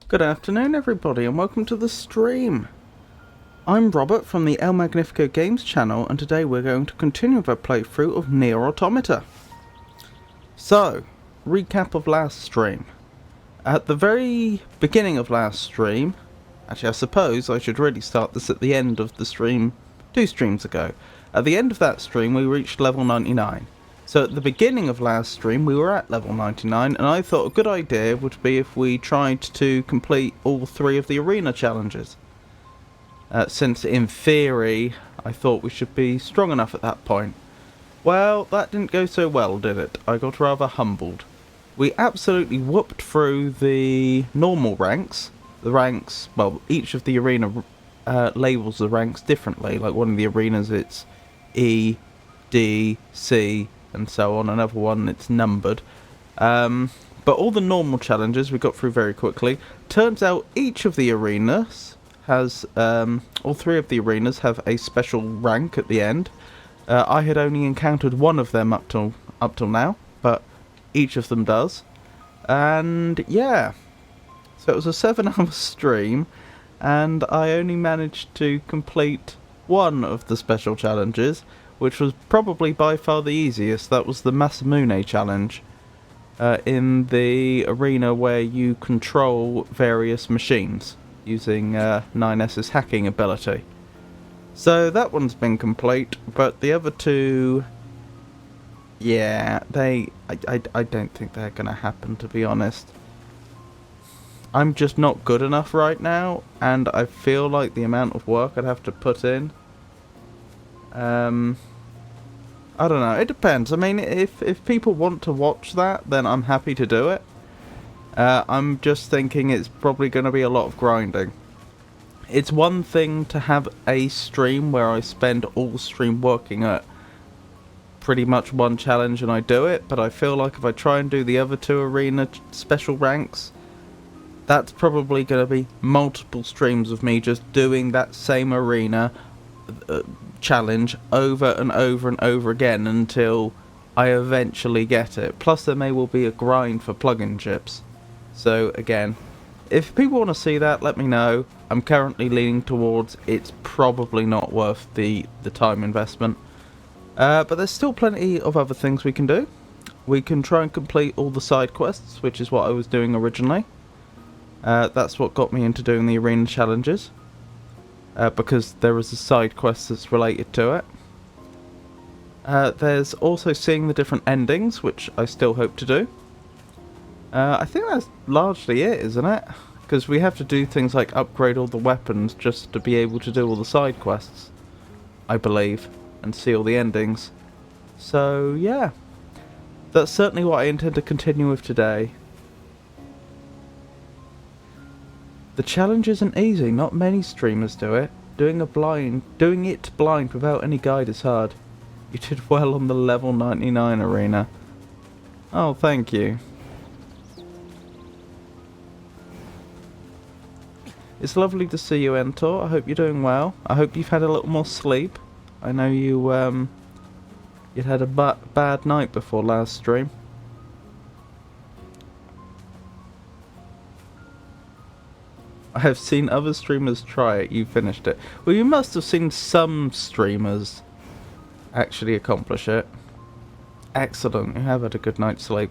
Good afternoon everybody and welcome to the stream. I'm Robert from the El Magnifico Games channel and today we're going to continue with our playthrough of NieR Automata. So, recap of last stream. At the very beginning of last stream, actually I suppose I should really start this at the end of the stream 2 streams ago. At the end of that stream we reached level 99. So at the beginning of last stream we were at level 99 and I thought a good idea would be if we tried to complete all 3 of the arena challenges. Since in theory I thought we should be strong enough at that point. Well, that didn't go so well, did it? I got rather humbled. We absolutely whooped through the normal ranks. The ranks, well, each of the arena labels the ranks differently. Like one of the arenas it's E, D, C and so on. Another one it's numbered. But all the normal challenges we got through very quickly. Turns out each of the arenas has, all 3 of the arenas have a special rank at the end. I had only encountered one of them up till now, but each of them does. And yeah, so it was a 7-hour stream and I only managed to complete one of the special challenges, which was probably by far the easiest. That was the Masamune challenge, in the arena where you control various machines using 9S's hacking ability. So that one's been complete, but the other two, yeah, I don't think they're gonna happen, to be honest. I'm just not good enough right now, and I feel like the amount of work I'd have to put in, I don't know, it depends. I mean, if people want to watch that, then I'm happy to do it. I'm just thinking it's probably going to be a lot of grinding. It's one thing to have a stream where I spend all stream working at pretty much one challenge and I do it, but I feel like if I try and do the other two arena special ranks, that's probably going to be multiple streams of me just doing that same arena challenge over and over and over again until I eventually get it. Plus there may well be a grind for plugin chips. So again, if people want to see that, let me know. I'm currently leaning towards it's probably not worth the time investment. But there's still plenty of other things we can do. We can try and complete all the side quests, which is what I was doing originally. That's what got me into doing the arena challenges. Because there is a side quest that's related to it. There's also seeing the different endings, which I still hope to do. I think that's largely it, isn't it? Because we have to do things like upgrade all the weapons just to be able to do all the side quests, I believe, and see all the endings. So, yeah. That's certainly what I intend to continue with today. The challenge isn't easy, not many streamers do it. Doing it blind without any guide is hard. You did well on the level 99 arena. Oh, thank you. It's lovely to see you, Entor. I hope you're doing well. I hope you've had a little more sleep. I know you'd had a bad night before last stream. I have seen other streamers try it. You finished it. Well, you must have seen some streamers actually accomplish it. Excellent. You have had a good night's sleep.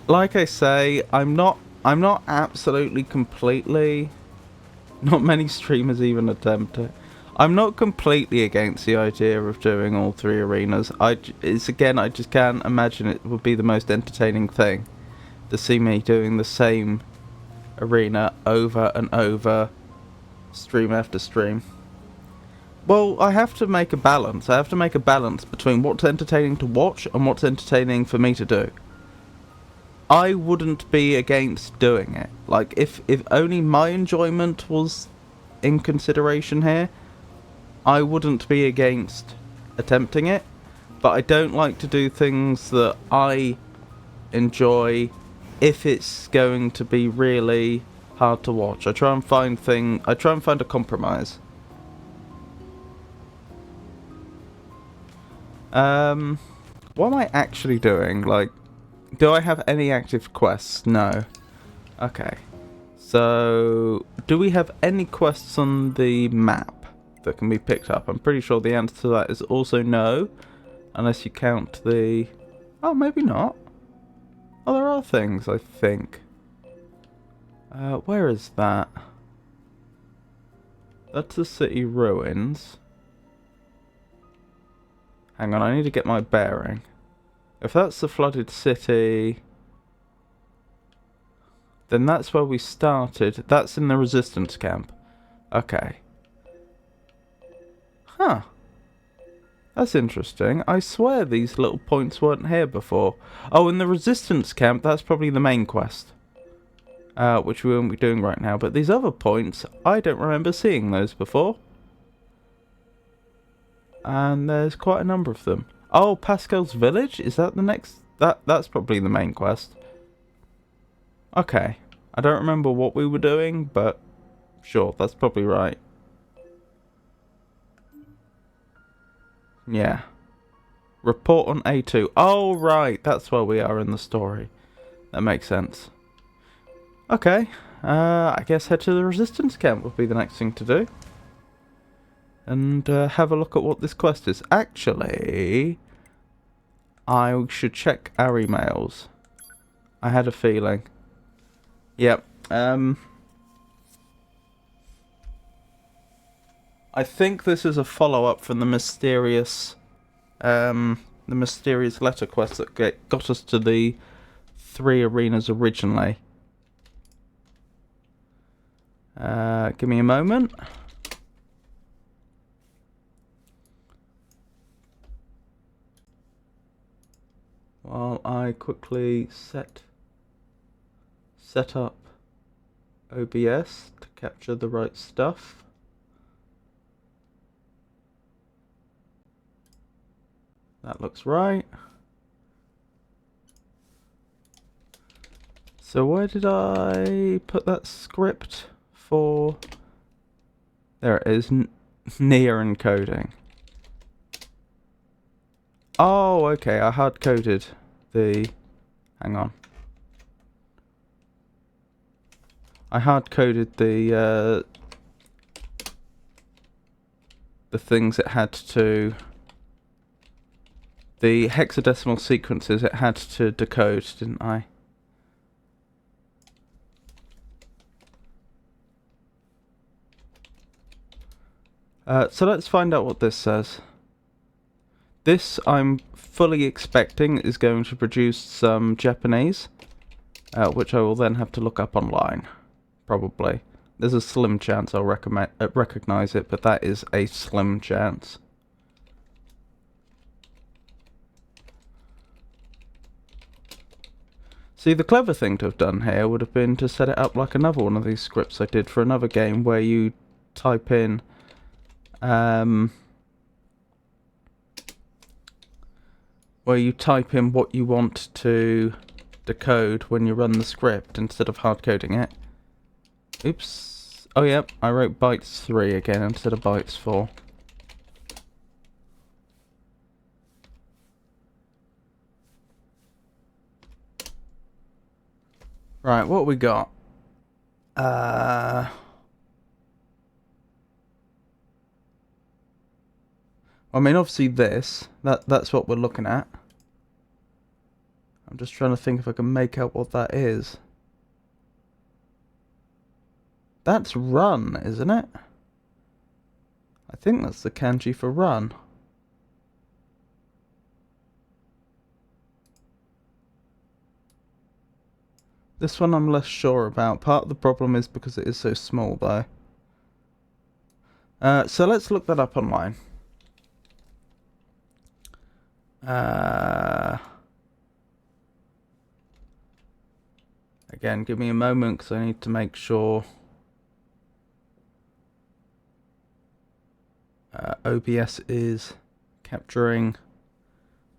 Like I say, I'm not absolutely completely... Not many streamers even attempt it. I'm not completely against the idea of doing all three arenas. I just can't imagine it would be the most entertaining thing to see me doing the same arena over and over, stream after stream. Well, I have to make a balance. I have to make a balance between what's entertaining to watch and what's entertaining for me to do. I wouldn't be against doing it. Like, if only my enjoyment was in consideration here, I wouldn't be against attempting it. But I don't like to do things that I enjoy if it's going to be really hard to watch. I try and find a compromise. What am I actually doing? Like, do I have any active quests? No. Okay. So, do we have any quests on the map that can be picked up? I'm pretty sure the answer to that is also no. Unless you count the... Oh, maybe not. Oh, there are things, I think. Where is that? That's the city ruins. Hang on, I need to get my bearing. If that's the flooded city, then that's where we started. That's in the resistance camp. Okay. Huh. That's interesting. I swear these little points weren't here before. Oh, in the resistance camp, that's probably the main quest. Which we won't be doing right now. But these other points, I don't remember seeing those before. And there's quite a number of them. Oh, Pascal's village? Is that the next... That's probably the main quest. Okay. I don't remember what we were doing, but... Sure, that's probably right. Yeah. Report on A2. Oh, right. That's where we are in the story. That makes sense. Okay. I guess head to the resistance camp would be the next thing to do. And have a look at what this quest is. Actually, I should check our emails. I had a feeling. Yep. I think this is a follow-up from the mysterious letter quest that got us to the 3 arenas originally. Give me a moment. While I quickly set up OBS to capture the right stuff. That looks right. So where did I put that script for? There it is, NieR encoding. Oh, okay, I hard-coded the... Hang on. I hard-coded the things it had to... The hexadecimal sequences it had to decode, didn't I? So let's find out what this says. This, I'm fully expecting, is going to produce some Japanese, which I will then have to look up online, probably. There's a slim chance I'll recognize it, but that is a slim chance. See, the clever thing to have done here would have been to set it up like another one of these scripts I did for another game, where you type in what you want to decode when you run the script instead of hard coding it. Oops. Oh yep, I wrote bytes 3 again instead of bytes 4. Right, what we got? I mean, obviously that's what we're looking at. I'm just trying to think if I can make out what that is. That's run, isn't it? I think that's the kanji for run. This one I'm less sure about. Part of the problem is because it is so small, though. So let's look that up online. Again, give me a moment because I need to make sure OBS is capturing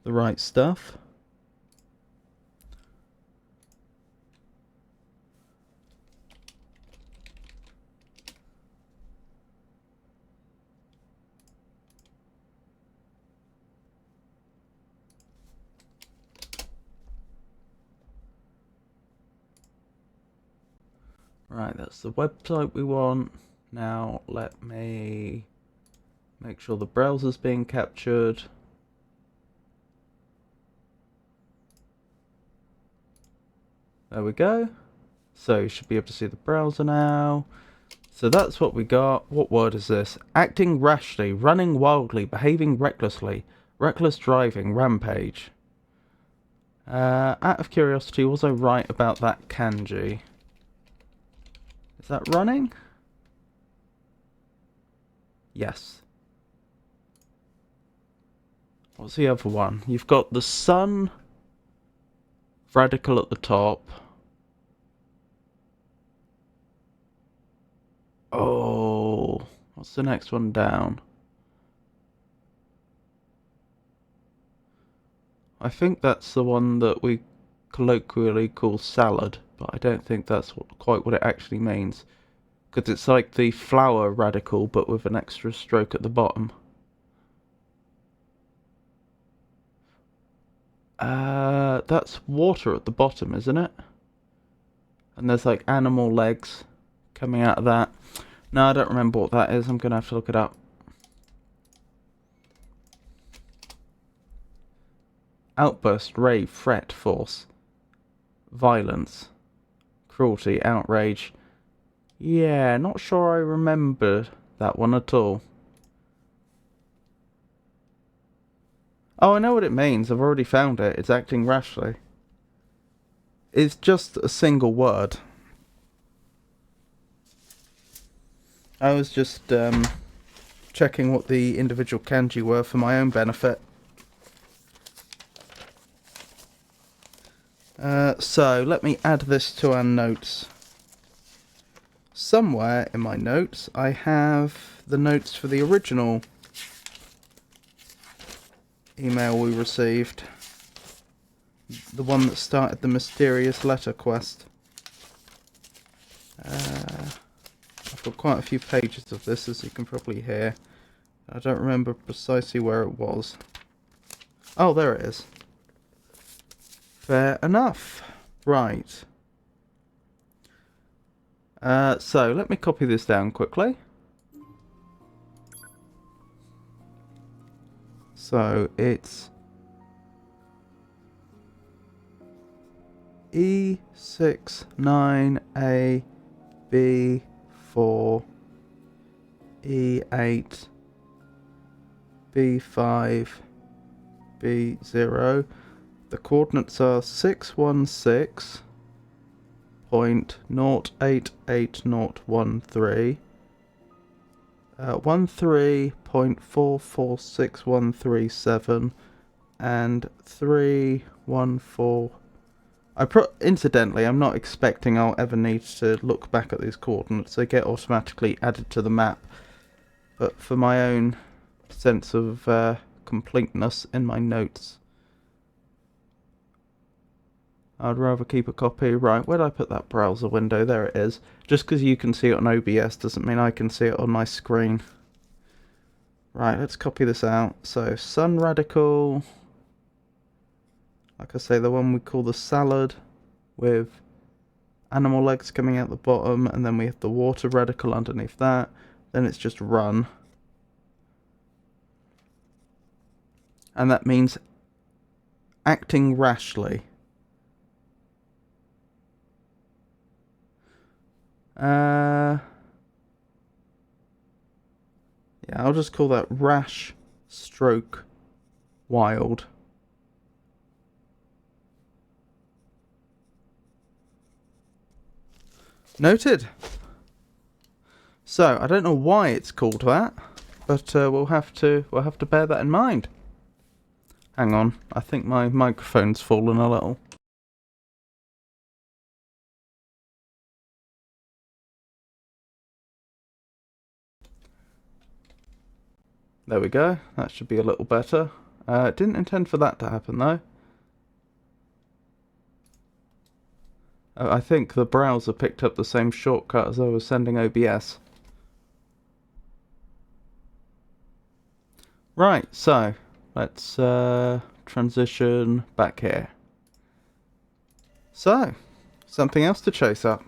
the right stuff. Right, that's the website we want. Now let me make sure the browser's being captured. There we go. So you should be able to see the browser now. So that's what we got. What word is this? Acting rashly, running wildly, behaving recklessly, reckless driving, rampage. Out of curiosity, was I right about that kanji? Is that running? Yes. What's the other one? You've got the sun radical at the top. Oh, what's the next one down? I think that's the one that we colloquially call salad, but I don't think that's quite what it actually means. Because it's like the flower radical, but with an extra stroke at the bottom. That's water at the bottom, isn't it? And there's like animal legs coming out of that. No, I don't remember what that is. I'm going to have to look it up. Outburst, rave, fret, force. Violence. Cruelty, outrage. Yeah, not sure I remember that one at all. Oh, I know what it means. I've already found it. It's acting rashly. It's just a single word. I was just checking what the individual kanji were for my own benefit. So, let me add this to our notes. Somewhere in my notes, I have the notes for the original email we received. The one that started the mysterious letter quest. I've got quite a few pages of this, as you can probably hear. I don't remember precisely where it was. Oh, there it is. Fair enough. Right. So, let me copy this down quickly. So, it's E69A B4 E8 B5 B0. The coordinates are 616.088013, 13.446137, and 314. Incidentally, I'm not expecting I'll ever need to look back at these coordinates. They get automatically added to the map. But for my own sense of completeness in my notes, I'd rather keep a copy. Right, where did I put that browser window? There it is. Just because you can see it on OBS doesn't mean I can see it on my screen. Right, let's copy this out. So, sun radical. Like I say, the one we call the salad, with animal legs coming out the bottom, and then we have the water radical underneath that. Then it's just run. And that means acting rashly. Yeah, I'll just call that rash stroke wild. Noted. So, I don't know why it's called that, but we'll have to bear that in mind. Hang on, I think my microphone's fallen a little. There we go. That should be a little better. Didn't intend for that to happen though. I think the browser picked up the same shortcut as I was sending OBS. Right, so let's transition back here. So, something else to chase up.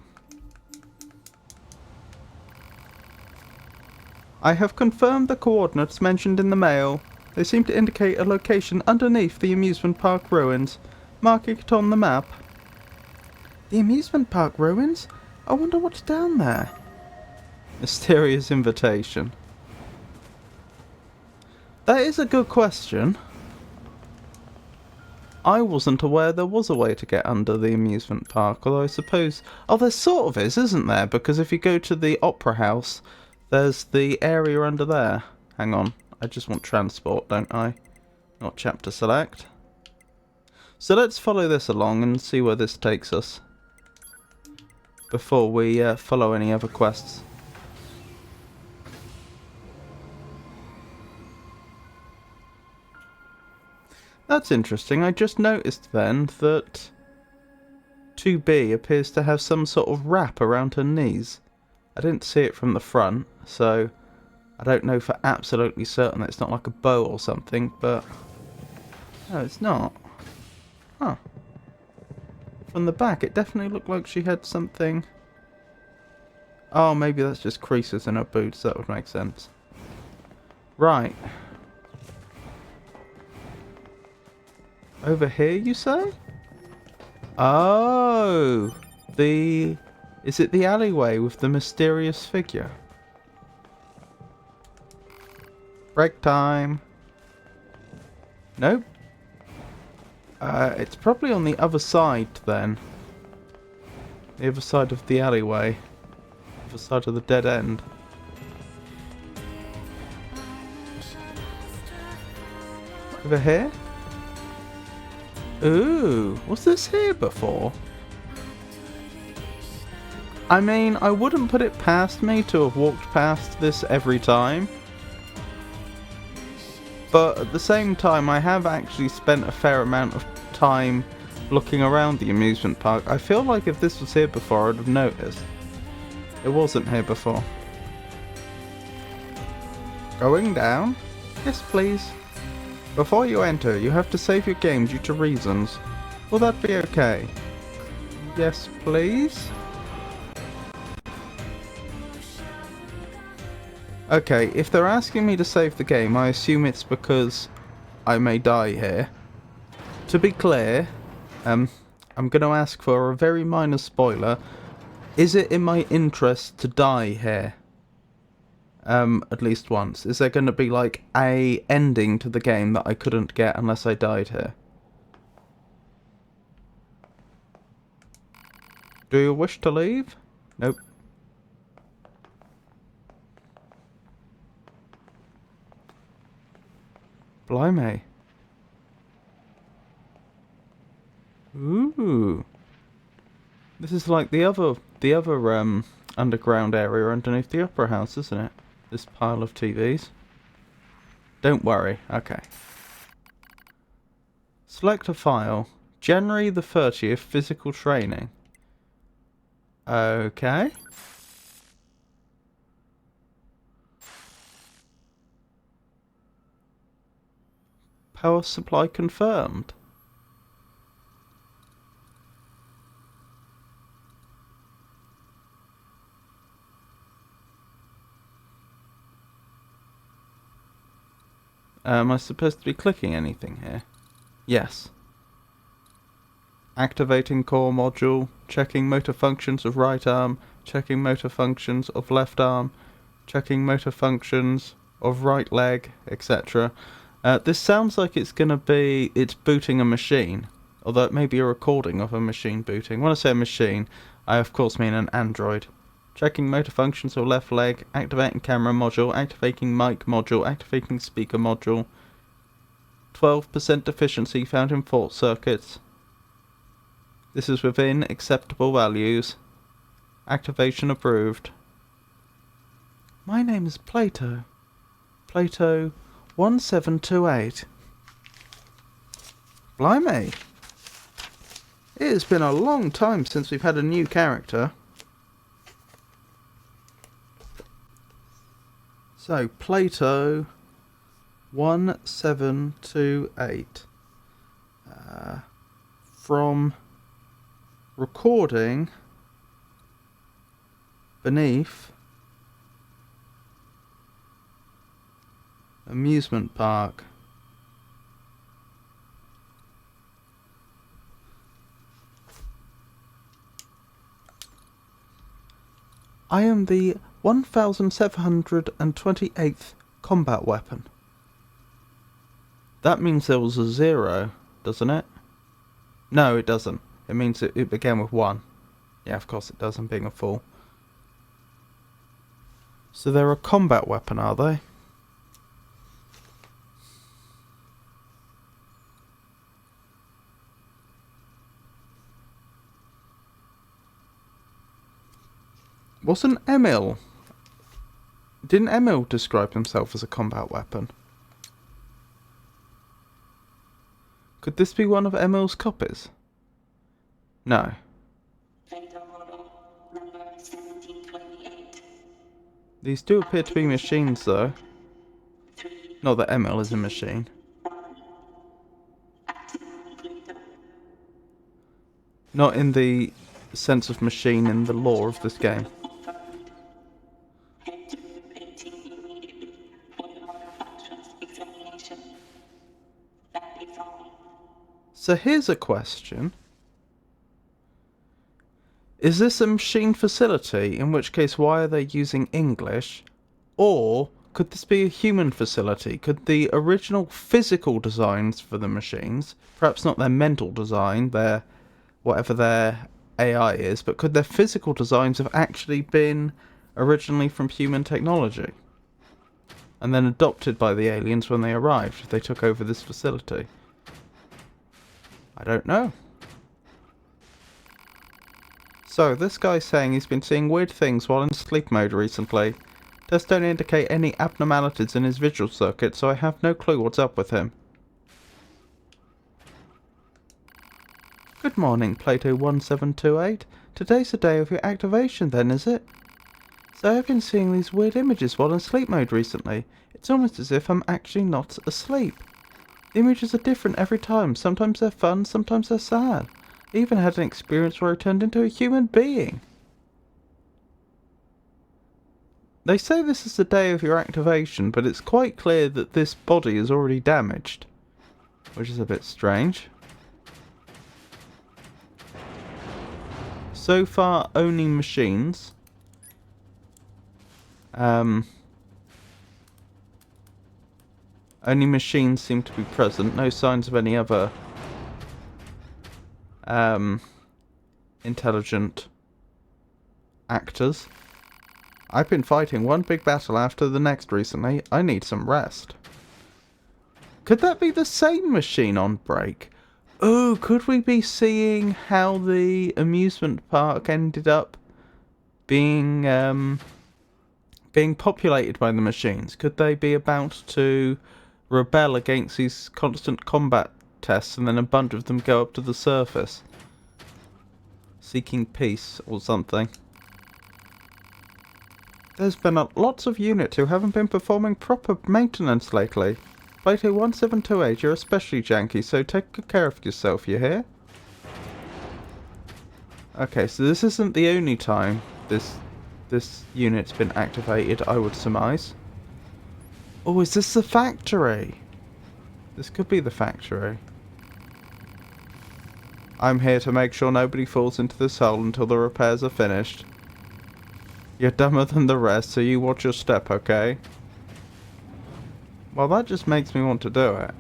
I have confirmed the coordinates mentioned in the mail. They seem to indicate a location underneath the amusement park ruins. Marking it on the map. The amusement park ruins? I wonder what's down there. Mysterious invitation. That is a good question. I wasn't aware there was a way to get under the amusement park, although I suppose... Oh, there sort of is, isn't there? Because if you go to the Opera House, there's the area under there. Hang on, I just want transport, don't I? Not chapter select. So let's follow this along and see where this takes us, before we follow any other quests. That's interesting. I just noticed then that 2B appears to have some sort of wrap around her knees. I didn't see it from the front, so I don't know for absolutely certain that it's not like a bow or something, but... No, it's not. Huh. From the back, it definitely looked like she had something... Oh, maybe that's just creases in her boots. That would make sense. Right. Over here, you say? Oh! Is it the alleyway with the mysterious figure? Break time. Nope. It's probably on the other side then. The other side of the alleyway. The other side of the dead end. Over here? Ooh, was this here before? I mean, I wouldn't put it past me to have walked past this every time. But at the same time, I have actually spent a fair amount of time looking around the amusement park. I feel like if this was here before, I'd have noticed. It wasn't here before. Going down? Yes, please. Before you enter, you have to save your game due to reasons. Will that be okay? Yes, please. Okay, if they're asking me to save the game, I assume it's because I may die here. To be clear, I'm going to ask for a very minor spoiler. Is it in my interest to die here? At least once. Is there going to be like a ending to the game that I couldn't get unless I died here? Do you wish to leave? Nope. Blimey. Ooh. This is like the other underground area underneath the Opera House, isn't it? This pile of TVs. Don't worry. Okay. Select a file. January the 30th, physical training. Okay. Power supply confirmed. Am I supposed to be clicking anything here? Yes. Activating core module, checking motor functions of right arm, checking motor functions of left arm, checking motor functions of right leg, etc. This sounds like it's booting a machine, although it may be a recording of a machine booting. When I say a machine, I of course mean an Android. Checking motor functions of left leg, activating camera module, activating mic module, activating speaker module. 12% deficiency found in fault circuits. This is within acceptable values. Activation approved. My name is Plato. Plato 1728. Blimey. It has been a long time since we've had a new character. So, Plato 1728. From recording beneath amusement park. I am the 1728th combat weapon. That means there was a 0, doesn't it? No, it doesn't. It means it began with 1. Yeah, of course it does, I'm being a fool. So they're a combat weapon, are they? Wasn't Emil... Didn't Emil describe himself as a combat weapon? Could this be one of Emil's copies? No. These do appear to be machines, though. Not that Emil is a machine. Not in the sense of machine in the lore of this game. So here's a question. Is this a machine facility? In which case, why are they using English? Or could this be a human facility? Could the original physical designs for the machines, perhaps not their mental design, their whatever their AI is, but could their physical designs have actually been originally from human technology and then adopted by the aliens when they arrived? They took over this facility. I don't know. So, this guy's saying he's been seeing weird things while in sleep mode recently. Tests don't indicate any abnormalities in his visual circuit, so I have no clue what's up with him. Good morning, Plato 1728. Today's the day of your activation then, is it? So I've been seeing these weird images while in sleep mode recently. It's almost as if I'm actually not asleep. The images are different every time. Sometimes they're fun, sometimes they're sad. I even had an experience where I turned into a human being. They say this is the day of your activation, but it's quite clear that this body is already damaged, which is a bit strange. So far, owning machines. Only machines seem to be present. No signs of any other intelligent actors. I've been fighting one big battle after the next recently. I need some rest. Could that be the same machine on break? Oh, could we be seeing how the amusement park ended up being populated by the machines? Could they be about to rebel against these constant combat tests and then a bunch of them go up to the surface, seeking peace or something? There's been lots of units who haven't been performing proper maintenance lately. Plato 1728, you're especially janky, so take good care of yourself, you hear? Okay, so this isn't the only time this unit's been activated, I would surmise. Oh, is this the factory? This could be the factory. I'm here to make sure nobody falls into this hole until the repairs are finished. You're dumber than the rest, so you watch your step, okay? Well, that just makes me want to do it.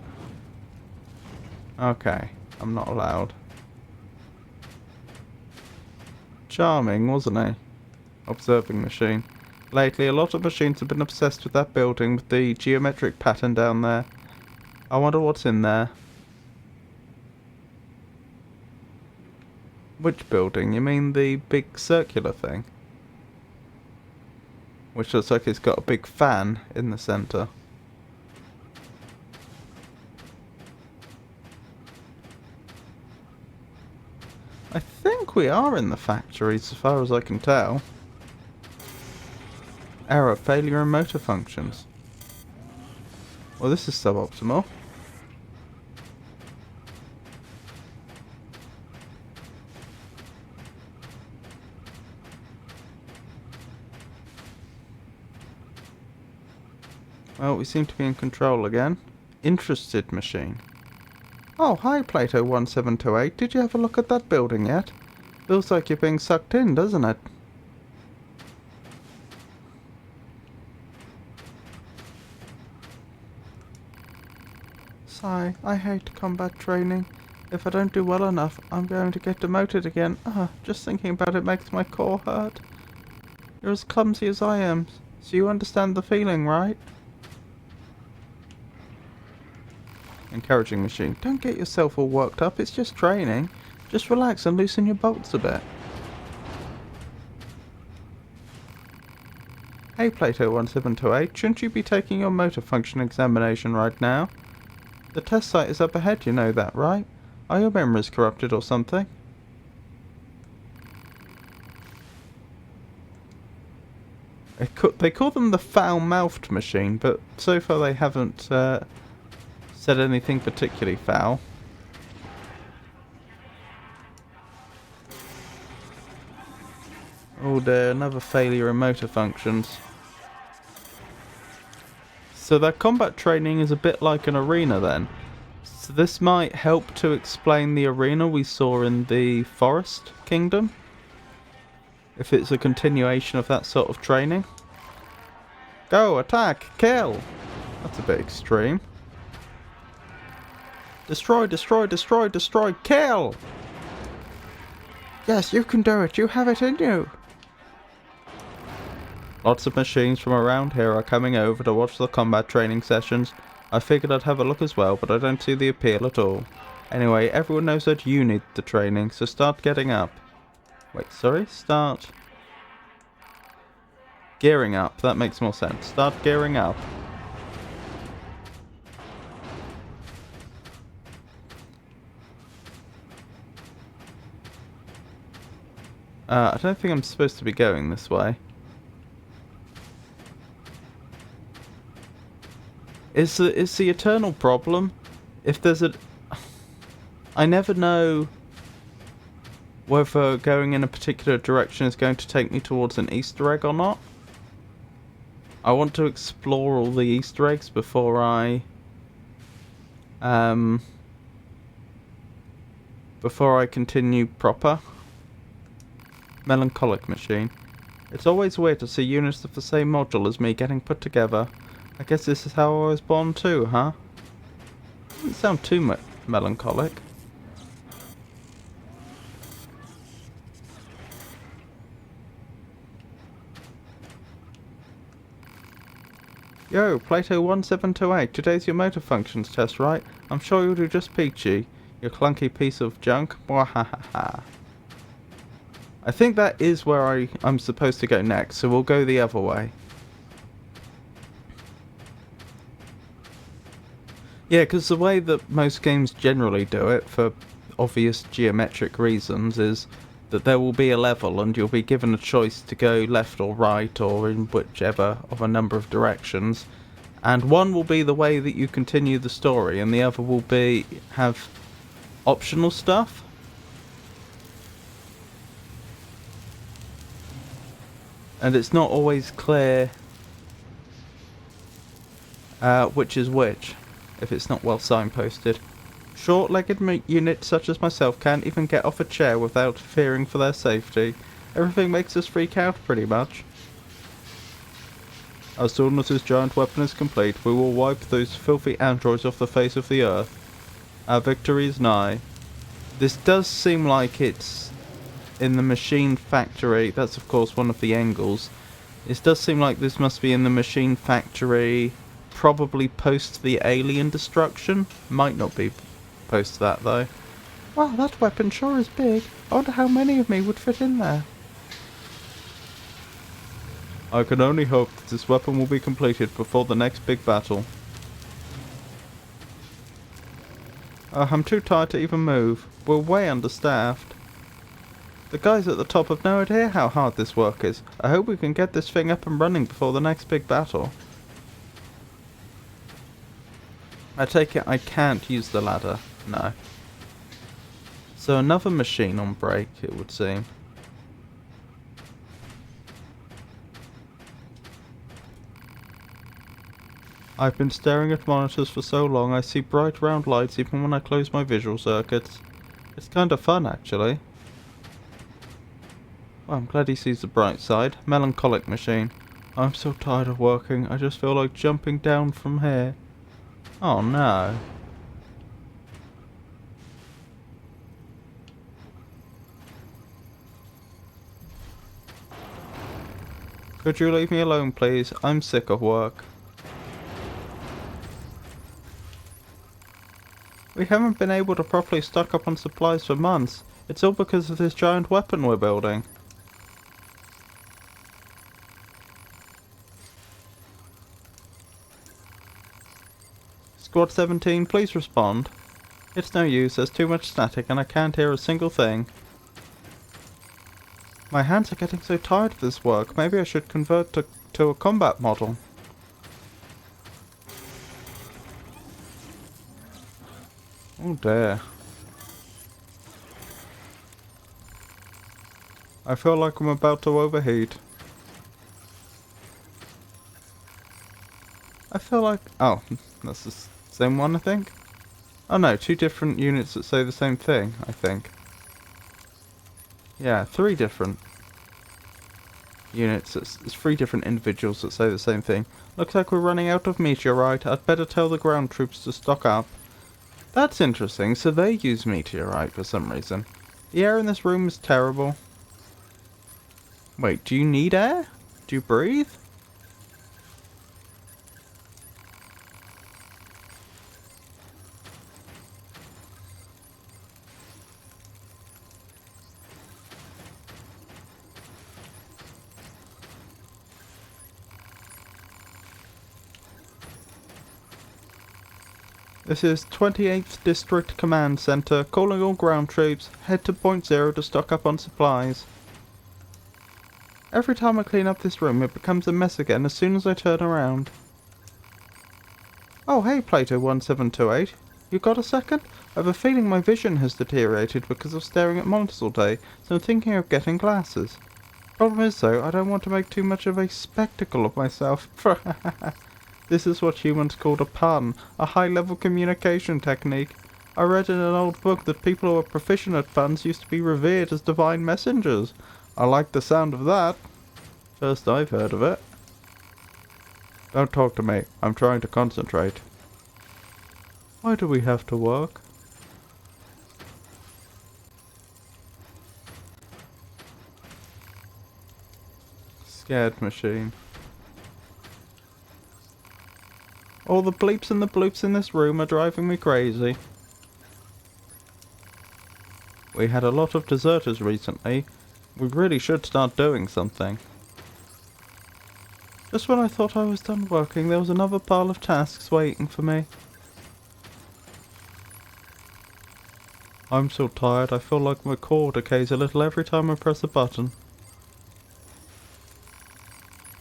Okay, I'm not allowed. Charming, wasn't he? Observing machine. Lately, a lot of machines have been obsessed with that building with the geometric pattern down there. I wonder what's in there. Which building? You mean the big circular thing? Which looks like it's got a big fan in the centre. I think we are in the factory, as far as I can tell. Error, failure in motor functions. Well, this is suboptimal. Well, we seem to be in control again. Interested machine. Oh, hi Plato 1728. Did you have a look at that building yet? Feels like you're being sucked in, doesn't it? Sigh, I hate combat training. If I don't do well enough, I'm going to get demoted again. Just thinking about it makes my core hurt. You're as clumsy as I am, so you understand the feeling, right? Encouraging machine. Don't get yourself all worked up, it's just training. Just relax and loosen your bolts a bit. Hey Plato 1728, shouldn't you be taking your motor function examination right now? The test site is up ahead, you know that, right? Are your memories corrupted or something? They call them the foul-mouthed machine, but so far they haven't said anything particularly foul. Oh dear, another failure in motor functions. So their combat training is a bit like an arena then. So this might help to explain the arena we saw in the Forest Kingdom. If it's a continuation of that sort of training. Go, attack, kill! That's a bit extreme. Destroy, destroy, destroy, destroy, kill! Yes, you can do it. You have it in you. Lots of machines from around here are coming over to watch the combat training sessions. I figured I'd have a look as well, but I don't see the appeal at all. Anyway, everyone knows that you need the training, so start getting up. Wait, sorry? Start gearing up. That makes more sense. Start gearing up. I don't think I'm supposed to be going this way. It's the eternal problem. If there's a... I never know whether going in a particular direction is going to take me towards an Easter egg or not. I want to explore all the Easter eggs before I continue proper. Melancholic machine. It's always weird to see units of the same module as me getting put together. I guess this is how I was born too, huh? Doesn't sound too melancholic. Yo, Plato 1728, today's your motor functions test, right? I'm sure you'll do just peachy, you clunky piece of junk. Mwahaha. I think that is where I'm supposed to go next, so we'll go the other way. Yeah, because the way that most games generally do it, for obvious geometric reasons, is that there will be a level and you'll be given a choice to go left or right or in whichever of a number of directions. And one will be the way that you continue the story and the other will have optional stuff. And it's not always clear which is which, if it's not well signposted. Short-legged units such as myself can't even get off a chair without fearing for their safety. Everything makes us freak out, pretty much. As soon as this giant weapon is complete, we will wipe those filthy androids off the face of the earth. Our victory is nigh. This does seem like it's in the machine factory. That's of course one of the angles. It does seem like this must be in the machine factory, probably post the alien destruction. Might not be post that though. Wow, that weapon sure is big. I wonder how many of me would fit in there. I can only hope that this weapon will be completed before the next big battle. I'm too tired to even move. We're way understaffed. The guys at the top have no idea how hard this work is. I hope we can get this thing up and running before the next big battle. I take it I can't use the ladder. No. So another machine on break, it would seem. I've been staring at monitors for so long I see bright round lights even when I close my visual circuits. It's kind of fun actually. Well, I'm glad he sees the bright side. Melancholic machine. I'm so tired of working, I just feel like jumping down from here. Oh no. Could you leave me alone please? I'm sick of work. We haven't been able to properly stock up on supplies for months. It's all because of this giant weapon we're building. Squad 17, please respond. It's no use, there's too much static and I can't hear a single thing. My hands are getting so tired of this work, maybe I should convert to a combat model. Oh dear. I feel like I'm about to overheat. I feel like... oh, that's the same one I think? Oh no, two different units that say the same thing, I think. Yeah, three different. units. It's 3 different individuals that say the same thing. Looks like we're running out of meteorite. I'd better tell the ground troops to stock up. That's interesting. So they use meteorite for some reason. The air in this room is terrible. Wait, do you need air? Do you breathe? This is 28th District Command Center, calling all ground troops, head to Point Zero to stock up on supplies. Every time I clean up this room it becomes a mess again as soon as I turn around. Oh hey Plato 1728, you got a second? I have a feeling my vision has deteriorated because of staring at monitors all day, so I'm thinking of getting glasses. Problem is though, I don't want to make too much of a spectacle of myself. This is what humans called a pun, a high-level communication technique. I read in an old book that people who are proficient at puns used to be revered as divine messengers. I like the sound of that. First I've heard of it. Don't talk to me. I'm trying to concentrate. Why do we have to work? Scared machine. All the bleeps and the bloops in this room are driving me crazy. We had a lot of deserters recently. We really should start doing something. Just when I thought I was done working, there was another pile of tasks waiting for me. I'm so tired, I feel like my core decays a little every time I press a button.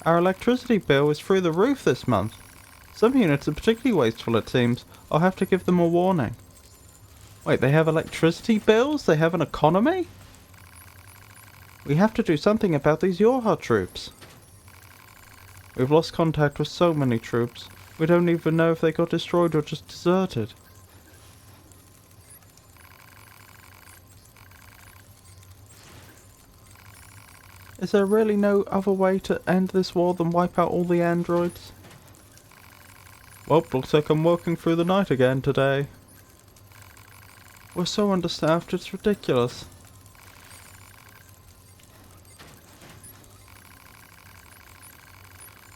Our electricity bill is through the roof this month. Some units are particularly wasteful, it seems. I'll have to give them a warning. Wait, they have electricity bills? They have an economy? We have to do something about these Yorha troops. We've lost contact with so many troops. We don't even know if they got destroyed or just deserted. Is there really no other way to end this war than wipe out all the androids? Well, looks like I'm working through the night again today. We're so understaffed, it's ridiculous.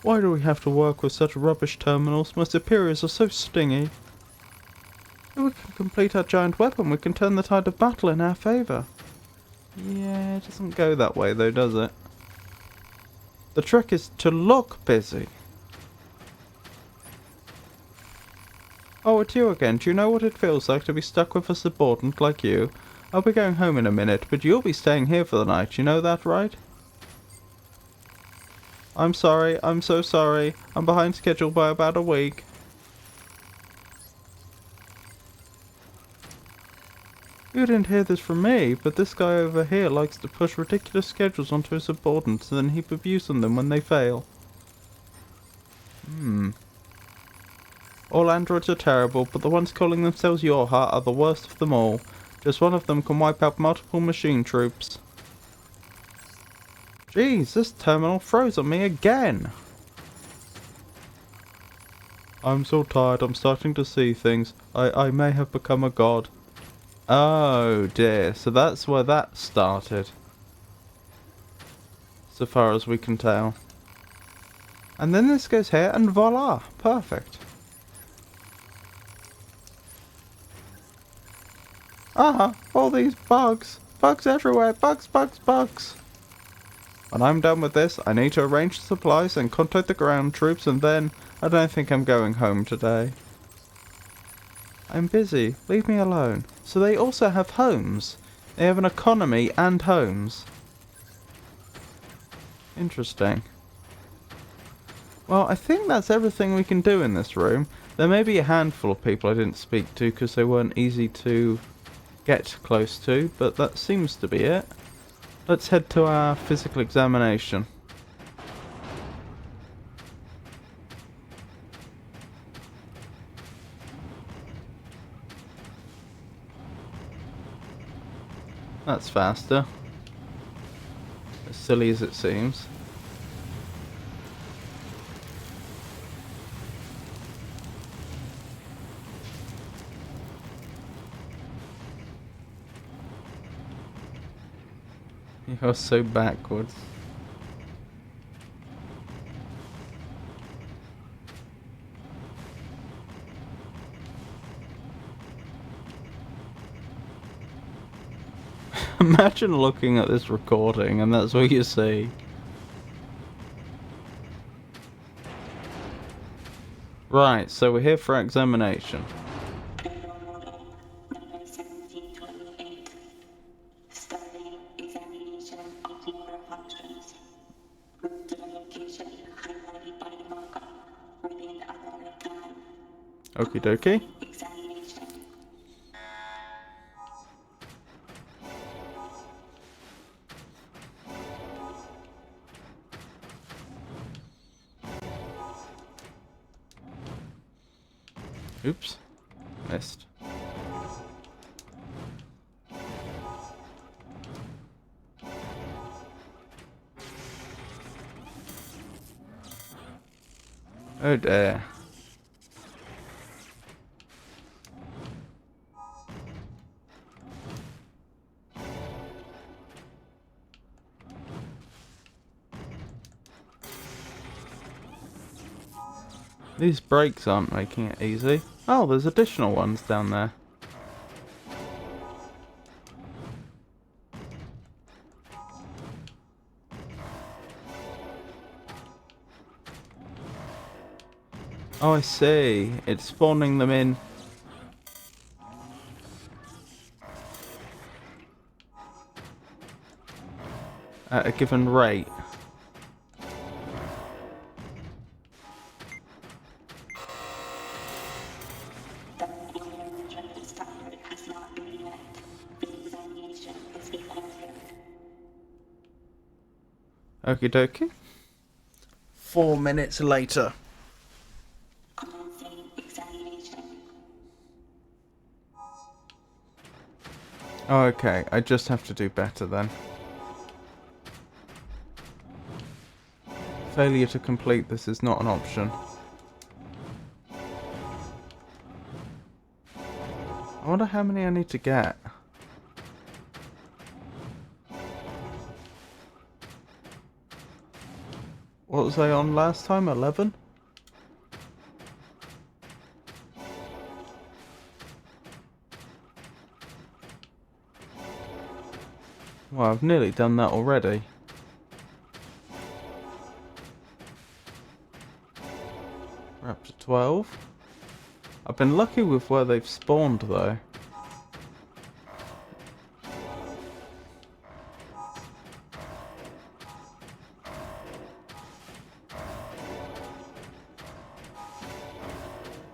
Why do we have to work with such rubbish terminals? My superiors are so stingy. If we can complete our giant weapon, we can turn the tide of battle in our favour. Yeah, it doesn't go that way though, does it? The trick is to look busy. Oh, it's you again. Do you know what it feels like to be stuck with a subordinate like you? I'll be going home in a minute, but you'll be staying here for the night. You know that, right? I'm sorry. I'm so sorry. I'm behind schedule by about a week. You didn't hear this from me, but this guy over here likes to push ridiculous schedules onto his subordinates and then heap abuse on them when they fail. All androids are terrible, but the ones calling themselves Yorha are the worst of them all. Just one of them can wipe out multiple machine troops. Jeez, this terminal froze on me again. I'm so tired, I'm starting to see things. I may have become a god. Oh dear, so that's where that started. So far as we can tell. And then this goes here and voila, perfect. Ah, all these bugs. Bugs everywhere, bugs, bugs, bugs. When I'm done with this, I need to arrange the supplies and contact the ground troops and then I don't think I'm going home today. I'm busy, leave me alone. So they also have homes. They have an economy and homes. Interesting. Well, I think that's everything we can do in this room. There may be a handful of people I didn't speak to because they weren't easy to get close to, but that seems to be it. Let's head to our physical examination. That's faster. As silly as it seems. You're so backwards. Imagine looking at this recording and that's what you see. Right, so we're here for examination. Okie dokie. Oops. Missed. Oh dear. These brakes aren't making it easy. Oh, there's additional ones down there. Oh, I see. It's spawning them in. At a given rate. Okie dokie. 4 minutes later. Oh, okay, I just have to do better then. Failure to complete this is not an option. I wonder how many I need to get. What was I on last time? 11? Well, I've nearly done that already. We're up to 12. I've been lucky with where they've spawned though.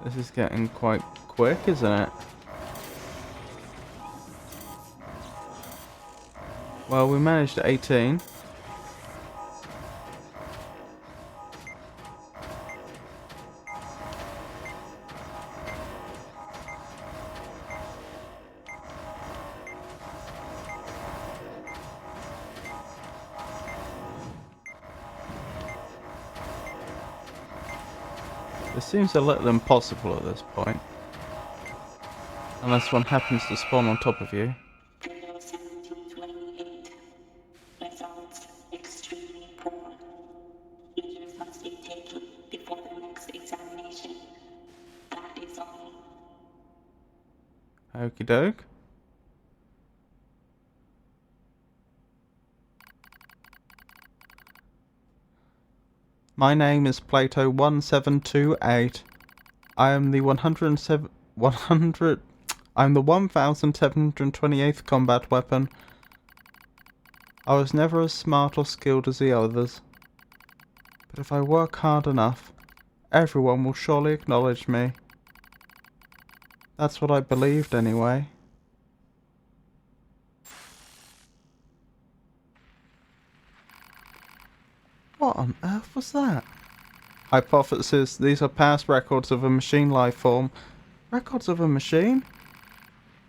This is getting quite quick, isn't it? Well, we managed at 18. This seems a little impossible at this point. Unless one happens to spawn on top of you. Results extremely poor. Users must be taken before the next examination. That is all. Okie doke. My name is Plato 1728. I am the 1728th combat weapon. I was never as smart or skilled as the others. But if I work hard enough, everyone will surely acknowledge me. That's what I believed anyway. What on earth was that? Hypothesis: these are past records of a machine life form. Records of a machine?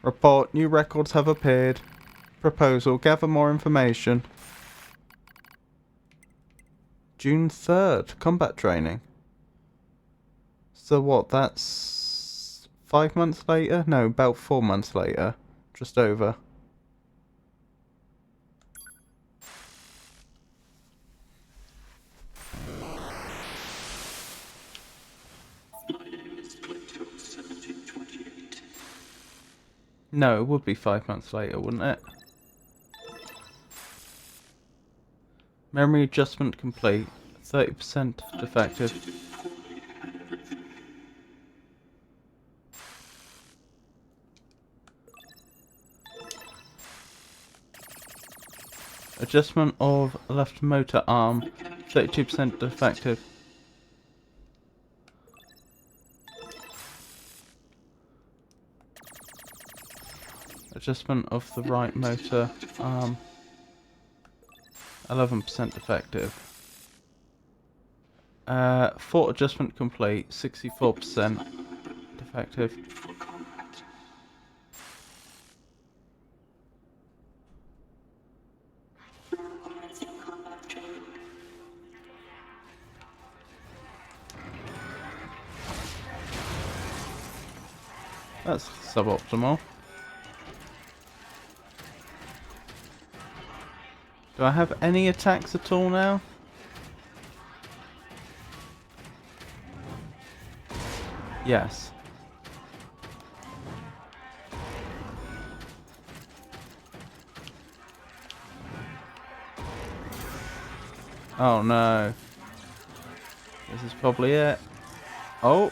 Report: new records have appeared. Proposal: gather more information. June 3rd, combat training. So what, that's 5 months later? No, about 4 months later. Just over. No, it would be 5 months later, wouldn't it? Memory adjustment complete. 30% defective. Adjustment of left motor arm. 32% defective. Adjustment of the right motor arm. 11% defective. Fort adjustment complete. 64% defective. Commencing combat training. That's suboptimal. Do I have any attacks at all now? Yes. Oh no. This is probably it. Oh.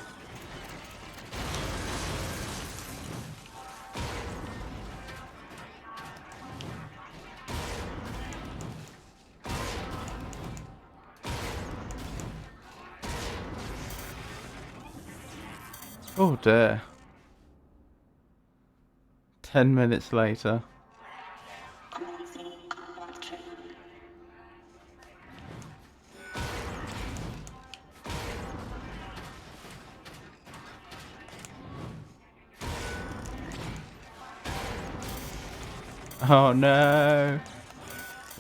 Oh dear. 10 minutes later. Commencing combat training. Oh no.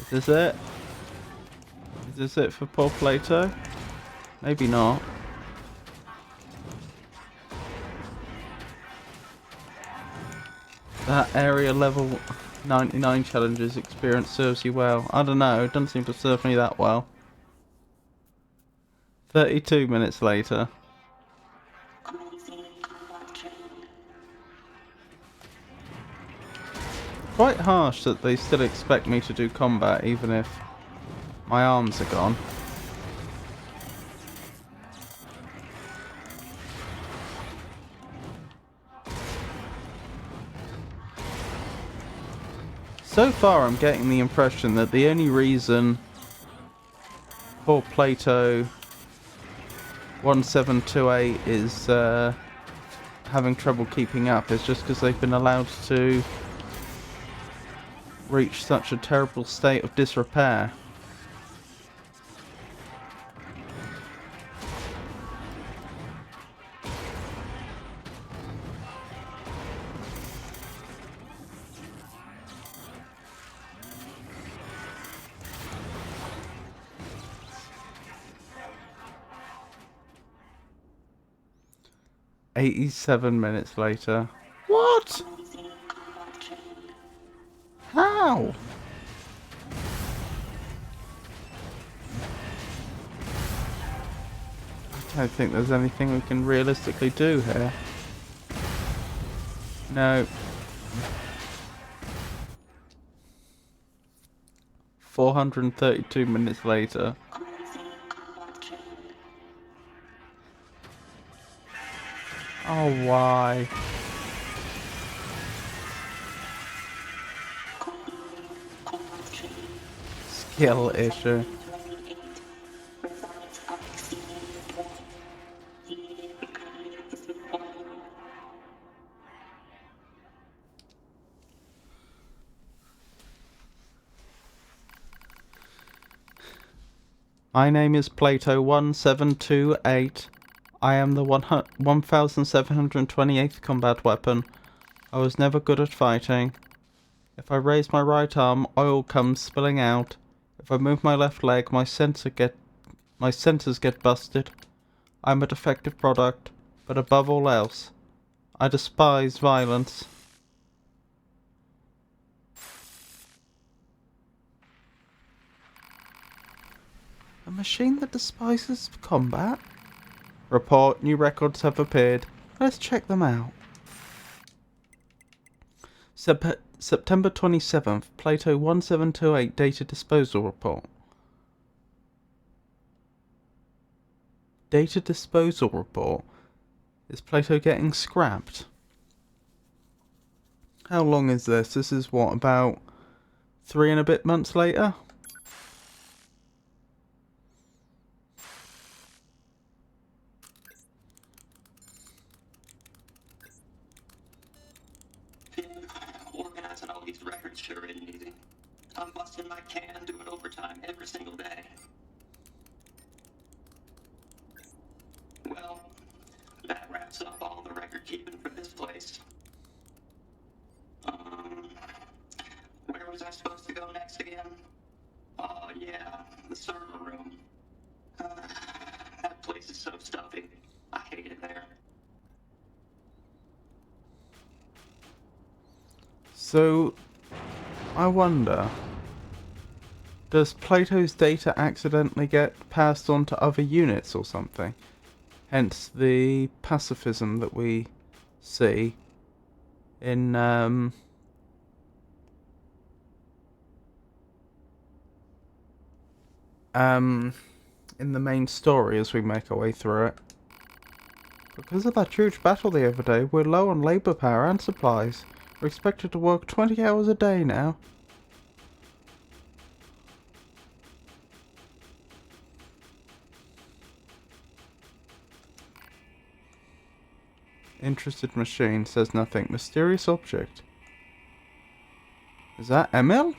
Is this it? Is this it for poor Plato? Maybe not. That area level 99 challenges experience serves you well. I don't know, it doesn't seem to serve me that well. 32 minutes later. Commencing combat training. Quite harsh that they still expect me to do combat even if my arms are gone. So far I'm getting the impression that the only reason poor Plato 1728 is having trouble keeping up is just because they've been allowed to reach such a terrible state of disrepair. "87 minutes later." What? Commencing combat training. How? I don't think there's anything we can realistically do here. No. 432 minutes later. Commencing combat training. Oh, why? Concluding combat training. Skill issue. 28. Results are exceedingly poor. Immediate recovery is required. My name is Plato 1728. I am the 1728th combat weapon. I was never good at fighting. If I raise my right arm, oil comes spilling out. If I move my left leg, my sensors get busted. I'm a defective product, but above all else, I despise violence. A machine that despises combat? Report, new records have appeared. Let's check them out. September 27th, Plato 1728 data disposal report. Data disposal report? Is Plato getting scrapped? How long is this? This is what, about 3 and a bit months later? Organizing all these records sure isn't easy. I'm busting my can doing overtime every single day. Well, that wraps up all the record keeping for this place. Where was I supposed to go next again? Oh yeah, the server room. That place is so stuffy. I hate it there. So, I wonder, does Plato's data accidentally get passed on to other units or something? Hence the pacifism that we see in in the main story as we make our way through it. Because of that huge battle the other day, we're low on labour power and supplies. We're expected to work 20 hours a day now. Interested machine says nothing. Mysterious object. Is that Emil?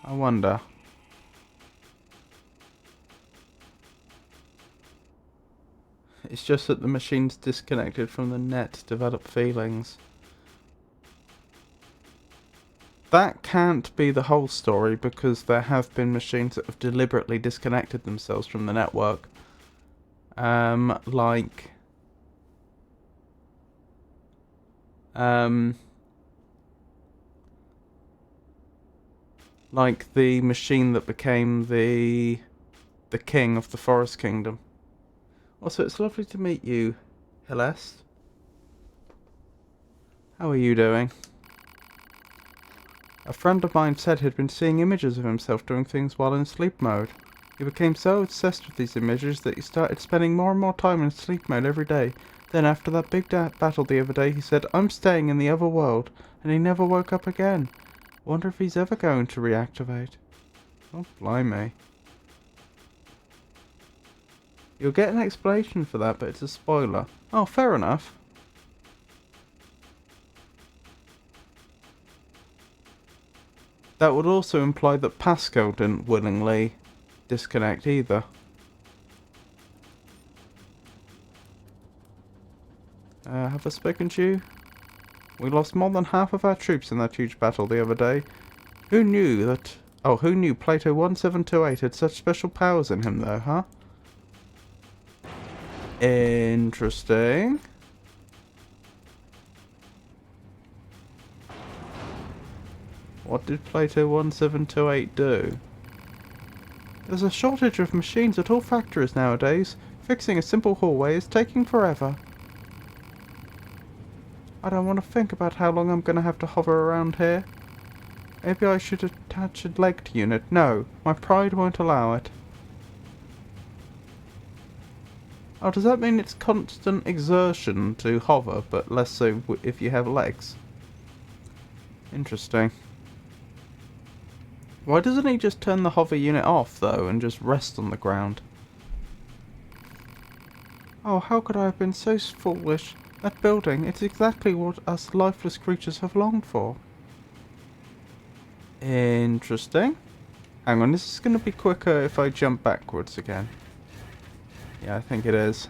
I wonder. It's just that the machine's disconnected from the net to develop feelings. That can't be the whole story, because there have been machines that have deliberately disconnected themselves from the network. Like the machine that became the king of the Forest Kingdom. Also, it's lovely to meet you, Celeste. How are you doing? A friend of mine said he'd been seeing images of himself doing things while in sleep mode. He became so obsessed with these images that he started spending more and more time in sleep mode every day. Then after that big battle the other day, he said, "I'm staying in the other world," and he never woke up again. Wonder if he's ever going to reactivate. Oh, blimey. You'll get an explanation for that, but it's a spoiler. Oh, fair enough. That would also imply that Pascal didn't willingly disconnect either. Have I spoken to you? We lost more than half of our troops in that huge battle the other day. Who knew that... Oh, who knew Plato 1728 had such special powers in him though, huh? Interesting. What did Plato 1728 do? There's a shortage of machines at all factories nowadays. Fixing a simple hallway is taking forever. I don't want to think about how long I'm going to have to hover around here. Maybe I should attach a legged unit. No, my pride won't allow it. Oh, does that mean it's constant exertion to hover, but less so if you have legs? Interesting. Why doesn't he just turn the hover unit off, though, and just rest on the ground? Oh, how could I have been so foolish? That building, it's exactly what us lifeless creatures have longed for. Interesting. Hang on, this is going to be quicker if I jump backwards again. Yeah, I think it is.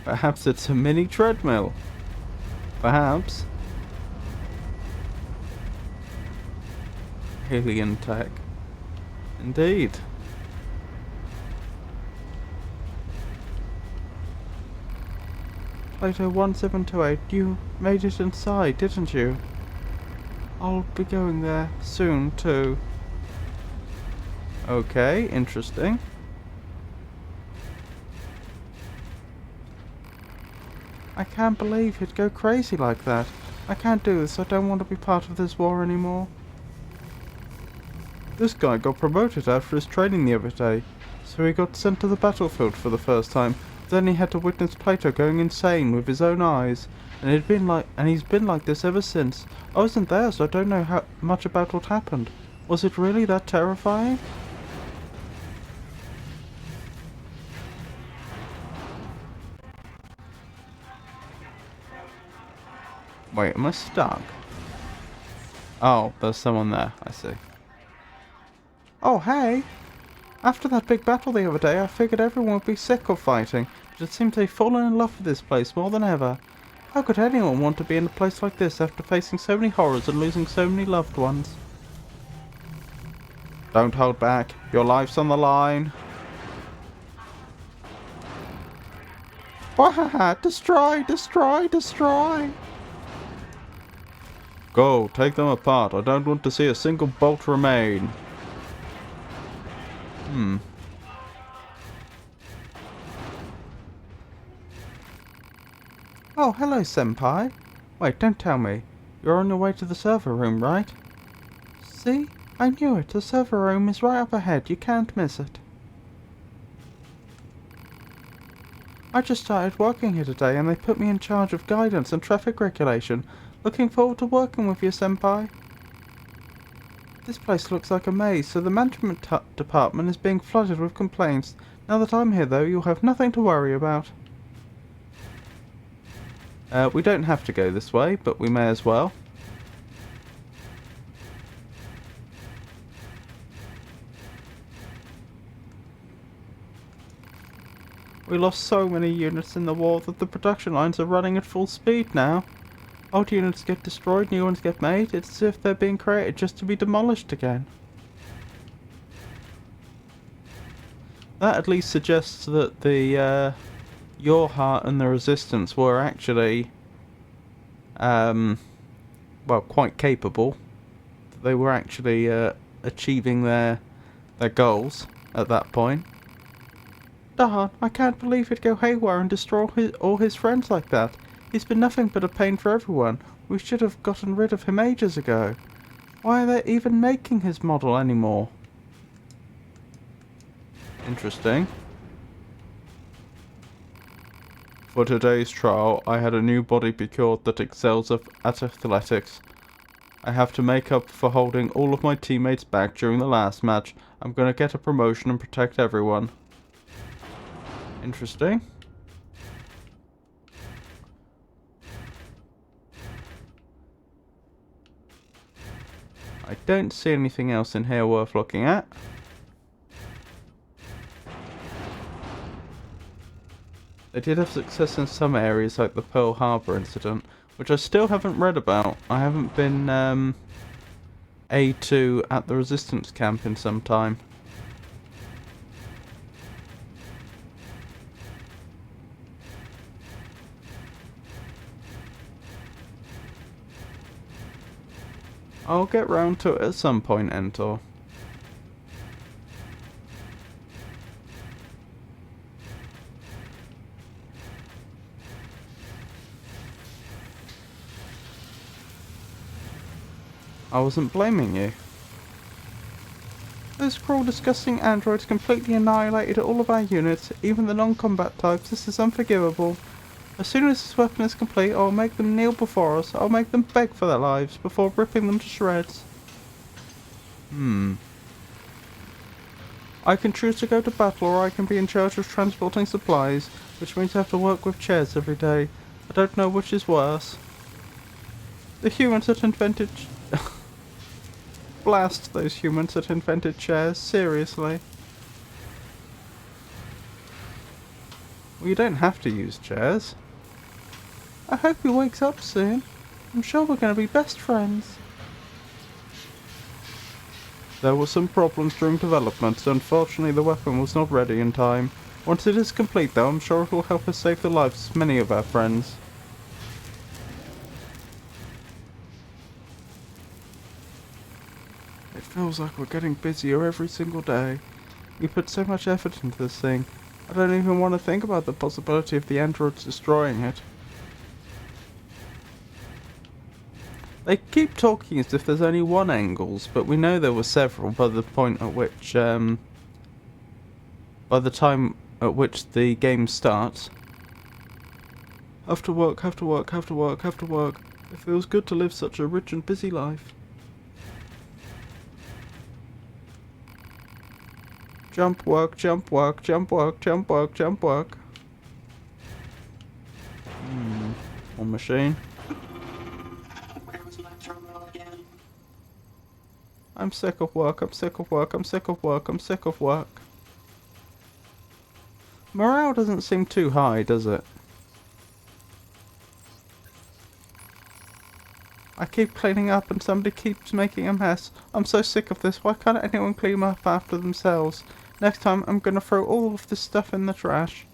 Perhaps it's a mini treadmill. Perhaps. Alien tech. Indeed. Plato 1728, you made it inside, didn't you? I'll be going there soon, too. Okay, interesting. I can't believe he'd go crazy like that. I can't do this. I don't want to be part of this war anymore. This guy got promoted after his training the other day, so he got sent to the battlefield for the first time. Then he had to witness Plato going insane with his own eyes, and he's been like this ever since. I wasn't there, so I don't know how much about what happened. Was it really that terrifying? Wait, am I stuck? Oh, there's someone there, I see. Oh, hey! After that big battle the other day, I figured everyone would be sick of fighting, but it seems they've fallen in love with this place more than ever. How could anyone want to be in a place like this after facing so many horrors and losing so many loved ones? Don't hold back. Your life's on the line. Wahaha! Destroy! Destroy! Destroy! Go, take them apart. I don't want to see a single bolt remain. Oh, hello, Senpai. Wait, don't tell me. You're on your way to the server room, right? See? I knew it. The server room is right up ahead. You can't miss it. I just started working here today and they put me in charge of guidance and traffic regulation. Looking forward to working with you, Senpai. This place looks like a maze, so the management department is being flooded with complaints. Now that I'm here, though, you'll have nothing to worry about. We don't have to go this way, but we may as well. We lost so many units in the war that the production lines are running at full speed now. Old units get destroyed, new ones get made. It's as if they're being created just to be demolished again. That at least suggests that the Your Heart and the Resistance were actually well, quite capable. They were actually achieving their goals at that point. Darn, I can't believe he'd go haywire and destroy all his friends like that. He's been nothing but a pain for everyone. We should have gotten rid of him ages ago. Why are they even making his model anymore? Interesting. For today's trial, I had a new body procured that excels at athletics. I have to make up for holding all of my teammates back during the last match. I'm gonna get a promotion and protect everyone. Interesting. I don't see anything else in here worth looking at. They did have success in some areas like the Pearl Harbor incident, which I still haven't read about. I haven't been A2 at the resistance camp in some time. I'll get round to it at some point, Entor. I wasn't blaming you. Those cruel, disgusting androids completely annihilated all of our units, even the non-combat types. This is unforgivable. As soon as this weapon is complete, I'll make them kneel before us. I'll make them beg for their lives before ripping them to shreds. I can choose to go to battle, or I can be in charge of transporting supplies, which means I have to work with chairs every day. I don't know which is worse. The humans that invented... Blast those humans that invented chairs, seriously. Well, you don't have to use chairs. I hope he wakes up soon. I'm sure we're going to be best friends. There were some problems during development, so unfortunately the weapon was not ready in time. Once it is complete though, I'm sure it will help us save the lives of many of our friends. It feels like we're getting busier every single day. We put so much effort into this thing. I don't even want to think about the possibility of the androids destroying it. They keep talking as if there's only one Engels, but we know there were several by the point at which, by the time at which the game starts. Have to work, have to work, have to work, have to work. It feels good to live such a rich and busy life. Jump work, jump work, jump work, jump work, jump work. One machine. Where was my terminal again? I'm sick of work, I'm sick of work, I'm sick of work, I'm sick of work. Morale doesn't seem too high, does it? I keep cleaning up and somebody keeps making a mess. I'm so sick of this. Why can't anyone clean up after themselves? Next time I'm gonna throw all of this stuff in the trash.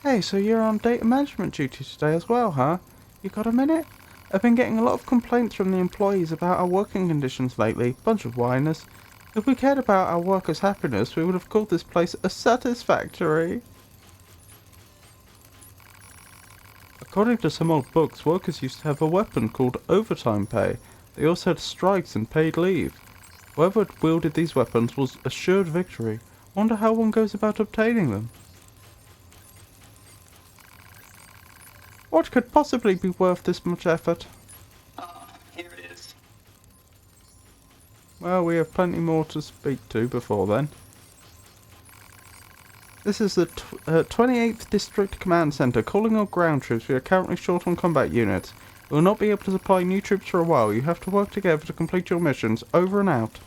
Hey, so you're on data management duty today as well, huh? You got a minute? I've been getting a lot of complaints from the employees about our working conditions lately. Bunch of whiners. If we cared about our workers' happiness, we would have called this place a satisfactory. According to some old books, workers used to have a weapon called overtime pay. They also had strikes and paid leave. Whoever wielded these weapons was assured victory. Wonder how one goes about obtaining them. What could possibly be worth this much effort? Here it is. Well, we have plenty more to speak to before then. This is the 28th District Command Center. Calling all ground troops. We are currently short on combat units. We will not be able to supply new troops for a while. You have to work together to complete your missions. Over and out.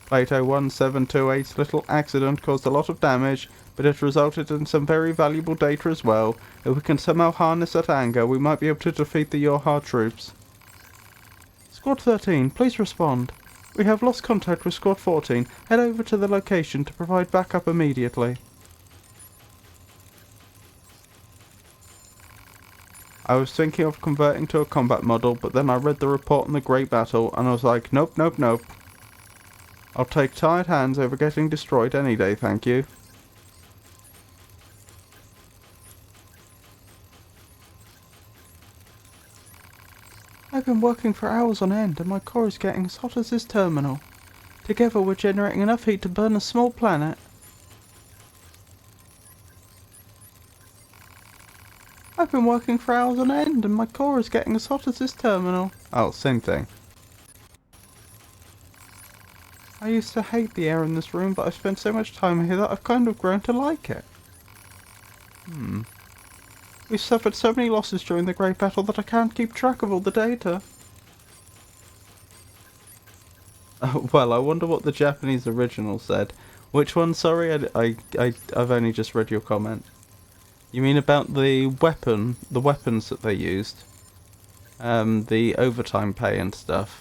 Plato 1728's little accident caused a lot of damage, but it resulted in some very valuable data as well. If we can somehow harness that anger, we might be able to defeat the Yorha troops. Squad 13, please respond. We have lost contact with Squad 14. Head over to the location to provide backup immediately. I was thinking of converting to a combat model, but then I read the report on the Great Battle, and I was like, nope, nope, nope. I'll take tired hands over getting destroyed any day, thank you. I've been working for hours on end, and my core is getting as hot as this terminal. Together we're generating enough heat to burn a small planet. I've been working for hours on end, and my core is getting as hot as this terminal. Oh, same thing. I used to hate the air in this room, but I've spent so much time here that I've kind of grown to like it. We've suffered so many losses during the Great Battle that I can't keep track of all the data. Well, I wonder what the Japanese original said. Which one? Sorry, I've only just read your comment. You mean about the weapons that they used? The overtime pay and stuff.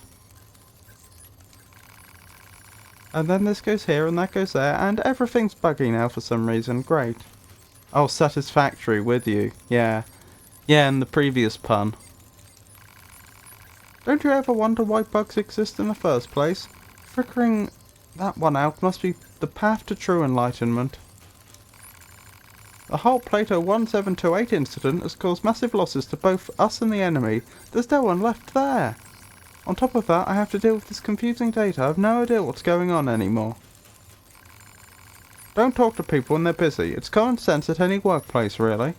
And then this goes here and that goes there, and everything's buggy now for some reason. Great. Oh, satisfactory with you. Yeah. Yeah, and the previous pun. Don't you ever wonder why bugs exist in the first place? Figuring that one out must be the path to true enlightenment. The whole Plato 1728 incident has caused massive losses to both us and the enemy. There's no one left there. On top of that, I have to deal with this confusing data. I have no idea what's going on anymore. Don't talk to people when they're busy. It's common sense at any workplace, really.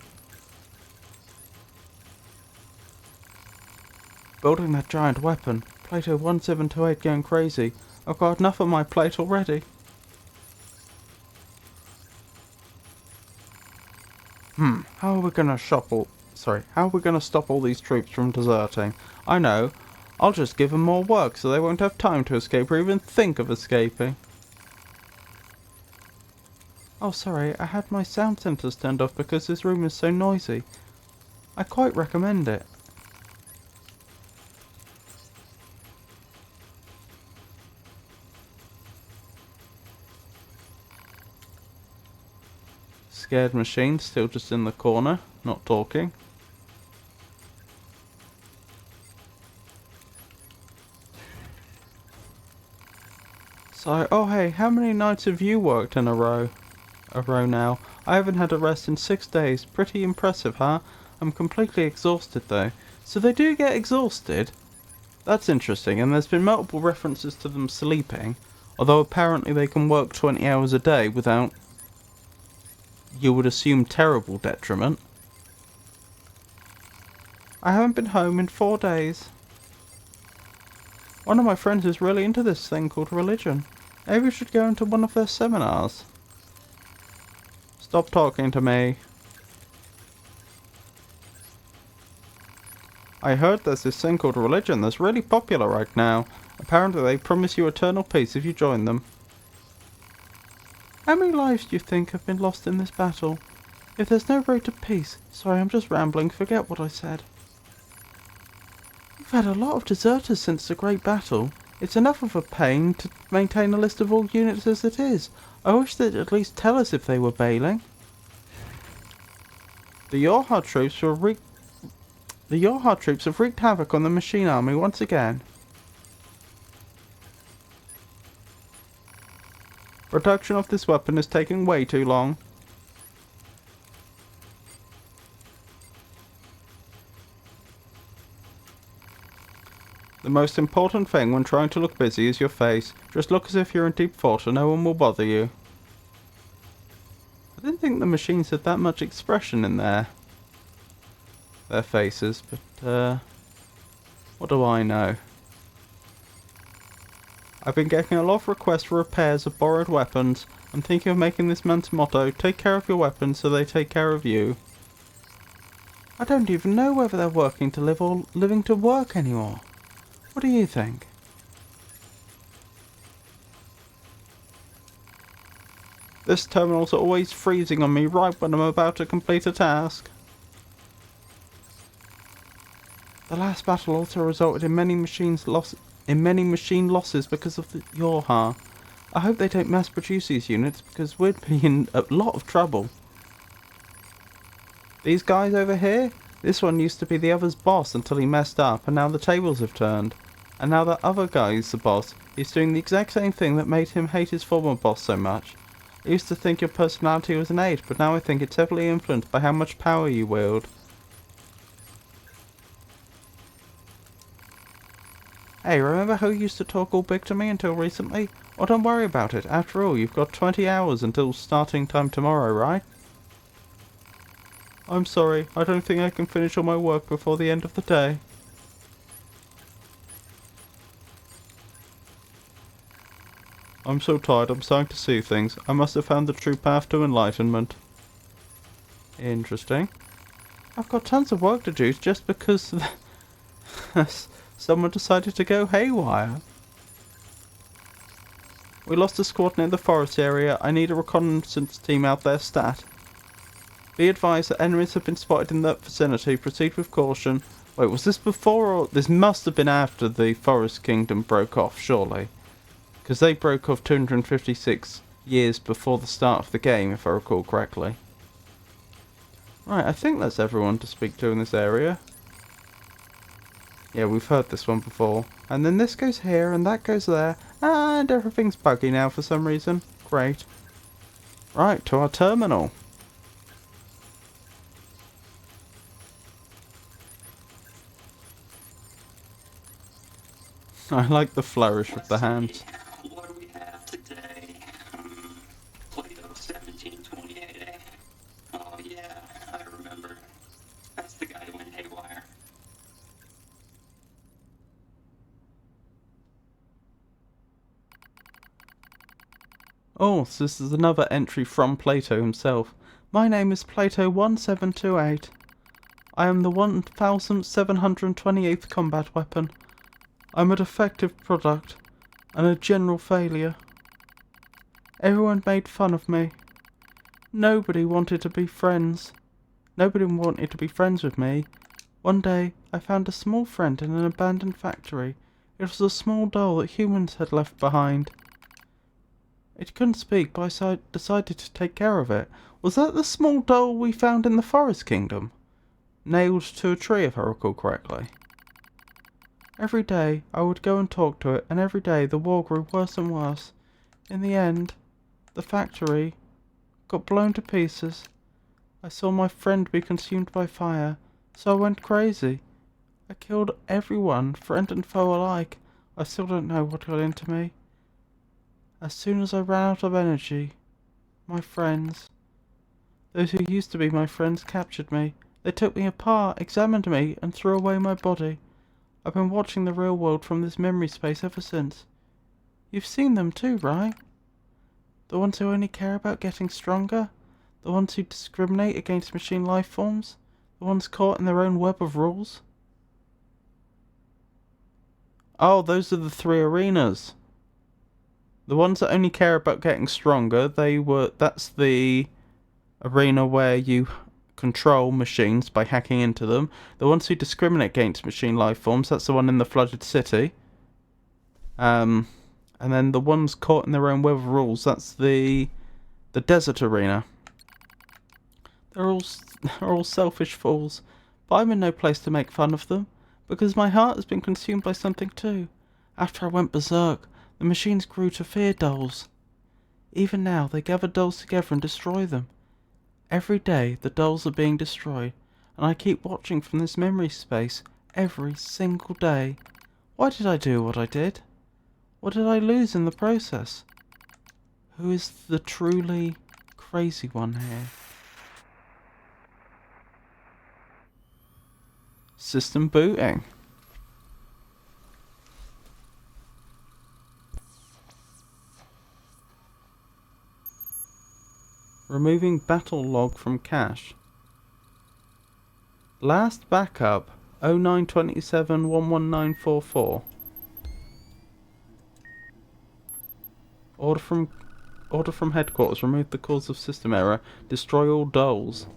Building that giant weapon. Plato 1728 going crazy. I've got enough on my plate already. How are we gonna stop all these troops from deserting? I know. I'll just give them more work so they won't have time to escape or even think of escaping. Oh, sorry, I had my sound sensors turned off because this room is so noisy. I quite recommend it. Scared machine, still just in the corner, not talking. So, oh hey, how many nights have you worked in a row now? I haven't had a rest in 6 days. Pretty impressive, huh? I'm completely exhausted though. So they do get exhausted? That's interesting, and there's been multiple references to them sleeping, although apparently they can work 20 hours a day without, you would assume, terrible detriment. I haven't been home in 4 days. One of my friends is really into this thing called religion. Maybe we should go into one of their seminars. Stop talking to me. I heard there's this thing called religion that's really popular right now. Apparently they promise you eternal peace if you join them. How many lives do you think have been lost in this battle? If there's no road to peace... Sorry, I'm just rambling. Forget what I said. We've had a lot of deserters since the Great Battle. It's enough of a pain to maintain a list of all units as it is. I wish they'd at least tell us if they were bailing. The Yorha troops have wreaked havoc on the machine army once again. Production of this weapon is taking way too long. The most important thing when trying to look busy is your face. Just look as if you're in deep thought and no one will bother you. I didn't think the machines had that much expression in their faces, but what do I know? I've been getting a lot of requests for repairs of borrowed weapons. I'm thinking of making this man's motto, take care of your weapons so they take care of you. I don't even know whether they're working to live or living to work anymore. What do you think? This terminal's always freezing on me right when I'm about to complete a task. The last battle also resulted in many machine losses because of the Yorha. I hope they don't mass produce these units because we'd be in a lot of trouble. These guys over here? This one used to be the other's boss until he messed up and now the tables have turned. And now that other guy is the boss, he's doing the exact same thing that made him hate his former boss so much. I used to think your personality was innate, but now I think it's heavily influenced by how much power you wield. Hey, remember how you used to talk all big to me until recently? Well, don't worry about it. After all, you've got 20 hours until starting time tomorrow, right? I'm sorry, I don't think I can finish all my work before the end of the day. I'm so tired, I'm starting to see things. I must have found the true path to enlightenment. Interesting. I've got tons of work to do just because someone decided to go haywire. We lost a squad near the forest area. I need a reconnaissance team out there stat. Be advised that enemies have been spotted in that vicinity. Proceed with caution. Wait, was this before or... This must have been after the Forest Kingdom broke off, surely. Because they broke off 256 years before the start of the game, if I recall correctly. Right, I think that's everyone to speak to in this area. Yeah, we've heard this one before. And then this goes here, and that goes there. And everything's buggy now for some reason. Great. Right, to our terminal. I like the flourish of the hands. What do we have today? Plato 1728, eh? Oh yeah, I remember. That's the guy who went haywire. Oh, so this is another entry from Plato himself. My name is Plato 1728. I am the 1728th combat weapon. I'm a defective product and a general failure. Everyone made fun of me. Nobody wanted to be friends. Nobody wanted to be friends with me. One day, I found a small friend in an abandoned factory. It was a small doll that humans had left behind. It couldn't speak, but I decided to take care of it. Was that the small doll we found in the Forest Kingdom? Nailed to a tree, if I recall correctly. Every day, I would go and talk to it, and every day the war grew worse and worse. In the end, the factory got blown to pieces. I saw my friend be consumed by fire, so I went crazy. I killed everyone, friend and foe alike. I still don't know what got into me. As soon as I ran out of energy, my friends, those who used to be my friends, captured me. They took me apart, examined me, and threw away my body. I've been watching the real world from this memory space ever since. You've seen them too, right? The ones who only care about getting stronger? The ones who discriminate against machine life forms? The ones caught in their own web of rules? Oh, those are the three arenas. The ones that only care about getting stronger, that's the arena where you control machines by hacking into them. The ones who discriminate against machine life forms, that's the one in the flooded city. And then the ones caught in their own web of rules, that's the desert arena. They're all selfish fools, but I'm in no place to make fun of them, because my heart has been consumed by something too. After I went berserk, the machines grew to fear dolls. Even now, they gather dolls together and destroy them. Every day, the dolls are being destroyed, and I keep watching from this memory space every single day. Why did I do what I did? What did I lose in the process? Who is the truly crazy one here? System booting. Removing battle log from cache. Last backup 0927119444. Order from headquarters. Remove the cause of system error. Destroy all dolls.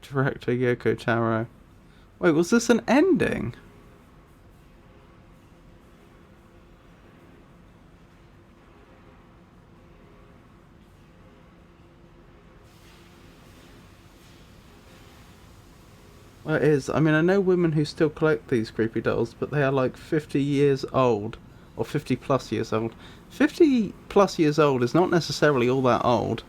Director Yoko Taro. Wait, was this an ending? Well, it is. I mean, I know women who still collect these creepy dolls, but they are like 50 years old. Or 50 plus years old. 50 plus years old is not necessarily all that old.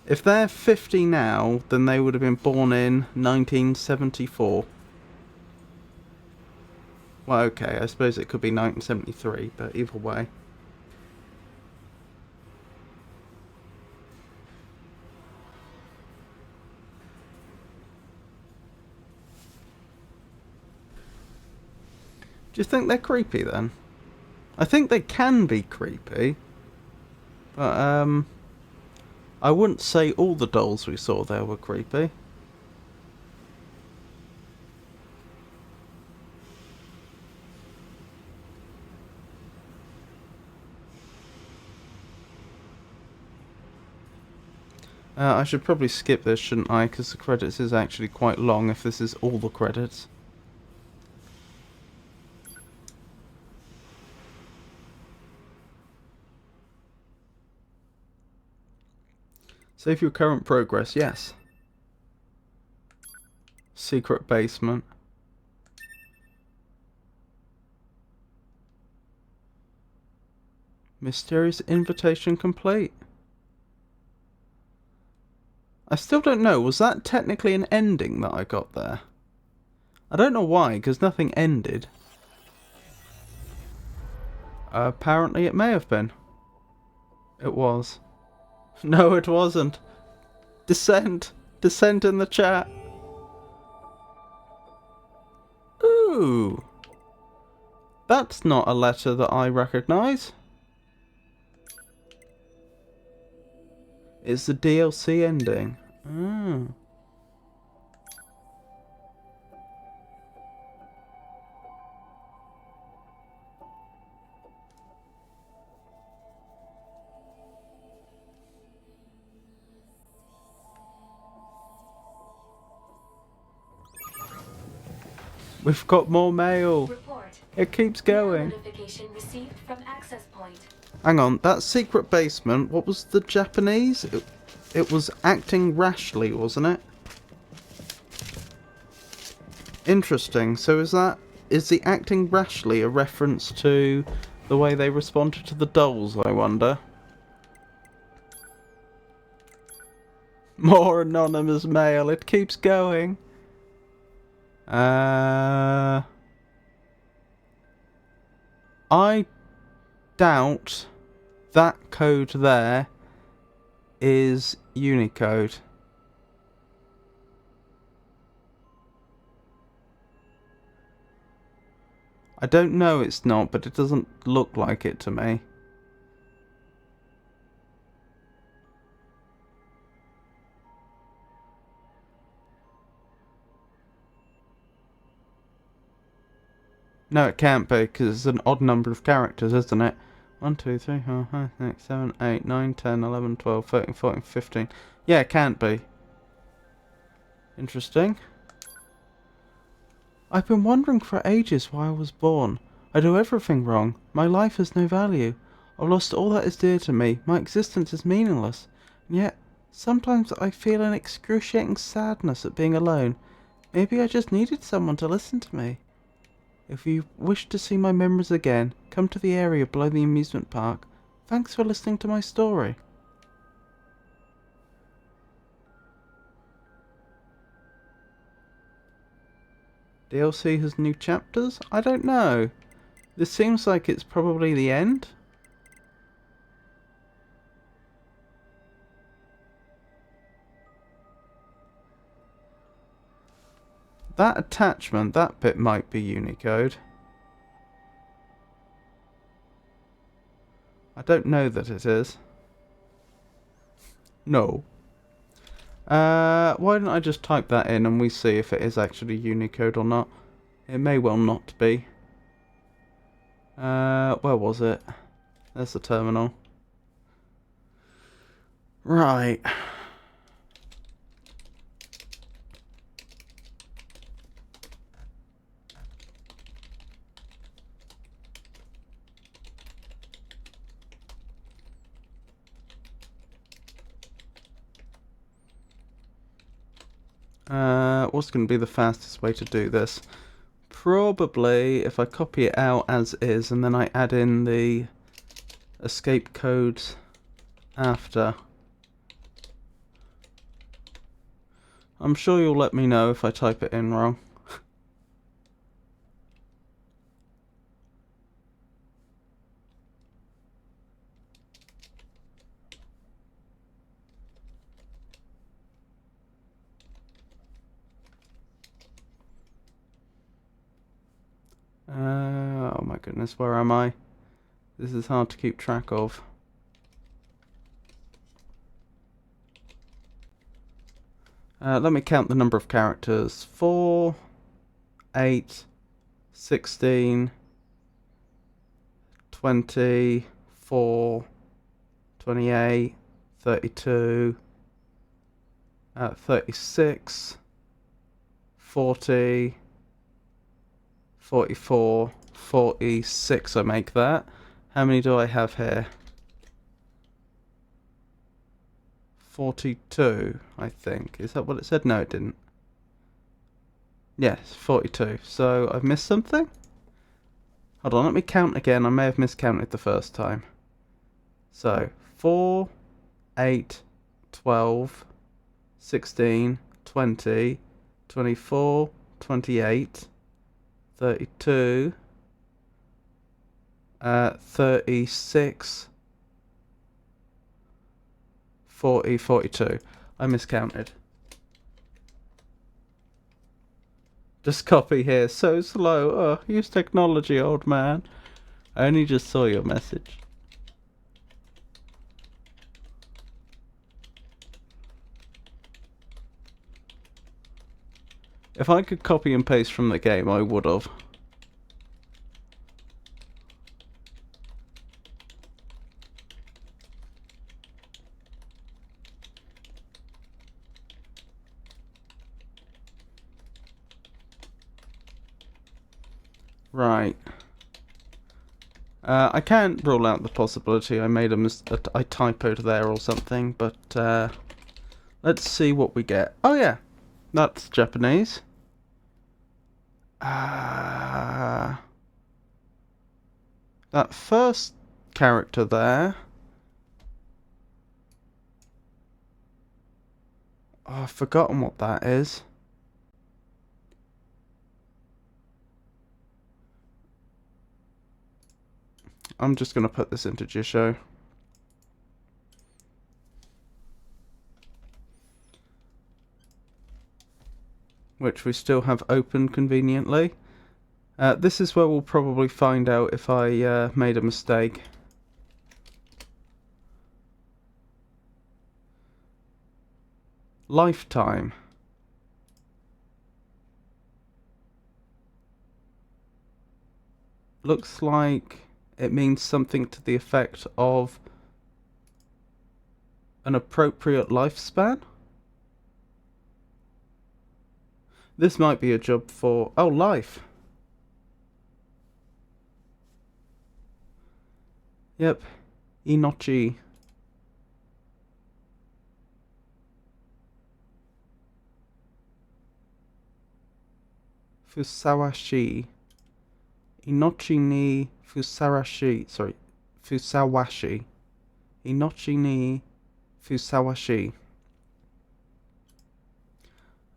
If they're 50 now, then they would have been born in 1974. Well, okay, I suppose it could be 1973, but either way. Do you think they're creepy then? I think they can be creepy. But, I wouldn't say all the dolls we saw there were creepy. I should probably skip this, shouldn't I? Because the credits is actually quite long if this is all the credits. Save your current progress, yes. Secret basement. Mysterious invitation complete. I still don't know, was that technically an ending that I got there? I don't know why, because nothing ended. Apparently it may have been. It was. No, it wasn't. Dissent. Dissent in the chat. Ooh. That's not a letter that I recognise. It's the DLC ending. Oh. We've got more mail. Report. It keeps going. Notification received from access point. Hang on, that secret basement, what was the Japanese? It was acting rashly, wasn't it? Interesting. So is the acting rashly a reference to the way they responded to the dolls, I wonder? More anonymous mail, it keeps going. I doubt that code there is Unicode. I don't know it's not, but it doesn't look like it to me. No, it can't be, because it's an odd number of characters, isn't it? 1, 2, 3, 4, 5, 6, 7, 8, 9, 10, 11, 12, 13, 14, 15. Yeah, it can't be. Interesting. I've been wondering for ages why I was born. I do everything wrong. My life has no value. I've lost all that is dear to me. My existence is meaningless. And yet, sometimes I feel an excruciating sadness at being alone. Maybe I just needed someone to listen to me. If you wish to see my memories again, come to the area below the amusement park. Thanks for listening to my story. DLC has new chapters? I don't know. This seems like it's probably the end. That attachment, that bit might be Unicode. I don't know that it is. No. Why don't I just type that in and we see if it is actually Unicode or not. It may well not be. Where was it? There's the terminal. Right. What's going to be the fastest way to do this? Probably if I copy it out as is and then I add in the escape codes after. I'm sure you'll let me know if I type it in wrong. Oh my goodness, where am I? This is hard to keep track of. Let me count the number of characters. 4, 8, 16, 24, 28, 32, 36, 40, 44, 46 I make that. How many do I have here? 42, I think. Is that what it said? No, it didn't. Yes, 42. So I've missed something? Hold on, let me count again. I may have miscounted the first time. So, 4, 8, 12, 16, 20, 24, 28, 32, 36, 40, 42. I miscounted. Just copy here. So slow. Oh, use technology, old man. I only just saw your message. If I could copy and paste from the game, I would have. Right. I can't rule out the possibility I made I typoed there or something, but let's see what we get. Oh yeah, that's Japanese. That first character there. Oh, I've forgotten what that is. I'm just going to put this into Jisho. Which we still have open conveniently. This is where we'll probably find out if I made a mistake. Lifetime. Looks like it means something to the effect of an appropriate lifespan. This might be a job for... oh, life. Yep. Inochi. Fusawashi. Inochi ni Fusawashi. Sorry. Fusawashi. Inochi ni Fusawashi.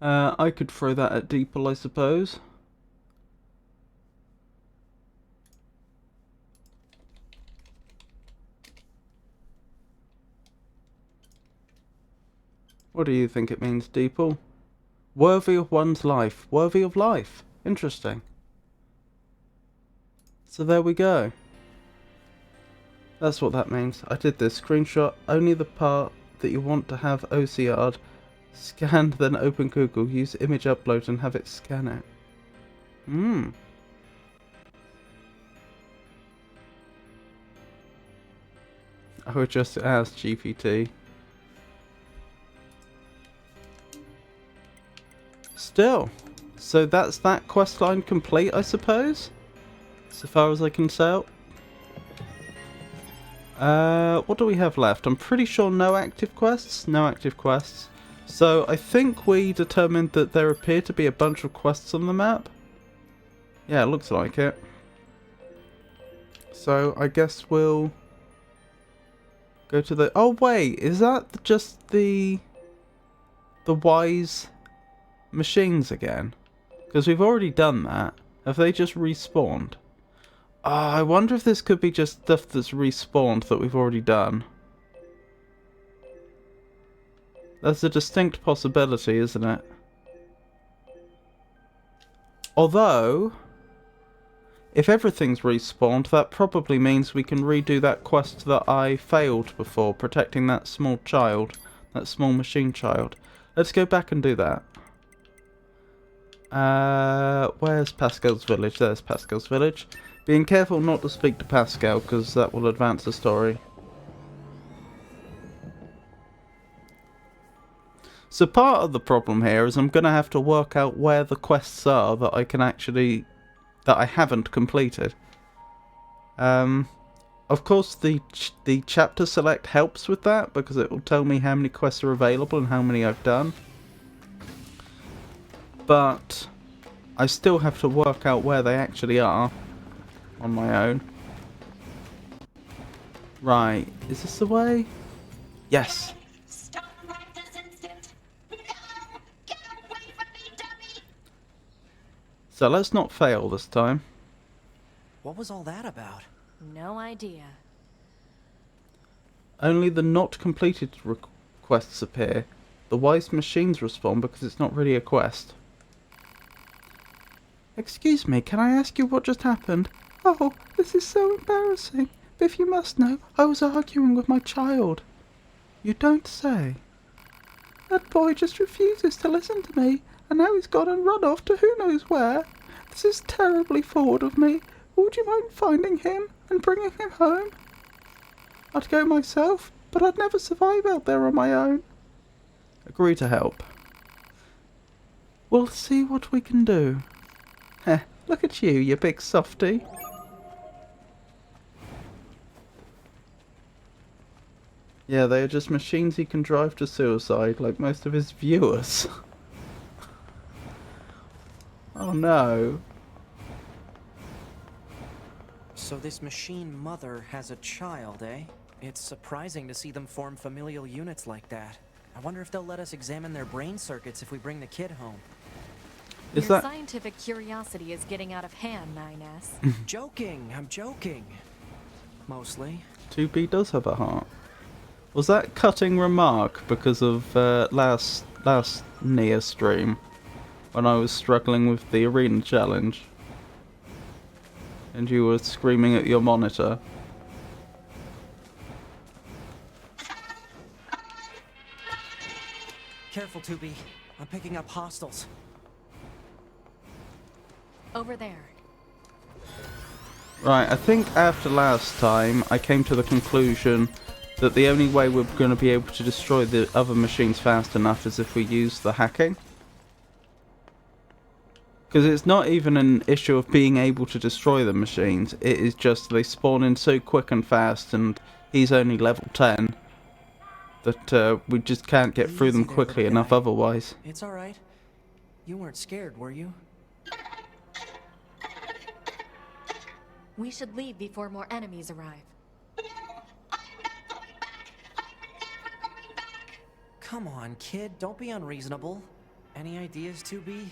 I could throw that at Deeple, I suppose. What do you think it means, Deeple? Worthy of one's life. Worthy of life. Interesting. So there we go. That's what that means. I did this. Screenshot only the part that you want to have OCR'd. Scan, then open Google. Use image upload and have it scan it. I would just ask GPT. Still. So that's that quest line complete, I suppose? So far as I can tell. What do we have left? I'm pretty sure no active quests. No active quests. So I think we determined that there appear to be a bunch of quests on the map. Yeah, it looks like it. So I guess we'll go to the... oh wait, is that just the wise machines again? Because we've already done that. Have they just respawned? I wonder if this could be just stuff that's respawned that we've already done. That's a distinct possibility, isn't it? Although, if everything's respawned, that probably means we can redo that quest that I failed before, protecting that small child, that small machine child. Let's go back and do that. Where's Pascal's village? There's Pascal's village. Being careful not to speak to Pascal, because that will advance the story. So part of the problem here is I'm going to have to work out where the quests are that I can actually... that I haven't completed. Of course the chapter select helps with that, because it will tell me how many quests are available and how many I've done. But I still have to work out where they actually are on my own. Right, is this the way? Yes. Stop right this instant! No! Get away from me, dummy! So let's not fail this time. What was all that about? No idea. Only the not completed requests appear. The wise machines respond because it's not really a quest. Excuse me, can I ask you what just happened? Oh, this is so embarrassing. Biff, you must know, I was arguing with my child. You don't say. That boy just refuses to listen to me, and now he's gone and run off to who knows where. This is terribly forward of me. Would you mind finding him and bringing him home? I'd go myself, but I'd never survive out there on my own. Agree to help. We'll see what we can do. Heh, look at you, you big softy. Yeah, they are just machines he can drive to suicide, like most of his viewers. Oh no. So this machine mother has a child, eh? It's surprising to see them form familial units like that. I wonder if they'll let us examine their brain circuits if we bring the kid home. Is Your that... scientific curiosity is getting out of hand, 9S. Joking, I'm joking. Mostly. 2B does have a heart. Was that cutting remark because of last NieR stream when I was struggling with the arena challenge and you were screaming at your monitor? Careful, 2B. I'm picking up hostiles. Over there. Right, I think after last time I came to the conclusion that the only way we're going to be able to destroy the other machines fast enough is if we use the hacking. Because it's not even an issue of being able to destroy the machines, it is just they spawn in so quick and fast, and he's only level 10, that we just can't get through them Easy there, quickly little enough guy. otherwise. It's alright. You weren't scared, were you? We should leave before more enemies arrive. Come on, kid. Don't be unreasonable. Any ideas, 2B?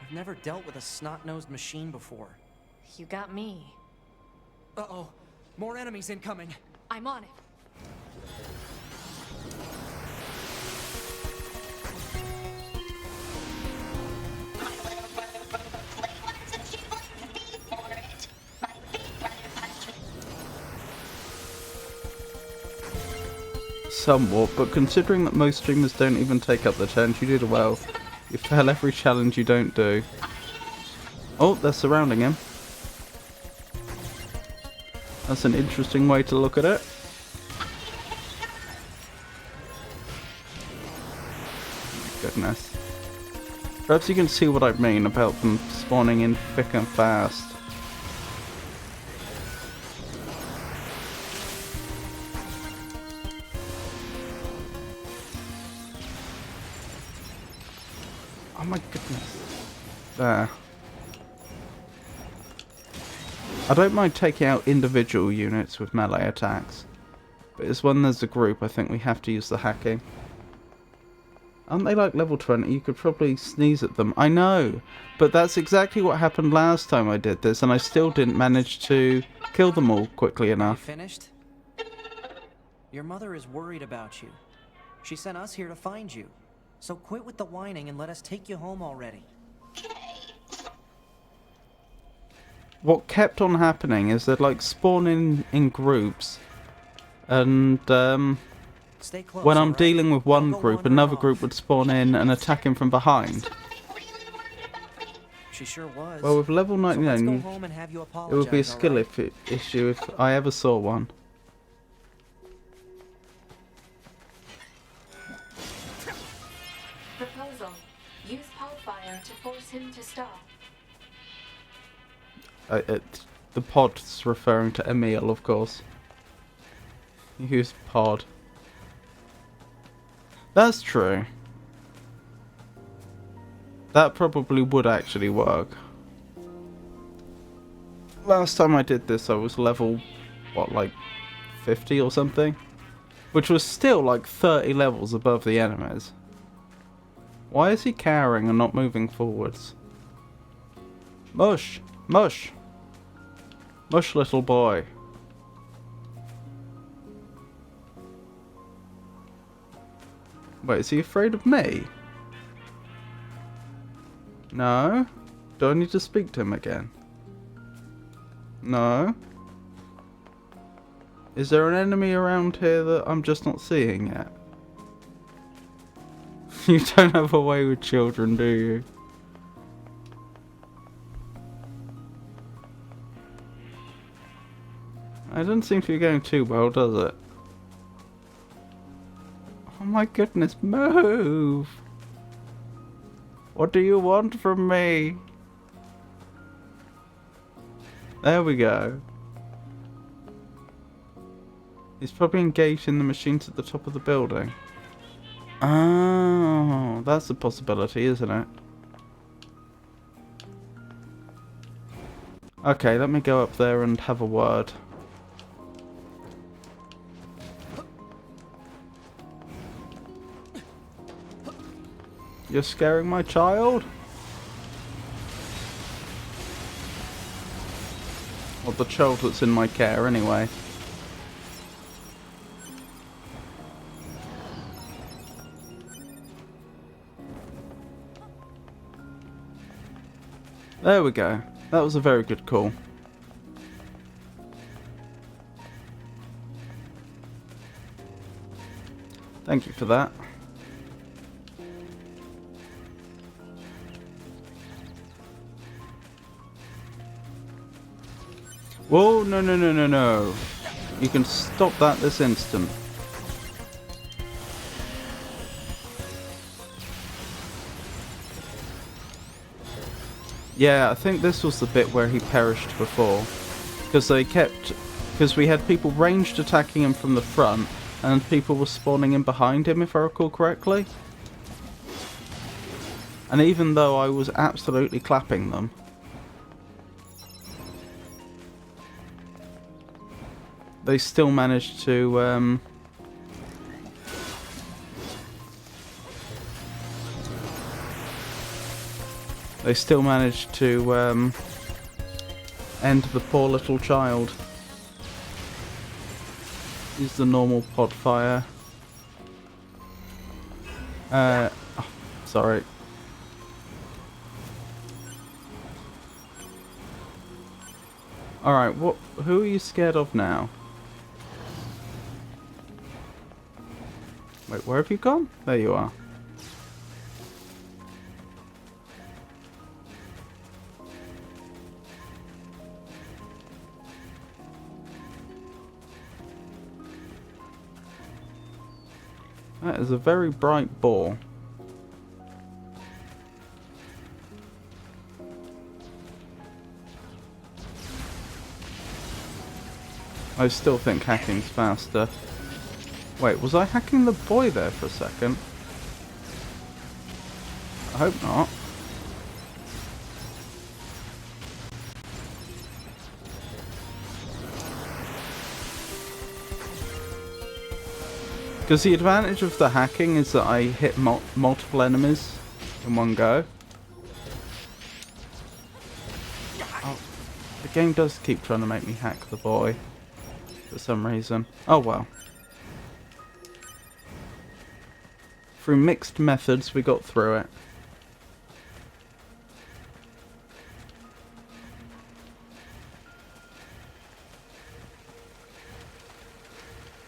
I've never dealt with a snot-nosed machine before. You got me. Uh-oh. More enemies incoming. I'm on it. Somewhat, but considering that most streamers don't even take up the challenge, you did well. You fail every challenge you don't do. Oh, they're surrounding him. That's an interesting way to look at it. Goodness. Perhaps you can see what I mean about them spawning in thick and fast. Oh my goodness. There. I don't mind taking out individual units with melee attacks, but it's when there's a group I think we have to use the hacking. Aren't they like level 20? You could probably sneeze at them. I know, but that's exactly what happened last time I did this, and I still didn't manage to kill them all quickly You enough. finished? Your mother is worried about you. She sent us here to find you. So quit with the whining and let us take you home already. What kept on happening is they'd like spawn in groups, and Stay close, when I'm alright? dealing with one Don't go group, wandering another off. group would spawn in and attack him from behind. She sure was. Well, with level So let's 99, go home and have you it would be a apologize, skill alright? issue if I ever saw one. Proposal. Use Podfire to force him to stop. The pod's referring to Emil, of course. Use pod. That's true. That probably would actually work. Last time I did this, I was level, what, like 50 or something? Which was still like 30 levels above the enemies. Why is he cowering and not moving forwards? Mush! Mush! Mush, little boy. Wait, is he afraid of me? No? Do I need to speak to him again? No? Is there an enemy around here that I'm just not seeing yet? You don't have a way with children, do you? It doesn't seem to be going too well, does it? Oh my goodness, move! What do you want from me? There we go. He's probably engaged in the machines at the top of the building. Oh, that's a possibility, isn't it? Okay, let me go up there and have a word. You're scaring my child? Or the child that's in my care, anyway. There we go. That was a very good call. Thank you for that. Whoa, no, no, no, no, no. You can stop that this instant. Yeah, I think this was the bit where he perished before. Because we had people ranged attacking him from the front, and people were spawning in behind him, if I recall correctly. And even though I was absolutely clapping them, they still managed to, end the poor little child. Use the normal pod fire. Oh, sorry. Alright, who are you scared of now? Wait, where have you gone? There you are. That is a very bright ball. I still think hacking's faster. Wait, was I hacking the boy there for a second? I hope not. Because the advantage of the hacking is that I hit multiple enemies in one go. Oh, the game does keep trying to make me hack the boy for some reason. Oh well. Through mixed methods we got through it.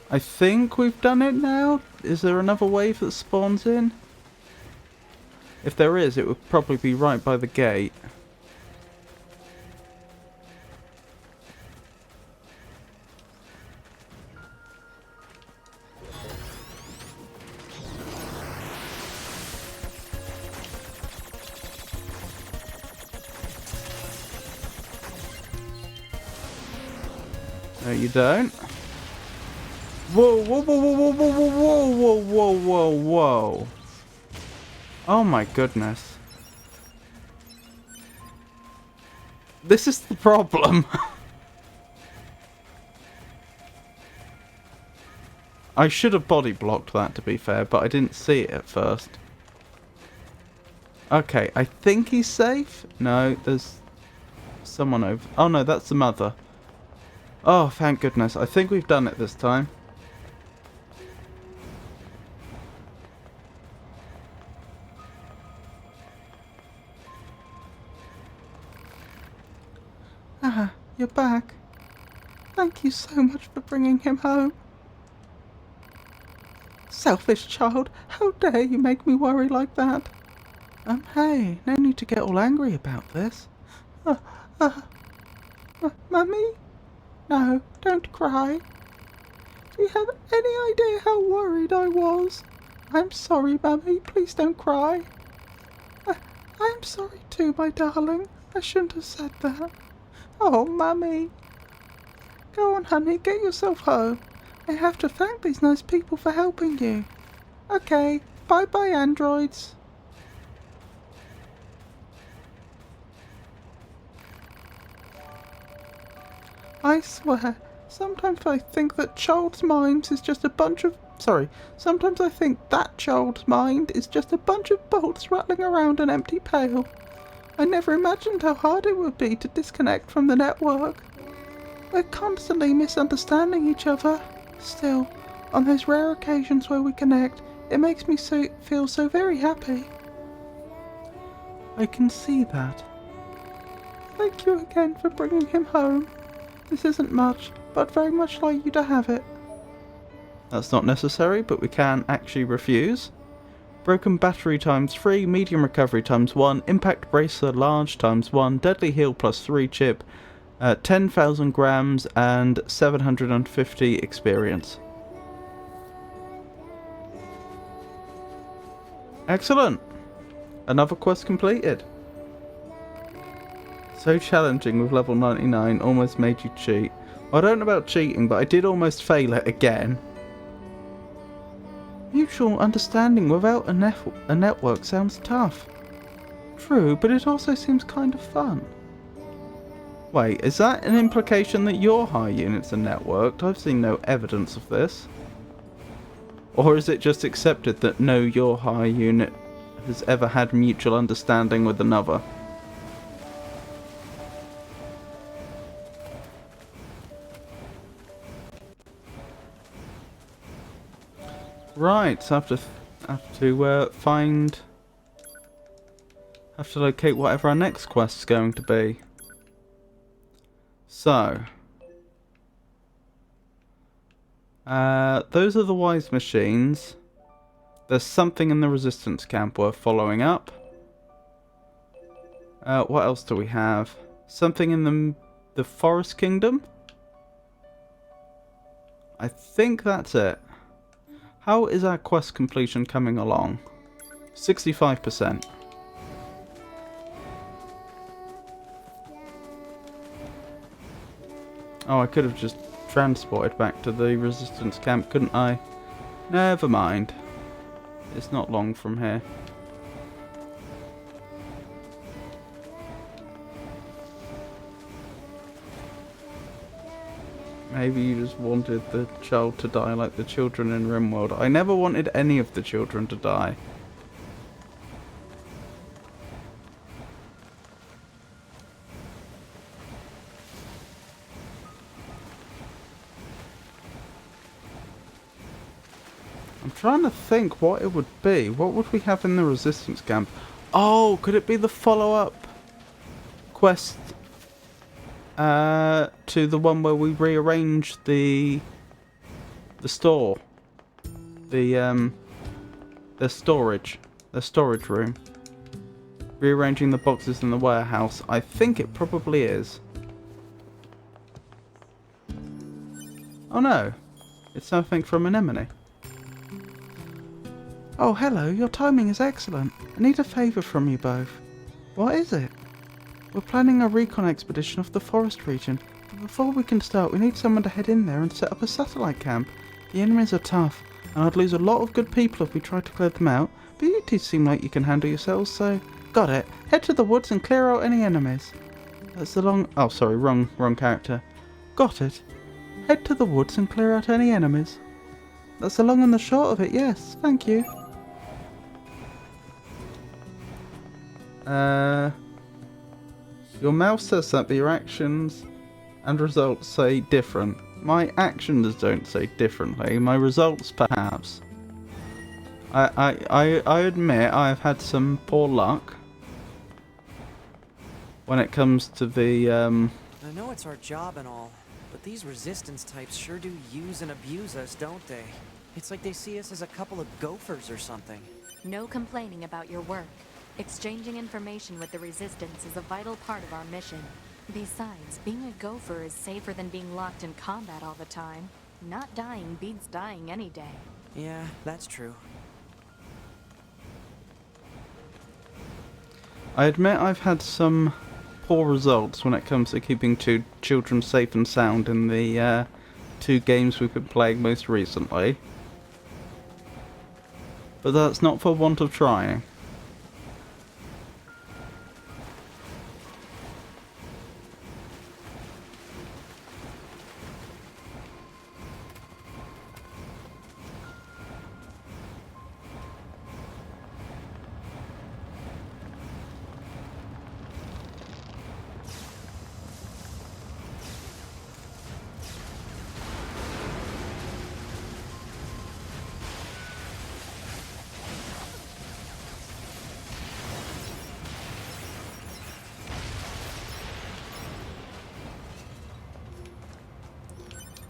I think we've done it now. Is there another wave that spawns in? If there is, it would probably be right by the gate. No, you don't. Whoa, whoa, whoa, whoa, whoa, whoa, whoa, whoa, whoa, whoa, whoa. Oh my goodness. This is the problem. I should have body blocked that, to be fair, but I didn't see it at first. Okay, I think he's safe. No, there's someone over. Oh no, that's the mother. Oh, thank goodness. I think we've done it this time. Ah, you're back. Thank you so much for bringing him home. Selfish child, how dare you make me worry like that? Hey, no need to get all angry about this. Mummy? No, don't cry. Do you have any idea how worried I was? I'm sorry, Mummy, please don't cry. I'm sorry too, my darling. I shouldn't have said that. Oh, Mummy. Go on, honey, get yourself home. I have to thank these nice people for helping you. Okay, bye-bye, androids. I swear, sometimes I think that child's minds is just a bunch of... Sorry, sometimes I think that child's mind is just a bunch of bolts rattling around an empty pail. I never imagined how hard it would be to disconnect from the network. We're constantly misunderstanding each other. Still, on those rare occasions where we connect, it makes me feel so very happy. I can see that. Thank you again for bringing him home. This isn't much, but very much like you to have it. That's not necessary, but we can actually refuse. Broken battery times 3, medium recovery times 1, impact bracer large times 1, deadly heal plus 3 chip, 10,000 grams and 750 experience. Excellent! Another quest completed. So challenging with level 99, almost made you cheat. Well, I don't know about cheating, but I did almost fail it again. Mutual understanding without a network sounds tough. True, but it also seems kind of fun. Wait, is that an implication that your high units are networked? I've seen no evidence of this. Or is it just accepted that no your high unit has ever had mutual understanding with another? Right, so I have to locate whatever our next quest is going to be. So, those are the wise machines. There's something in the resistance camp worth following up. What else do we have? Something in the forest kingdom? I think that's it. How is our quest completion coming along? 65%. Oh, I could have just transported back to the resistance camp, couldn't I? Never mind. It's not long from here. Maybe you just wanted the child to die like the children in RimWorld. I never wanted any of the children to die. I'm trying to think what it would be. What would we have in the resistance camp? Oh, could it be the follow-up quest to the one where we rearrange the store, the storage room, rearranging the boxes in the warehouse? I think it probably is. Oh no, it's something from Anemone. Oh hello, your timing is excellent. I need a favour from you both. What is it? We're planning a recon expedition of the forest region, but before we can start we need someone to head in there and set up a satellite camp. The enemies are tough, and I'd lose a lot of good people if we tried to clear them out, but you two seem like you can handle yourselves, so... Got it. Head to the woods and clear out any enemies. That's the long... Oh, sorry, wrong character. Got it. Head to the woods and clear out any enemies. That's the long and the short of it, yes. Thank you. Your mouse says that, but your actions and results say different. My actions don't say differently. My results, perhaps. I admit I've had some poor luck when it comes to the I know it's our job and all, but these resistance types sure do use and abuse us, don't they? It's like they see us as a couple of gophers or something. No complaining about your work. Exchanging information with the Resistance is a vital part of our mission. Besides, being a gopher is safer than being locked in combat all the time. Not dying beats dying any day. Yeah, that's true. I admit I've had some poor results when it comes to keeping children safe and sound in the two games we've been playing most recently. But that's not for want of trying.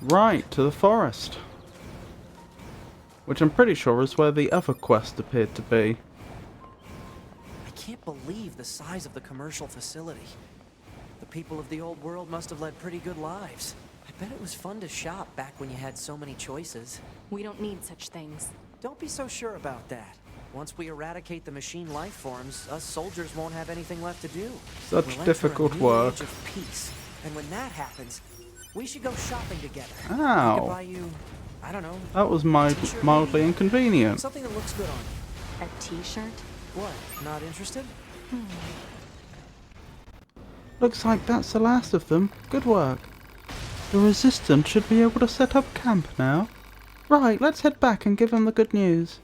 Right, to the forest. Which I'm pretty sure is where the other quest appeared to be. I can't believe the size of the commercial facility. The people of the old world must have led pretty good lives. I bet it was fun to shop back when you had so many choices. We don't need such things. Don't be so sure about that. Once we eradicate the machine life forms, us soldiers won't have anything left to do. Such We'll difficult enter a new work. age of peace. And when that happens, we should go shopping together. Ow. I could buy you, I don't know, That was mildly inconvenient. something that looks good on you. A t-shirt? What? Not interested? Looks like that's the last of them. Good work. The Resistance should be able to set up camp now. Right, let's head back and give them the good news.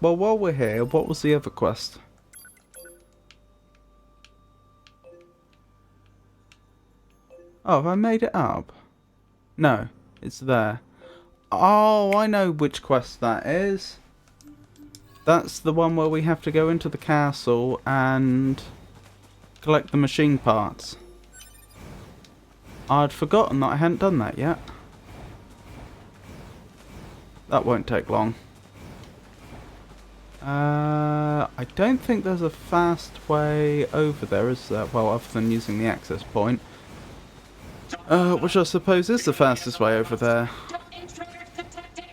Well, while we're here, what was the other quest? Oh, have I made it up? No, it's there. Oh, I know which quest that is. That's the one where we have to go into the castle and collect the machine parts. I'd forgotten that I hadn't done that yet. That won't take long. I don't think there's a fast way over there, is there? Well, other than using the access point. Which I suppose is the fastest way over there. Don't intruder detected!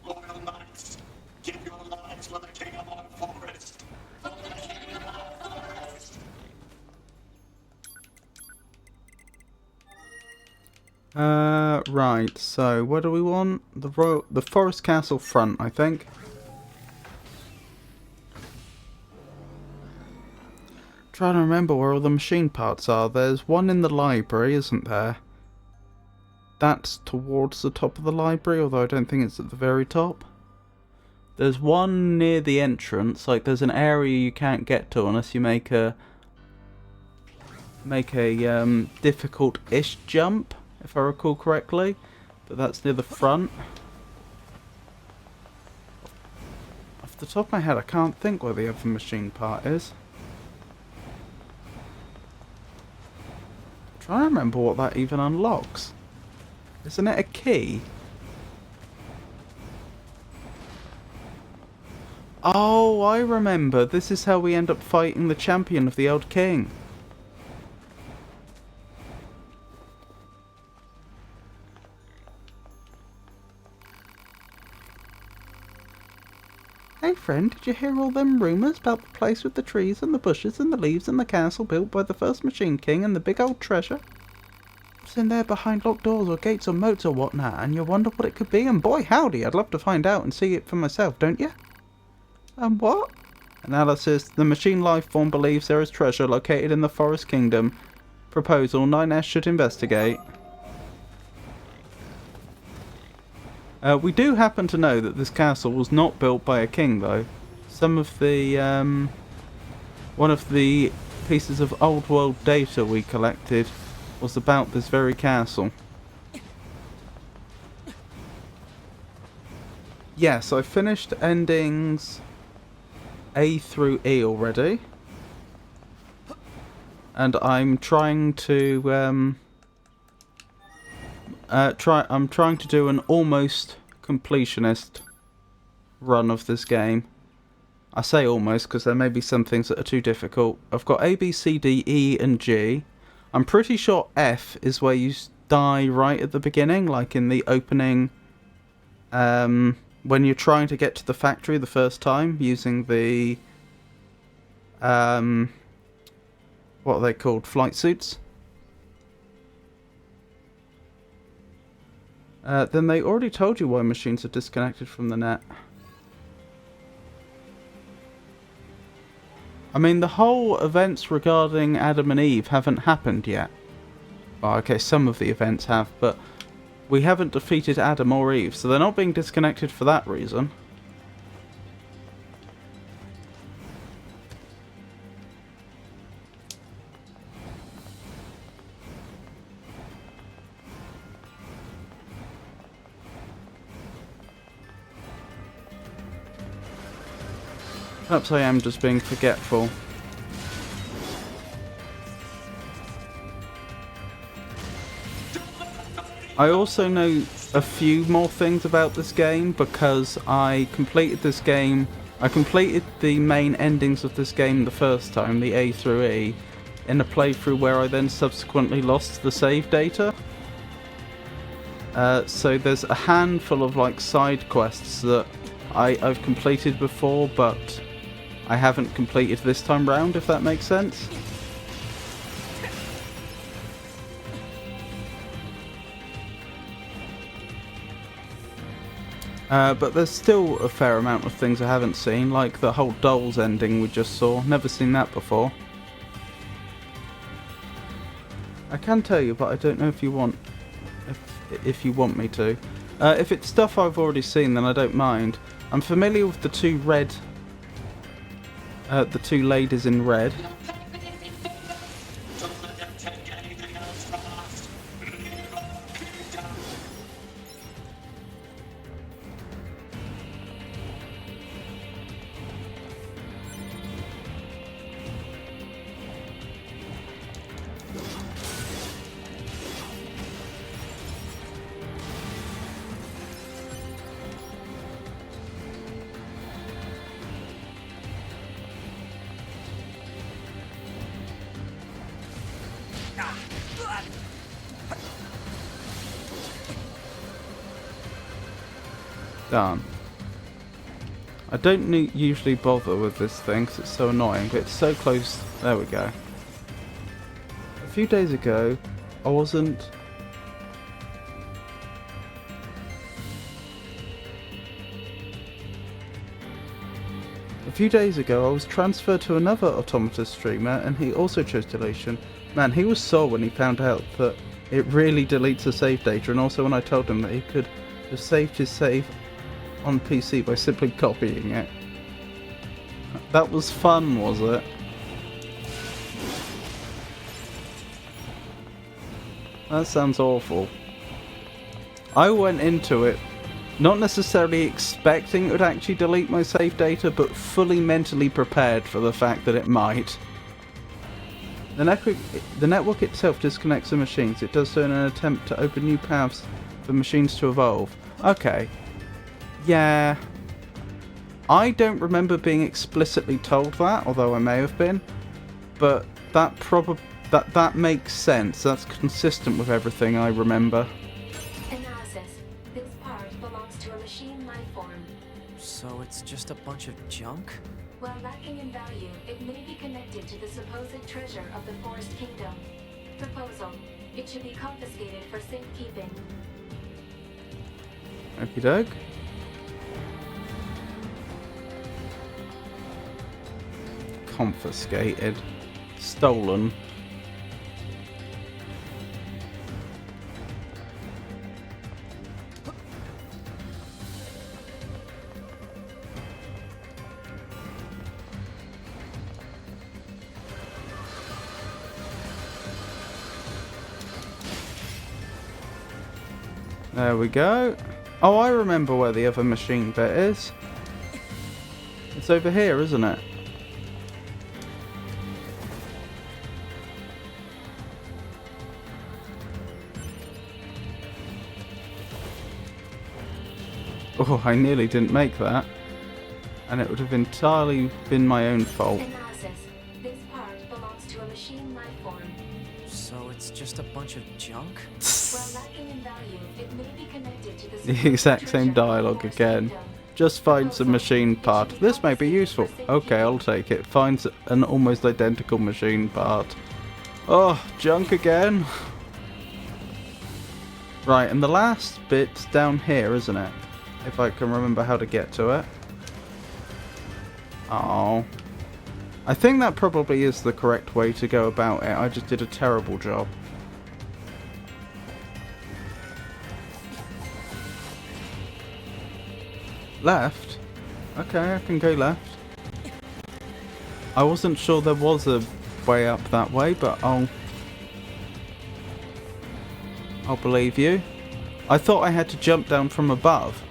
Loyal knights, give your lives for the king of our forest! For the king of our forest! Right, so what do we want? The forest castle front, I think. Trying to remember where all the machine parts are. There's one in the library, isn't there? That's towards the top of the library, although I don't think it's at the very top. There's one near the entrance, like there's an area you can't get to unless you make a difficult-ish jump, if I recall correctly. But that's near the front. Off the top of my head, I can't think where the other machine part is. I'm trying to remember what that even unlocks. Isn't it a key? Oh, I remember. This is how we end up fighting the champion of the old king. Hey friend, did you hear all them rumours about the place with the trees and the bushes and the leaves and the castle built by the first Machine King and the big old treasure? It's in there behind locked doors or gates or moats or whatnot, and you wonder what it could be, and boy howdy, I'd love to find out and see it for myself, don't you? What? Analysis. The machine life form believes there is treasure located in the Forest Kingdom. Proposal. NieR should investigate. We do happen to know that this castle was not built by a king, though. Some of the, one of the pieces of old world data we collected was about this very castle. Yes, I finished endings A through E already. And I'm trying to, I'm trying to do an almost completionist run of this game. I say almost because there may be some things that are too difficult. I've got A, B, C, D, E and G. I'm pretty sure F is where you die right at the beginning, like in the opening, when you're trying to get to the factory the first time using the what are they called? Flight suits. Then they already told you why machines are disconnected from the net. I mean, the whole events regarding Adam and Eve haven't happened yet. Well, okay, some of the events have, but we haven't defeated Adam or Eve, so they're not being disconnected for that reason. Perhaps I am just being forgetful. I also know a few more things about this game because I completed this game. I completed the main endings of this game the first time, the A through E, in a playthrough where I then subsequently lost the save data. So there's a handful of like side quests that I've completed before, but I haven't completed this time round, if that makes sense. But there's still a fair amount of things I haven't seen, like the whole Dolls ending we just saw. Never seen that before. I can tell you, but I don't know if you want you want me to. If it's stuff I've already seen, then I don't mind. I'm familiar with the two ladies in red. Darn. I don't usually bother with this thing because it's so annoying, but it's so close. There we go. A few days ago, I wasn't... A few days ago, I was transferred to another Automata streamer, and he also chose deletion. Man, he was sore when he found out that it really deletes the save data, and also when I told him that he could have saved his save on PC by simply copying it. That was fun, was it? That sounds awful. I went into it not necessarily expecting it would actually delete my save data, but fully mentally prepared for the fact that it might. The network itself disconnects the machines. It does so in an attempt to open new paths for machines to evolve. Okay. Yeah. I don't remember being explicitly told that, although I may have been. But that makes sense. That's consistent with everything I remember. Analysis. This part belongs to a machine life form. So it's just a bunch of junk? While lacking in value, it may be connected to the supposed treasure of the Forest Kingdom. Proposal. It should be confiscated for safekeeping. Okie doke. Confiscated. Stolen. There we go. Oh, I remember where the other machine bit is. It's over here, isn't it? Oh, I nearly didn't make that. And it would have entirely been my own fault. Analysis. This part belongs to a machine life form. So it's just a bunch of junk? While lacking in value, it may be connected to The exact same dialogue again. Just finds a machine part. This may be useful. Okay, I'll take it. Finds an almost identical machine part. Oh, junk again. Right, and the last bit's down here, isn't it? If I can remember how to get to it. Oh. I think that probably is the correct way to go about it. I just did a terrible job. Left? Okay, I can go left. I wasn't sure there was a way up that way, but I'll believe you. I thought I had to jump down from above.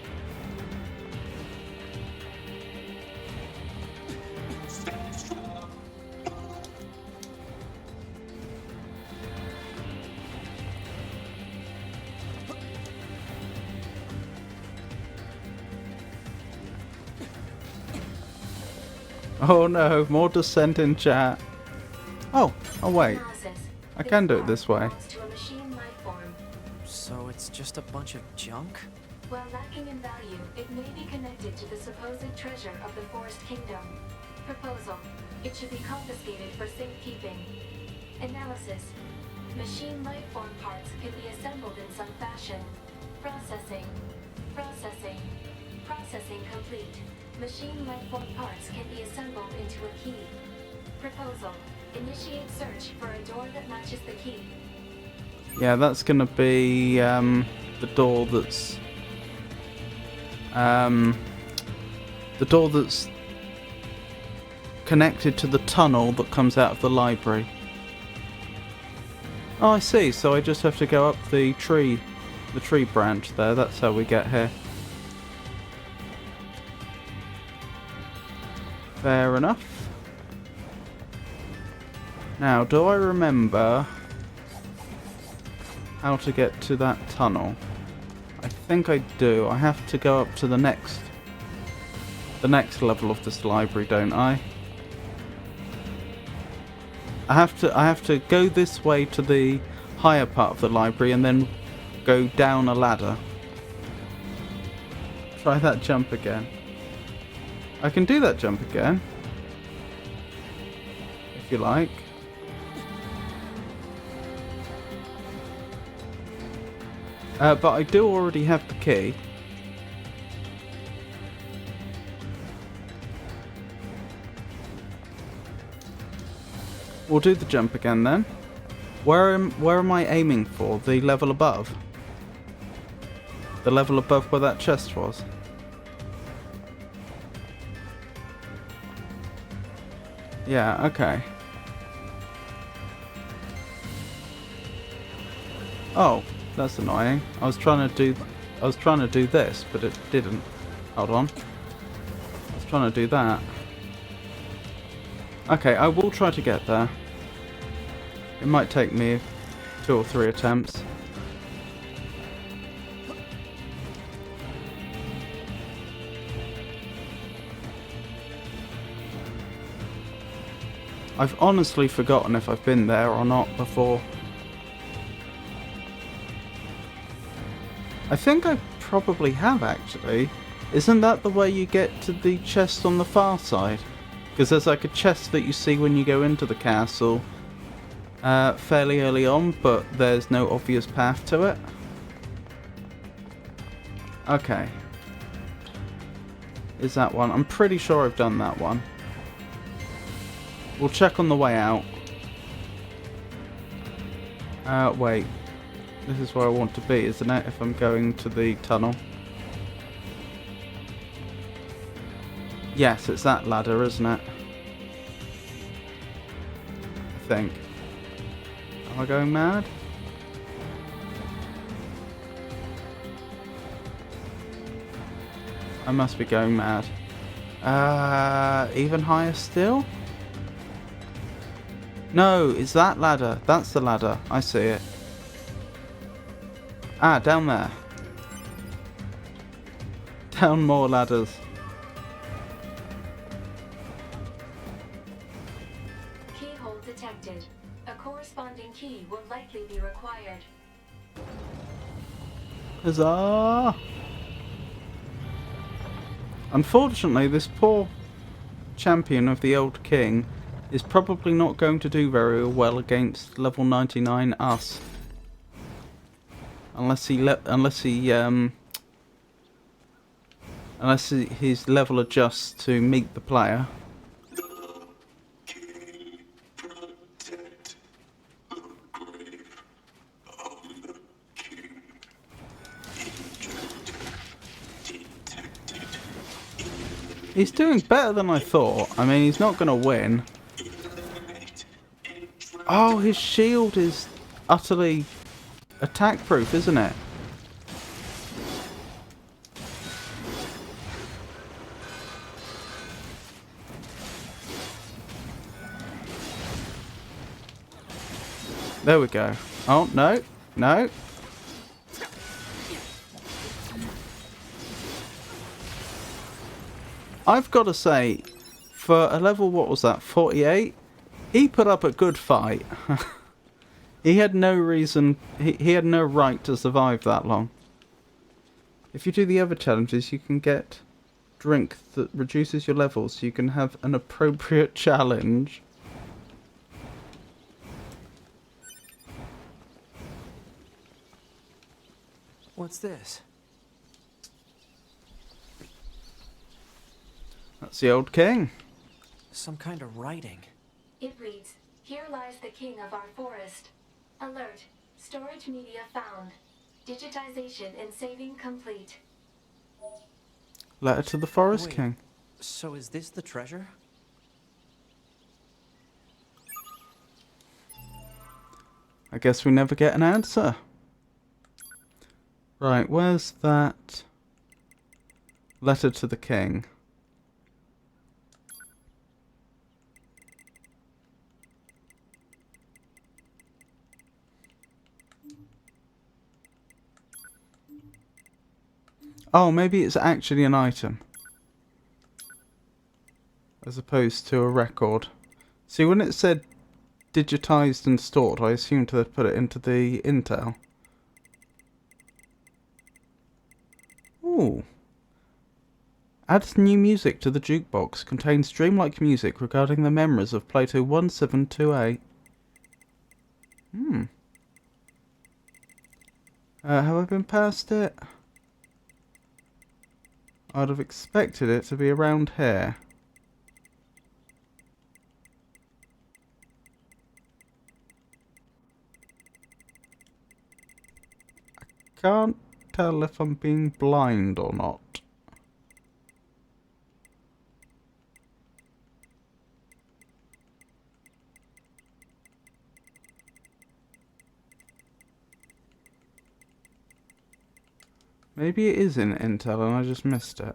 Oh no, more descent in chat. Oh wait. I can do it this way. So it's just a bunch of junk? While lacking in value, it may be connected to the supposed treasure of the Forest Kingdom. Proposal: it should be confiscated for safekeeping. Analysis: machine lifeform parts can be assembled in some fashion. Processing. Processing complete. Machine lifeform parts can be assembled into a key. Proposal: initiate search for a door that matches the key. Yeah, that's gonna be the door that's connected to the tunnel that comes out of the library. Oh, I see. So I just have to go up the tree branch there. That's how we get here. Fair enough. Now, do I remember how to get to that tunnel? I think I do. I have to go up to the next level of this library, don't I? I have to go this way to the higher part of the library and then go down a ladder. Try that jump again. I can do that jump again, if you like. But I do already have the key. We'll do the jump again then. Where am I aiming for? The level above? The level above where that chest was? Yeah, okay. Oh, that's annoying. I was trying to do this, but it didn't. Hold on. I was trying to do that. Okay, I will try to get there. It might take me 2 or 3 attempts. I've honestly forgotten if I've been there or not before. I think I probably have, actually. Isn't that the way you get to the chest on the far side? Because there's like a chest that you see when you go into the castle fairly early on, but there's no obvious path to it. Okay. Is that one? I'm pretty sure I've done that one. We'll check on the way out. Wait. This is where I want to be, isn't it? If I'm going to the tunnel. Yes, it's that ladder, isn't it? I think. Am I going mad? I must be going mad. Even higher still? No, it's that ladder. That's the ladder. I see it. Ah, down there. Down more ladders. Keyhole detected. A corresponding key will likely be required. Huzzah! Unfortunately, this poor champion of the old king is probably not going to do very well against level 99 us. Unless his level adjusts to meet the player. He's doing better than I thought. I mean, he's not going to win. Oh, his shield is utterly attack-proof, isn't it? There we go. Oh, no. No. I've got to say, for a level, what was that, 48? He put up a good fight. He had no reason, he had no right to survive that long. If you do the other challenges, you can get drink that reduces your levels, so you can have an appropriate challenge. What's this? That's the old king. Some kind of writing. It reads, "Here lies the king of our forest. Alert. Storage media found. Digitization and saving complete." Letter to the Forest Wait, King. So is this the treasure? I guess we never get an answer. Right, where's that letter to the king? Oh, maybe it's actually an item. As opposed to a record. See, when it said digitized and stored, I assumed to put it into the Intel. Ooh. Adds new music to the jukebox. Contains dreamlike music regarding the memories of Plato 1728. Have I been past it? I'd have expected it to be around here. I can't tell if I'm being blind or not. Maybe it is in Intel and I just missed it.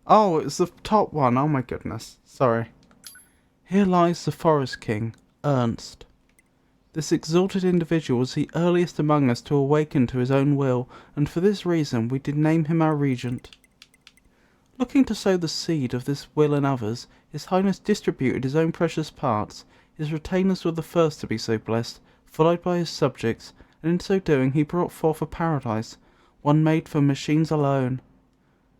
Oh, it's the top one. Oh my goodness. Sorry. Here lies the Forest King, Ernst. This exalted individual was the earliest among us to awaken to his own will, and for this reason we did name him our regent. Looking to sow the seed of this will in others, His Highness distributed his own precious parts. His retainers were the first to be so blessed, followed by his subjects, and in so doing he brought forth a paradise, one made for machines alone.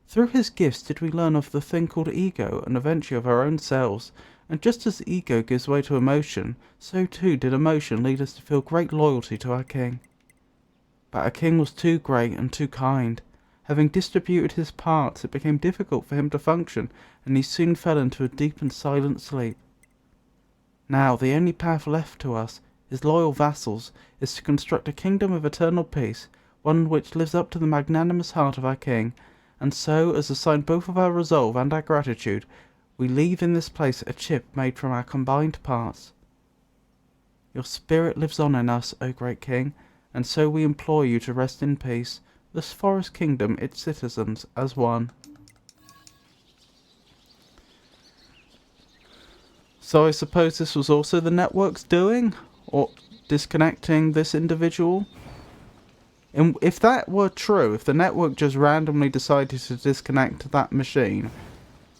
Through his gifts did we learn of the thing called ego, and eventually of our own selves, and just as ego gives way to emotion, so too did emotion lead us to feel great loyalty to our king. But our king was too great and too kind. Having distributed his parts, it became difficult for him to function, and he soon fell into a deep and silent sleep. Now the only path left to us, his loyal vassals, is to construct a kingdom of eternal peace, one which lives up to the magnanimous heart of our king, and so, as a sign both of our resolve and our gratitude, we leave in this place a chip made from our combined parts. Your spirit lives on in us, O great king, and so we implore you to rest in peace, this forest kingdom, its citizens, as one. So I suppose this was also the network's doing? Or disconnecting this individual? And if that were true, if the network just randomly decided to disconnect that machine,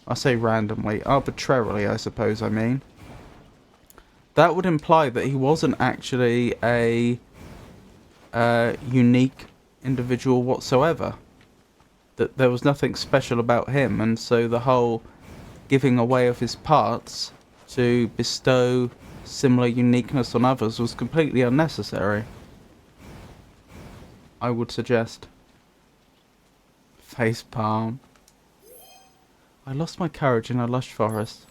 I say randomly, arbitrarily I suppose I mean, that would imply that he wasn't actually a unique individual whatsoever. That there was nothing special about him, and so the whole giving away of his parts to bestow similar uniqueness on others was completely unnecessary, I would suggest. Facepalm. I lost my courage in a lush forest.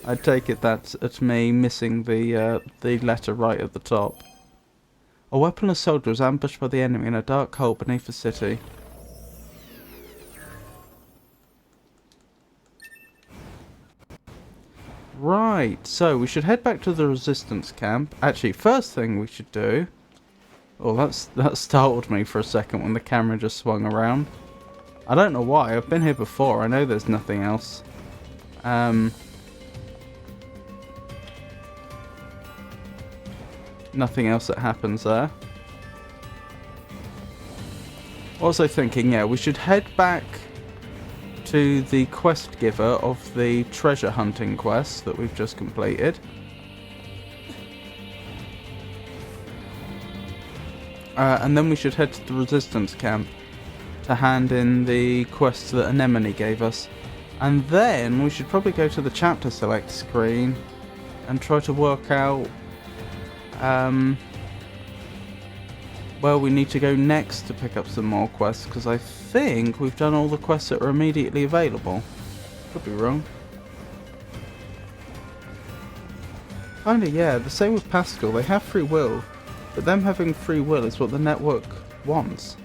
I take it that's at me missing the letter right at the top. A weaponless soldier was ambushed by the enemy in a dark hole beneath the city. Right, so we should head back to the resistance camp. Actually, first thing we should do... Oh, that startled me for a second when the camera just swung around. I don't know why, I've been here before, I know there's nothing else. Nothing else that happens there. Also thinking, yeah, we should head back to the quest giver of the treasure hunting quest that we've just completed. And then we should head to the resistance camp to hand in the quest that Anemone gave us. And then we should probably go to the chapter select screen and try to work out where we need to go next to pick up some more quests, because I think we've done all the quests that are immediately available. Could be wrong. Kinda, yeah, the same with Pascal, they have free will, but them having free will is what the network wants.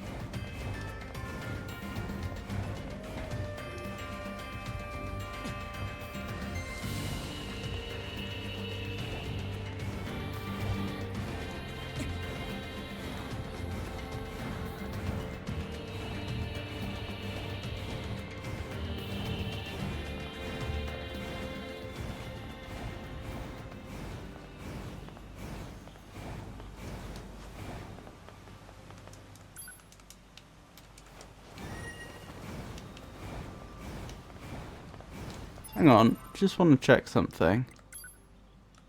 Hang on, just want to check something.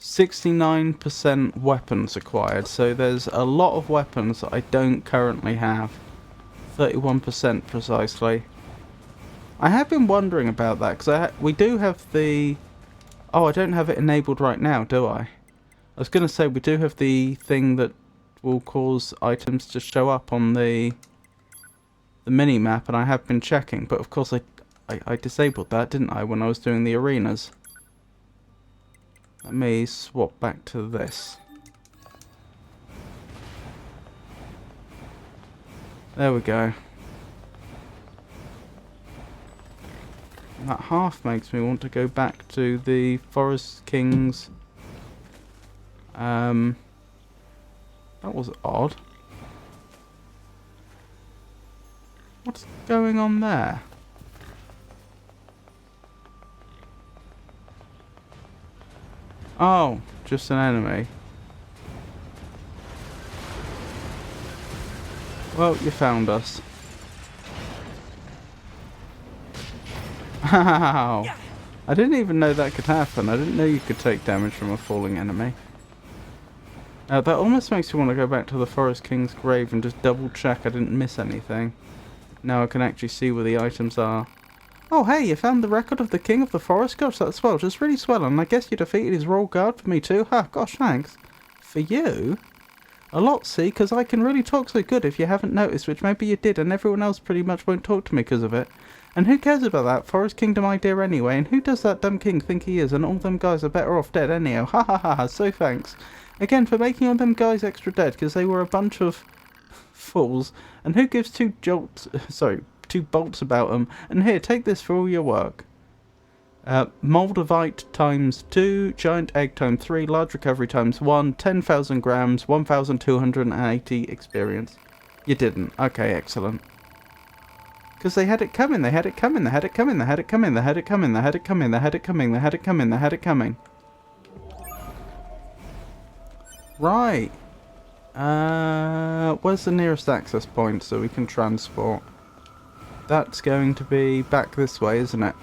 69% weapons acquired, so there's a lot of weapons that I don't currently have. 31% precisely. I have been wondering about that, because we do have the... Oh, I don't have it enabled right now, do I? I was going to say, we do have the thing that will cause items to show up on the mini-map, and I have been checking, but of course I disabled that, didn't I, when I was doing the arenas. Let me swap back to this. There we go. That half makes me want to go back to the Forest King's... That was odd. What's going on there? Oh, just an enemy. Well, you found us. Ow! I didn't even know that could happen. I didn't know you could take damage from a falling enemy. That almost makes me want to go back to the Forest King's grave and just double check I didn't miss anything. Now I can actually see where the items are. Oh hey, you found the record of the King of the Forest? Gosh, that's swell, just really swell, and I guess you defeated his royal guard for me too? Ha, gosh, thanks. For you? A lot, see, because I can really talk so good if you haven't noticed, which maybe you did, and everyone else pretty much won't talk to me because of it. And who cares about that? Forest Kingdom idea anyway, and who does that dumb king think he is? And all them guys are better off dead anyhow. Ha ha ha ha, so thanks. Again, for making all them guys extra dead, because they were a bunch of fools. And who gives two bolts about them? And here, take this for all your work. Moldavite times 2, giant egg times 3, large recovery times 1, 10,000 grams, 1,280 experience. You didn't. Okay, excellent. Because they had it coming, they had it coming, they had it coming, they had it coming, they had it coming, they had it coming, they had it coming, they had it coming, they had it coming. Right. Where's the nearest access point so we can transport? That's going to be back this way, isn't it?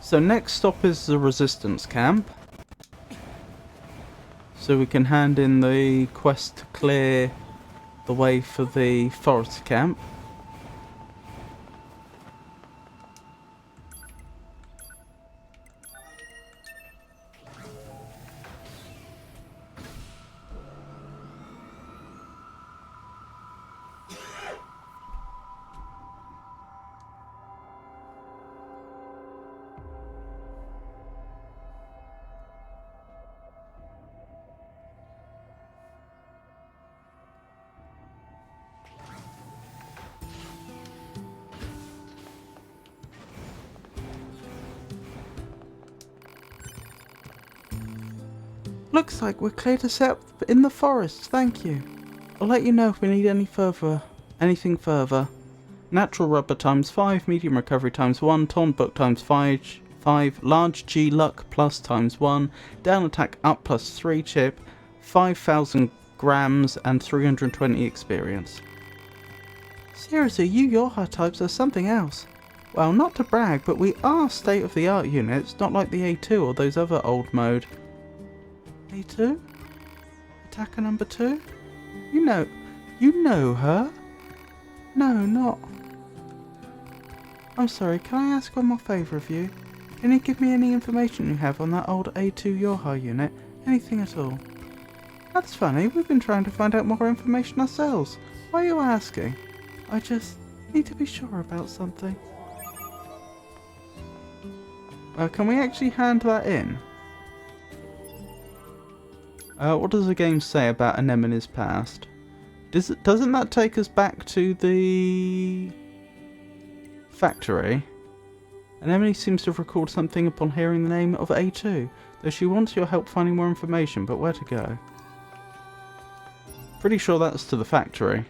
So So next stop is the resistance camp. So we can hand in the quest to clear the way for the forest camp. Looks like we're clear to set up in the forest, thank you. I'll let you know if we need anything further. Natural rubber times 5, medium recovery times 1, taunt book times 5, large G luck plus times 1, down attack up plus 3 chip, 5,000 grams and 320 experience. Seriously, you Yorha types are something else. Well, not to brag, but we are state-of-the-art units, not like the A2 or those other old mode. A2? Attacker number 2? You know her? No, not. I'm sorry, can I ask one more favour of you? Can you give me any information you have on that old A2 Yorha unit? Anything at all? That's funny, we've been trying to find out more information ourselves. Why are you asking? I just need to be sure about something. Can we actually hand that in? What does the game say about Anemone's past? Doesn't that take us back to the factory? Anemone seems to have recalled something upon hearing the name of A2, though she wants your help finding more information, but where to go? Pretty sure that's to the factory.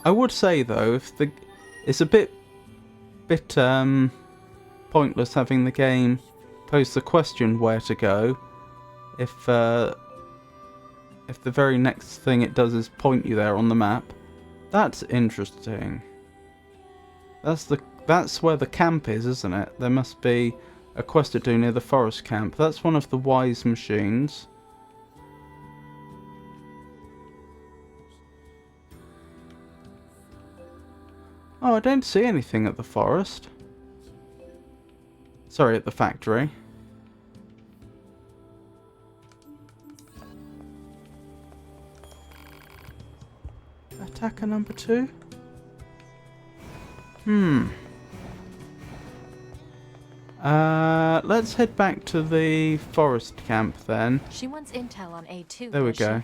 I would say though, it's a bit pointless having the game pose the question where to go if the very next thing it does is point you there on the map. That's interesting. That's where the camp is, isn't it? There must be a quest to do near the forest camp. That's one of the wise machines. Oh, I don't see anything at the forest. Sorry, at the factory. Attacker number 2? Let's head back to the forest camp then. She wants intel on A2. There we go.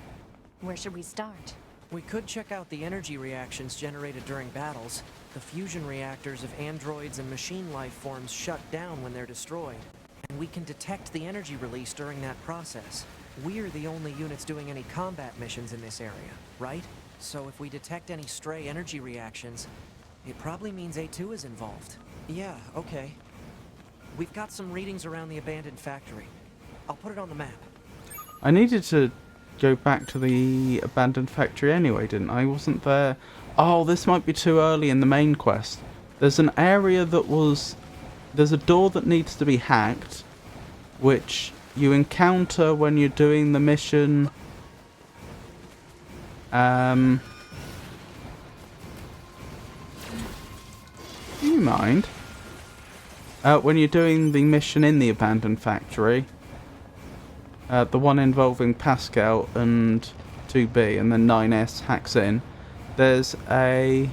Where should we start? We could check out the energy reactions generated during battles. The fusion reactors of androids and machine life forms shut down when they're destroyed. And we can detect the energy release during that process. We're the only units doing any combat missions in this area, right? So if we detect any stray energy reactions, it probably means A2 is involved. Yeah, okay. We've got some readings around the abandoned factory. I'll put it on the map. I needed to go back to the abandoned factory anyway, didn't I? Wasn't there... Oh, this might be too early in the main quest. There's an area that was... There's a door that needs to be hacked, which you encounter when you're doing the mission... Do you mind? When you're doing the mission in the abandoned factory, the one involving Pascal and 2B, and then 9S hacks in, there's a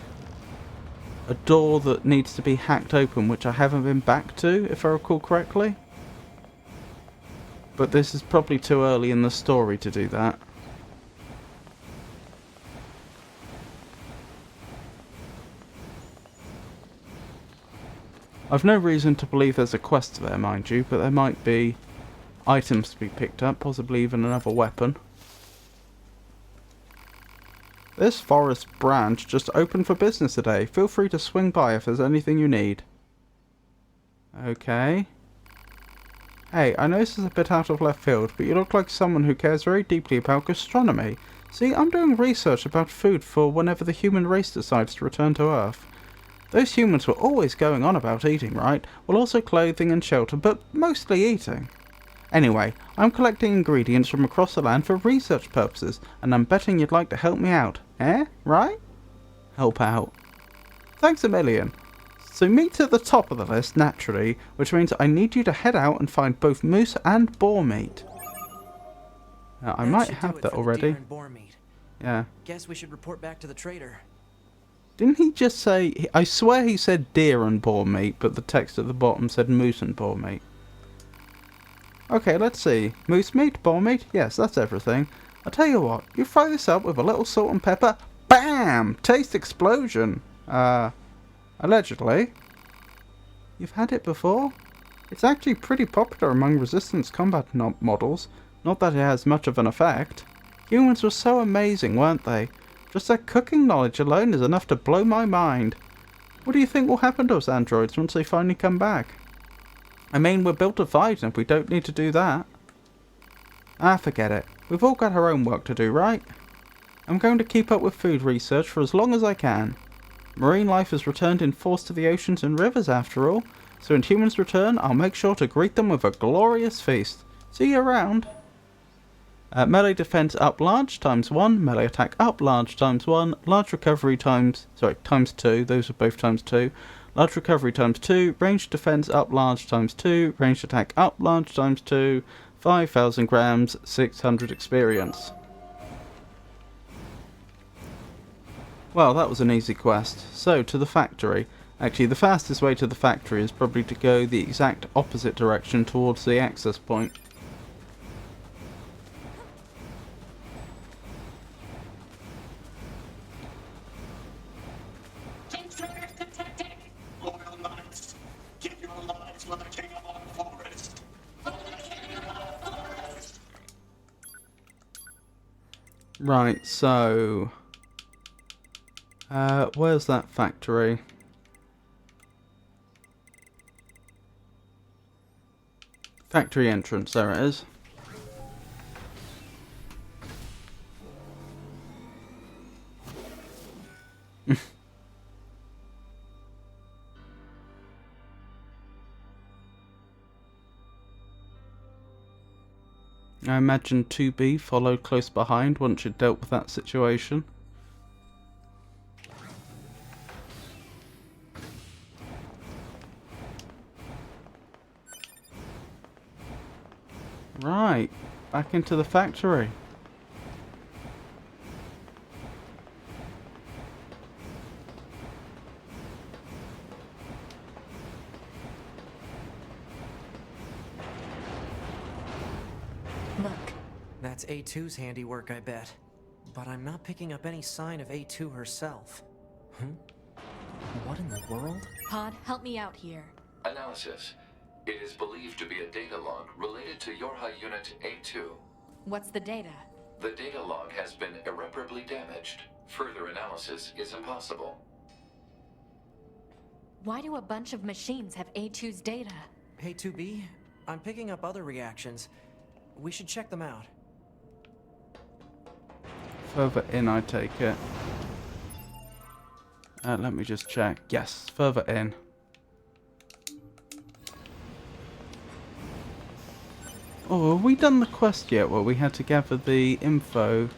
door that needs to be hacked open, which I haven't been back to, if I recall correctly. But this is probably too early in the story to do that. I've no reason to believe there's a quest there, mind you, but there might be items to be picked up, possibly even another weapon. This forest branch just opened for business today. Feel free to swing by if there's anything you need. Okay. Hey, I know this is a bit out of left field, but you look like someone who cares very deeply about gastronomy. See, I'm doing research about food for whenever the human race decides to return to Earth. Those humans were always going on about eating, right? Well, also clothing and shelter, but mostly eating. Anyway, I'm collecting ingredients from across the land for research purposes, and I'm betting you'd like to help me out. Eh? Right? Help out. Thanks a million. So meat's at the top of the list, naturally, which means I need you to head out and find both moose and boar meat. I might have that already. Yeah. Guess we should report back to the trader. Didn't he just say... I swear he said deer and boar meat, but the text at the bottom said moose and boar meat. Okay, let's see. Moose meat, boar meat? Yes, that's everything. I'll tell you what. You fry this up with a little salt and pepper. BAM! Taste explosion. Allegedly. You've had it before? It's actually pretty popular among resistance combat models. Not that it has much of an effect. Humans were so amazing, weren't they? Just their cooking knowledge alone is enough to blow my mind. What do you think will happen to us androids once they finally come back? I mean, we're built to fight and we don't need to do that. Ah, forget it. We've all got our own work to do, right? I'm going to keep up with food research for as long as I can. Marine life has returned in force to the oceans and rivers after all, so when humans return, I'll make sure to greet them with a glorious feast. See you around. Melee defense up large times 1, melee attack up large times 1, large recovery times 2, those are both times 2, large recovery times 2, ranged defense up large times 2, ranged attack up large times 2, 5,000 grams, 600 experience. Well, that was an easy quest. So, to the factory. Actually, the fastest way to the factory is probably to go the exact opposite direction towards the access point. Intruders detected! Loyal knights, give your lives for the king of our forest! For the king of our forest! Right, so... where's that factory? Factory entrance, there it is. I imagine 2B followed close behind once you'd dealt with that situation. Right, back into the factory. Look, That's A2's handiwork, I bet. But I'm not picking up any sign of A2 herself. What in the world? Pod, help me out here. Analysis. It is believed to be a data log related to Yorha Unit A2. What's the data? The data log has been irreparably damaged. Further analysis is impossible. Why do a bunch of machines have A2's data? Hey 2B, I'm picking up other reactions. We should check them out. Further in, I take it. Let me just check. Yes, further in. Oh, have we done the quest yet where we had to gather the info?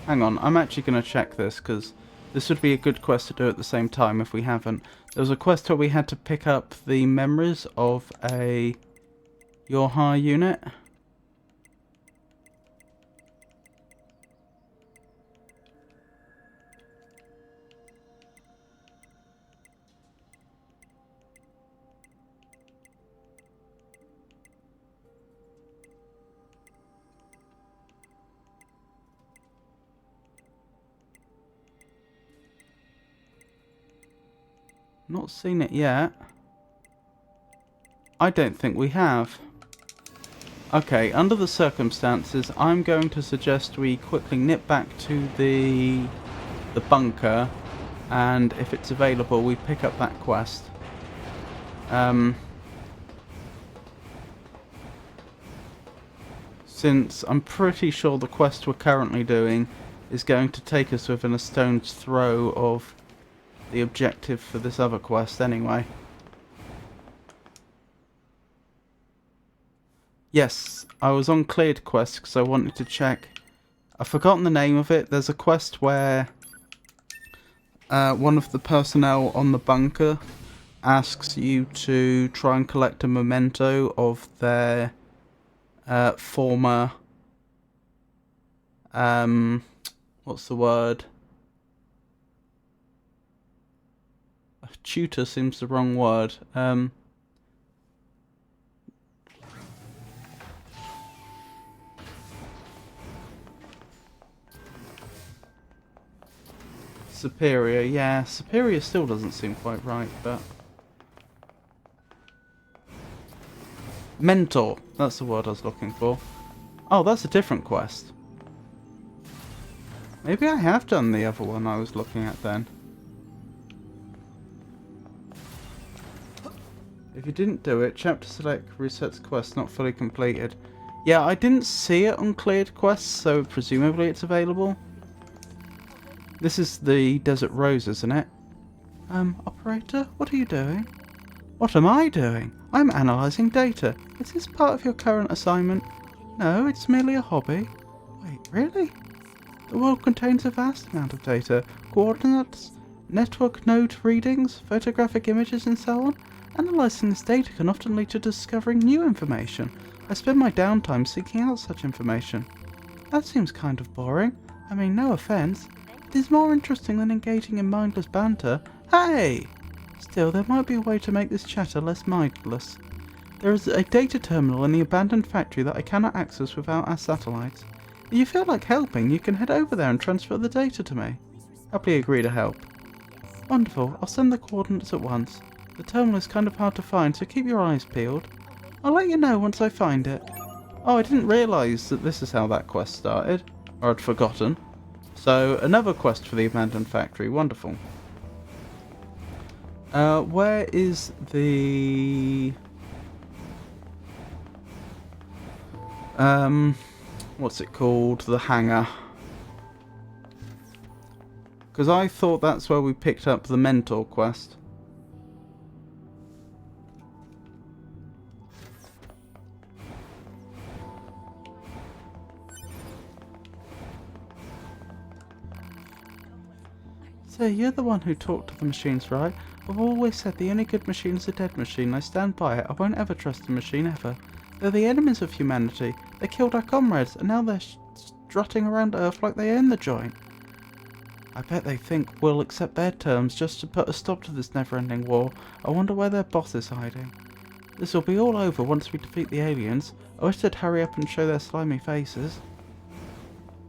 Hang on, I'm actually going to check this because this would be a good quest to do at the same time if we haven't. There was a quest where we had to pick up the memories of a Yorha unit. Not seen it yet. I don't think we have. Okay, under the circumstances, I'm going to suggest we quickly nip back to the bunker, and if it's available, we pick up that quest. Since I'm pretty sure the quest we're currently doing is going to take us within a stone's throw of the objective for this other quest anyway. Yes, I was on cleared quest because I wanted to check. I've forgotten the name of it. There's a quest where one of the personnel on the bunker asks you to try and collect a memento of their former what's the word? Tutor seems the wrong word. Superior, yeah. Superior still doesn't seem quite right, but... Mentor, that's the word I was looking for. Oh, that's a different quest. Maybe I have done the other one I was looking at then. If you didn't do it, chapter select resets quest not fully completed. Yeah, I didn't see it on cleared quests, so presumably it's available. This is the Desert Rose, isn't it? Operator, what are you doing? What am I doing? I'm analysing data. Is this part of your current assignment? No, it's merely a hobby. Wait, really? The world contains a vast amount of data. Coordinates, network node readings, photographic images and so on. Analysing this data can often lead to discovering new information. I spend my downtime seeking out such information. That seems kind of boring. I mean, no offence. It is more interesting than engaging in mindless banter. Hey! Still, there might be a way to make this chatter less mindless. There is a data terminal in the abandoned factory that I cannot access without our satellites. If you feel like helping, you can head over there and transfer the data to me. Happily agree to help. Wonderful, I'll send the coordinates at once. The terminal is kind of hard to find, so keep your eyes peeled. I'll let you know once I find it. Oh, I didn't realise that this is how that quest started. Or I'd forgotten. So, another quest for the abandoned factory. Wonderful. Where is the... what's it called? The hangar. Because I thought that's where we picked up the mentor quest. So you're the one who talked to the machines, right? I've always said the only good machine is a dead machine. I stand by it. I won't ever trust a machine, ever. They're the enemies of humanity. They killed our comrades, and now they're strutting around Earth like they own the joint. I bet they think we'll accept their terms just to put a stop to this never-ending war. I wonder where their boss is hiding. This will be all over once we defeat the aliens. I wish they'd hurry up and show their slimy faces.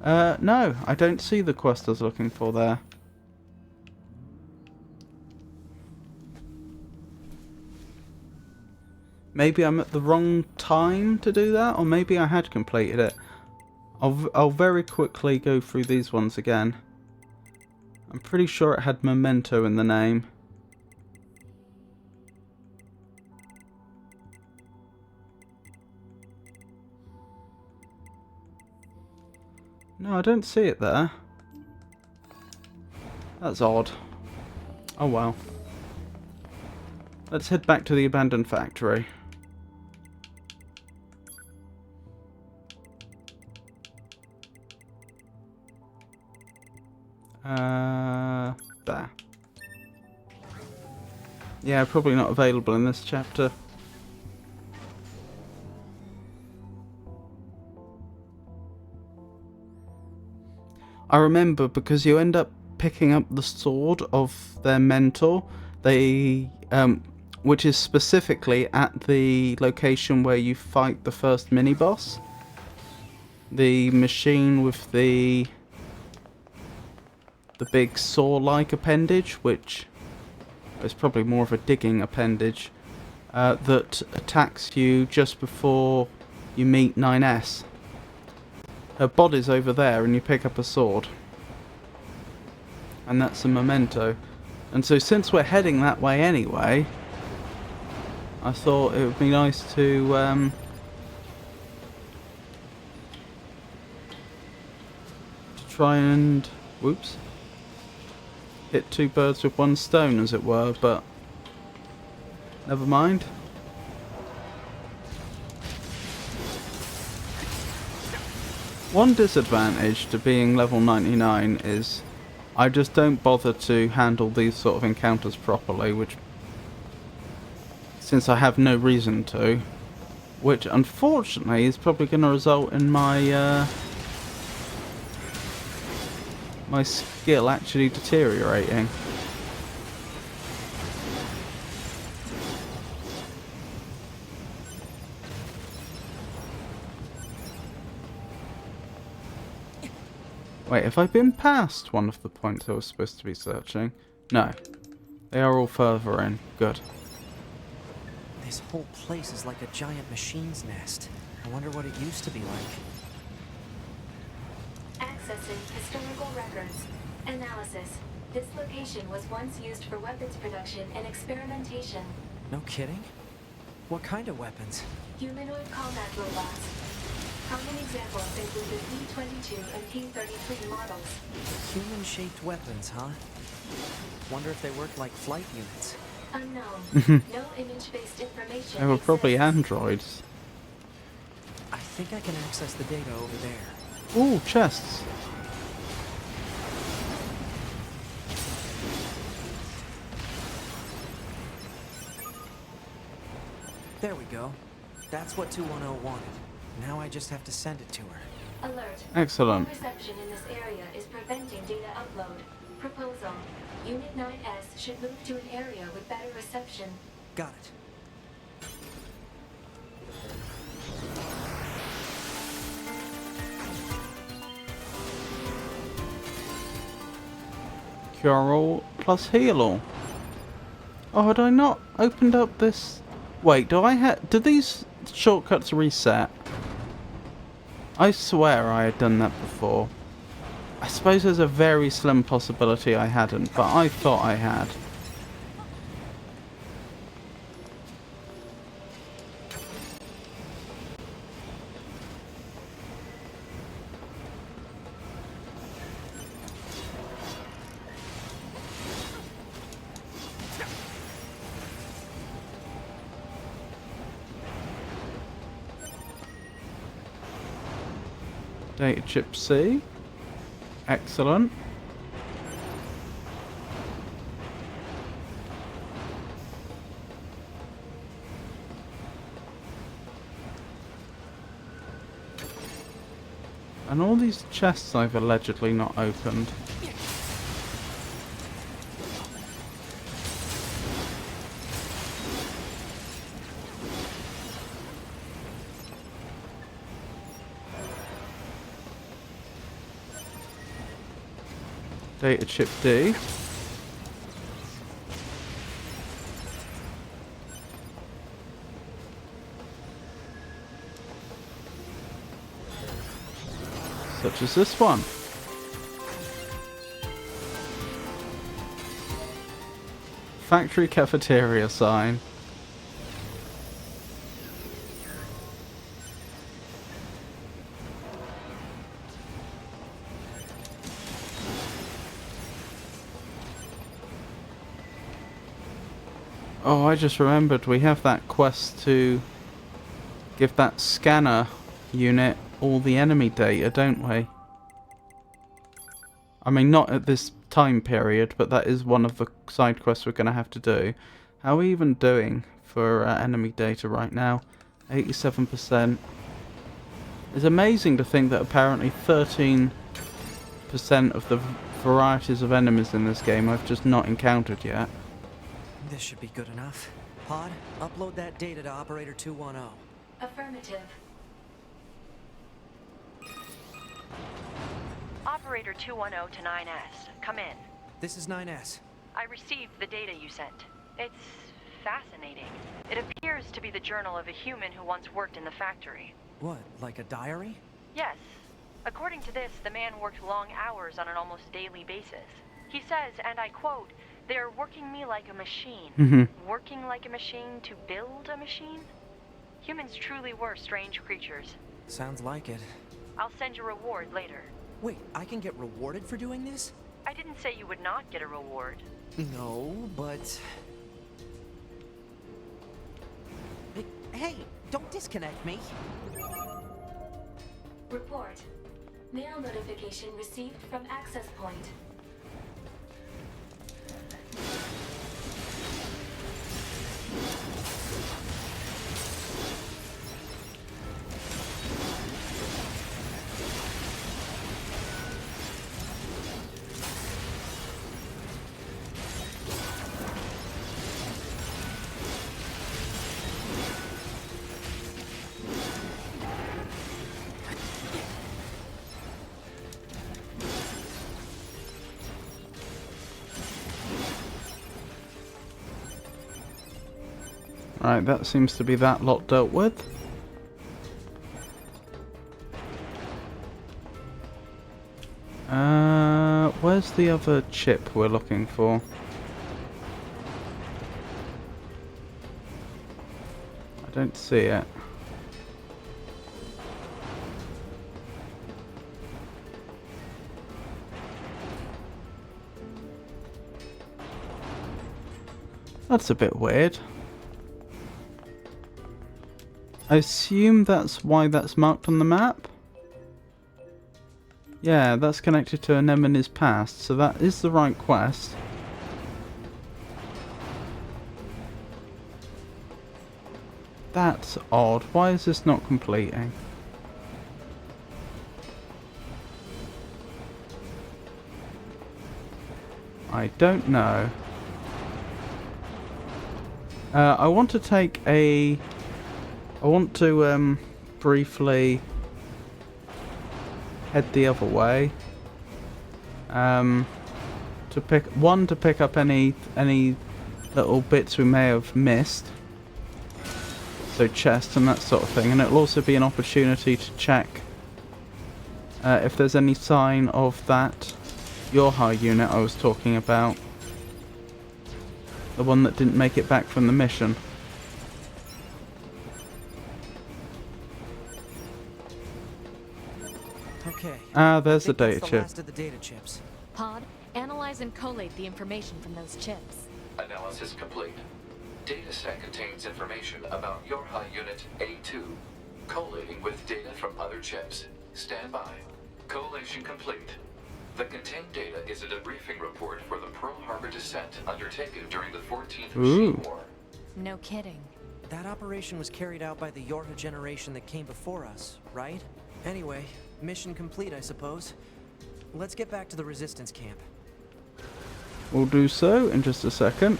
No, I don't see the quest I was looking for there. Maybe I'm at the wrong time to do that, or maybe I had completed it. I'll very quickly go through these ones again. I'm pretty sure it had memento in the name. No, I don't see it there. That's odd. Oh well. Let's head back to the abandoned factory. There. Yeah, probably not available in this chapter. I remember because you end up picking up the sword of their mentor. They, which is specifically at the location where you fight the first mini-boss. The machine with the big saw-like appendage, which is probably more of a digging appendage, that attacks you just before you meet 9S. Her body's over there and you pick up a sword. And that's a memento. And so since we're heading that way anyway, I thought it would be nice to try and, whoops, hit two birds with one stone, as it were, but never mind. One disadvantage to being level 99 is I just don't bother to handle these sort of encounters properly, which, since I have no reason to, which unfortunately is probably going to result in my my skill actually deteriorating. Wait, have I been past one of the points I was supposed to be searching? No. They are all further in. Good. This whole place is like a giant machine's nest. I wonder what it used to be like. Accessing historical records. Analysis. This location was once used for weapons production and experimentation. No kidding? What kind of weapons? Humanoid combat robots. Common examples include the P-22 and P-33 models. Human-shaped weapons, huh? Wonder if they work like flight units. Unknown. No image-based information. They were probably exists. androids. I think I can access the data over there. Ooh, chests. There we go. That's what 210 wanted. Now I just have to send it to her. Alert. Excellent. Poor reception in this area is preventing data upload. Proposal. Unit 9S should move to an area with better reception. Got it. Cure all plus heal all. Oh, had I not opened up this? Wait, do these shortcuts reset? I swear I had done that before. I suppose there's a very slim possibility I hadn't, but I thought I had. Data chip C. Excellent. And all these chests I've allegedly not opened. Data chip D. Such as this one. Factory cafeteria sign. Oh, I just remembered we have that quest to give that scanner unit all the enemy data, don't we? I mean, not at this time period, but that is one of the side quests we're going to have to do. How are we even doing for enemy data right now? 87%. It's amazing to think that apparently 13% of the varieties of enemies in this game I've just not encountered yet. This should be good enough. Pod, upload that data to Operator 210. Affirmative. Operator 210 to 9S. Come in. This is 9S. I received the data you sent. It's fascinating. It appears to be the journal of a human who once worked in the factory. What, like a diary? Yes. According to this, the man worked long hours on an almost daily basis. He says, and I quote, "They're working me like a machine." Working like a machine to build a machine? Humans truly were strange creatures. Sounds like it. I'll send your reward later. Wait, I can get rewarded for doing this? I didn't say you would not get a reward. No, but... Hey, don't disconnect me. Report. Mail notification received from access point. Right, that seems to be that lot dealt with. Where's the other chip we're looking for? I don't see it. That's a bit weird. I assume that's why that's marked on the map? Yeah, that's connected to Anemone's past, so that is the right quest. That's odd. Why is this not completing? I don't know. I want to take a... I want to briefly head the other way. To pick up any little bits we may have missed. So chests and that sort of thing, and it'll also be an opportunity to check if there's any sign of that Yorha unit I was talking about. The one that didn't make it back from the mission. Okay. Ah, there's the Think data that's chip. last of the data chips. Pod, analyze and collate the information from those chips. Analysis complete. Dataset contains information about Yorha Unit A2. Collating with data from other chips. Stand by. Collation complete. The contained data is a debriefing report for the Pearl Harbor descent undertaken during the 14th Machine War. No kidding. That operation was carried out by the Yorha generation that came before us, right? Anyway, mission complete, I suppose. Let's get back to the Resistance camp. We'll do so in just a second.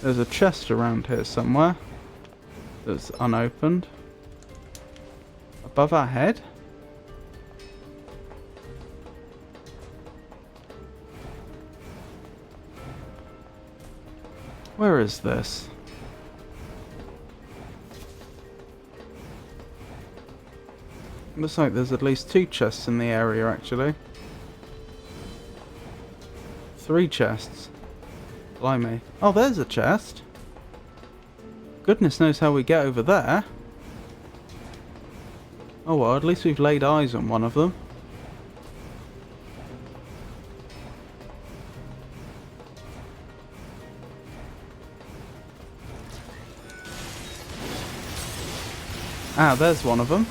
There's a chest around here somewhere that's unopened. Above our head? Where is this? Looks like there's at least 2 chests in the area, actually. 3 chests. Blimey. Oh, there's a chest. Goodness knows how we get over there. Oh well, at least we've laid eyes on one of them. Ah, there's one of them.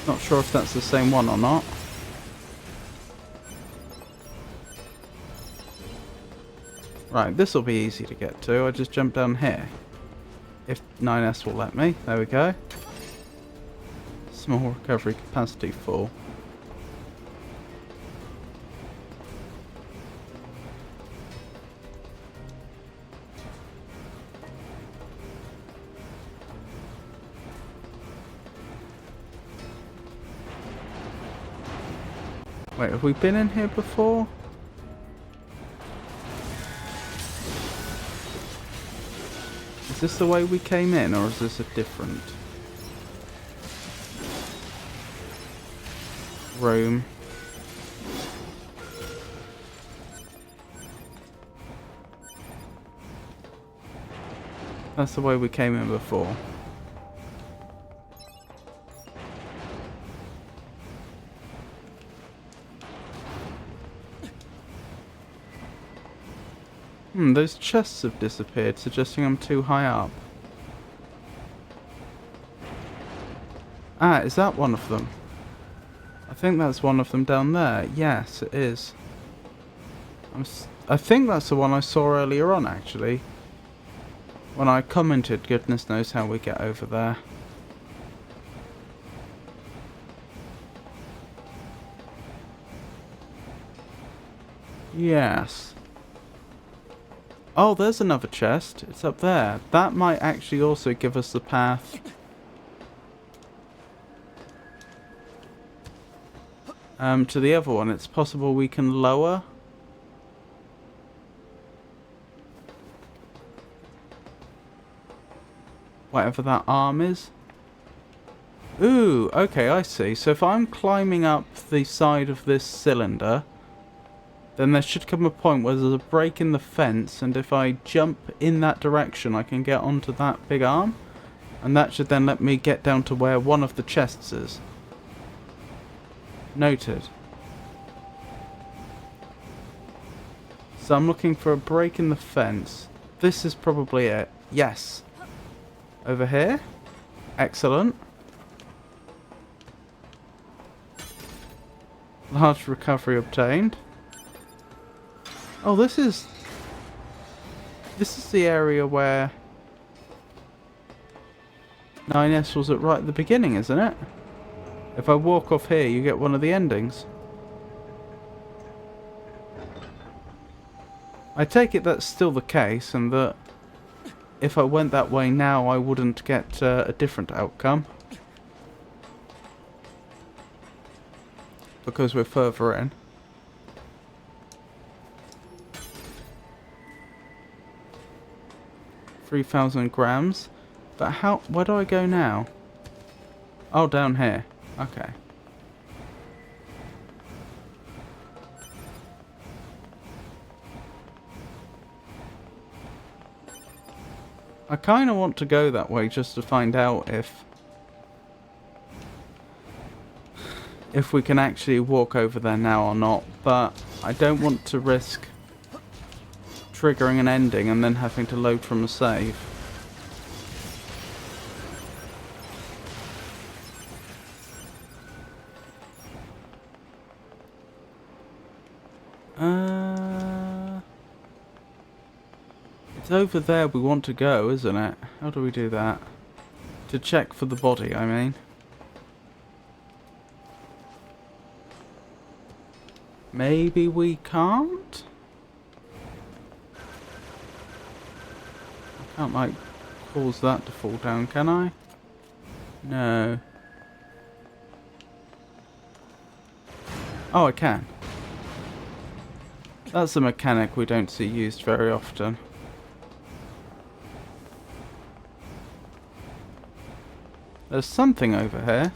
Not sure if that's the same one or not. Right, this will be easy to get to. I just jump down here. If 9S will let me. There we go. Small recovery capacity full. Wait, have we been in here before? Is this the way we came in, or is this a different room? That's the way we came in before. Those chests have disappeared, suggesting I'm too high up. Ah, is that one of them? I think that's one of them down there. Yes, it is. I think that's the one I saw earlier on, actually. When I commented, goodness knows how we get over there. Yes. Oh, there's another chest. It's up there. That might actually also give us the path to the other one. It's possible we can lower whatever that arm is. Ooh, okay, I see. So if I'm climbing up the side of this cylinder, then there should come a point where there's a break in the fence, and if I jump in that direction I can get onto that big arm, and that should then let me get down to where one of the chests is. Noted. So I'm looking for a break in the fence. This is probably it. Yes. Over here. Excellent. Large recovery obtained. Oh, this is the area where NieR was at right at the beginning, isn't it? If I walk off here, you get one of the endings. I take it that's still the case, and that if I went that way now, I wouldn't get a different outcome. Because we're further in. $3,000 grams. But how... where do I go now? Oh, down here. Okay. I kind of want to go that way just to find out if we can actually walk over there now or not, but I don't want to risk triggering an ending and then having to load from a save. It's over there we want to go, isn't it? How do we do that? To check for the body, I mean. Maybe we can't? I can't, like, cause that to fall down, can I? No. Oh, I can. That's a mechanic we don't see used very often. There's something over here.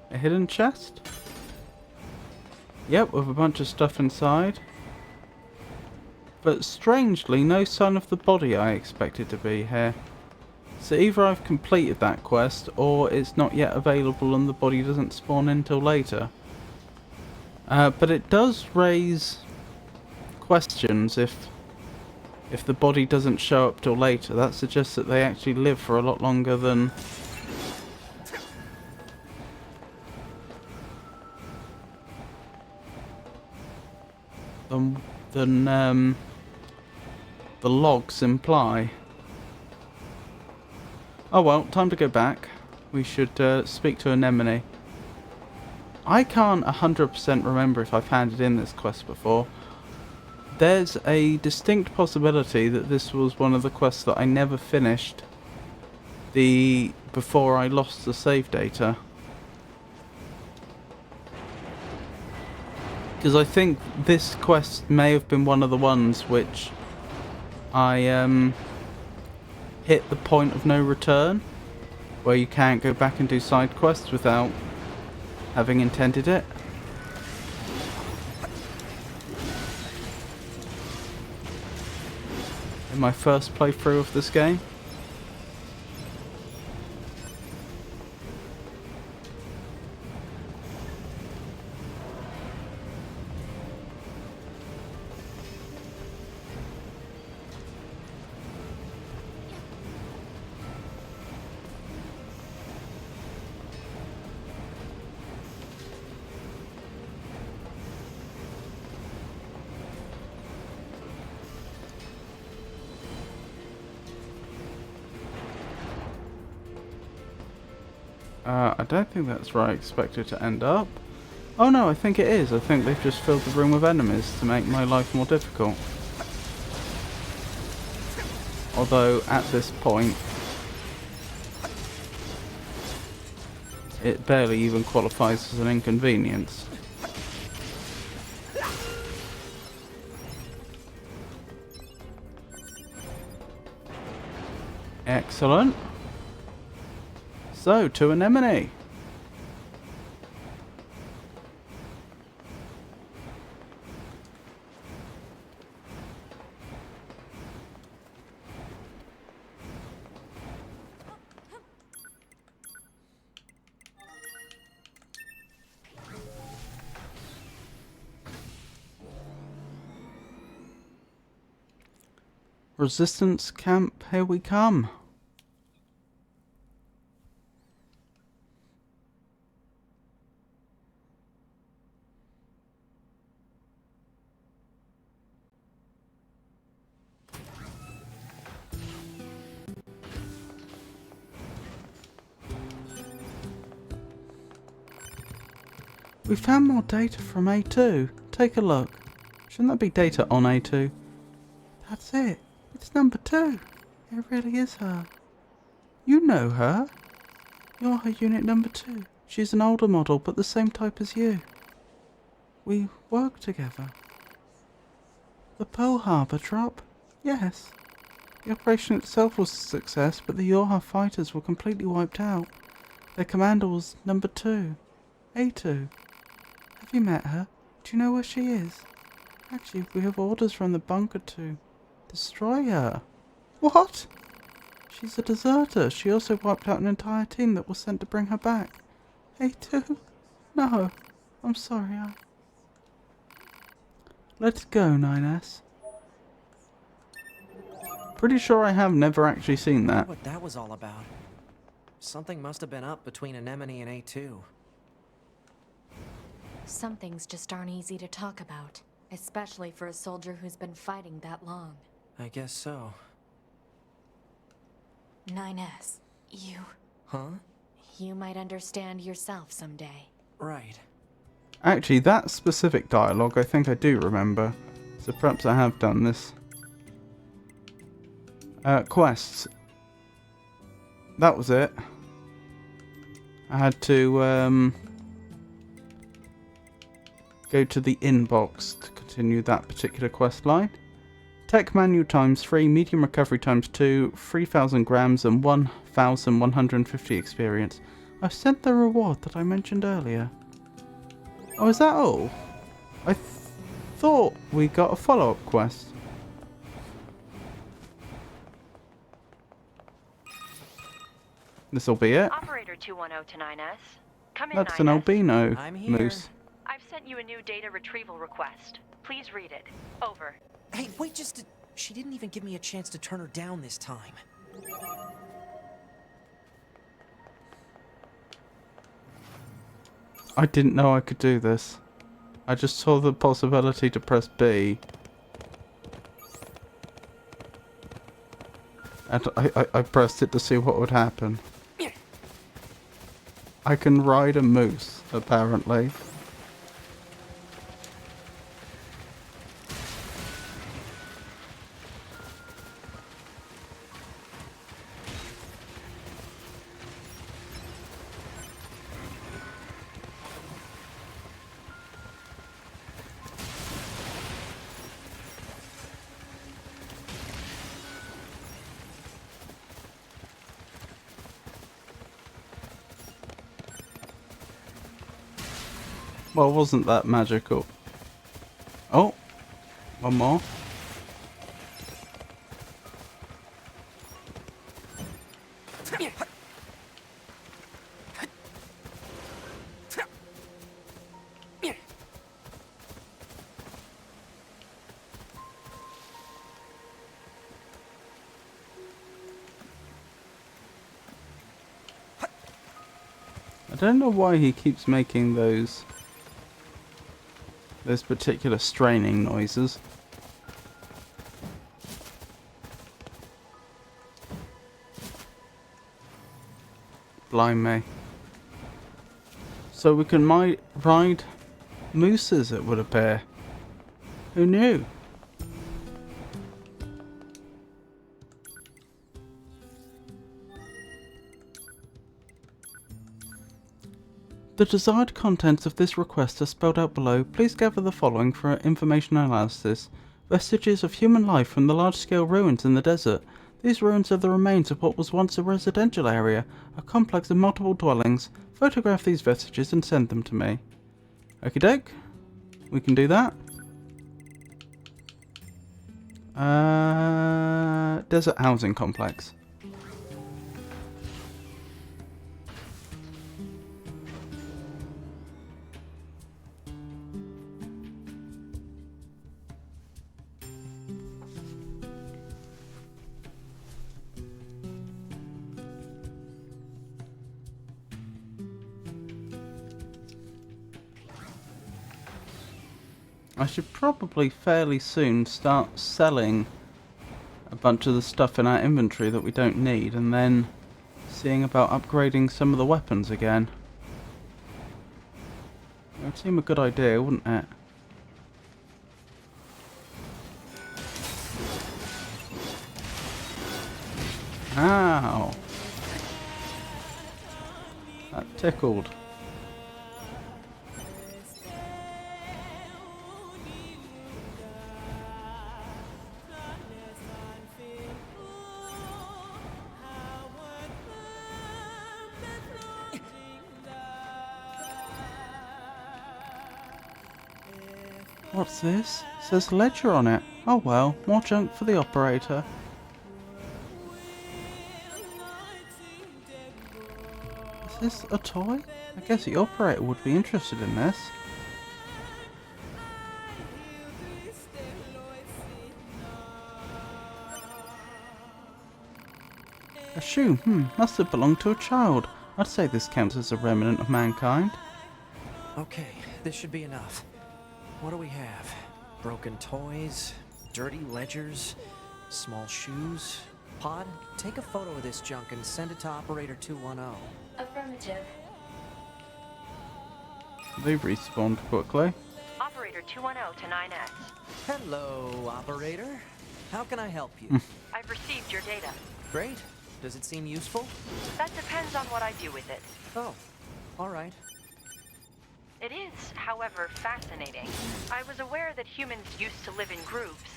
A hidden chest? Yep, with a bunch of stuff inside. But strangely, no sign of the body I expected to be here. So either I've completed that quest, or it's not yet available and the body doesn't spawn until later. But it does raise questions if the body doesn't show up till later. That suggests that they actually live for a lot longer than the logs imply. Oh well, time to go back. We should speak to Anemone. I can't 100% remember if I've handed in this quest before. There's a distinct possibility that this was one of the quests that I never finished before I lost the save data. Because I think this quest may have been one of the ones which I hit the point of no return, where you can't go back and do side quests without having intended it. in my first playthrough of this game. I don't think that's where I expect it to end up. Oh no, I think it is. I think they've just filled the room with enemies to make my life more difficult. Although, at this point, it barely even qualifies as an inconvenience. Excellent. So, to Anemone. Resistance camp, here we come. We found more data from A2. Take a look. Shouldn't that be data on A2? That's it. It's number 2. It really is her. You know her. You're her unit number 2. She's an older model, but the same type as you. We work together. The Pearl Harbor drop? Yes. The operation itself was a success, but the Yorha fighters were completely wiped out. Their commander was number 2. A2. Have you met her? Do you know where she is? Actually, we have orders from the bunker to destroy her. What? She's a deserter. She also wiped out an entire team that was sent to bring her back. A2? No. I'm sorry, Let's go, 9S. Pretty sure I have never actually seen that. What that was all about. Something must have been up between Anemone and A2. Some things just aren't easy to talk about, especially for a soldier who's been fighting that long. I guess so. 9S, you... Huh? You might understand yourself someday. Right. Actually, that specific dialogue I think I do remember. So perhaps I have done this. Quests. That was it. I had to go to the inbox to continue that particular quest line. Tech manual ×3, medium recovery ×2, 3,000 grams and 1,150 experience. I've sent the reward that I mentioned earlier. Oh, is that all? I thought we got a follow-up quest. This'll be it. Operator 210 to 9S. Come in, That's 9S. an albino I'm here. moose. I've sent you a new data retrieval request. Please read it. Over. Hey, wait just a... She didn't even give me a chance to turn her down this time. I didn't know I could do this. I just saw the possibility to press B. And I pressed it to see what would happen. I can ride a moose, apparently. Well, wasn't that magical? Oh, one more. I don't know why he keeps making those particular straining noises. Blimey. So we can ride mooses, it would appear. Who knew? The desired contents of this request are spelled out below. Please gather the following for information analysis. Vestiges of human life from the large-scale ruins in the desert. These ruins are the remains of what was once a residential area, a complex of multiple dwellings. Photograph these vestiges and send them to me. Okie doke. We can do that. Desert housing complex. I should probably fairly soon start selling a bunch of the stuff in our inventory that we don't need, and then seeing about upgrading some of the weapons again. It would seem a good idea, wouldn't it? Ow! That tickled. What's this? It says ledger on it. Oh well, more junk for the operator. Is this a toy? I guess the operator would be interested in this. A shoe, must have belonged to a child. I'd say this counts as a remnant of mankind. Okay, this should be enough. What do we have? Broken toys, dirty ledgers, small shoes. Pod, take a photo of this junk and send it to Operator 210. Affirmative. They respawned quickly. Operator 210 to 9S. Hello, Operator. How can I help you? I've received your data. Great. Does it seem useful? That depends on what I do with it. Oh, all right. It is, however, fascinating. I was aware that humans used to live in groups,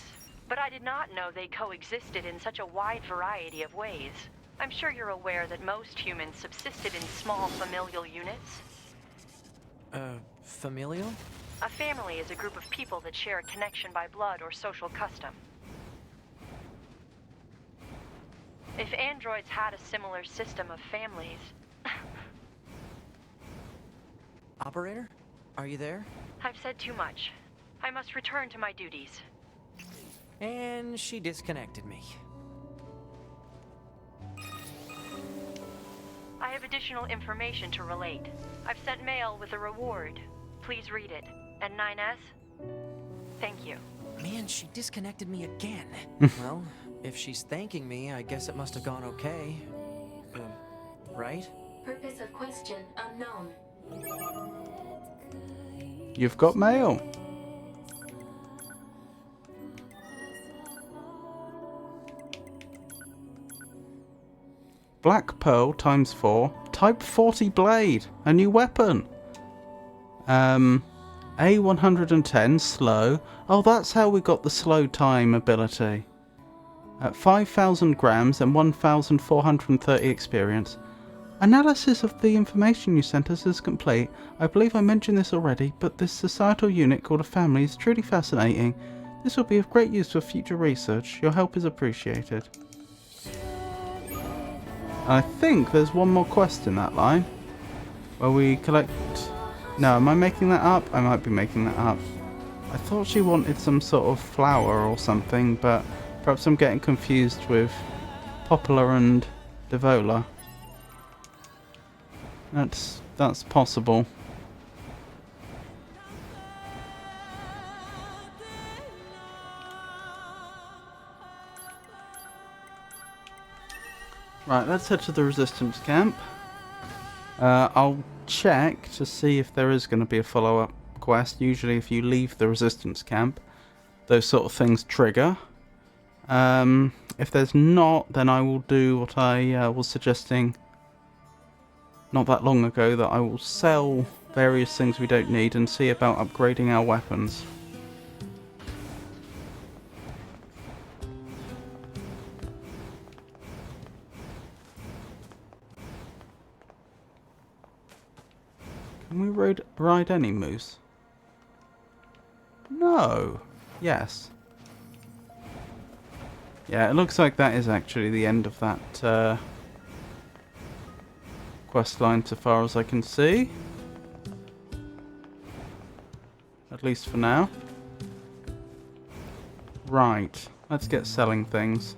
but I did not know they coexisted in such a wide variety of ways. I'm sure you're aware that most humans subsisted in small familial units. Familial? A family is a group of people that share a connection by blood or social custom. If androids had a similar system of families... Operator? Are you there? I've said too much. I must return to my duties. And she disconnected me. I have additional information to relate. I've sent mail with a reward. Please read it. And 9S? Thank you. Man, she disconnected me again. Well, if she's thanking me, I guess it must have gone okay. Right? Purpose of question unknown. You've got mail. Black Pearl ×4. Type 40 blade. A new weapon. A110 slow. Oh, that's how we got the slow time ability. At 5,000 grams and 1,430 experience. Analysis of the information you sent us is complete. I believe I mentioned this already, but this societal unit called a family is truly fascinating. This will be of great use for future research. Your help is appreciated. I think there's one more quest in that line, where we collect... No, am I making that up? I might be making that up. I thought she wanted some sort of flower or something, but perhaps I'm getting confused with Poplar and Devola. Let's that's possible. Right, let's head to the resistance camp. I'll check to see if there is going to be a follow-up quest. Usually if you leave the resistance camp, those sort of things trigger. If there's not, then I will do what I was suggesting not that long ago, that I will sell various things we don't need and see about upgrading our weapons. Can we ride any moose? No. Yes. Yeah, it looks like that is actually the end of that quest line so far as I can see. At least for now. Right, let's get selling things.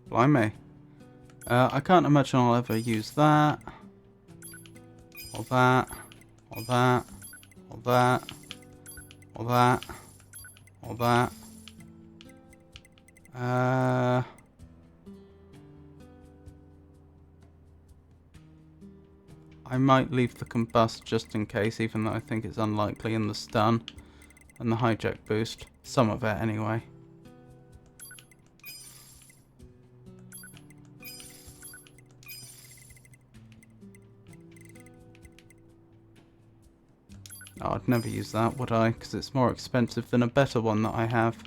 Blimey. I can't imagine I'll ever use that. Or that. Or that. Or that. Or that. Or that. I might leave the combust just in case, even though I think it's unlikely, in the stun and the hijack boost. Some of it anyway. Oh, I'd never use that, would I? Because it's more expensive than a better one that I have.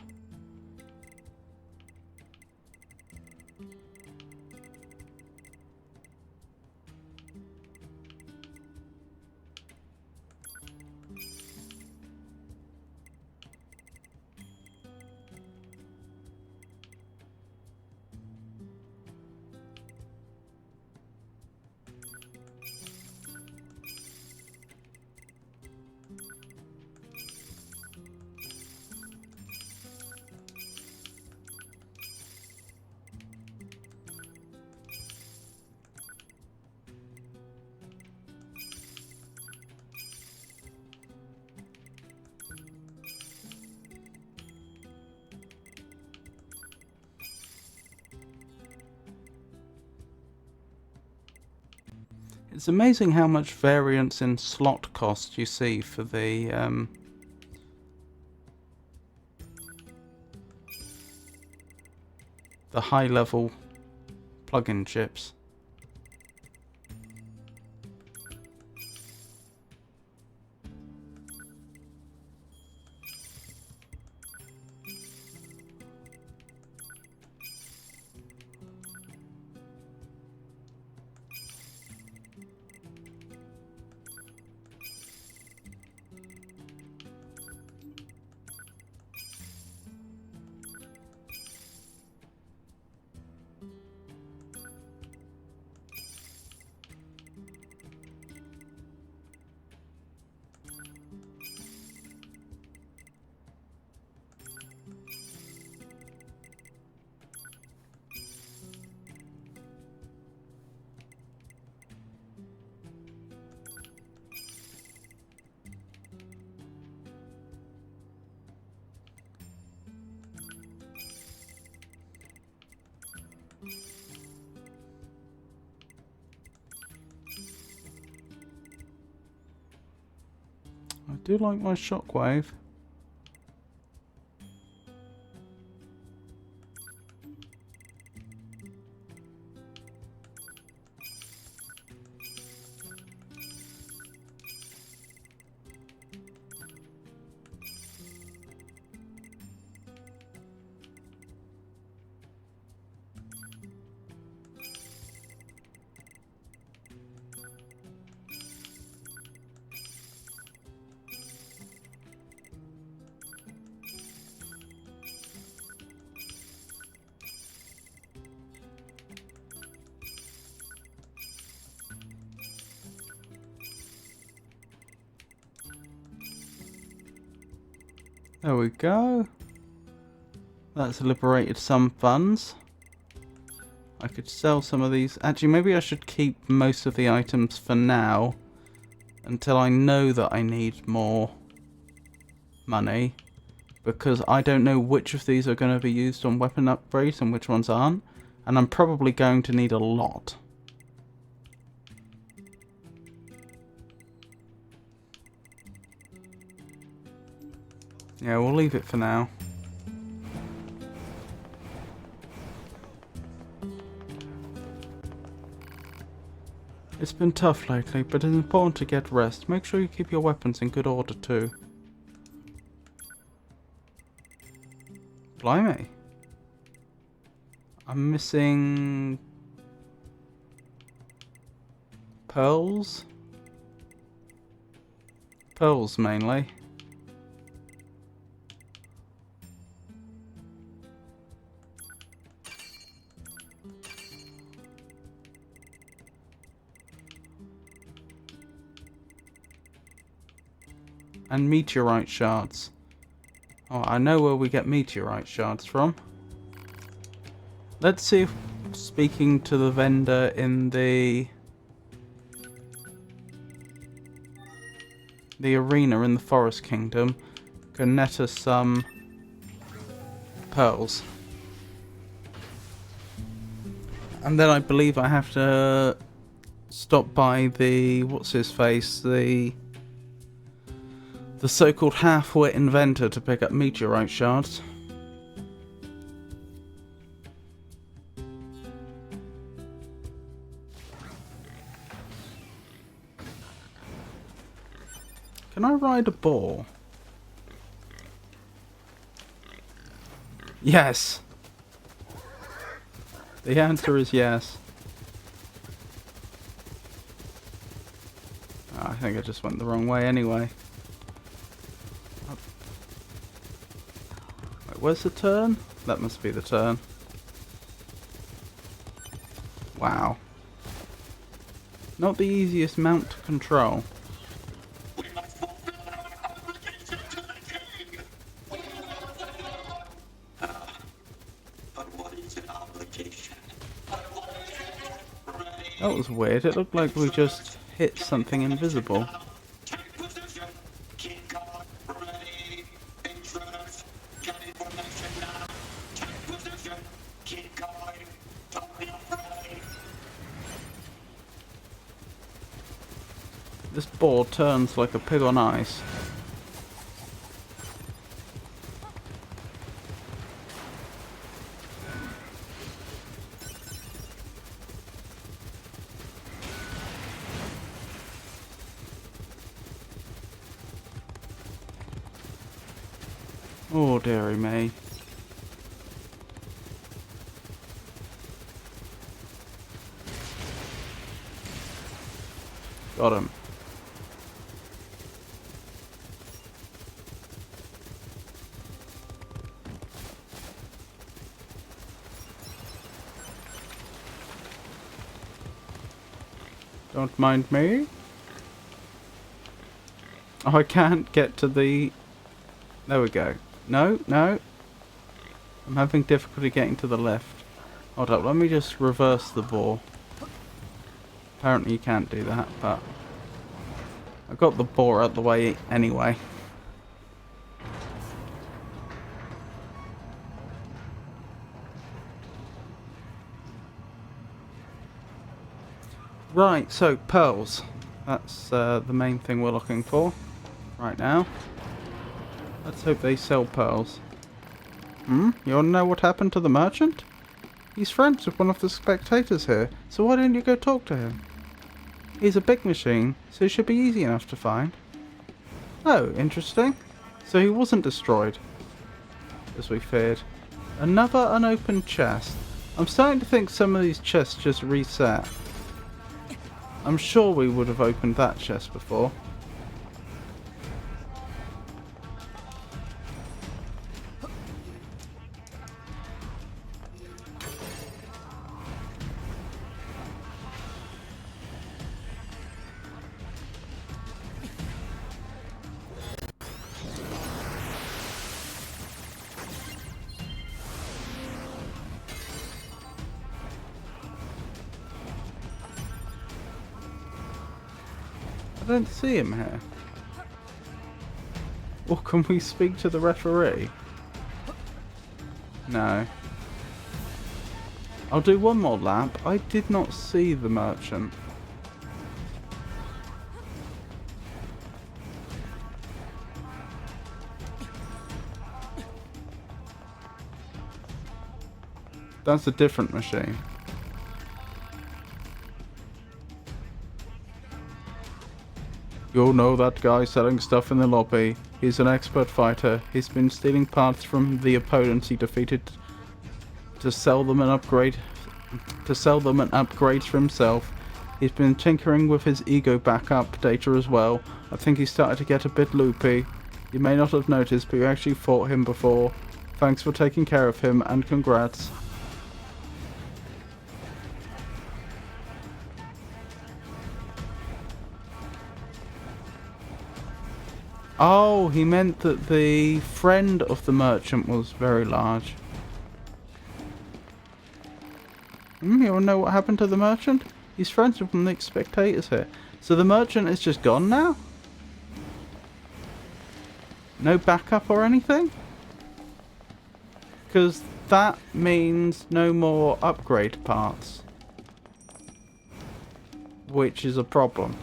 It's amazing how much variance in slot cost you see for the high-level plug-in chips. I do like my shockwave. There we go. That's liberated some funds. I could sell some of these. Actually, maybe I should keep most of the items for now until I know that I need more money, because I don't know which of these are going to be used on weapon upgrades and which ones aren't, and I'm probably going to need a lot. Yeah, we'll leave it for now. It's been tough lately, but it's important to get rest. Make sure you keep your weapons in good order too. Blimey. I'm missing pearls. Pearls mainly. And meteorite shards. Oh, I know where we get meteorite shards from. Let's see if speaking to the vendor in the arena in the Forest Kingdom can net us some pearls. And then I believe I have to stop by the, what's his face, the so-called half-wit inventor to pick up meteorite shards. Can I ride a boar? Yes! The answer is yes. Oh, I think I just went the wrong way anyway. Wait, where's the turn? That must be the turn. Wow. Not the easiest mount to control. That was weird. It looked like we just hit something invisible. This board turns like a pig on ice. Oh, dearie me. Got him. Don't mind me. Oh, I can't get to the... There we go. No, no. I'm having difficulty getting to the left. Hold up, let me just reverse the ball. Apparently you can't do that, but... I got the ball out the way anyway. Right, so pearls. That's the main thing we're looking for right now. Let's hope they sell pearls. You wanna know what happened to the merchant? He's friends with one of the spectators here, so why don't you go talk to him? He's a big machine, so it should be easy enough to find. Oh, interesting. So he wasn't destroyed, as we feared. Another unopened chest. I'm starting to think some of these chests just reset. I'm sure we would have opened that chest before. I don't see him here. Or can we speak to the referee? No. I'll do one more lap. I did not see the merchant. That's a different machine. You'll know that guy selling stuff in the lobby. He's an expert fighter. He's been stealing parts from the opponents he defeated to sell them and upgrades for himself. He's been tinkering with his ego backup data as well. I think he started to get a bit loopy. You may not have noticed, but you actually fought him before. Thanks for taking care of him, and congrats. Oh, he meant that the friend of the merchant was very large. You wanna know what happened to the merchant? He's friends with one of the spectators here. So the merchant is just gone now? No backup or anything? Because that means no more upgrade parts. Which is a problem.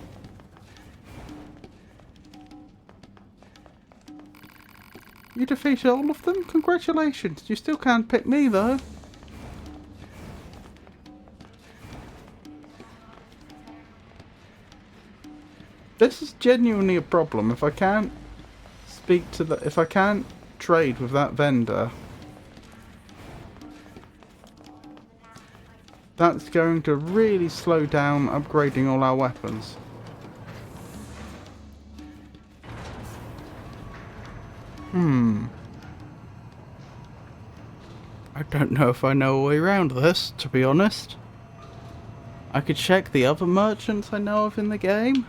You defeated all of them? Congratulations. You still can't pick me though. This is genuinely a problem. If I can't if I can't trade with that vendor, that's going to really slow down upgrading all our weapons. I don't know if I know a way around this, to be honest. I could check the other merchants I know of in the game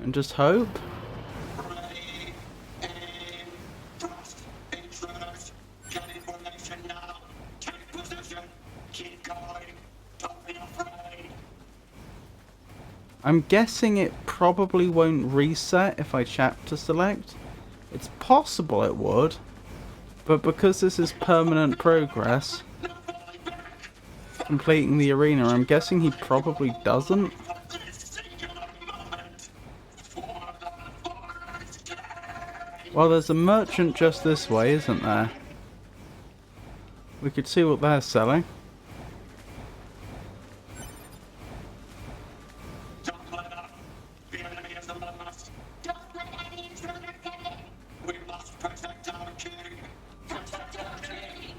and just hope. Ready, aim, thrust, intruders, get information now, take position, keep going, don't be afraid. I'm guessing it probably won't reset if I chapter select. It's possible it would, but because this is permanent progress, completing the arena, I'm guessing he probably doesn't. Well, there's a merchant just this way, isn't there? We could see what they're selling. Don't let up. The enemy is among us. Don't let any intruder get in. We must protect our king. Protect our king.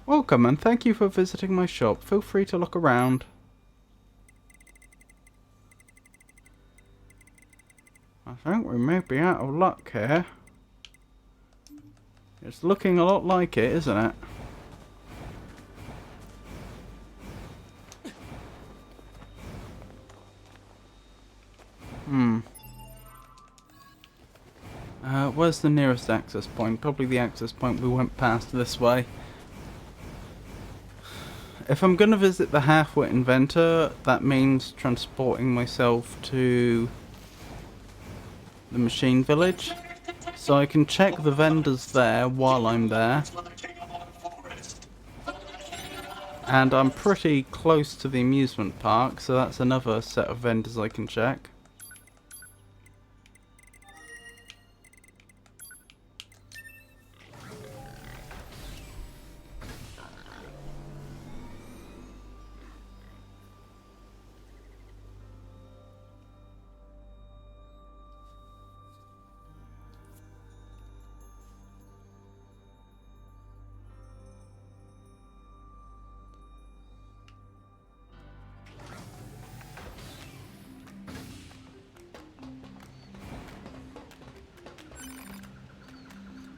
Welcome and thank you for visiting my shop. Feel free to look around. I think we may be out of luck here. It's looking a lot like it, isn't it? Where's the nearest access point? Probably the access point we went past this way. If I'm going to visit the half-wit inventor, that means transporting myself to the machine village. So I can check the vendors there while I'm there. And I'm pretty close to the amusement park, so that's another set of vendors I can check.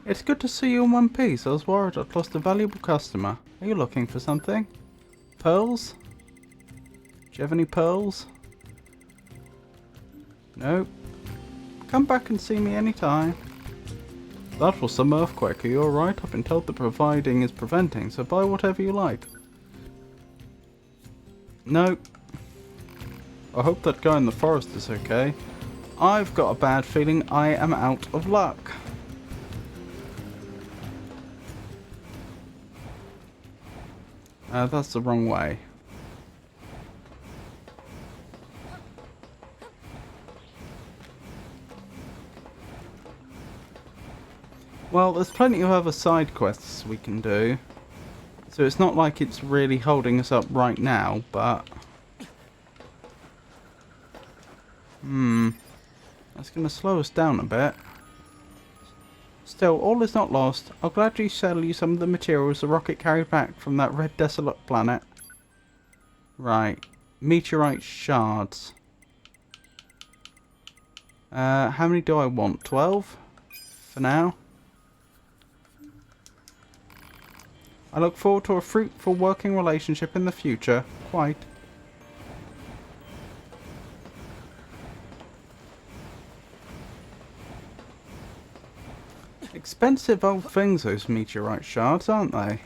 It's good to see you in one piece. I was worried I'd lost a valuable customer. Are you looking for something? Pearls? Do you have any pearls? Nope. Come back and see me anytime. That was some earthquake. Are you alright? I've been told that providing is preventing, so buy whatever you like. Nope. I hope that guy in the forest is okay. I've got a bad feeling I am out of luck. That's the wrong way. Well, there's plenty of other side quests we can do. So it's not like it's really holding us up right now, but... That's going to slow us down a bit. Still, all is not lost. I'll gladly sell you some of the materials the rocket carried back from that red desolate planet. Right. Meteorite shards. How many do I want? 12? For now. I look forward to a fruitful working relationship in the future. Quite. Expensive old things, those meteorite shards, aren't they?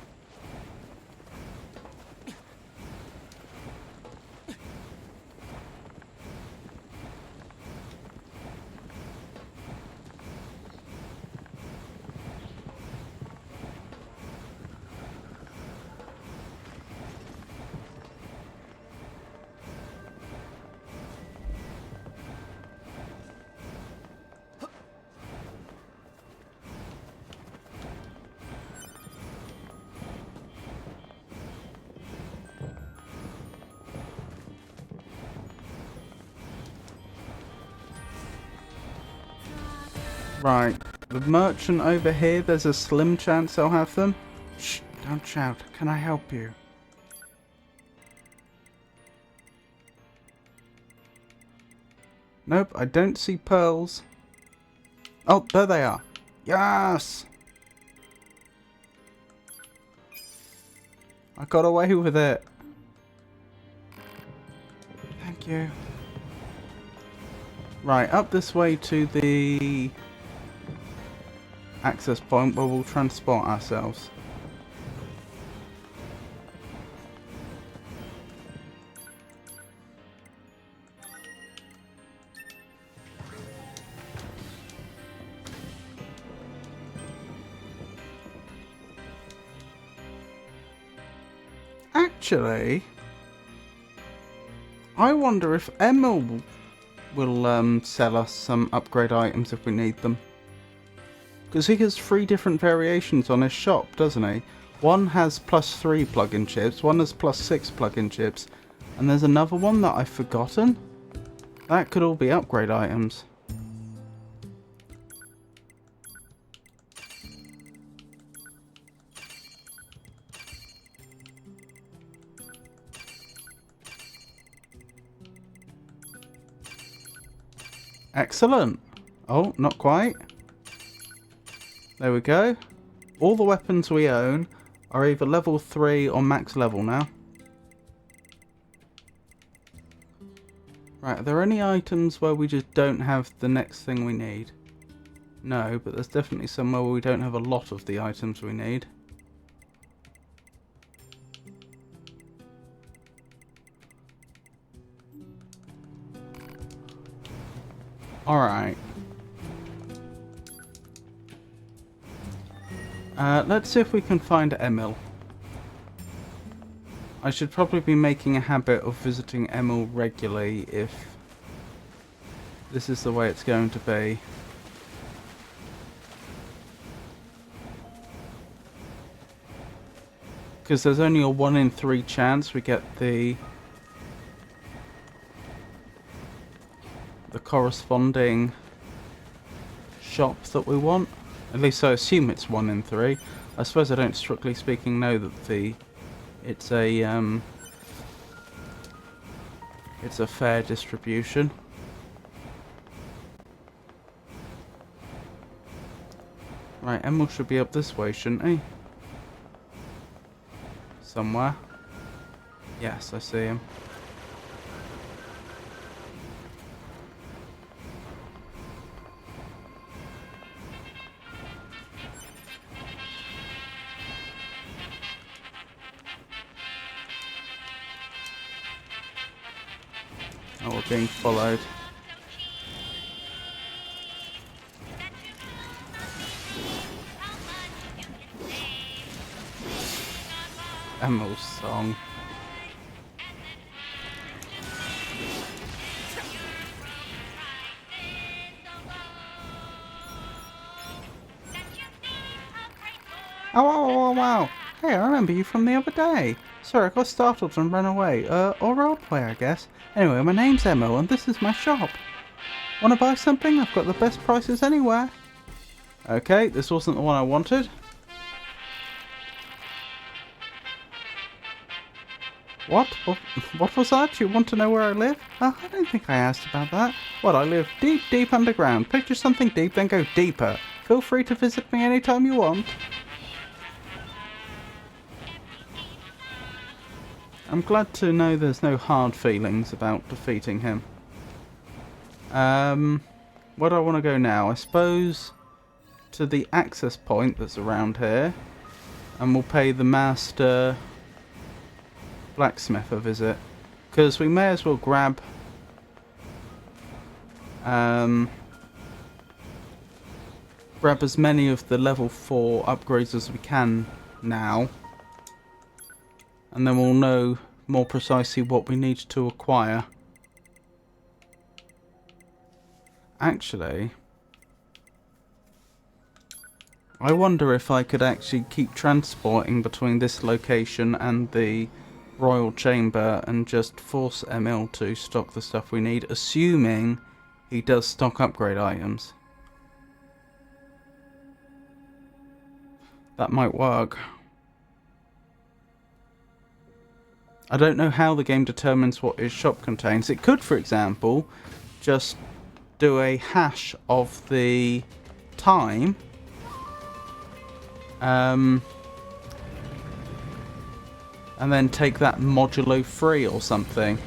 Right. The merchant over here, there's a slim chance I'll have them. Shh, don't shout. Can I help you? Nope, I don't see pearls. Oh, there they are. Yes! I got away with it. Thank you. Right, up this way to the access point where we'll transport ourselves. Actually, I wonder if Emil will sell us some upgrade items if we need them. Because he has 3 different variations on his shop, doesn't he? One has +3 plug-in chips, one has +6 plug-in chips, and there's another one that I've forgotten. That could all be upgrade items. Excellent. Oh, not quite. There we go. All the weapons we own are either level 3 or max level now. Right, are there any items where we just don't have the next thing we need? No, but there's definitely somewhere where we don't have a lot of the items we need. Alright. Let's see if we can find Emil. I should probably be making a habit of visiting Emil regularly if this is the way it's going to be. Because there's only a 1 in 3 chance we get the corresponding shop that we want. At least I assume it's 1 in 3. I suppose I don't, strictly speaking, know that it's a fair distribution. Right, Emil should be up this way, shouldn't he? Somewhere. Yes, I see him. Oh, we're being followed. Emerald's song. Oh, wow, wow, wow. Hey, I remember you from the other day. Sorry, I got startled and ran away. Or roleplay, I guess. Anyway, my name's Emma, and this is my shop. Wanna buy something? I've got the best prices anywhere. Okay, this wasn't the one I wanted. What? What was that? You want to know where I live? Oh, I don't think I asked about that. What, I live deep, deep underground. Picture something deep, then go deeper. Feel free to visit me anytime you want. I'm glad to know there's no hard feelings about defeating him. Where do I want to go now? I suppose to the access point that's around here. And we'll pay the master blacksmith a visit. Because we may as well grab as many of the level 4 upgrades as we can now. And then we'll know more precisely what we need to acquire. Actually, I wonder if I could actually keep transporting between this location and the Royal Chamber and just force Emil to stock the stuff we need, assuming he does stock upgrade items. That might work. I don't know how the game determines what his shop contains. It could, for example, just do a hash of the time. And then take that modulo free or something.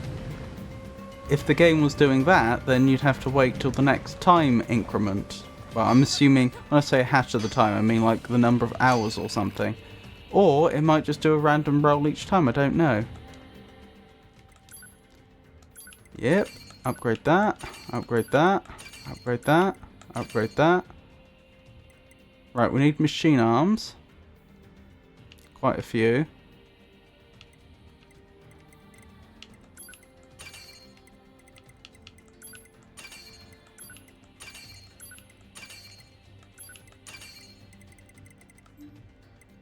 If the game was doing that, then you'd have to wait till the next time increment. Well, I'm assuming, when I say a hash of the time, I mean like the number of hours or something. Or it might just do a random roll each time, I don't know. Yep, upgrade that, upgrade that, upgrade that, upgrade that. Right, we need machine arms. Quite a few.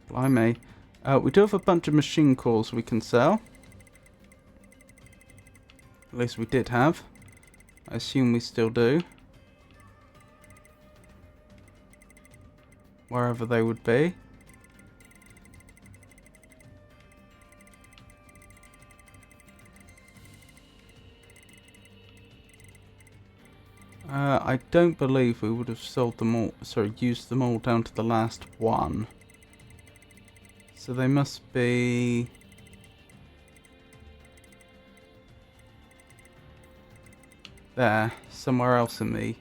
Blimey. We do have a bunch of machine cores we can sell. At least we did have. I assume we still do. Wherever they would be. I don't believe we would have sold them all, sorry, used them all down to the last one. So they must be... there, somewhere else in the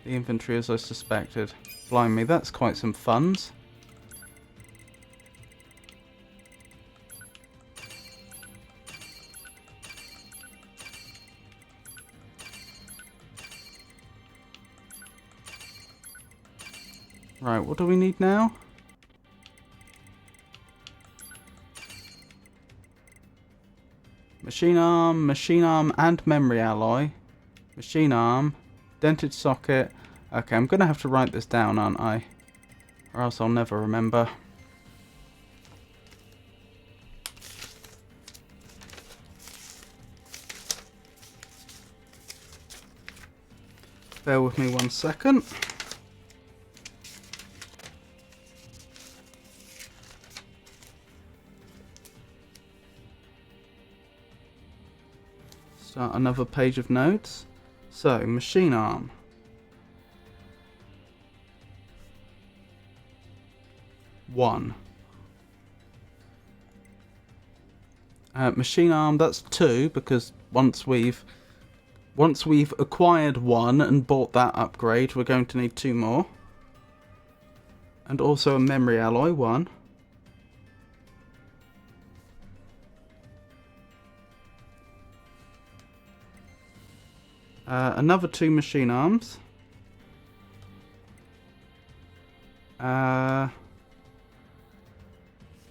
inventory as I suspected. Blimey, that's quite some funds. Right, what do we need now? Machine arm and memory alloy. Machine arm, dented socket. Okay, I'm going to have to write this down, aren't I? Or else I'll never remember. Bear with me 1 second. Start another page of notes. So, machine arm. One. Machine arm, that's 2, because once we've acquired 1 and bought that upgrade, we're going to need 2 more. And also a memory alloy, 1. Another 2 machine arms.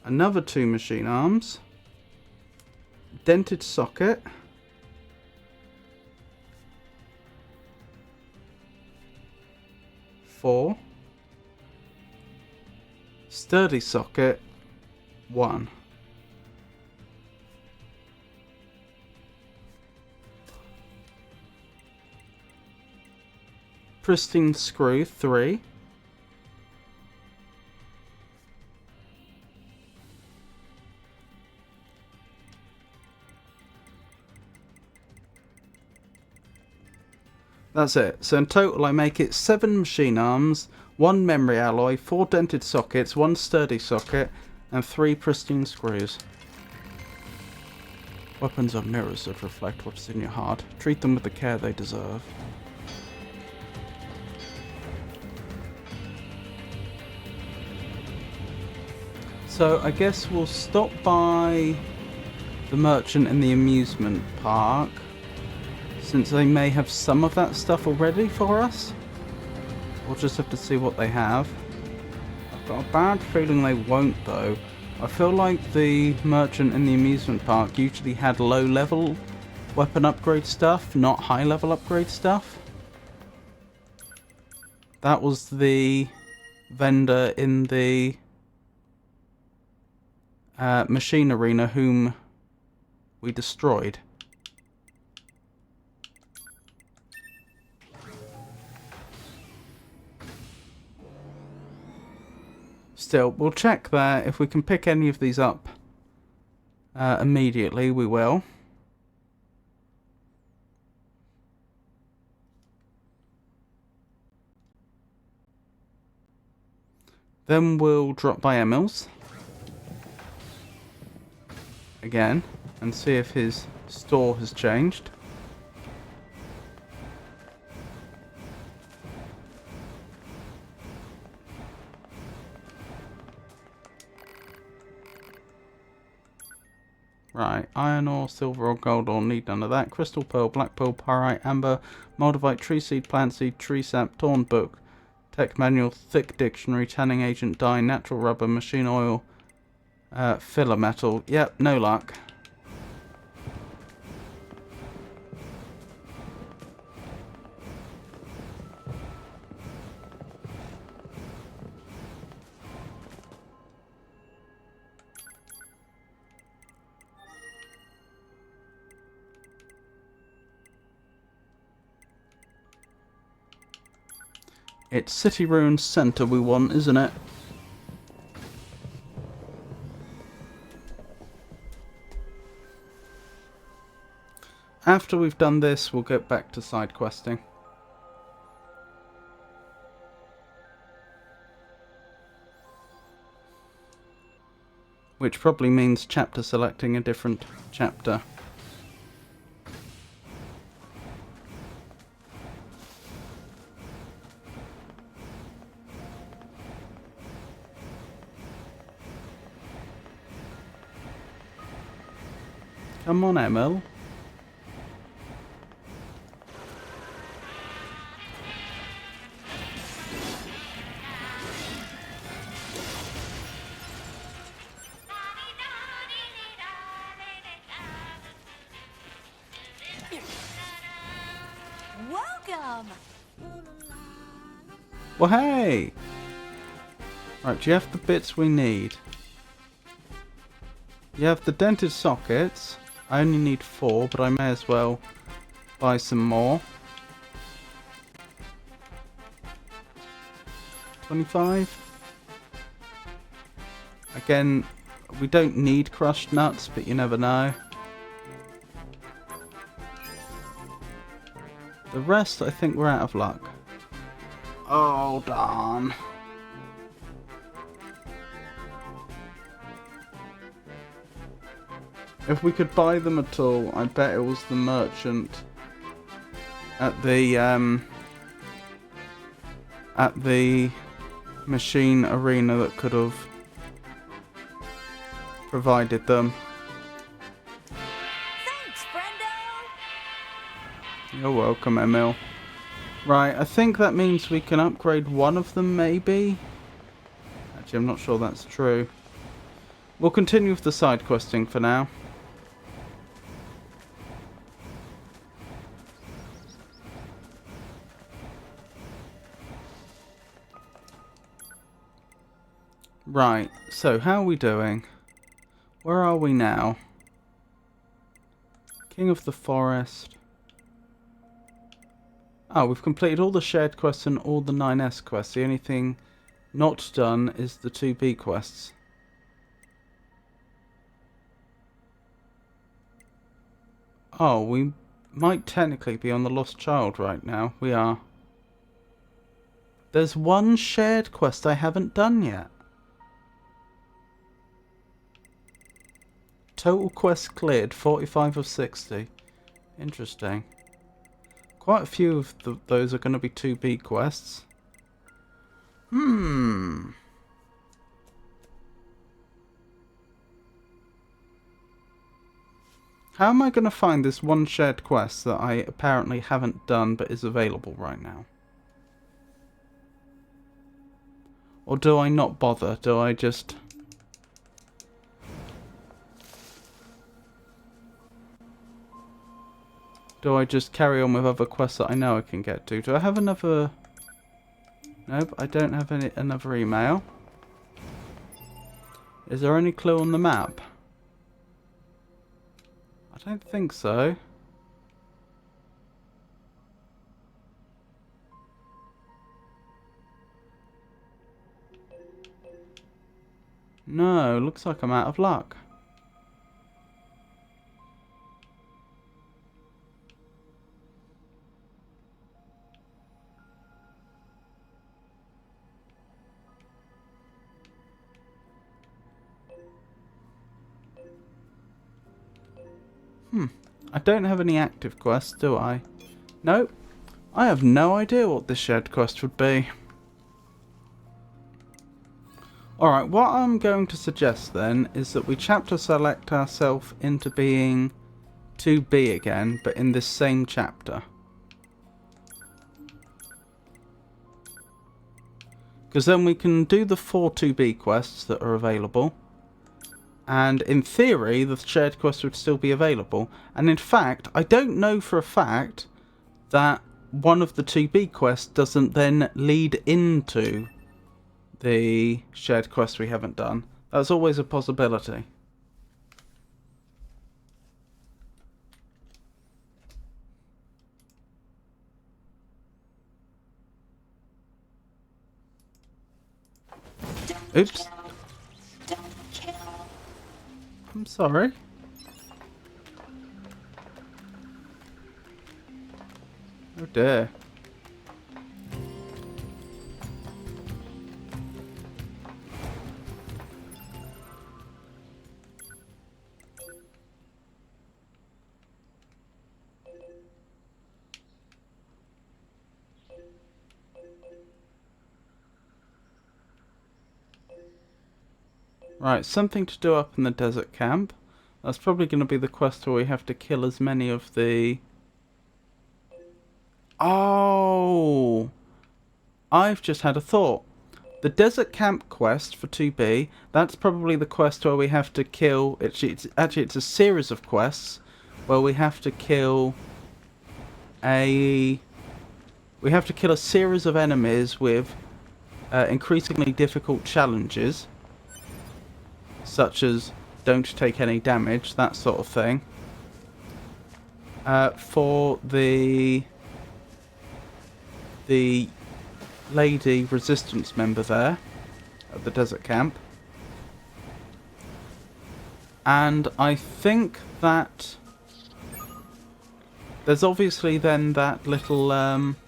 Another 2 machine arms. Dented socket. Four. Sturdy socket. 1. Pristine screw. 3. That's it. So in total I make it 7 machine arms, 1 memory alloy, 4 dented sockets, 1 sturdy socket, and 3 pristine screws. Weapons are mirrors that reflect what's in your heart. Treat them with the care they deserve. So I guess we'll stop by the merchant in the amusement park, since they may have some of that stuff already for us. We'll just have to see what they have. I've got a bad feeling they won't though. I feel like the merchant in the amusement park usually had low level weapon upgrade stuff, not high level upgrade stuff. That was the vendor in the machine arena whom we destroyed. Still, we'll check there. If we can pick any of these up immediately, we will. Then we'll drop by Emil's again and see if his store has changed. Right, iron ore, silver or gold ore, need none of that. Crystal pearl, black pearl, pyrite, amber, moldavite, tree seed, plant seed, tree sap, torn book, tech manual, thick dictionary, tanning agent, dye, natural rubber, machine oil, filler metal. Yep, no luck. It's City Ruins Centre we want, isn't it? After we've done this, we'll get back to side questing. Which probably means chapter selecting a different chapter. Come on, Emil. Welcome! Well, hey! Right, do you have the bits we need? You have the dented sockets. I only need 4, but I may as well buy some more. 25. Again, we don't need crushed nuts, but you never know. The rest, I think we're out of luck. Oh, darn. If we could buy them at all, I bet it was the merchant at the machine arena that could have provided them. Thanks, friendo! You're welcome, Emil. Right, I think that means we can upgrade one of them, maybe? Actually, I'm not sure that's true. We'll continue with the side questing for now. Right, so how are we doing? Where are we now? King of the Forest. Oh, we've completed all the shared quests and all the 9S quests. The only thing not done is the 2B quests. Oh, we might technically be on the Lost Child right now. We are. There's one shared quest I haven't done yet. Total quests cleared, 45 of 60. Interesting. Quite a few of those are going to be 2B quests. How am I going to find this one shared quest that I apparently haven't done but is available right now? Or do I not bother? Do I just... Do I just carry on with other quests that I know I can get to? Do I have another... Nope, I don't have another email. Is there any clue on the map? I don't think so. No, looks like I'm out of luck. I don't have any active quests, do I? Nope. I have no idea what this shared quest would be. Alright, what I'm going to suggest then is that we chapter select ourselves into being 2B again, but in this same chapter. Because then we can do the 4 2B quests that are available. And in theory, the shared quest would still be available. And in fact, I don't know for a fact that one of the 2B quests doesn't then lead into the shared quest we haven't done. That's always a possibility. Oops. Don't kill. I'm sorry. Oh dear. Right, something to do up in the desert camp. That's probably going to be the quest where we have to kill as many of the... Oh! I've just had a thought. The desert camp quest for 2B, that's probably the quest where we have to kill... Actually, it's a series of quests where we have to kill a... We have to kill a series of enemies with increasingly difficult challenges, such as don't take any damage, that sort of thing. For the lady resistance member there at the desert camp. And I think that there's obviously then that little Operator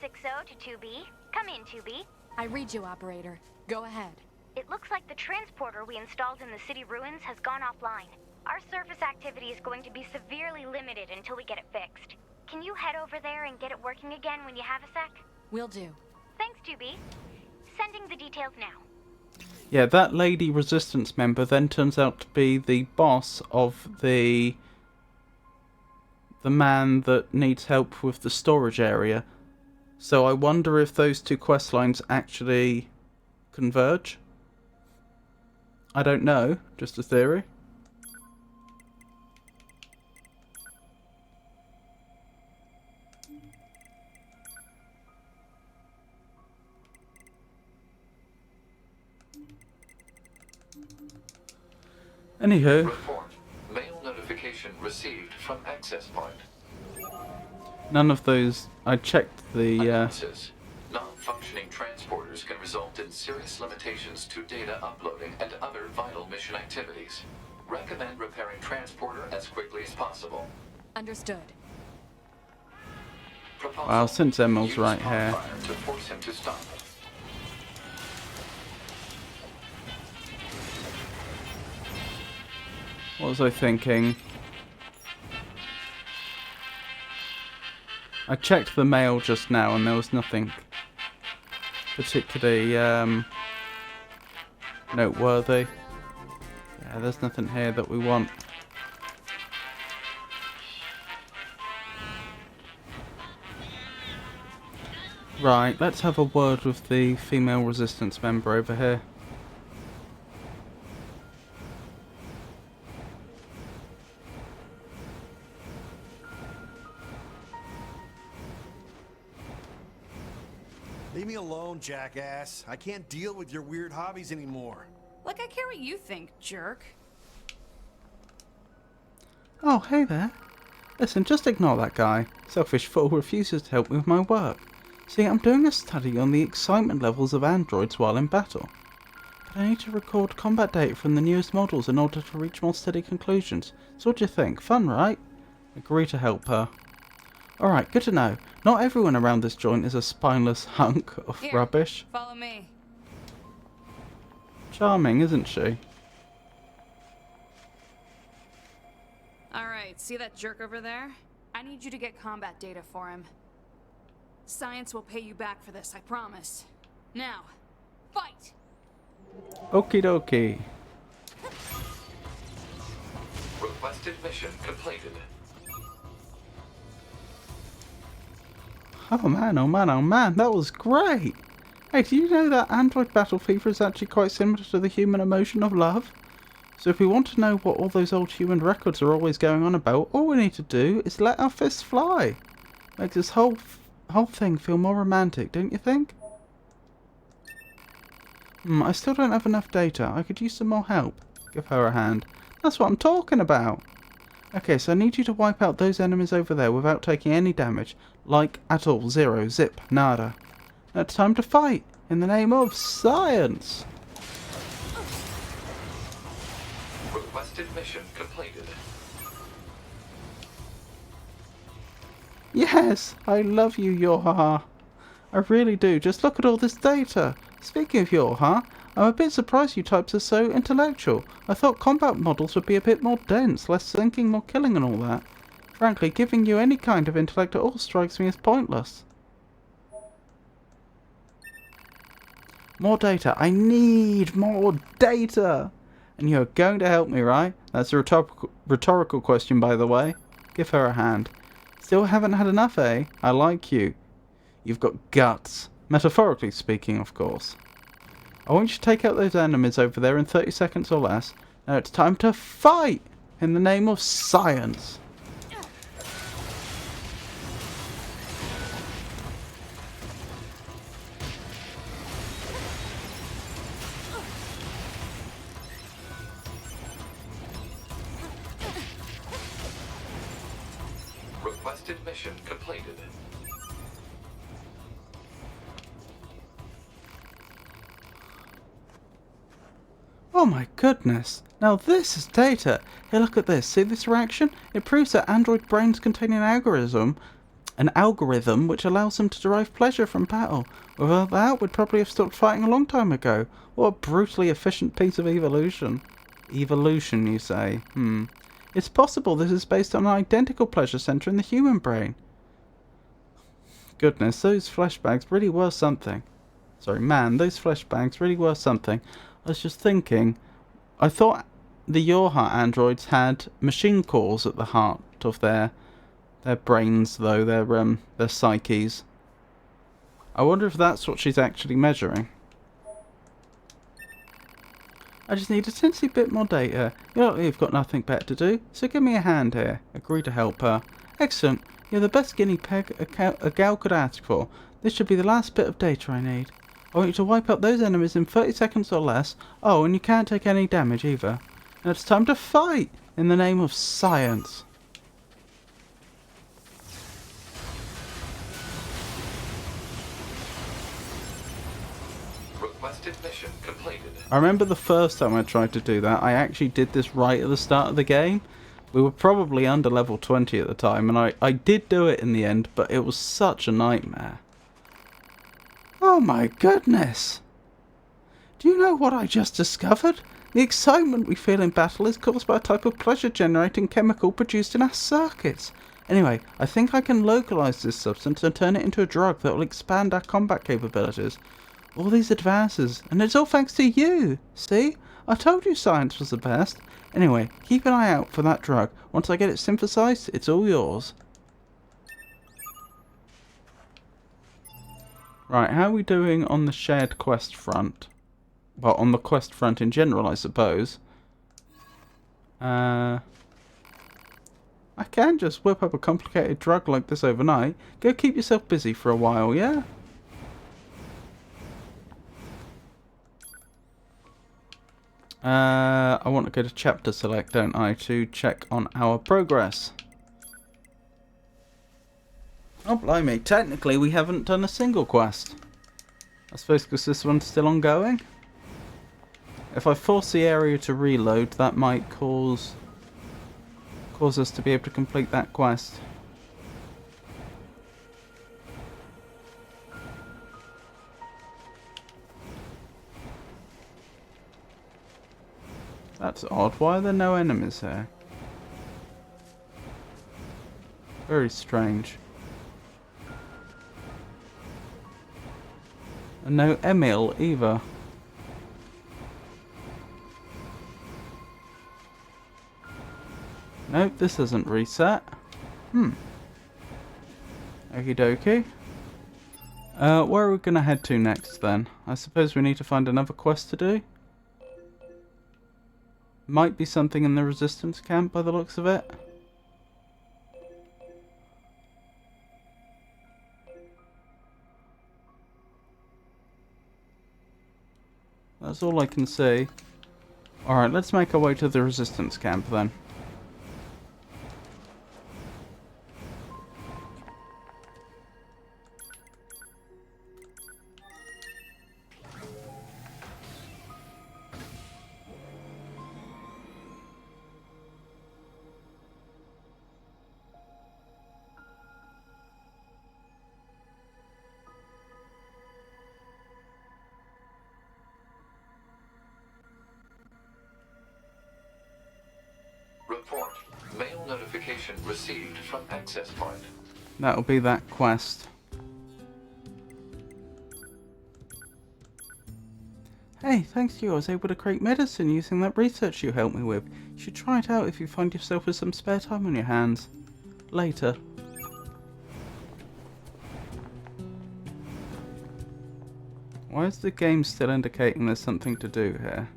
60 to 2B. Come in, 2B. I read you, operator. Go ahead. It looks like the transporter we installed in the city ruins has gone offline. Our surface activity is going to be severely limited until we get it fixed. Can you head over there and get it working again when you have a sec? Will do. Thanks, 2B. Sending the details now. Yeah, that lady resistance member then turns out to be the boss of the the man that needs help with the storage area. So I wonder if those two quest lines actually converge. I don't know, just a theory. Anywho. Report. Mail notification received from access point. None of those. I checked the. Analysis. Non-functioning transporters can result in serious limitations to data uploading and other vital mission activities. Recommend repairing transporter as quickly as possible. Understood. Proposal. Well, since Emerald's Use right here. fire to force him to stop. What was I thinking? I checked the mail just now and there was nothing particularly noteworthy. Yeah, there's nothing here that we want. Right, let's have a word with the female resistance member over here. Leave me alone, jackass. I can't deal with your weird hobbies anymore. Like I care what you think, jerk. Oh, hey there. Listen, just ignore that guy. Selfish fool refuses to help me with my work. See, I'm doing a study on the excitement levels of androids while in battle. But I need to record combat data from the newest models in order to reach more steady conclusions. So what do you think? Fun, right? Agree to help her. Alright, good to know. Not everyone around this joint is a spineless hunk of Here, rubbish. Follow me. Charming, isn't she? Alright, see that jerk over there? I need you to get combat data for him. Science will pay you back for this, I promise. Now, fight! Okie dokie. Requested mission completed. Oh man, oh man, oh man, that was great! Hey, do you know that android battle fever is actually quite similar to the human emotion of love? So if we want to know what all those old human records are always going on about, all we need to do is let our fists fly. Makes this whole thing feel more romantic, don't you think? I still don't have enough data. I could use some more help. Give her a hand. That's what I'm talking about. Okay, so I need you to wipe out those enemies over there without taking any damage. Like, at all. Zero. Zip. Nada. Now it's time to fight. In the name of science. Requested mission completed. Yes, I love you, Yorha. I really do. Just look at all this data. Speaking of Yorha, I'm a bit surprised you types are so intellectual. I thought combat models would be a bit more dense, less thinking, more killing and all that. Frankly, giving you any kind of intellect at all strikes me as pointless. More data. I need more data. And you're going to help me, right? That's a rhetorical question, by the way. Give her a hand. Still haven't had enough, eh? I like you. You've got guts. Metaphorically speaking, of course. I want you to take out those enemies over there in 30 seconds or less. Now it's time to fight! In the name of science. Requested mission completed. Oh my goodness. Now this is data. Here, look at this. See this reaction? It proves that android brains contain an algorithm which allows them to derive pleasure from battle. Without that, we'd probably have stopped fighting a long time ago. What a brutally efficient piece of evolution. Evolution, you say? It's possible this is based on an identical pleasure center in the human brain. Goodness, those flesh bags really were something. Sorry, man, those flesh bags really were something. I was just thinking, I thought the Yorha androids had machine cores at the heart of their Their brains, though, their psyches. I wonder if that's what she's actually measuring. I just need a teensy bit more data. You've got nothing better to do, so give me a hand here. Agree to help her. Excellent. You're the best guinea pig a gal could ask for. This should be the last bit of data I need. I want you to wipe out those enemies in 30 seconds or less. Oh, and you can't take any damage either. And it's time to fight! In the name of science. Requested mission completed. I remember the first time I tried to do that, I actually did this right at the start of the game. We were probably under level 20 at the time, and I did do it in the end, but it was such a nightmare. Oh my goodness! Do you know what I just discovered? The excitement we feel in battle is caused by a type of pleasure-generating chemical produced in our circuits. Anyway, I think I can localize this substance and turn it into a drug that will expand our combat capabilities. All these advances, and it's all thanks to you! See? I told you science was the best. Anyway, keep an eye out for that drug. Once I get it synthesized, it's all yours. Right, how are we doing on the shared quest front? Well, on the quest front in general, I suppose. I can just whip up a complicated drug like this overnight. Go keep yourself busy for a while, yeah? I want to go to chapter select, don't I, to check on our progress. Oh, blimey. Technically, we haven't done a single quest. I suppose because this one's still ongoing. If I force the area to reload, that might cause us to be able to complete that quest. That's odd. Why are there no enemies here? Very strange. And no Emil either. Nope, this isn't reset. Okie dokie. Where are we going to head to next then? I suppose we need to find another quest to do. Might be something in the resistance camp by the looks of it. That's all I can see. Alright, let's make our way to the resistance camp then. Report. Mail notification received from access point. That'll be that quest. Hey, thanks to you I was able to create medicine using that research you helped me with. You should try it out if you find yourself with some spare time on your hands. Later. Why is the game still indicating there's something to do here?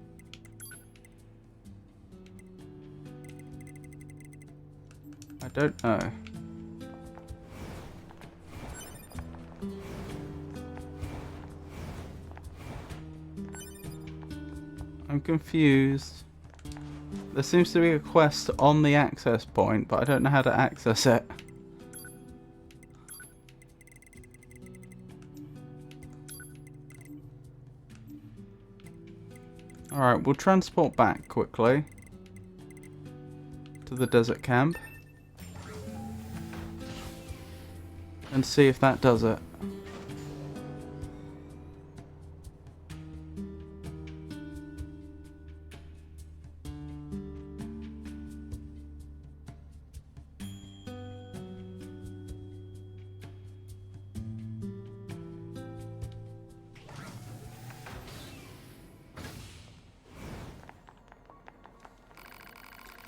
I don't know. I'm confused. There seems to be a quest on the access point, but I don't know how to access it. Alright, we'll transport back quickly to the desert camp and see if that does it.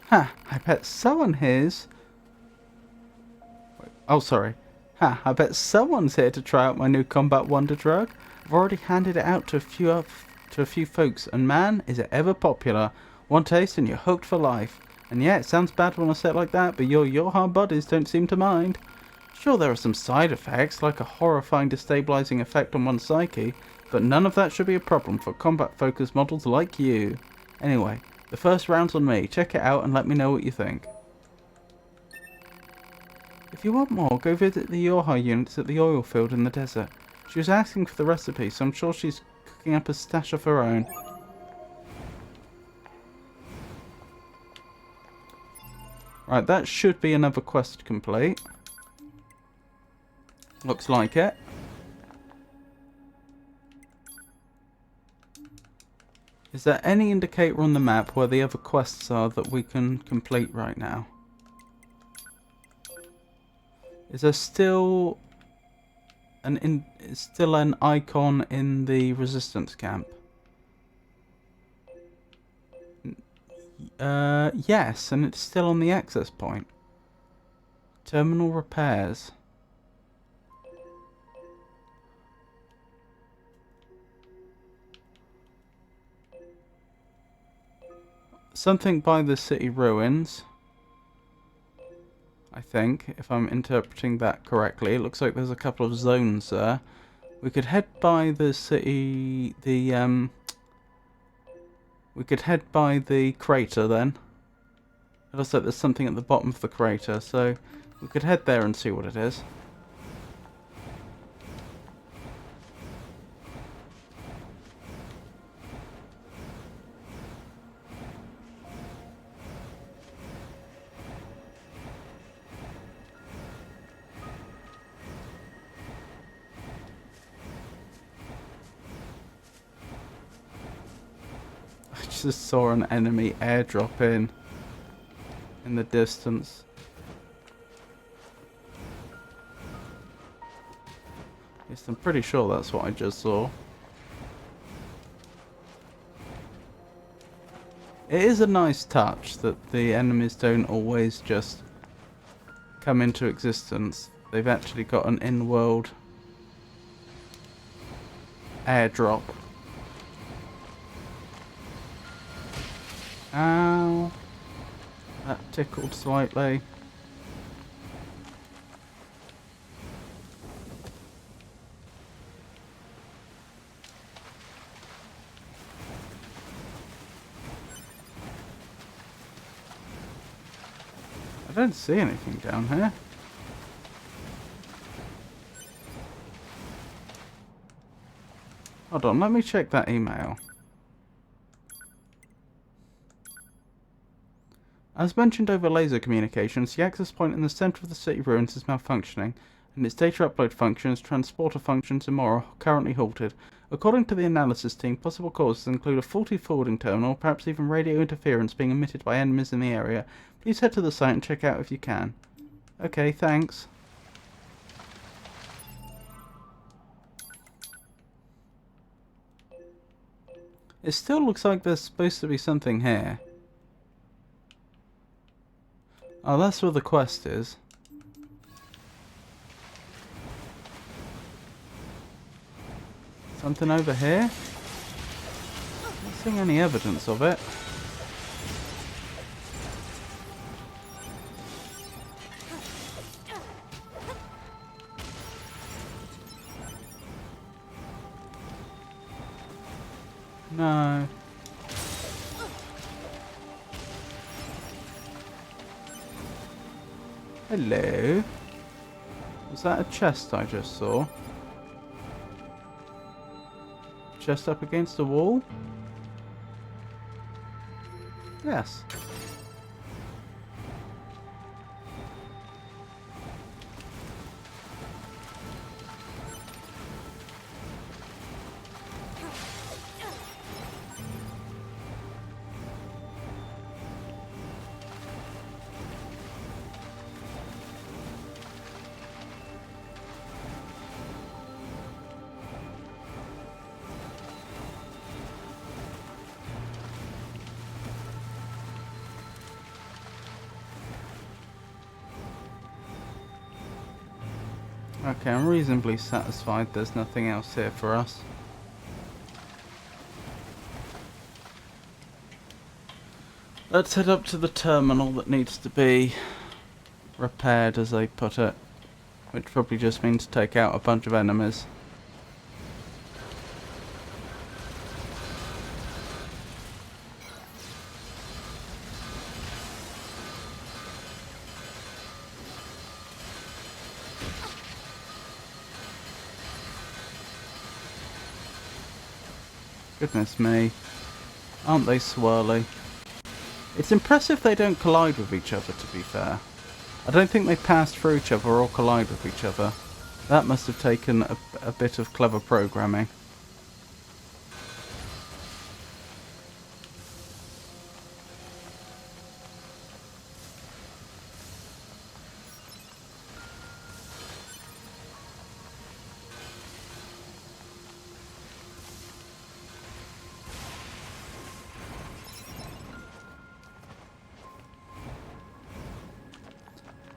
Ha! I bet someone here's... Oh, sorry. Ha, I bet someone's here to try out my new combat wonder drug. I've already handed it out to a few folks, and man, is it ever popular. One taste and you're hooked for life. And yeah, it sounds bad when I say it like that, but your hard buddies don't seem to mind. Sure, there are some side effects, like a horrifying destabilizing effect on one's psyche, but none of that should be a problem for combat-focused models like you. Anyway, the first round's on me. Check it out and let me know what you think. If you want more, go visit the Yorha units at the oil field in the desert. She was asking for the recipe, so I'm sure she's cooking up a stash of her own. Right, that should be another quest complete. Looks like it. Is there any indicator on the map where the other quests are that we can complete right now? Is there still an icon in the resistance camp? Yes, and it's still on the access point. Terminal repairs. Something by the city ruins. I think, if I'm interpreting that correctly. It looks like there's a couple of zones there. We could head by the city, we could head by the crater then. It looks like there's something at the bottom of the crater, so we could head there and see what it is. I just saw an enemy airdrop in the distance. Yes, I'm pretty sure that's what I just saw. It is a nice touch that the enemies don't always just come into existence. They've actually got an in-world airdrop. Ow. That tickled slightly. I don't see anything down here. Hold on, let me check that email. As mentioned over laser communications, the access point in the center of the city ruins is malfunctioning, and its data upload functions, transporter functions, and more are currently halted. According to the analysis team, possible causes include a faulty forwarding terminal, perhaps even radio interference being emitted by enemies in the area. Please head to the site and check out if you can. Okay, thanks. It still looks like there's supposed to be something here. Oh, that's where the quest is. Something over here? Not seeing any evidence of it. No. Hello? Was that a chest I just saw? Chest up against the wall? Yes. Okay, I'm reasonably satisfied there's nothing else here for us. Let's head up to the terminal that needs to be repaired, as they put it. Which probably just means take out a bunch of enemies. Goodness me. Aren't they swirly? It's impressive they don't collide with each other, to be fair. I don't think they pass through each other or collide with each other. That must have taken a bit of clever programming.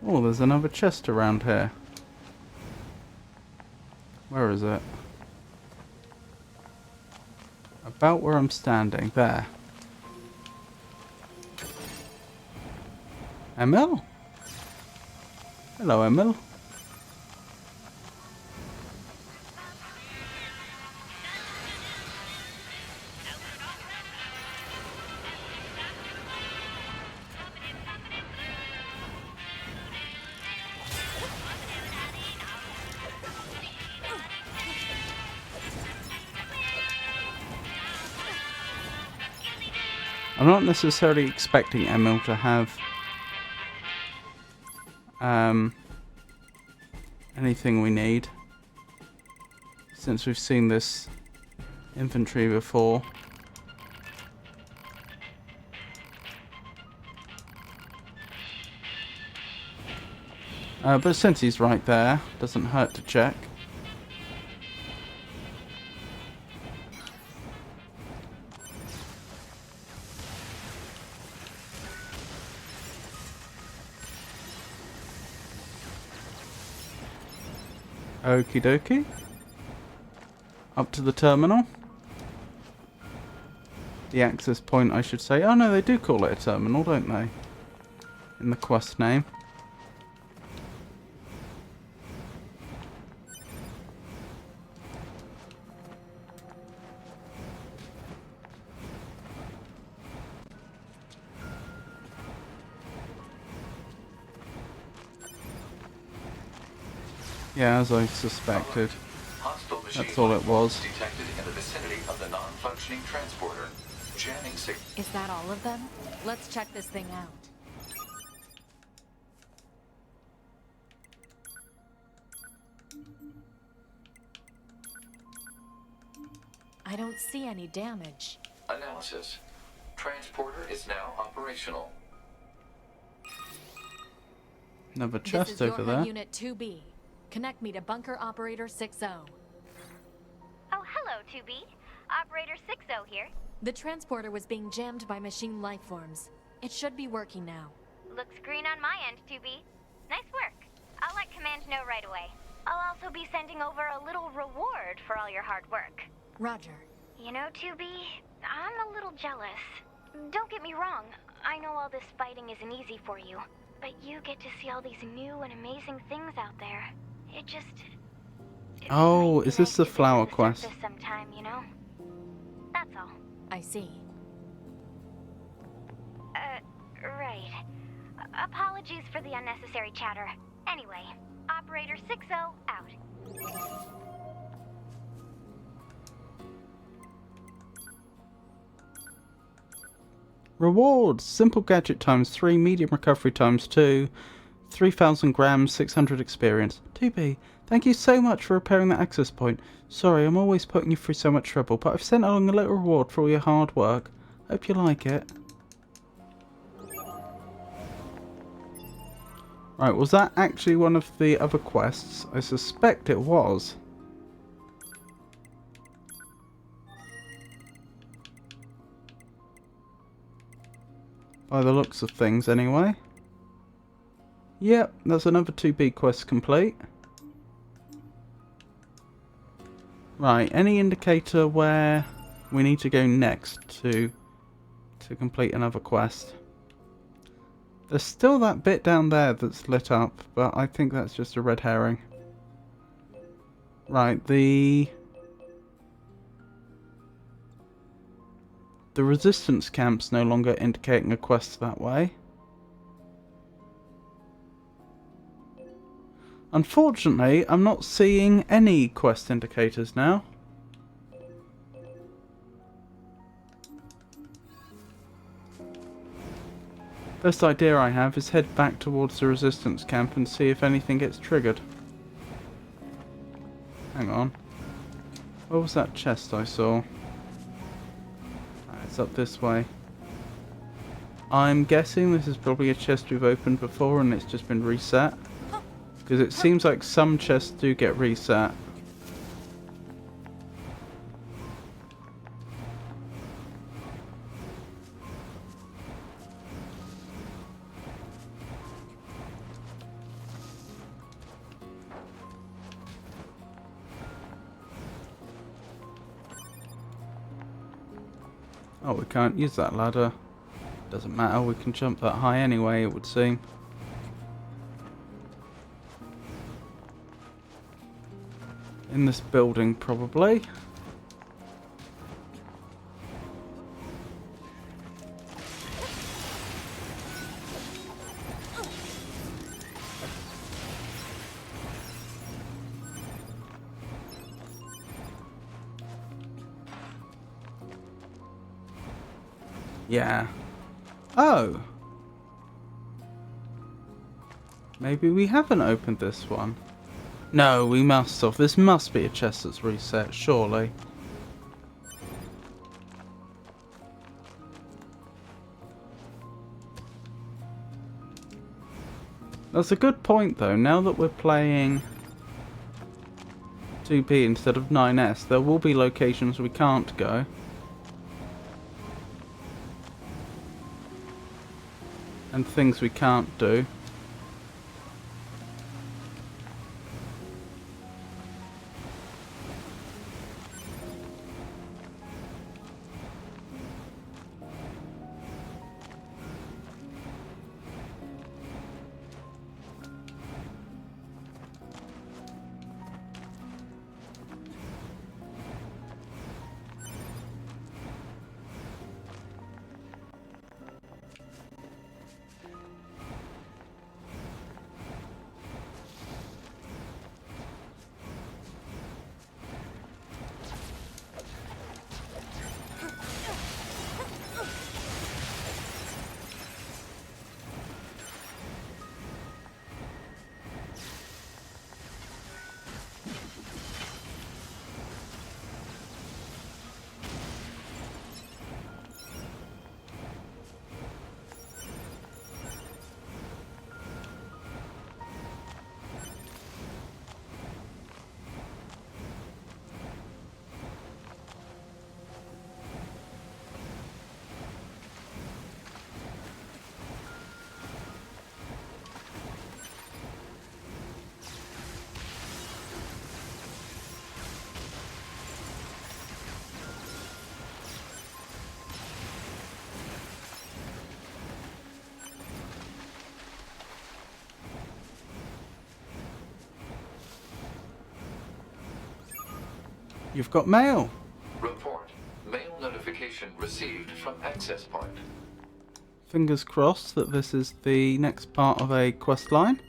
Oh, there's another chest around here. Where is it? About where I'm standing. There. Emil? Hello, Emil. I'm not necessarily expecting Emil to have anything we need, since we've seen this infantry before. But since he's right there, doesn't hurt to check. Okie dokie. Up to the terminal. The access point, I should say. Oh no, they do call it a terminal, don't they? In the quest name. Yeah, as I suspected. That's all it was. Detected in the vicinity of the non-functioning transporter. Jamming Is that all of them? Let's check this thing out. I don't see any damage. Analysis. Transporter is now operational. Another This chest is over your there. Unit 2B. Connect me to Bunker Operator 60. Oh, hello, 2B. Operator 60 here. The transporter was being jammed by machine life forms. It should be working now. Looks green on my end, 2B. Nice work. I'll let Command know right away. I'll also be sending over a little reward for all your hard work. Roger. You know, 2B, I'm a little jealous. Don't get me wrong. I know all this fighting isn't easy for you. But you get to see all these new and amazing things out there. It just... Oh, is this the flower quest? Sometime, you know? That's all. I see. Right. Apologies for the unnecessary chatter. Anyway, Operator 60 out. Rewards! Simple gadget times 3, medium recovery times 2, 3,000 grams, 600 experience. 2B, thank you so much for repairing that access point. Sorry, I'm always putting you through so much trouble, but I've sent along a little reward for all your hard work. Hope you like it. Right, was that actually one of the other quests? I suspect it was. By the looks of things, anyway. Yep, that's another 2B quest complete. Right, any indicator where we need to go next to complete another quest? There's still that bit down there that's lit up, but I think that's just a red herring. Right, the resistance camp's no longer indicating a quest that way. Unfortunately, I'm not seeing any quest indicators now. Best idea I have is head back towards the resistance camp and see if anything gets triggered. Hang on. Where was that chest I saw? It's up this way. I'm guessing this is probably a chest we've opened before and it's just been reset. Because it seems like some chests do get reset. Oh, we can't use that ladder. Doesn't matter, we can jump that high anyway, it would seem. In this building, probably. Yeah. Oh! Maybe we haven't opened this one. No, we must have. This must be a chest that's reset, surely. That's a good point though. Now that we're playing 2B instead of 9S, there will be locations we can't go. And things we can't do. You've got mail. Report. Mail notification received from access point. Fingers crossed that this is the next part of a quest line.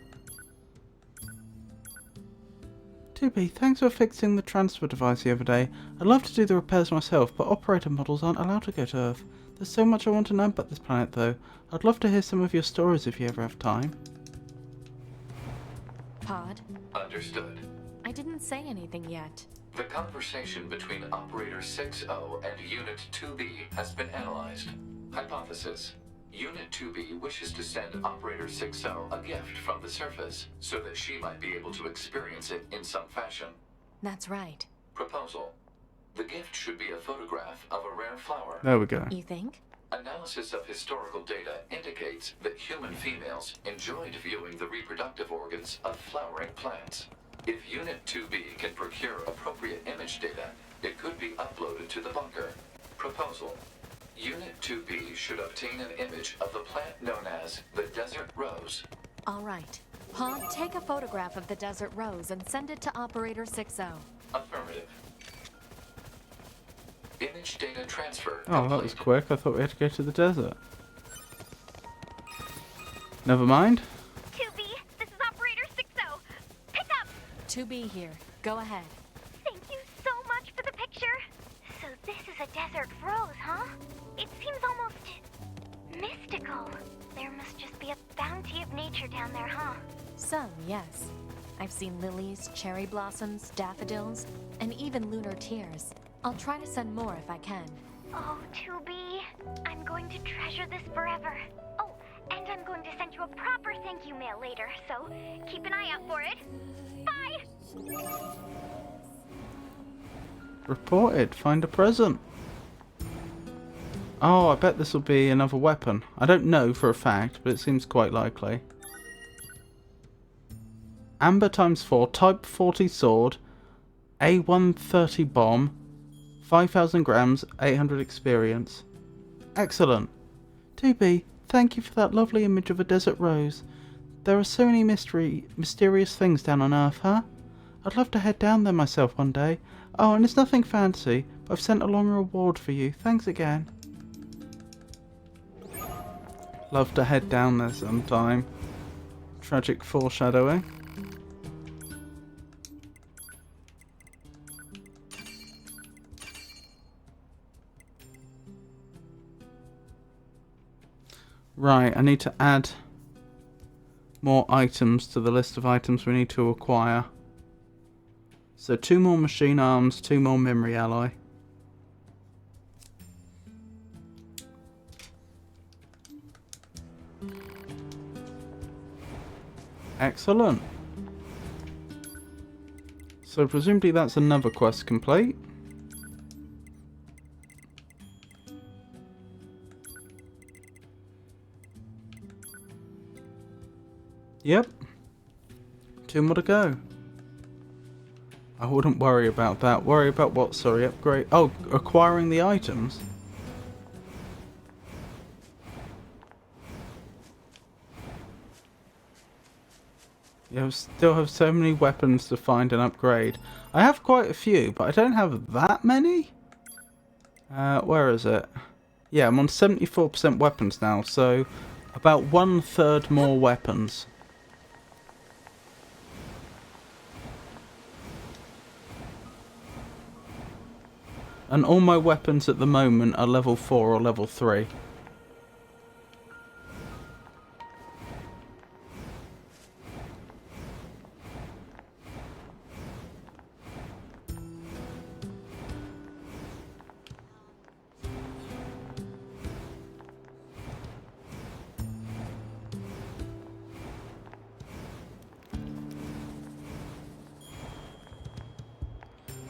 2B, thanks for fixing the transfer device the other day. I'd love to do the repairs myself, but operator models aren't allowed to go to Earth. There's so much I want to know about this planet though. I'd love to hear some of your stories if you ever have time. Pod, Understood. I didn't say anything yet. The conversation between Operator 6-0 and Unit 2B has been analyzed. Hypothesis. Unit 2B wishes to send Operator 6-0 a gift from the surface, so that she might be able to experience it in some fashion. That's right. Proposal. The gift should be a photograph of a rare flower. There we go. You think? Analysis of historical data indicates that human females enjoyed viewing the reproductive organs of flowering plants. If Unit 2B can procure appropriate image data, it could be uploaded to the bunker. Proposal. Unit 2B should obtain an image of the plant known as the Desert Rose. All right. Pod, take a photograph of the Desert Rose and send it to Operator 60. Affirmative. Image data transfer Oh, that was complete. quick. I thought we had to go to the desert. Never mind. 2B, this is Operator 60. Pick up! 2B here. Go ahead. Thank you so much for the picture. So this is a desert rose, huh? It seems almost mystical. There must just be a bounty of nature down there, huh? So, yes. I've seen lilies, cherry blossoms, daffodils, and even lunar tears. I'll try to send more if I can. Oh, 2B, I'm going to treasure this forever. Oh, and I'm going to send you a proper thank you mail later, so keep an eye out for it. Bye! Reported. Find a present. Oh, I bet this will be another weapon. I don't know for a fact, but it seems quite likely. Amber ×4, Type 40 sword, A130 bomb, 5,000 grams, 800 experience. Excellent. 2B, thank you for that lovely image of a desert rose. There are so many mysterious things down on Earth, huh? I'd love to head down there myself one day. Oh, and it's nothing fancy, but I've sent along a reward for you. Thanks again. Love to head down there sometime. Tragic foreshadowing. Right, I need to add more items to the list of items we need to acquire. So 2 more machine arms, 2 more memory alloy. Excellent. So presumably that's another quest complete. Yep. 2 more to go. I wouldn't worry about that. Worry about what? Sorry, upgrade. Oh, acquiring the items. Yeah, I still have so many weapons to find and upgrade. I have quite a few, but I don't have that many. Where is it? Yeah, I'm on 74% weapons now, so about 1/3 more weapons. And all my weapons at the moment are level 4 or level 3.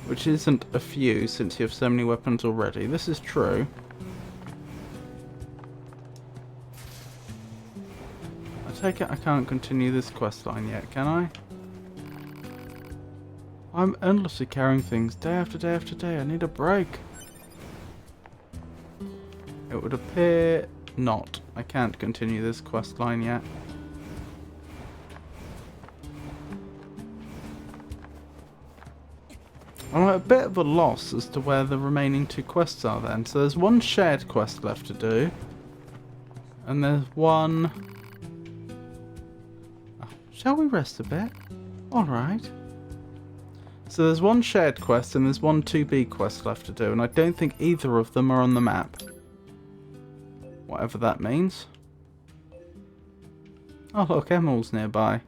Which isn't a few, since you have so many weapons already. This is true. I take it I can't continue this quest line yet, can I? I'm endlessly carrying things day after day after day. I need a break. It would appear not. I can't continue this quest line yet. I'm at a bit of a loss as to where the remaining 2 quests are then. So there's 1 shared quest left to do. And there's 1... Oh, shall we rest a bit? Alright. So there's 1 shared quest and there's 1 2B quest left to do. And I don't think either of them are on the map. Whatever that means. Oh look, Emerald's nearby.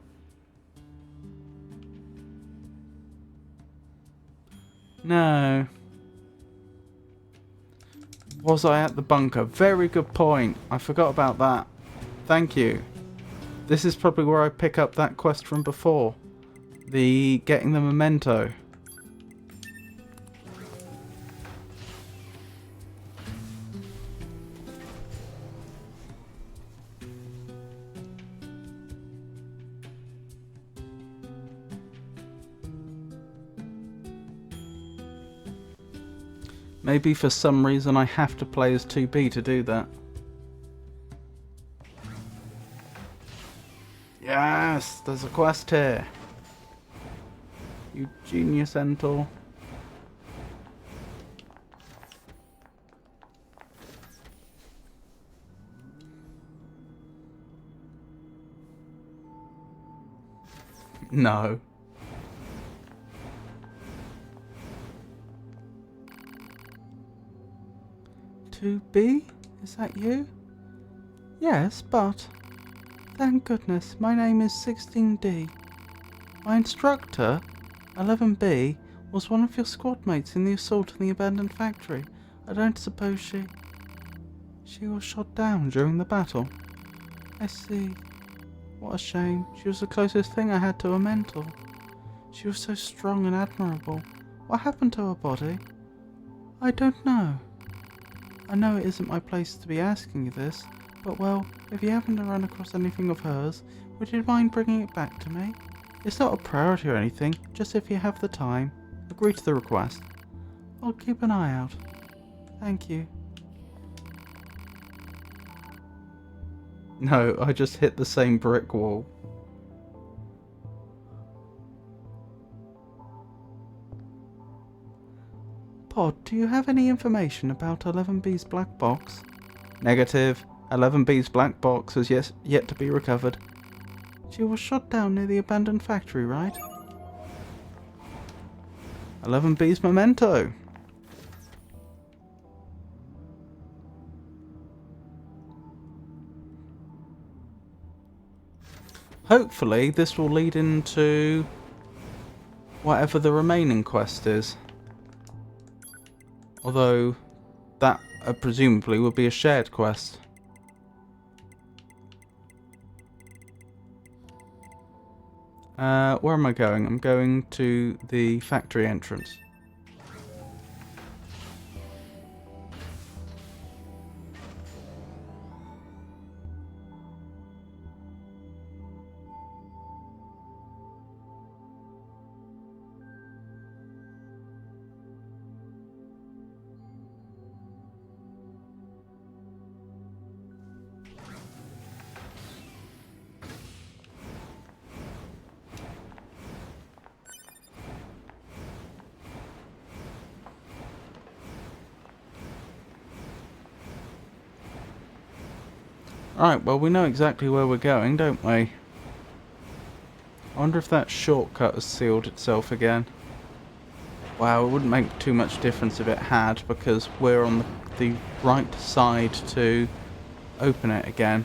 No. Was I at the bunker? Very good point. I forgot about that. Thank you. This is probably where I pick up that quest from before. The getting the memento. Maybe for some reason I have to play as 2B to do that. Yes, there's a quest here. You genius, Centaur. No. "2B? Is that you?" "Yes, but... Thank goodness, my name is 16D. My instructor, 11B, was one of your squad mates in the assault on the abandoned factory. I don't suppose she... She was shot down during the battle." "I see. What a shame. She was the closest thing I had to a mentor. She was so strong and admirable. What happened to her body?" "I don't know. I know it isn't my place to be asking you this, but well, if you happen to run across anything of hers, would you mind bringing it back to me? It's not a priority or anything, just if you have the time. Agree to the request. I'll keep an eye out. Thank you." No, I just hit the same brick wall. "Pod, do you have any information about 11B's black box?" "Negative. 11B's black box has yet to be recovered." "She was shot down near the abandoned factory, right?" 11B's memento. Hopefully this will lead into whatever the remaining quest is. Although that presumably would be a shared quest. Where am I going? I'm going to the factory entrance. Alright, well we know exactly where we're going, don't we? I wonder if that shortcut has sealed itself again. Wow, it wouldn't make too much difference if it had, because we're on the right side to open it again.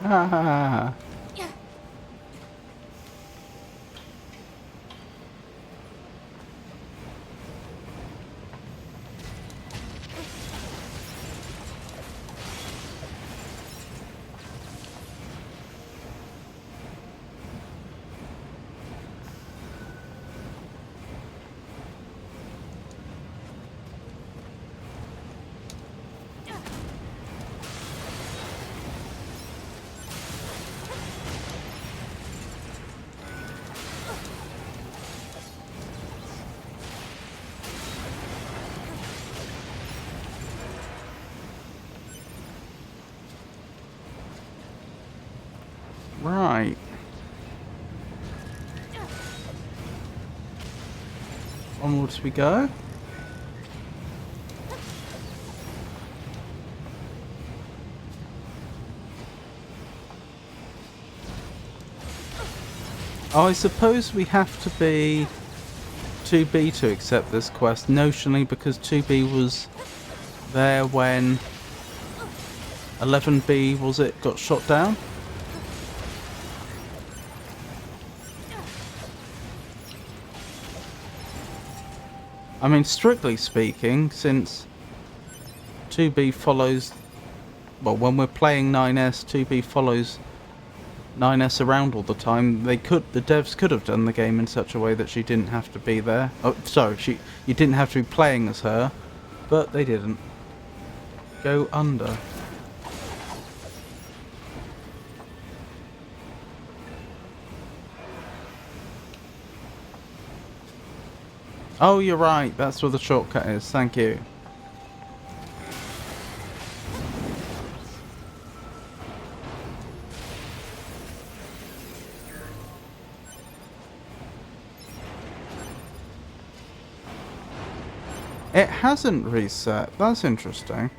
Ah. Right. Onwards we go. Oh, I suppose we have to be 2B to accept this quest, notionally because 2B was there when 11B, was it, got shot down? I mean, strictly speaking, since 2B follows... Well, when we're playing 9S, 2B follows 9S around all the time. The devs could have done the game in such a way that she didn't have to be there. Oh, sorry, you didn't have to be playing as her, but they didn't. Go under. Oh, you're right. That's where the shortcut is. Thank you. It hasn't reset. That's interesting.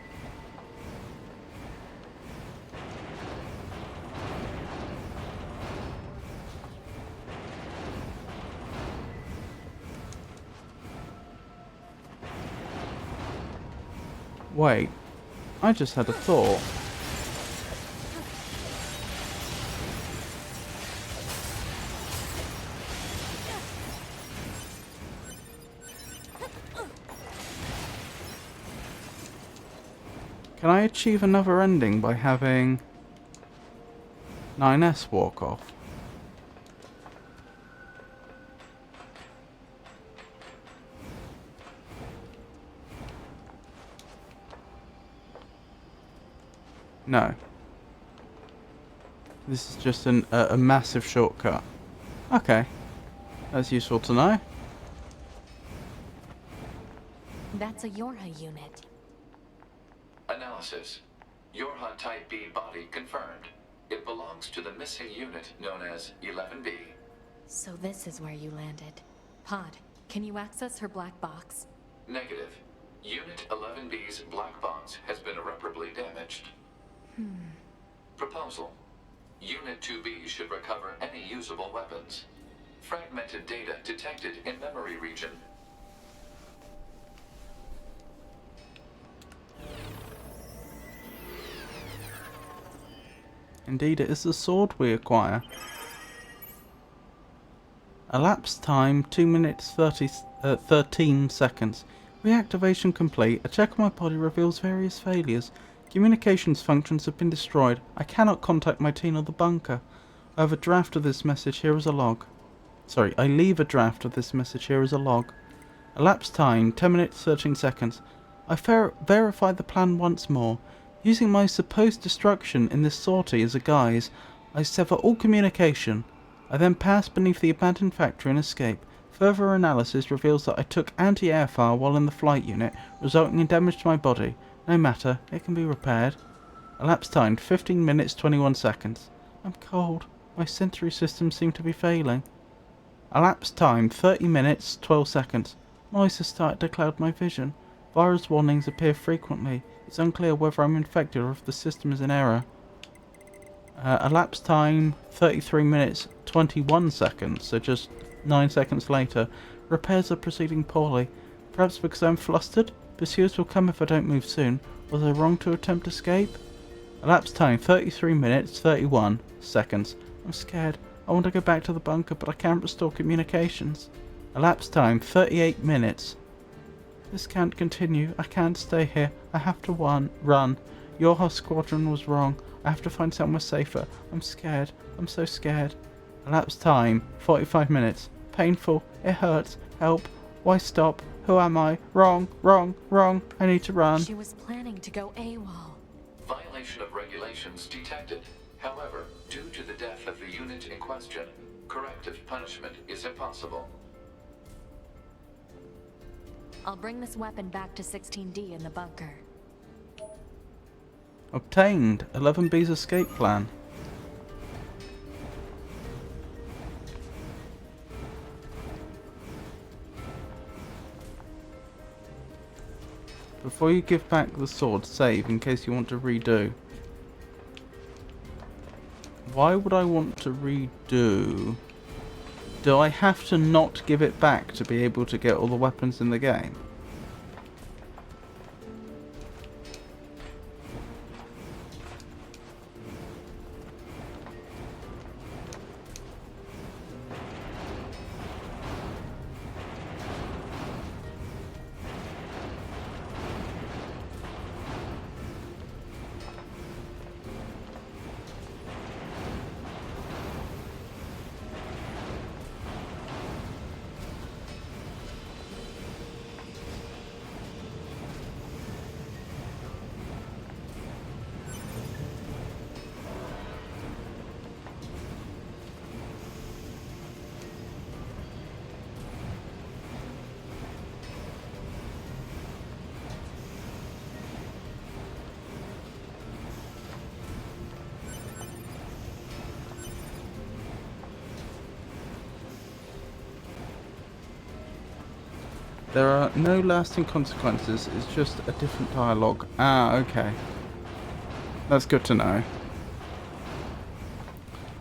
Wait. I just had a thought. Can I achieve another ending by having 9S walk off? No. This is just a massive shortcut. Okay. That's useful to know. That's a Yorha unit. Analysis. Yorha Type B body confirmed. It belongs to the missing unit known as 11B. So this is where you landed. Pod, can you access her black box? Negative. Unit 11B's black box has been irreparably damaged. Proposal. Unit 2B should recover any usable weapons. Fragmented data detected in memory region. Indeed, it is the sword we acquire. Elapsed time 2 minutes 13 seconds. Reactivation complete. A check on my body reveals various failures. Communications functions have been destroyed. I cannot contact my team or the bunker. I have a draft of this message. Here is a log. Sorry, I leave a draft of this message. Here is a log. Elapsed time 10 minutes 13 seconds. I verified the plan once more. Using my supposed destruction in this sortie as a guise, I sever all communication. I then pass beneath the abandoned factory and escape. Further analysis reveals that I took anti-air fire while in the flight unit, resulting in damage to my body. No matter, it can be repaired. Elapsed time 15 minutes 21 seconds. I'm cold. My sensory systems seem to be failing. Elapsed time 30 minutes 12 seconds. Noise has started to cloud my vision. Virus warnings appear frequently. It's unclear whether I'm infected or if the system is in error. Elapsed time 33 minutes 21 seconds, so just 9 seconds later. Repairs are proceeding poorly. Perhaps because I'm flustered? Pursuers will come if I don't move soon. Was I wrong to attempt escape? Elapsed time 33 minutes 31 seconds. I'm scared. I want to go back to the bunker, but I can't restore communications. Elapsed time 38 minutes. This can't continue. I can't stay here. I have to run. Your squadron was wrong. I have to find somewhere safer. I'm scared. I'm so scared. Elapsed time 45 minutes. Painful. It hurts. Help. Why stop? Who am I? Wrong. Wrong. Wrong. I need to run. She was planning to go AWOL. Violation of regulations detected. However, due to the death of the unit in question, corrective punishment is impossible. I'll bring this weapon back to 16D in the bunker. Obtained 11B's escape plan. Before you give back the sword, save in case you want to redo. Why would I want to redo? Do I have to not give it back to be able to get all the weapons in the game? There are no lasting consequences, it's just a different dialogue. Ah, okay. That's good to know.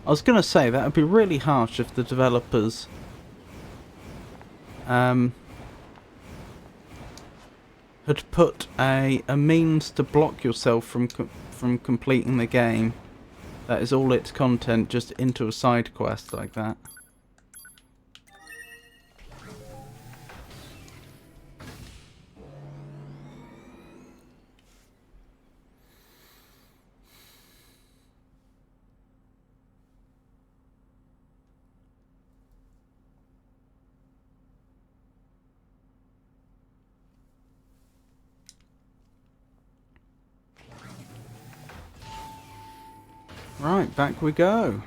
I was going to say, that would be really harsh if the developers had put a means to block yourself from completing the game. That is all its content, just into a side quest like that. Right, back we go.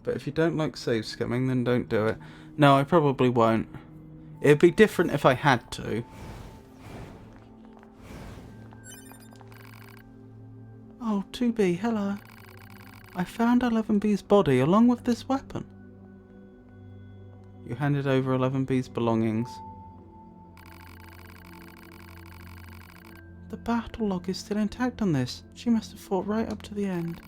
But if you don't like save scumming, then don't do it. No, I probably won't. It'd be different if I had to. Oh, 2B, hello. I found 11B's body along with this weapon. You handed over 11B's belongings. The battle log is still intact on this. She must have fought right up to the end.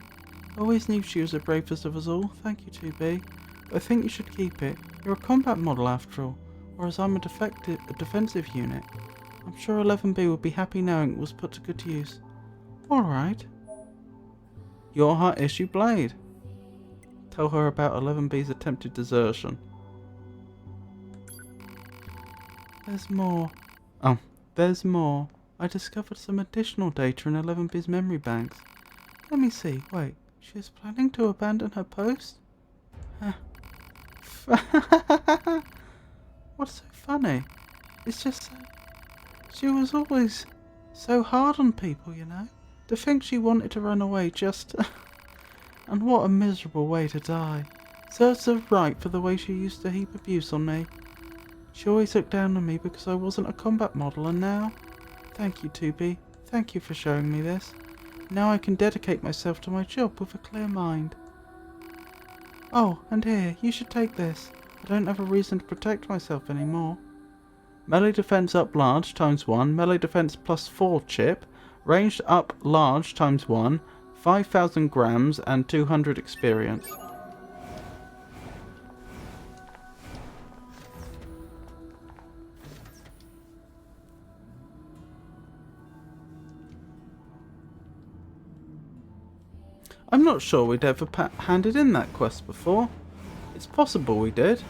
I always knew she was the bravest of us all. Thank you, 2B. But I think you should keep it. You're a combat model after all, whereas I'm a defensive unit. I'm sure 11B would be happy knowing it was put to good use. Alright. Your heart issue blade. Tell her about 11B's attempted desertion. There's more. Oh, there's more. I discovered some additional data in 11B's memory banks. Let me see. Wait, she is planning to abandon her post? What's so funny? It's just that she was always so hard on people, you know? To think she wanted to run away just... And what a miserable way to die. Serves her right for the way she used to heap abuse on me. She always looked down on me because I wasn't a combat model, and now... Thank you, 2B. Thank you for showing me this. Now I can dedicate myself to my job with a clear mind. Oh, and here, you should take this. I don't have a reason to protect myself anymore. Melee defense up large times 1, melee defense plus 4 chip, ranged up large times 1, 5,000 grams and 200 experience. I'm not sure we'd ever handed in that quest before. It's possible we did.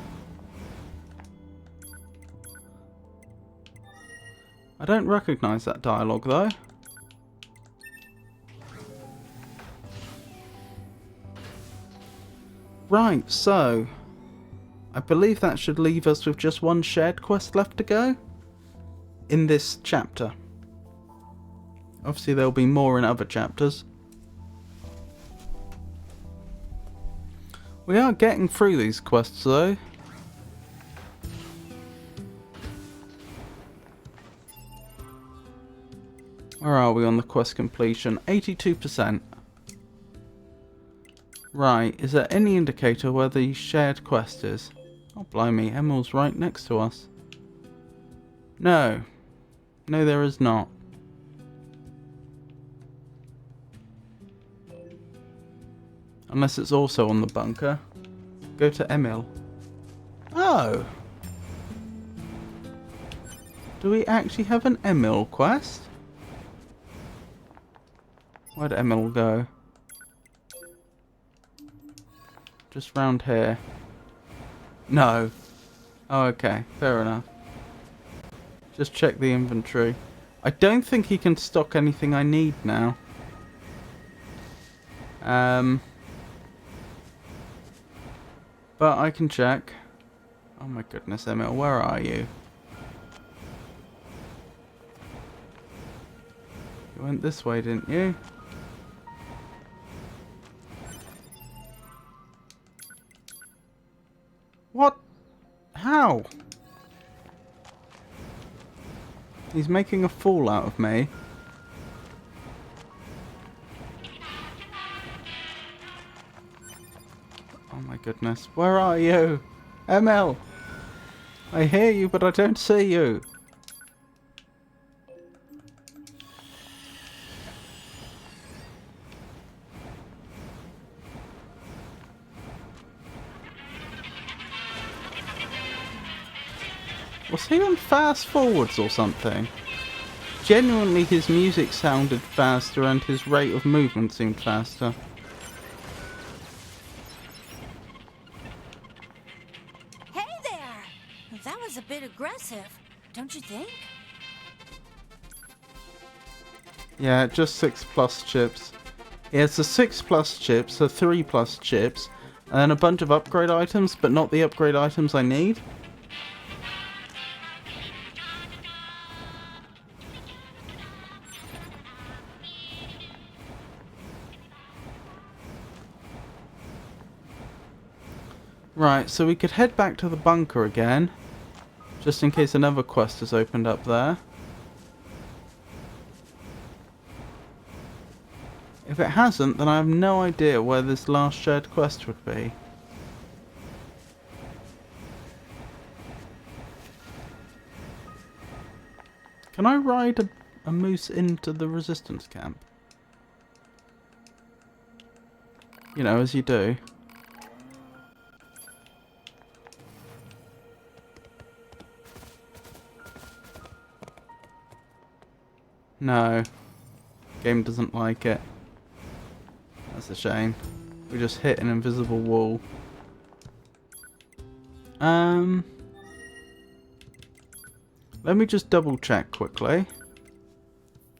I don't recognise that dialogue though. Right, so I believe that should leave us with just one shared quest left to go in this chapter. Obviously there'll be more in other chapters. We are getting through these quests though. Where are we on the quest completion? 82%. Right, is there any indicator where the shared quest is? Oh blimey, Emil's right next to us. No. No, there is not. Unless it's also on the bunker. Go to Emil. Oh! Do we actually have an Emil quest? Where'd Emil go? Just round here. No. Oh, okay. Fair enough. Just check the inventory. I don't think he can stock anything I need now. But I can check. Oh my goodness, Emil, where are you? You went this way, didn't you? What? How? He's making a fool out of me. goodness. Where are you? ML! I hear you, but I don't see you. Was he on fast forwards or something? Genuinely, his music sounded faster and his rate of movement seemed faster. Hey there! That was a bit aggressive, don't you think? Yeah, just 6+ chips. Yeah, it's the 6+ chips, the 3+ chips, and a bunch of upgrade items, but not the upgrade items I need. Right, so we could head back to the bunker again, just in case another quest has opened up there. If it hasn't, then I have no idea where this last shared quest would be. Can I ride a moose into the resistance camp? You know, as you do. No. Game doesn't like it. That's a shame. We just hit an invisible wall. Let me just double check quickly.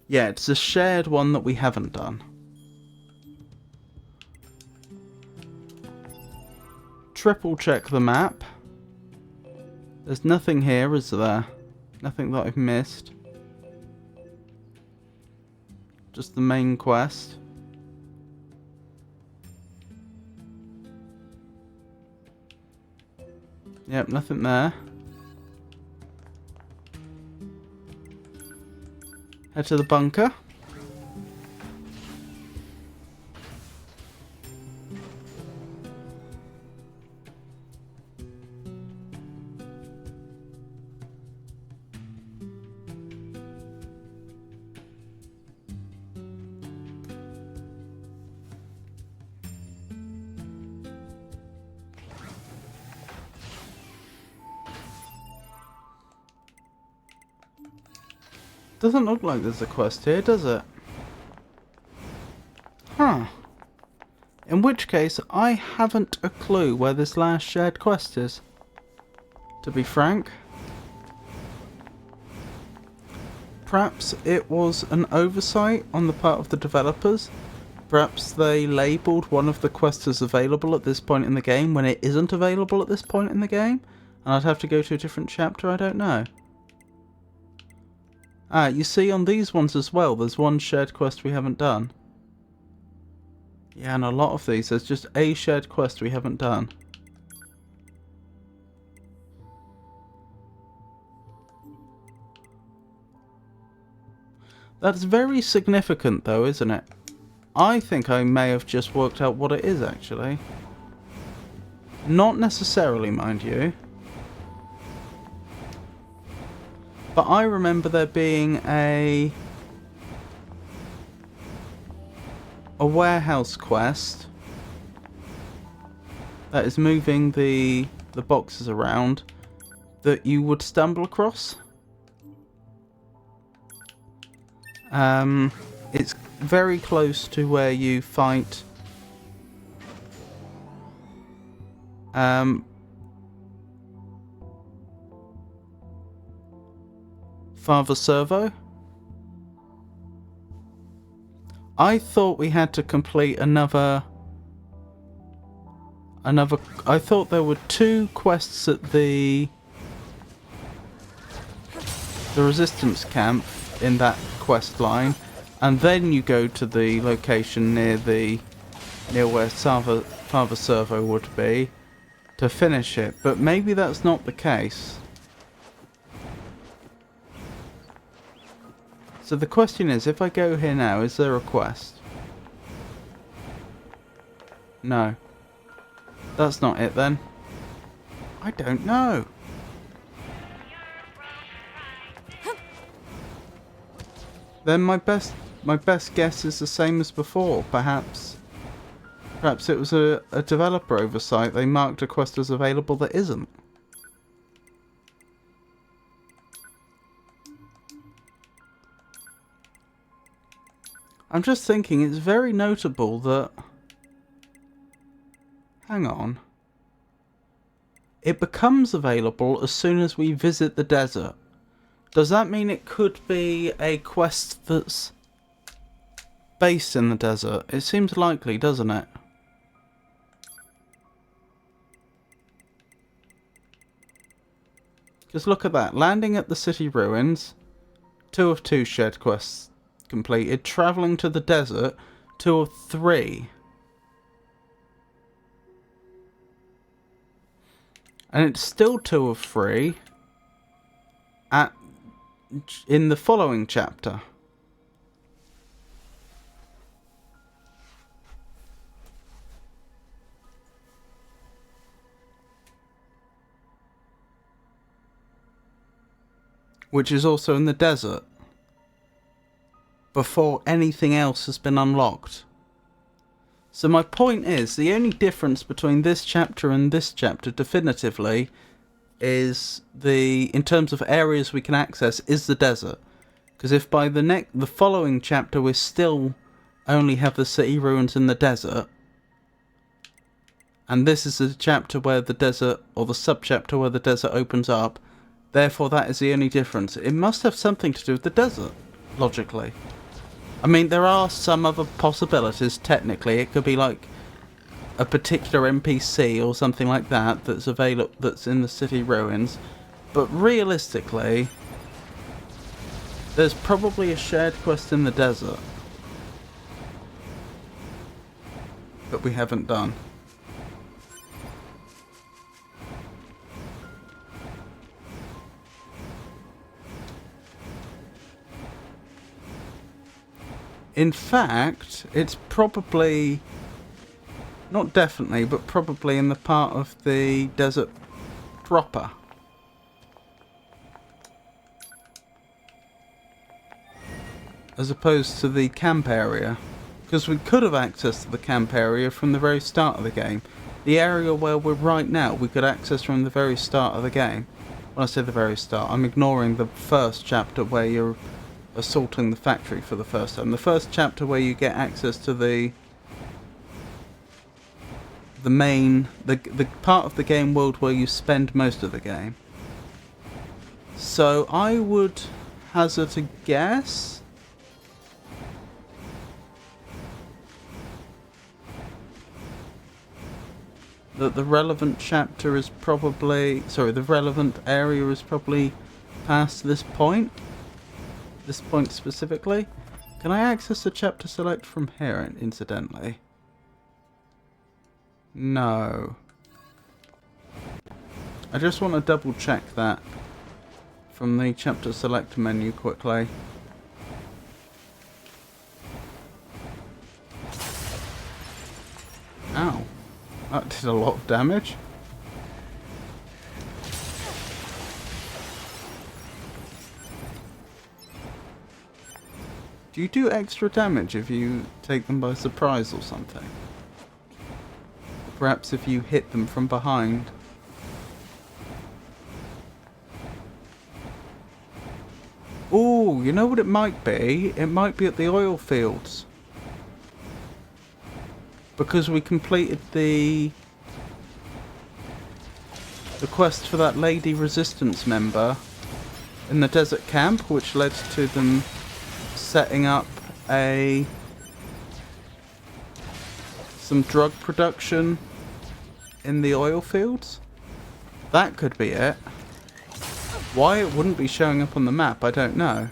Yeah, it's a shared one that we haven't done. Triple check the map. There's nothing here, is there? Nothing that I've missed. Just the main quest. Yep, nothing there. Head to the bunker. Doesn't look like there's a quest here, does it? Huh. In which case, I haven't a clue where this last shared quest is. To be frank. Perhaps it was an oversight on the part of the developers. Perhaps they labelled one of the quests as available at this point in the game when it isn't available at this point in the game. And I'd have to go to a different chapter, I don't know. Ah, you see on these ones as well, there's one shared quest we haven't done. Yeah, and a lot of these, there's just a shared quest we haven't done. That's very significant though, isn't it? I think I may have just worked out what it is actually. Not necessarily, mind you. But I remember there being a warehouse quest that is moving the boxes around that you would stumble across. It's very close to where you fight Father Servo. I thought we had to complete another. I thought there were 2 quests at the resistance camp in that quest line, and then you go to the location near where Father Servo would be to finish it. But maybe that's not the case. So the question is, if I go here now, is there a quest? No. That's not it then. I don't know. Then my best guess is the same as before. Perhaps it was a developer oversight. They marked a quest as available that isn't. I'm just thinking it's very notable that... Hang on. It becomes available as soon as we visit the desert. Does that mean it could be a quest that's based in the desert? It seems likely, doesn't it? Just look at that. Landing at the city ruins. 2 of 2 shared quests completed. Travelling to the desert. 2 of 3. And it's still 2 of 3 in the following chapter. Which is also in the desert. Before anything else has been unlocked. So my point is, the only difference between this chapter and this chapter definitively is in terms of areas we can access, is the desert. Because if by the following chapter we still only have the city ruins in the desert, and this is the chapter where the desert, or the sub-chapter where the desert opens up, therefore that is the only difference. It must have something to do with the desert, logically. I mean, there are some other possibilities, technically. It could be like a particular NPC or something like that that's available, that's in the city ruins. But realistically, there's probably a shared quest in the desert that we haven't done. In fact, it's probably, not definitely, but probably in the part of the desert proper. As opposed to the camp area. Because we could have accessed the camp area from the very start of the game. The area where we're right now, we could access from the very start of the game. When I say the very start, I'm ignoring the first chapter where you're assaulting the factory for the first time. The first chapter where you get access to the part of the game world where you spend most of the game. So I would hazard a guess that the relevant chapter is probably, the relevant area is probably past this point. This point specifically. Can I access the chapter select from here, incidentally? No. I just want to double check that from the chapter select menu quickly. Ow. That did a lot of damage. Do you do extra damage if you take them by surprise or something? Perhaps if you hit them from behind. Ooh, you know what it might be? It might be at the oil fields. Because we completed the quest for that lady resistance member in the desert camp, which led to them setting up some drug production in the oil fields. That could be it. Why it wouldn't be showing up on the map, I don't know.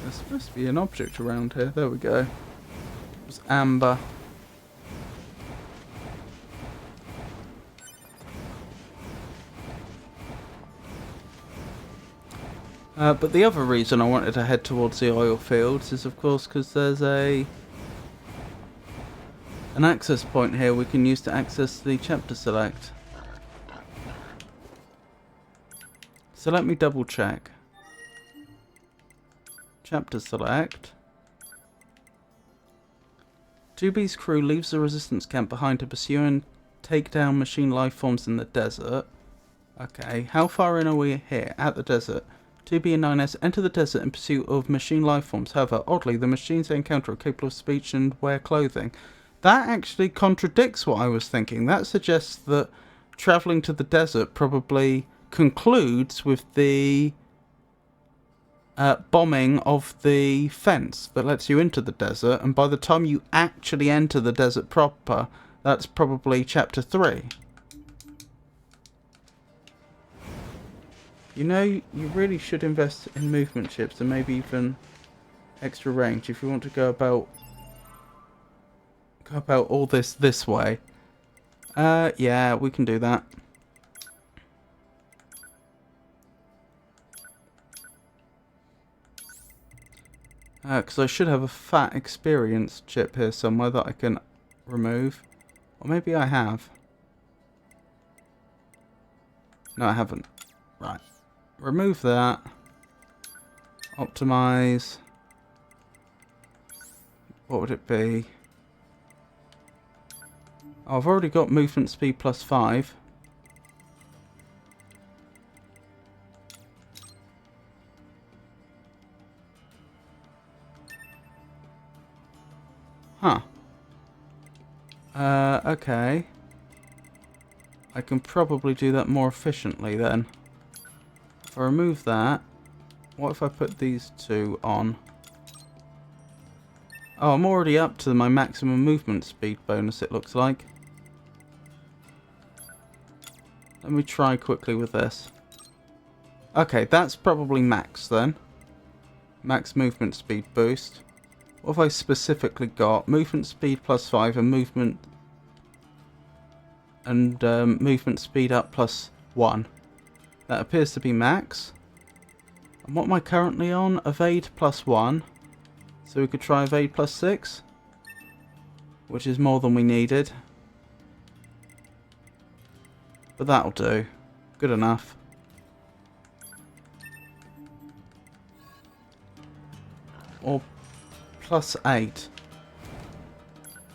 There's supposed to be an object around here. There we go. It was amber. But the other reason I wanted to head towards the oil fields is, of course, because there's an access point here we can use to access the chapter select. So let me double check. Chapter select. 2B's crew leaves the resistance camp behind to pursue and take down machine life forms in the desert. Okay, how far in are we here? At the desert. 2B and 9S enter the desert in pursuit of machine life forms. However, oddly, the machines they encounter are capable of speech and wear clothing. That actually contradicts what I was thinking. That suggests that travelling to the desert probably concludes with the bombing of the fence that lets you into the desert, and by the time you actually enter the desert proper, that's probably chapter 3. You know, you really should invest in movement chips and maybe even extra range if you want to go about all this way. Yeah, we can do that. Because I should have a fat experience chip here somewhere that I can remove. Or maybe I have. No, I haven't. Right. Remove that. Optimize. What would it be? Oh, I've already got movement speed plus 5. Huh. Okay. I can probably do that more efficiently then. If I remove that, what if I put these two on? Oh, I'm already up to my maximum movement speed bonus, it looks like. Let me try quickly with this. Okay, that's probably max then. Max movement speed boost. What have I specifically got? Movement speed plus 5 and movement speed up plus 1. That appears to be max. And what am I currently on? Evade plus 1. So we could try evade plus 6. Which is more than we needed. But that'll do. Good enough. Or plus 8.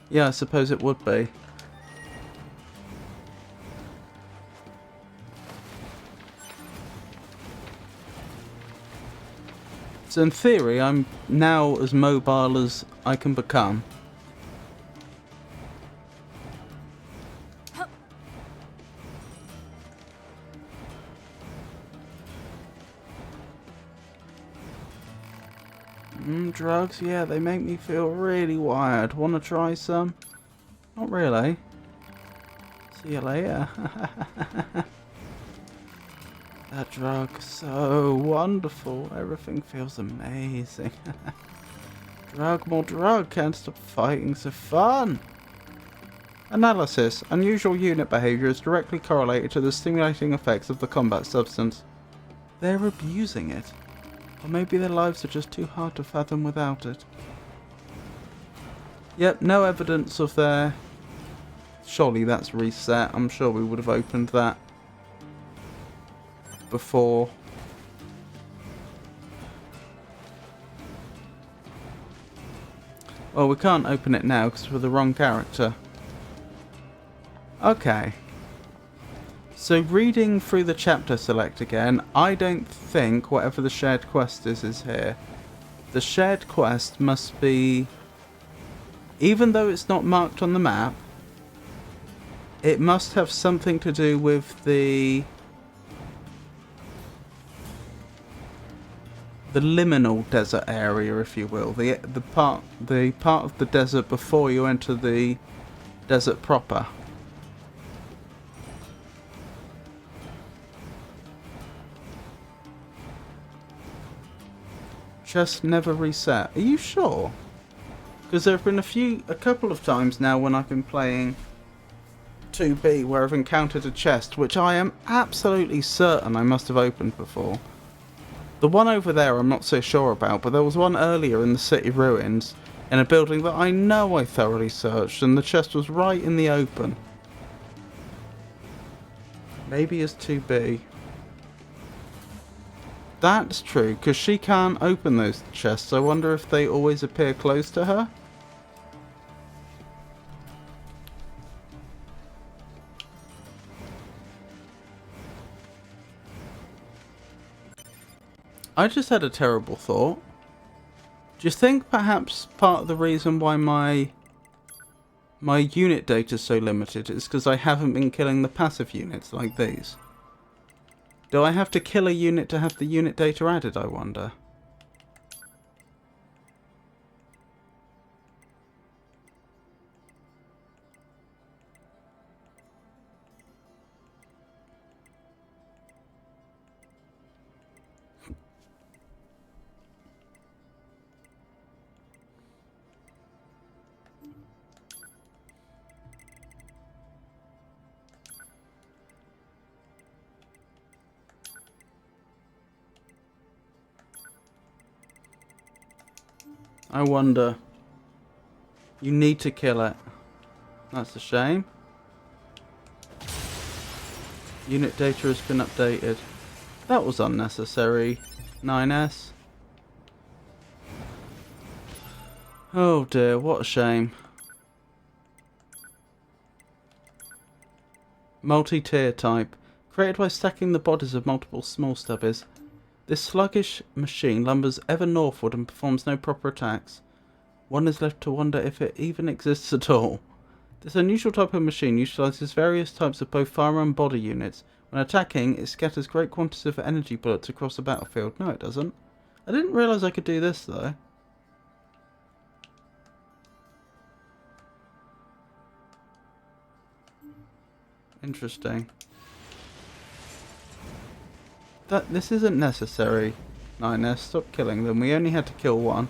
Yeah, I suppose it would be. So in theory, I'm now as mobile as I can become. Drugs, yeah, they make me feel really wired. Want to try some? Not really. See you later. That drug, so wonderful. Everything feels amazing. Drug, more drug. Can't stop fighting, so fun. Analysis. Unusual unit behavior is directly correlated to the stimulating effects of the combat substance. They're abusing it. Or maybe their lives are just too hard to fathom without it. Yep, no evidence of their... Surely that's reset. I'm sure we would have opened that before. Well, we can't open it now because we're the wrong character. Okay. So reading through the chapter select again, I don't think whatever the shared quest is here. The shared quest must be, even though it's not marked on the map, it must have something to do with the liminal desert area, if you will, the part of the desert before you enter the desert proper. Just never reset. Are you sure? Because there have been a couple of times now when I've been playing 2B where I've encountered a chest which I am absolutely certain I must have opened before. The one over there I'm not so sure about, but there was one earlier in the city ruins, in a building that I know I thoroughly searched, and the chest was right in the open. Maybe it's 2B. That's true, because she can't open those chests. I wonder if they always appear close to her? I just had a terrible thought. Do you think perhaps part of the reason why my unit data is so limited is because I haven't been killing the passive units like these? Do I have to kill a unit to have the unit data added, I wonder? I wonder. You need to kill it. That's a shame. Unit data has been updated. That was unnecessary. 9S. Oh dear, what a shame. Multi-tier type. Created by stacking the bodies of multiple small stubbies. This sluggish machine lumbers ever northward and performs no proper attacks. One is left to wonder if it even exists at all. This unusual type of machine utilizes various types of both fire and body units. When attacking, it scatters great quantities of energy bullets across the battlefield. No, it doesn't. I didn't realize I could do this, though. Interesting. This isn't necessary. 9S, stop killing them. We only had to kill one.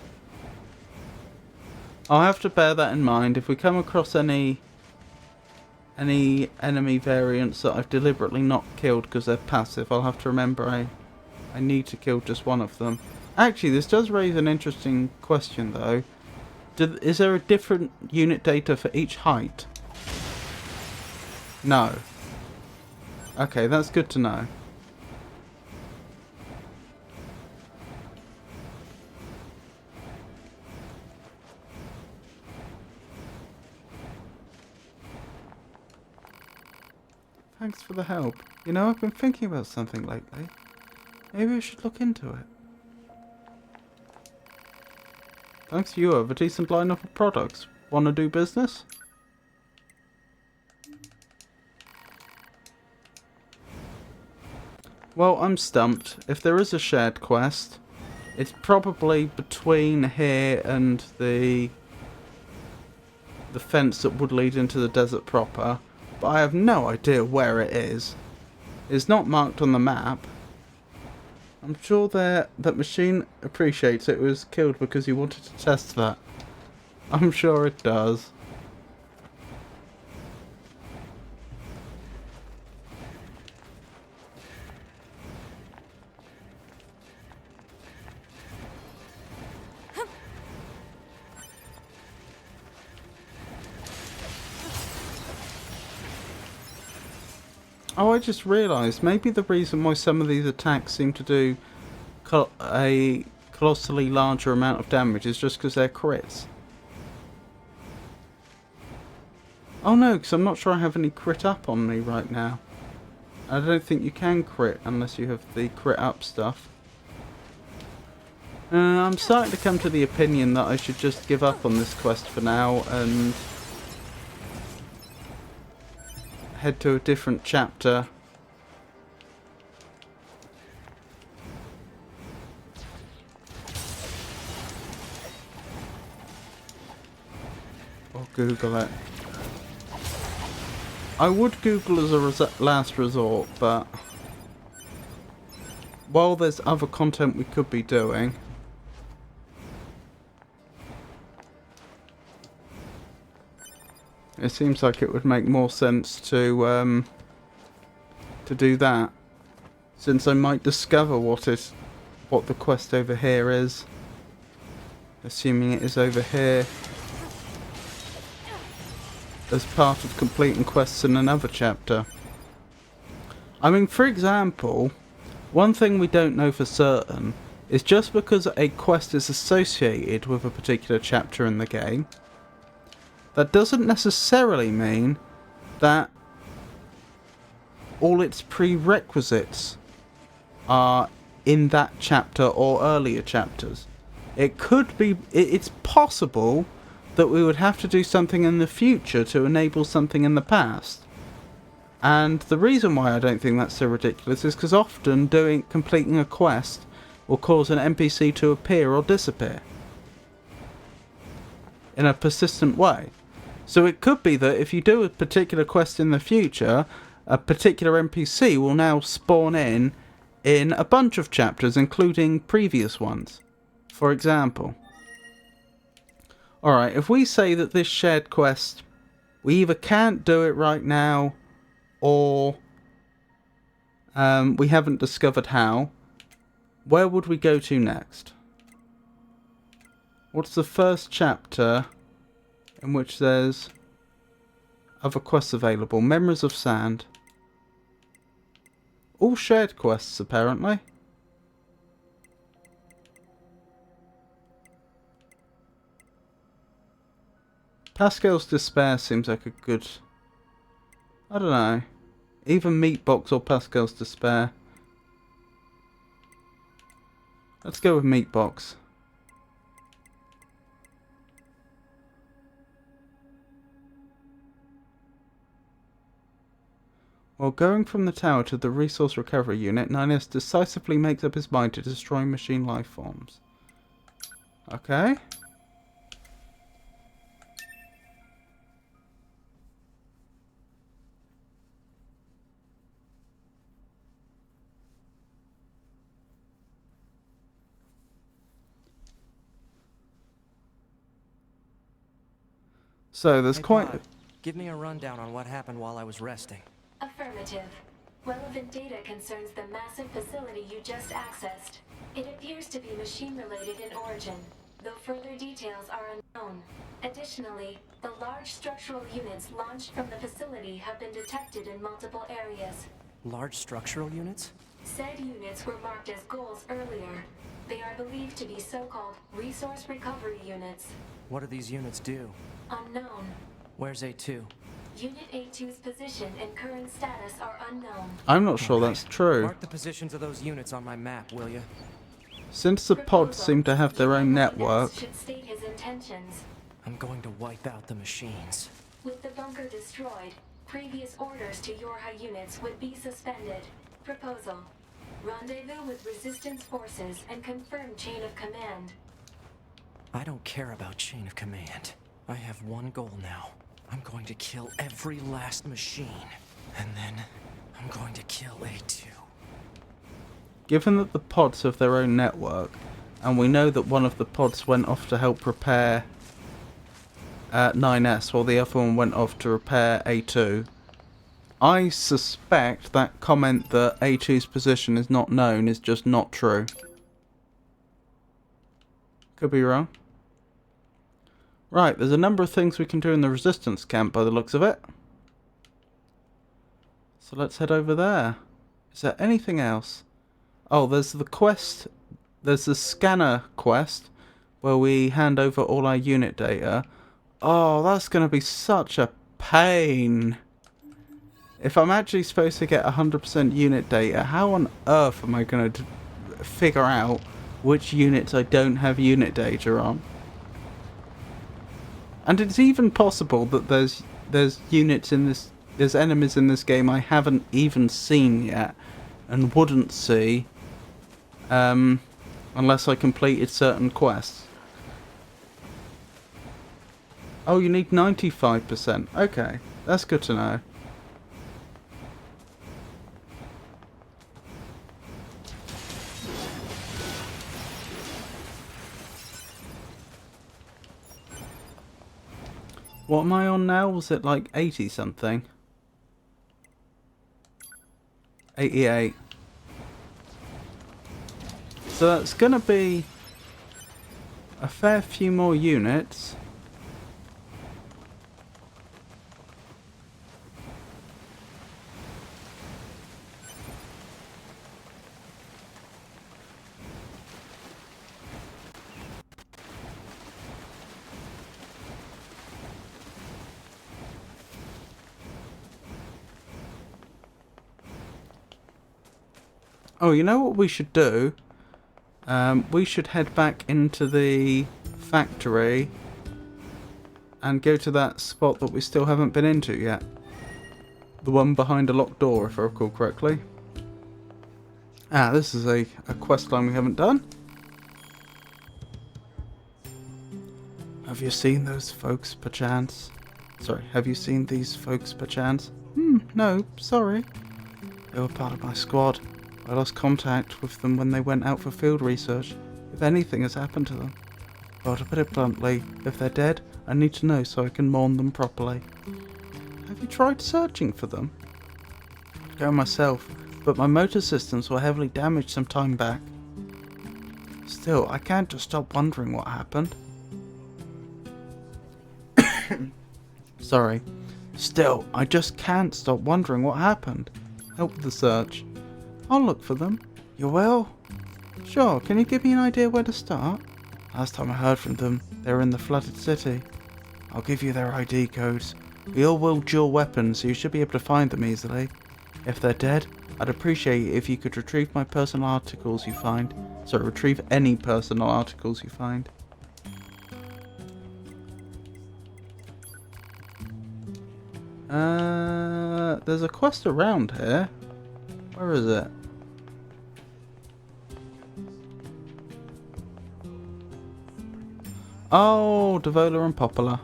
I'll have to bear that in mind. If we come across any enemy variants that I've deliberately not killed because they're passive, I'll have to remember I need to kill just one of them. Actually, this does raise an interesting question, though. Is there a different unit data for each height? No. Okay, that's good to know. Thanks for the help. You know, I've been thinking about something lately. Maybe I should look into it. Thanks to you, I have a decent lineup of products. Wanna do business? Well, I'm stumped. If there is a shared quest, it's probably between here and the fence that would lead into the desert proper. But I have no idea where it is. It's not marked on the map. I'm sure that machine appreciates it was killed because he wanted to test that. I'm sure it does. Oh, I just realised, maybe the reason why some of these attacks seem to do a colossally larger amount of damage is just because they're crits. Oh no, because I'm not sure I have any crit up on me right now. I don't think you can crit unless you have the crit up stuff. I'm starting to come to the opinion that I should just give up on this quest for now and head to a different chapter. Or Google it. I would Google as a last resort, but while there's other content we could be doing, it seems like it would make more sense to do that, since I might discover what it what the quest over here is. Assuming it is over here. As part of completing quests in another chapter. I mean, for example, one thing we don't know for certain is just because a quest is associated with a particular chapter in the game, that doesn't necessarily mean that all its prerequisites are in that chapter or earlier chapters. It could be, it's possible that we would have to do something in the future to enable something in the past. And the reason why I don't think that's so ridiculous is because often completing a quest will cause an NPC to appear or disappear in a persistent way. So it could be that if you do a particular quest in the future, a particular NPC will now spawn in a bunch of chapters, including previous ones. For example. Alright, if we say that this shared quest, we either can't do it right now, or we haven't discovered how, where would we go to next? What's the first chapter in which there's other quests available? Memories of Sand. All shared quests, apparently. Pascal's Despair seems like a good... I don't know. Either Meatbox or Pascal's Despair. Let's go with Meatbox. While going from the tower to the resource recovery unit, NieR decisively makes up his mind to destroy machine life forms. Okay. So there's quite... Give me a rundown on what happened while I was resting. Affirmative. Relevant data concerns the massive facility you just accessed. It appears to be machine-related in origin, though further details are unknown. Additionally, the large structural units launched from the facility have been detected in multiple areas. Large structural units? Said units were marked as goals earlier. They are believed to be so-called resource recovery units. What do these units do? Unknown. Where's A2? Unit A2's position and current status are unknown. I'm not sure that's true. Mark the positions of those units on my map, will you? Since the pods seem to have their own network... Should state his intentions. I'm going to wipe out the machines. With the bunker destroyed, previous orders to Yorha units would be suspended. Proposal. Rendezvous with resistance forces and confirm chain of command. I don't care about chain of command. I have one goal now. I'm going to kill every last machine. And then I'm going to kill A2. Given that the pods have their own network, and we know that one of the pods went off to help repair 9S while the other one went off to repair A2, I suspect that comment that A2's position is not known is just not true. Could be wrong. Right, there's a number of things we can do in the resistance camp by the looks of it. So let's head over there. Is there anything else? Oh, there's the quest. There's the scanner quest where we hand over all our unit data. Oh, that's going to be such a pain. If I'm actually supposed to get 100% unit data, how on earth am I going to figure out which units I don't have unit data on? And it's even possible that there's units in this, there's enemies in this game I haven't even seen yet and wouldn't see unless I completed certain quests. Oh, you need 95%. Okay, that's good to know. What am I on now? Was it like 80 something? 88. So that's going to be a fair few more units. Oh, you know what we should do? We should head back into the factory and go to that spot that we still haven't been into yet. The one behind a locked door, if I recall correctly. Ah, this is a quest line we haven't done. Have you seen those folks, perchance? Sorry, have you seen these folks, perchance? No, sorry. They were part of my squad. I lost contact with them when they went out for field research. If anything has happened to them. Well, to put it bluntly, if they're dead, I need to know so I can mourn them properly. Have you tried searching for them? I'd go myself, but my motor systems were heavily damaged some time back. Still, I can't just stop wondering what happened. Sorry. Still, I just can't stop wondering what happened. Help with the search. I'll look for them. You will? Sure, can you give me an idea where to start? Last time I heard from them, they were in the flooded city. I'll give you their ID codes. We all wield dual weapons, so you should be able to find them easily. If they're dead, I'd appreciate it if you could retrieve my personal articles you find. So retrieve any personal articles you find. There's a quest around here. Where is it? Oh, Devola and Popular.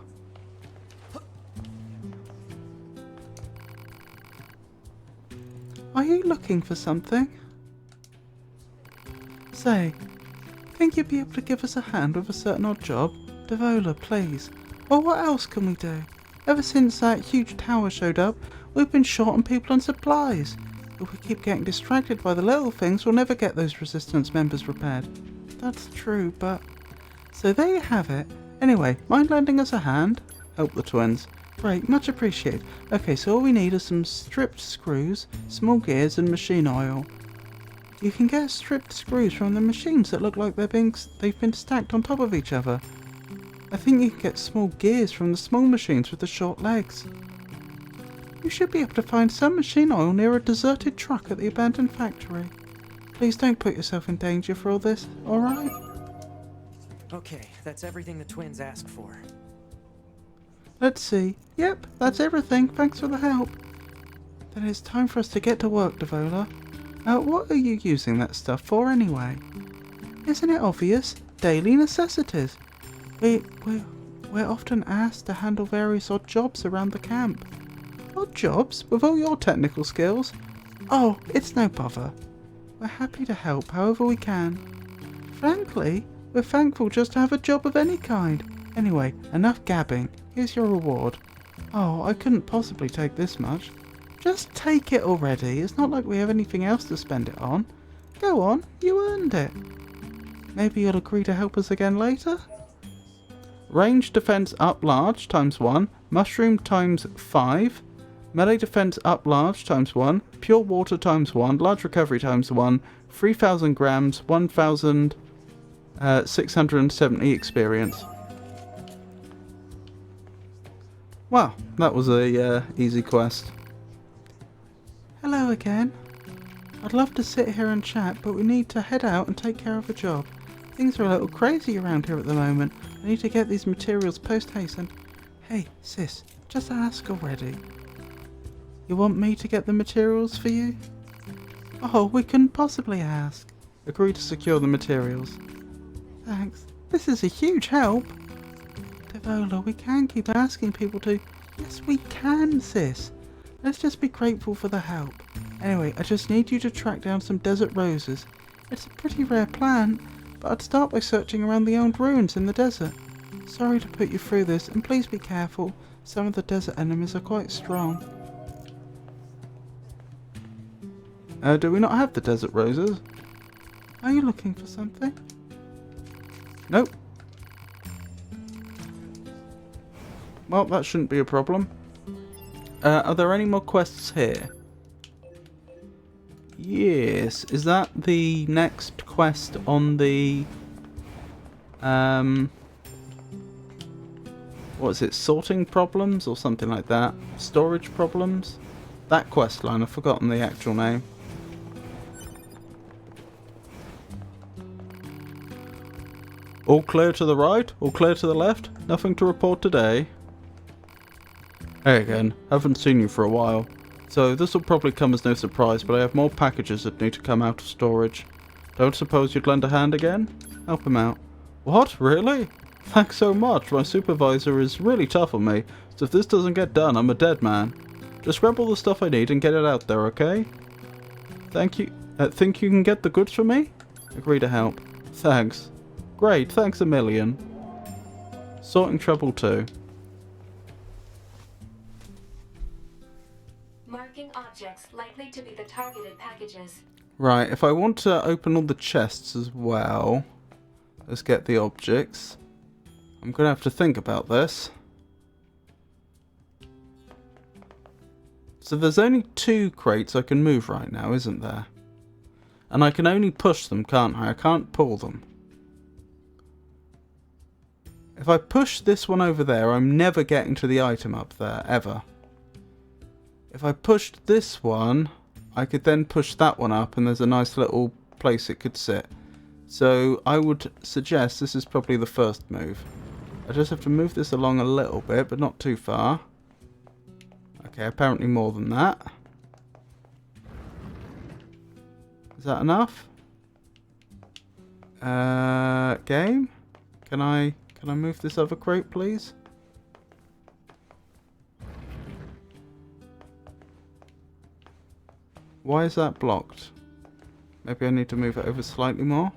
Are you looking for something? Say, think you'd be able to give us a hand with a certain odd job? Devola, please. Well, what else can we do? Ever since that huge tower showed up, we've been short on people and supplies. If we keep getting distracted by the little things, we'll never get those resistance members repaired. That's true, but... So there you have it. Anyway, mind lending us a hand? Help the twins. Great, much appreciated. Okay, so all we need are some stripped screws, small gears and machine oil. You can get stripped screws from the machines that look like they've been stacked on top of each other. I think you can get small gears from the small machines with the short legs. You should be able to find some machine oil near a deserted truck at the abandoned factory. Please don't put yourself in danger for all this, alright? Okay, that's everything the twins asked for. Let's see. Yep, that's everything. Thanks for the help. Then it's time for us to get to work, Devola. What are you using that stuff for anyway? Isn't it obvious? Daily necessities. We're often asked to handle various odd jobs around the camp. Odd jobs? With all your technical skills? Oh, it's no bother. We're happy to help however we can. Frankly, we're thankful just to have a job of any kind. Anyway, enough gabbing. Here's your reward. Oh, I couldn't possibly take this much. Just take it already. It's not like we have anything else to spend it on. Go on, you earned it. Maybe you'll agree to help us again later? Range defense up large times 1. Mushroom times 5. Melee defense up large times 1. Pure water times 1. Large recovery times 1. 3,000 grams. 1,670 experience. Wow, that was a easy quest. Hello again. I'd love to sit here and chat, but we need to head out and take care of a job. Things are a little crazy around here at the moment. I need to get these materials post-haste and... Hey, sis, just ask already. You want me to get the materials for you? Oh, we couldn't possibly ask. Agree to secure the materials. Thanks. This is a huge help. Devola, we can't keep asking people to... Yes, we can, sis. Let's just be grateful for the help. Anyway, I just need you to track down some desert roses. It's a pretty rare plant, but I'd start by searching around the old ruins in the desert. Sorry to put you through this, and please be careful. Some of the desert enemies are quite strong. Do we not have the desert roses? Are you looking for something? Nope. Well, that shouldn't be a problem. Are there any more quests here? Yes. Is that the next quest on the... what is it? Sorting problems or something like that? Storage problems? That quest line, I've forgotten the actual name. All clear to the right? All clear to the left? Nothing to report today. Hey again, haven't seen you for a while. So this will probably come as no surprise, but I have more packages that need to come out of storage. Don't suppose you'd lend a hand again? Help him out. What? Really? Thanks so much. My supervisor is really tough on me, so if this doesn't get done, I'm a dead man. Just grab all the stuff I need and get it out there, okay? Thank you. Think you can get the goods for me? Agree to help. Thanks. Great, thanks a million. Sorting trouble too. Marking objects likely to be the targeted packages. Right, if I want to open all the chests as well, let's get the objects. I'm going to have to think about this. So there's only 2 crates I can move right now, isn't there? And I can only push them, can't I? I can't pull them. If I push this one over there, I'm never getting to the item up there, ever. If I pushed this one, I could then push that one up and there's a nice little place it could sit. So I would suggest this is probably the first move. I just have to move this along a little bit, but not too far. Okay, apparently more than that. Is that enough? Game? Can I move this other crate, please? Why is that blocked? Maybe I need to move it over slightly more.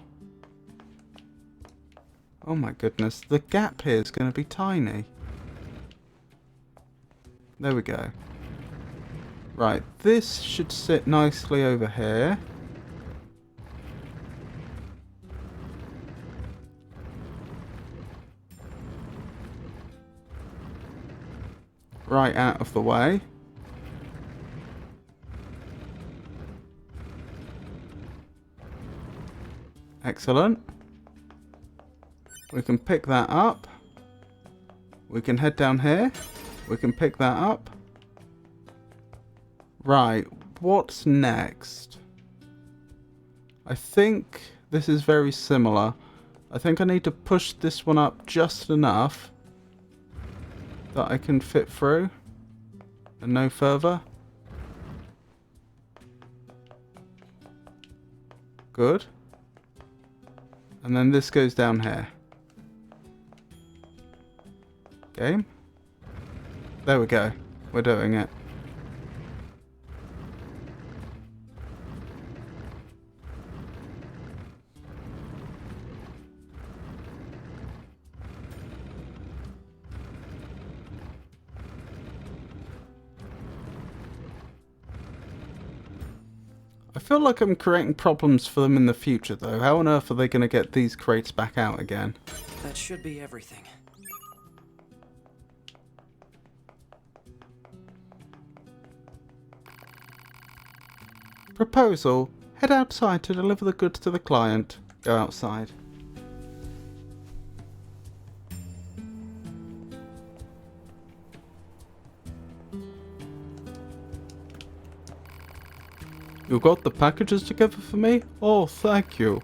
Oh my goodness, the gap here is going to be tiny. There we go. Right, this should sit nicely over here. Right out of the way. Excellent. We can pick that up. We can head down here. We can pick that up. Right, what's next? I think this is very similar. I think I need to push this one up just enough that I can fit through and no further. Good. And then this goes down here. Game. There we go. We're doing it. I feel like I'm creating problems for them in the future though. How on earth are they going to get these crates back out again? That should be everything. Proposal. Head outside to deliver the goods to the client. Go outside. You got the packages together for me? Oh, thank you.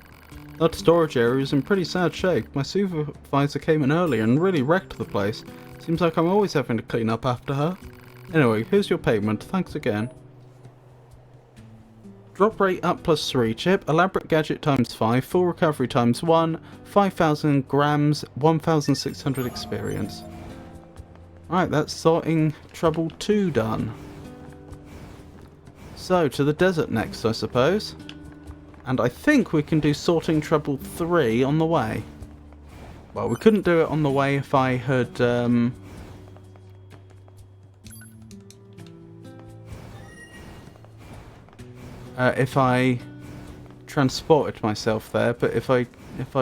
That storage area is in pretty sad shape. My supervisor came in earlier and really wrecked the place. Seems like I'm always having to clean up after her. Anyway, here's your payment. Thanks again. Drop rate up +3 chip, elaborate gadget ×5, full recovery ×1, 5,000 grams, 1,600 experience. Right, that's sorting trouble 2 done. So, to the desert next, I suppose. And I think we can do sorting trouble 3 on the way. Well, we couldn't do it on the way if I had, if I transported myself there, but if I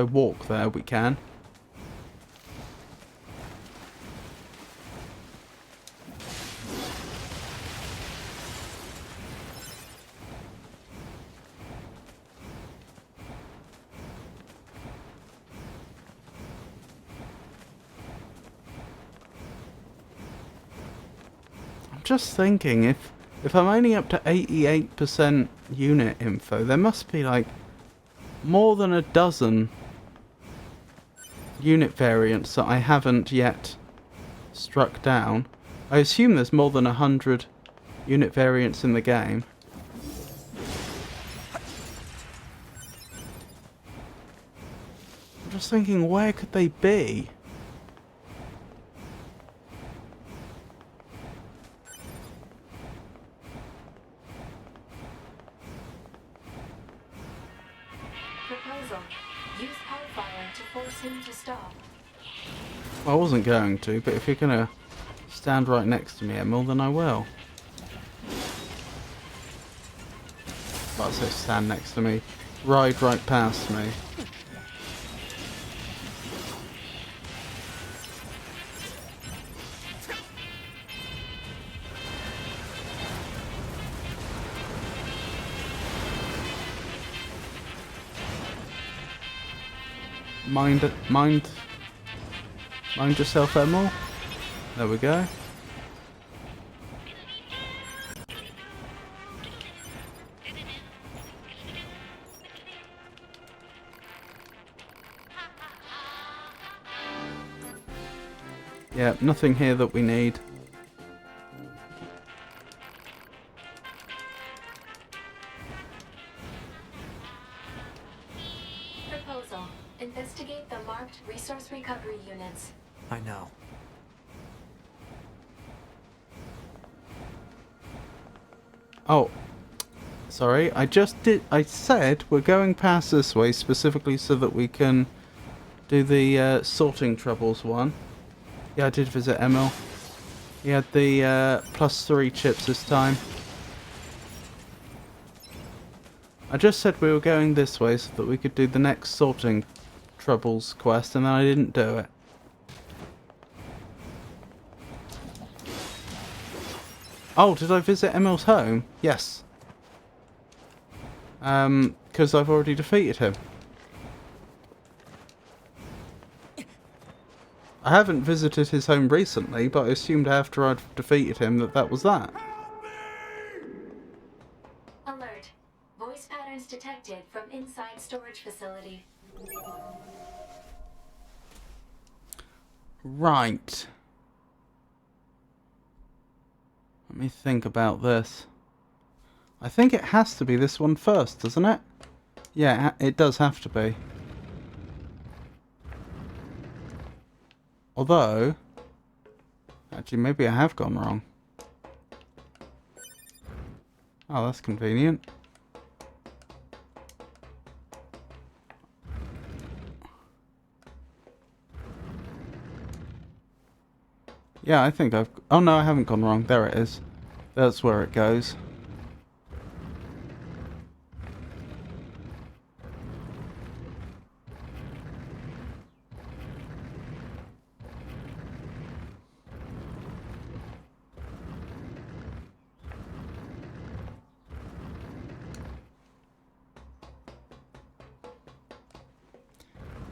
walk there, we can. Just thinking, if I'm only up to 88% unit info, there must be like more than a dozen unit variants that I haven't yet struck down. I assume there's more than 100 unit variants in the game. I'm just thinking, where could they be? Proposal. Use Hellfire to force him to stop. I wasn't going to, but if you're gonna stand right next to me, Emil, then I will. Well, I say stand next to me. Ride right past me. Mind yourself, Emil. There we go. Yeah, nothing here that we need. Proposal. Investigate the marked resource recovery units. I know. Oh, sorry. I said we're going past this way specifically so that we can do the sorting troubles one. Yeah, I did visit Emil. He had the +3 chips this time. I just said we were going this way so that we could do the next sorting troubles quest, and then I didn't do it. Oh, did I visit Emil's home? Yes. Because I've already defeated him. I haven't visited his home recently, but I assumed after I'd defeated him that was that. Alert. Voice patterns detected from inside storage facility. Right. Let me think about this. I think it has to be this one first, doesn't it? Yeah, it does have to be. Although, actually, maybe I have gone wrong. Oh, that's convenient. Yeah, I think I've... Oh no, I haven't gone wrong. There it is. That's where it goes.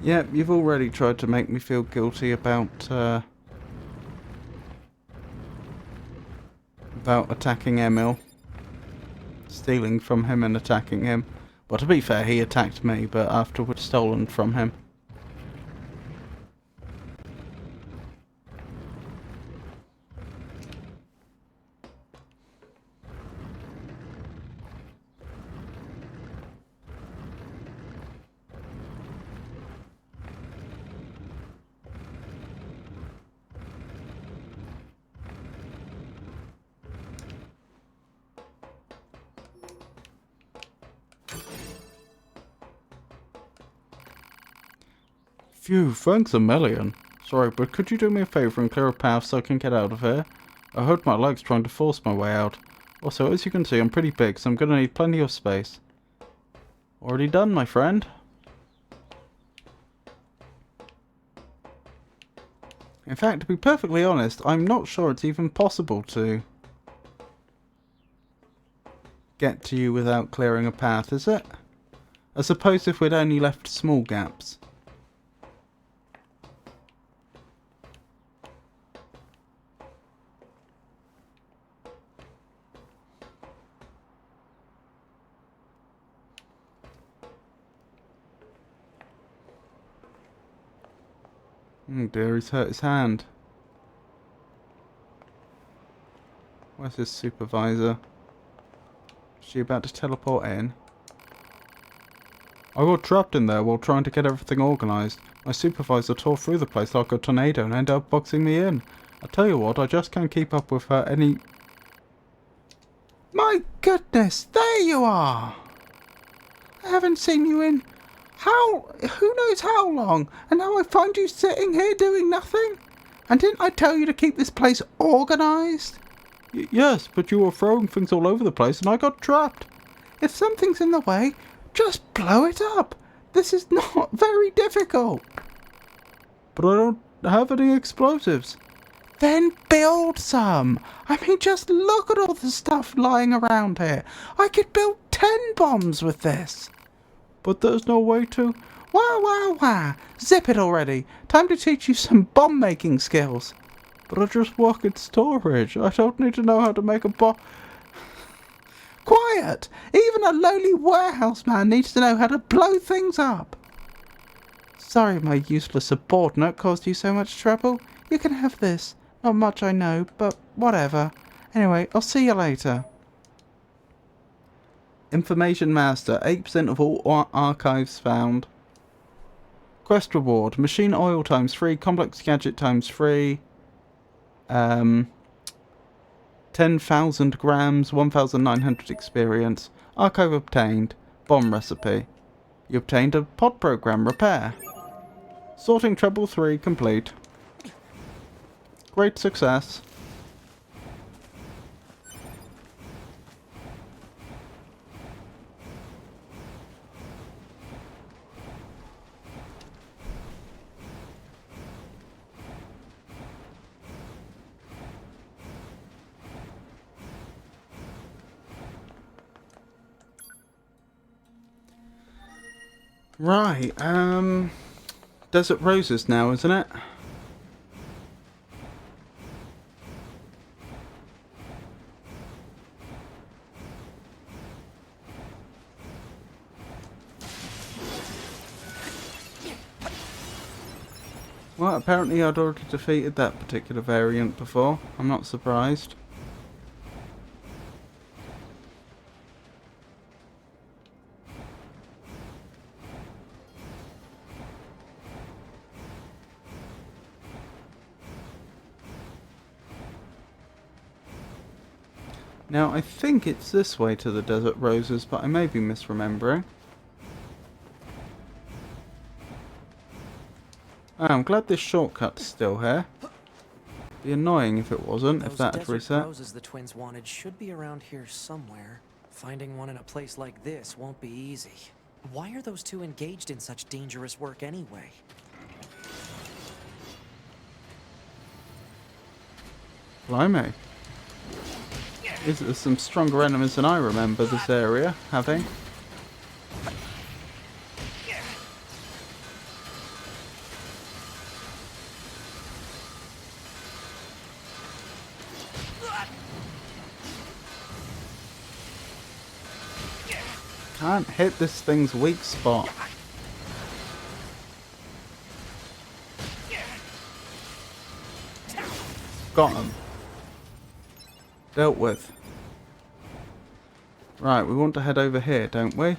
Yeah, you've already tried to make me feel guilty about attacking Emil. Stealing from him and attacking him. Well, to be fair, he attacked me, but after we'd stolen from him. Phew, thanks a million. Sorry, but could you do me a favour and clear a path so I can get out of here? I hurt my legs trying to force my way out. Also, as you can see, I'm pretty big, so I'm gonna need plenty of space. Already done, my friend. In fact, to be perfectly honest, I'm not sure it's even possible to get to you without clearing a path, is it? I suppose if we'd only left small gaps. Oh dear, he's hurt his hand. Where's his supervisor? Is she about to teleport in? I got trapped in there while trying to get everything organised. My supervisor tore through the place like a tornado and ended up boxing me in. I tell you what, I just can't keep up with her any... My goodness, there you are! I haven't seen you in... who knows how long, and now I find you sitting here doing nothing? And didn't I tell you to keep this place organised? Yes, but you were throwing things all over the place and I got trapped. If something's in the way, just blow it up. This is not very difficult. But I don't have any explosives. Then build some. I mean, just look at all the stuff lying around here. I could build 10 bombs with this. But there's no way to... Wah. Zip it already. Time to teach you some bomb making skills. But I just work in storage. I don't need to know how to make a bomb... Quiet! Even a lowly warehouse man needs to know how to blow things up. Sorry my useless subordinate caused you so much trouble. You can have this. Not much I know, but whatever. Anyway, I'll see you later. Information Master. 8% of all archives found. Quest reward. Machine oil times 3. Complex gadget times 3. 10,000 grams. 1,900 experience. Archive obtained. Bomb recipe. You obtained a pod program. Repair. Sorting trouble 3 complete. Great success. Right, Desert Roses now, isn't it? Well, apparently I'd already defeated that particular variant before. I'm not surprised. Now, I think it's this way to the Desert Roses, but I may be misremembering. Oh, I'm glad this shortcut's still here. Be annoying if it wasn't, if that had reset. Those roses the twins wanted should be around here somewhere. Finding one in a place like this won't be easy. Why are those two engaged in such dangerous work anyway? Blimey. There's some stronger enemies than I remember this area having. Can't hit this thing's weak spot. Got him. Dealt with. Right, we want to head over here, don't we?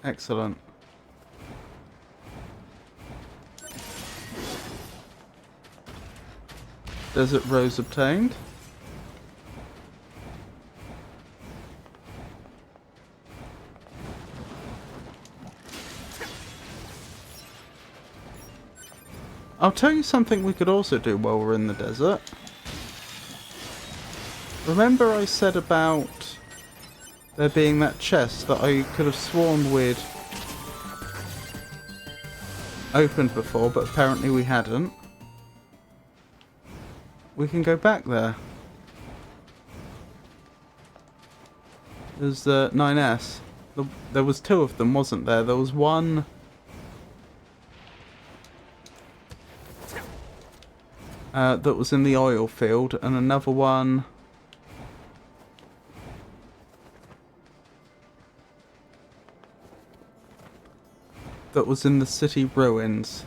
Excellent. Desert Rose obtained. I'll tell you something we could also do while we're in the desert. Remember I said about There being that chest that I could have sworn we'd opened before, but apparently we hadn't. We can go back there. There's the 9S. There was two of them, wasn't there? There was one that was in the oil field, and another one that was in the city ruins.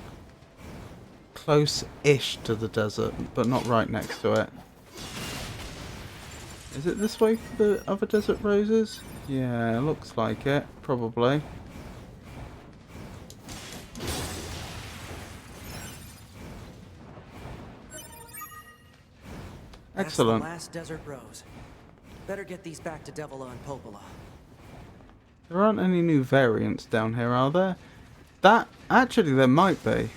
Close-ish to the desert, but not right next to it. Is it this way for the other desert roses? Yeah, looks like it. Probably. Excellent. That's the last desert rose. Better get these back to Devila and Popola. There aren't any new variants down here, are there? Actually, there might be.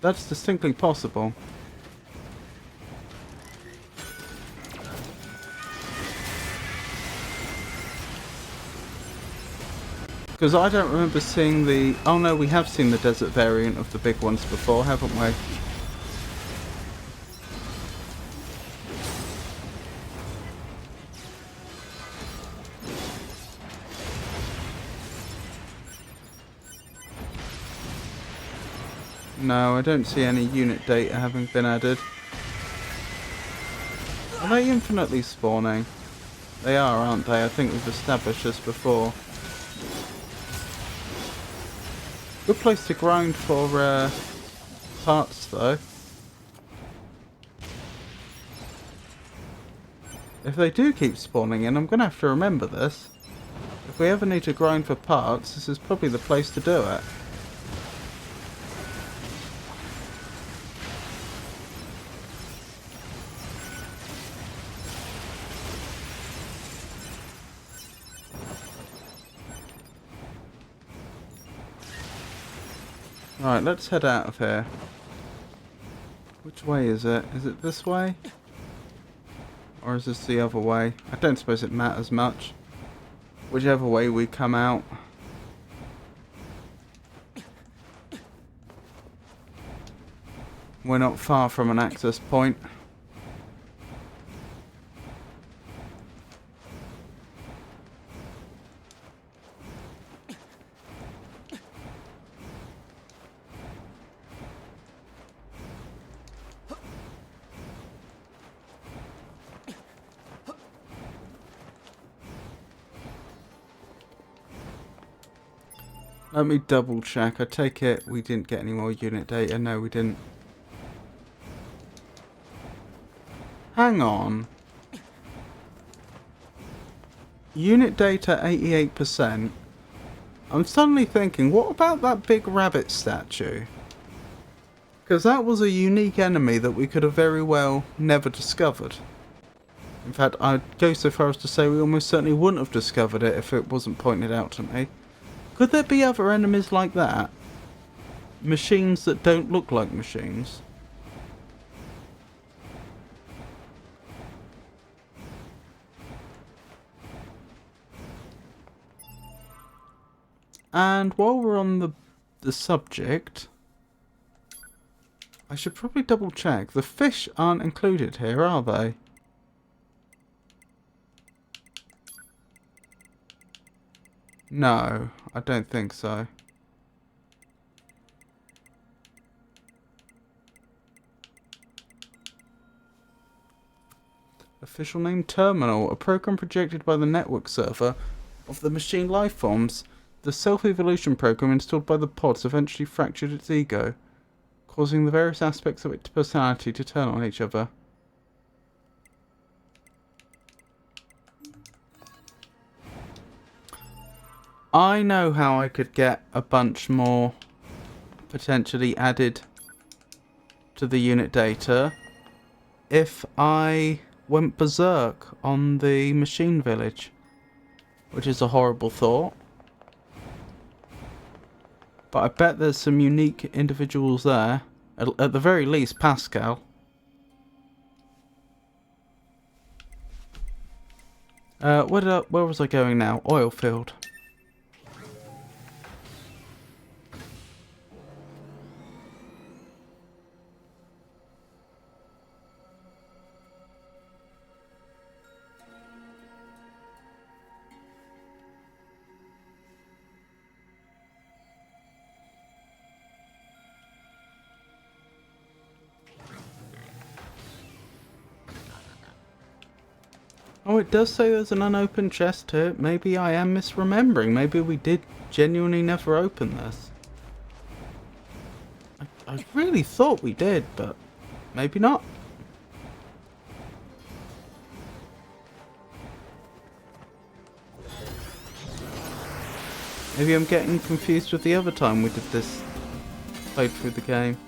That's distinctly possible. Because I don't remember seeing the... Oh no, we have seen the desert variant of the big ones before, haven't we? No, I don't see any unit data having been added. Are they infinitely spawning? They are, aren't they? I think we've established this before. Good place to grind for parts, though. If they do keep spawning in, I'm going to have to remember this. If we ever need to grind for parts, this is probably the place to do it. Right, let's head out of here. Which way is it? Is it this way? Or is this the other way? I don't suppose it matters much. Whichever way we come out. We're not far from an access point. Let me double check. I take it we didn't get any more unit data. No, we didn't. Hang on. Unit data 88%. I'm suddenly thinking, what about that big rabbit statue? Because that was a unique enemy that we could have very well never discovered. In fact, I'd go so far as to say we almost certainly wouldn't have discovered it if it wasn't pointed out to me. Could there be other enemies like that? Machines that don't look like machines? And while we're on the subject, I should probably double check. The fish aren't included here, are they? No, I don't think so. Official name Terminal, a program projected by the network server of the machine lifeforms. The self-evolution program installed by the pods eventually fractured its ego, causing the various aspects of its personality to turn on each other. I know how I could get a bunch more potentially added to the unit data if I went berserk on the machine village, which is a horrible thought. But I bet there's some unique individuals there, at the very least Pascal. Where was I going now? Oil field. Oh, it does say there's an unopened chest here. Maybe I am misremembering. Maybe we did genuinely never open this. I really thought we did, but maybe not. Maybe I'm getting confused with the other time we did this. Played through the game.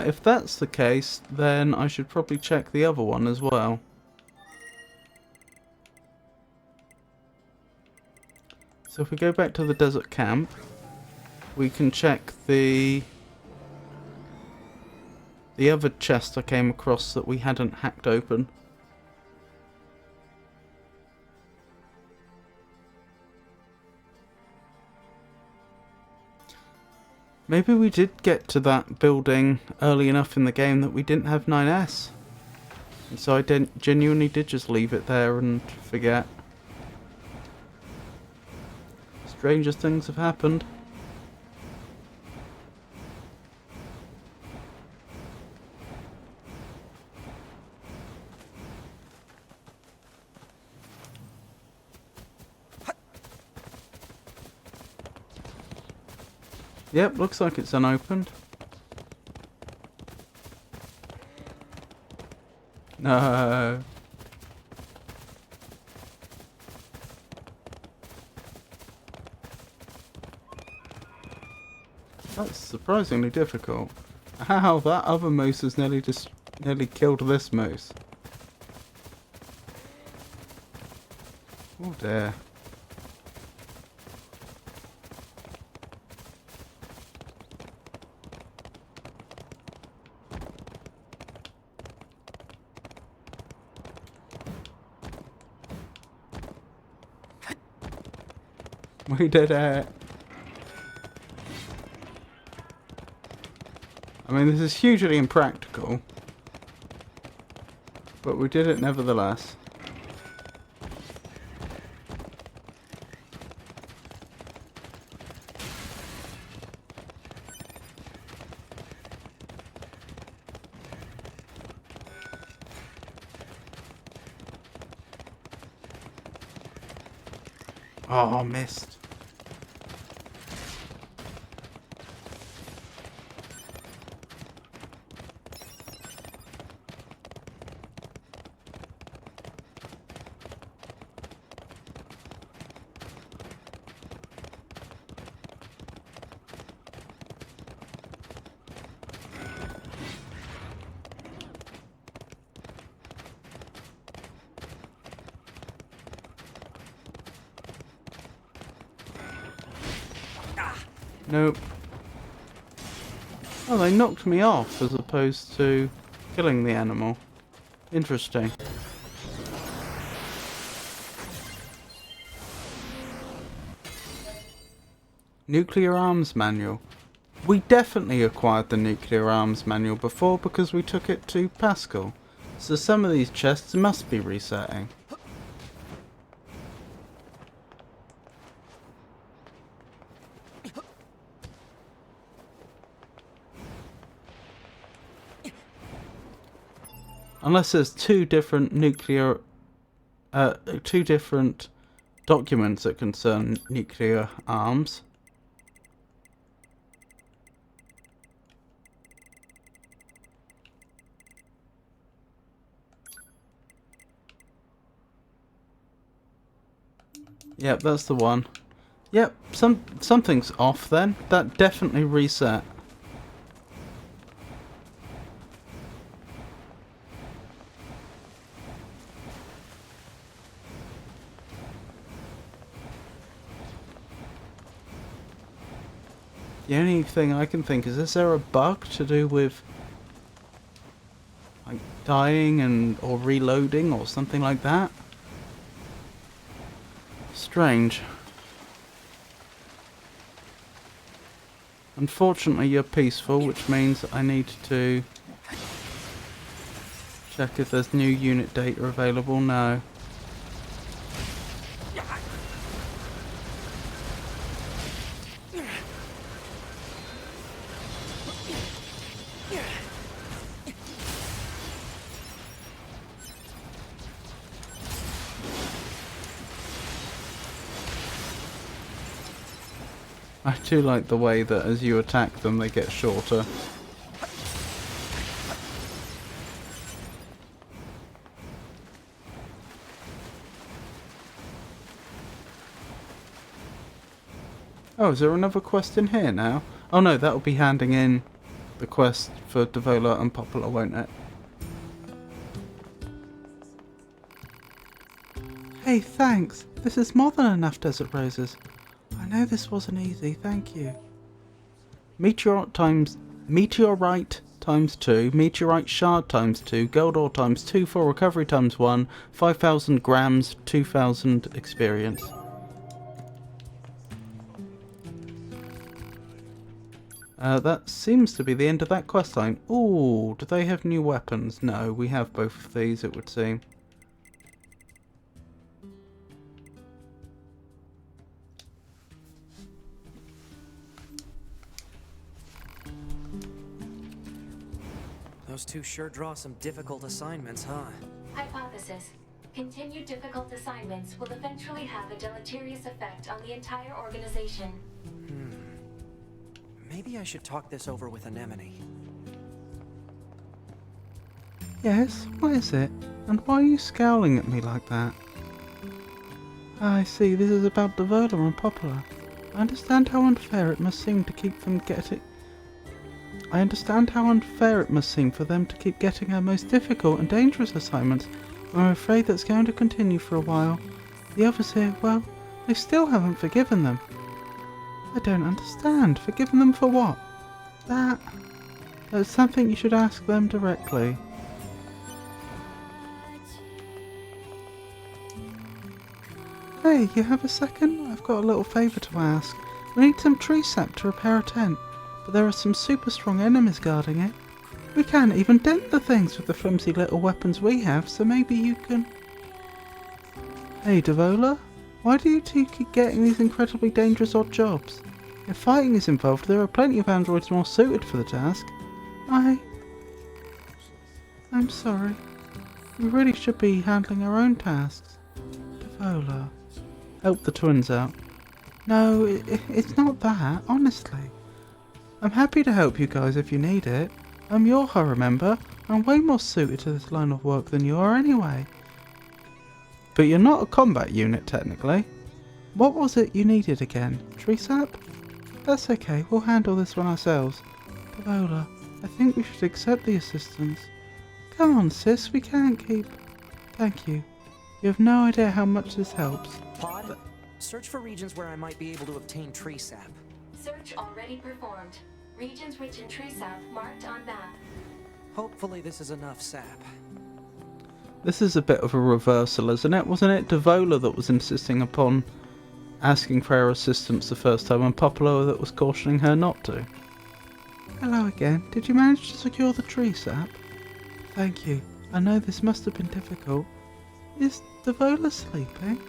If that's the case, then I should probably check the other one as well. So if we go back to the desert camp, we can check the other chest I came across that we hadn't hacked open. Maybe we did get to that building early enough in the game that we didn't have 9S. And so I genuinely did just leave it there and forget. Stranger things have happened. Yep, looks like it's unopened. No. That's surprisingly difficult. Ow, that other moose has nearly killed this moose. Oh dear. We did it. I mean, this is hugely impractical, but we did it nevertheless. Oh, missed. Nope. Oh, they knocked me off as opposed to killing the animal. Interesting. Nuclear Arms Manual. We definitely acquired the Nuclear Arms Manual before because we took it to Pascal. So some of these chests must be resetting. Unless there's two different documents that concern nuclear arms. Yep, that's the one. Yep, something's off then. That definitely reset. The only thing I can think is there a bug to do with like dying and or reloading or something like that? Strange. Unfortunately, you're peaceful, which means I need to check if there's new unit data available. No. I do like the way that as you attack them, they get shorter. Oh, is there another quest in here now? Oh no, that'll be handing in the quest for Devola and Popular, won't it? Hey, thanks. This is more than enough Desert Roses. I know this wasn't easy, thank you. Meteorite times 2, meteorite shard times 2, gold ore times 2 for recovery times 1, 5,000 grams, 2,000 experience. That seems to be the end of that quest line. Ooh, do they have new weapons? No, we have both of these, it would seem. Those two sure draw some difficult assignments, huh? Hypothesis. Continued difficult assignments will eventually have a deleterious effect on the entire organization. Maybe I should talk this over with Anemone. Yes, what is it? And why are you scowling at me like that? I see, this is about Devola and Popular. I understand how unfair it must seem to keep them getting... I understand how unfair it must seem for them to keep getting our most difficult and dangerous assignments, but I'm afraid that's going to continue for a while. The others here, well, they still haven't forgiven them. I don't understand. Forgiven them for what? That's something you should ask them directly. Hey, you have a second? I've got a little favour to ask. We need some tree sap to repair a tent, but there are some super strong enemies guarding it. We can't even dent the things with the flimsy little weapons we have, so maybe you can... Hey, Devola? Why do you two keep getting these incredibly dangerous odd jobs? If fighting is involved, there are plenty of androids more suited for the task. I'm sorry. We really should be handling our own tasks. Devola. Help the twins out. No, it's not that, honestly. I'm happy to help you guys if you need it. I'm Yorha, remember? I'm way more suited to this line of work than you are anyway. But you're not a combat unit, technically. What was it you needed again? Tree sap? That's okay, we'll handle this one ourselves. Devola, I think we should accept the assistance. Come on, sis, we can't keep... Thank you. You have no idea how much this helps. Pod, search for regions where I might be able to obtain tree sap. Search already performed. Regions rich in tree sap marked on map. Hopefully this is enough sap. This is a bit of a reversal, isn't it? Wasn't it Devola that was insisting upon asking for her assistance the first time, and Popular that was cautioning her not to? Hello again. Did you manage to secure the tree sap? Thank you. I know this must have been difficult. Is Devola sleeping?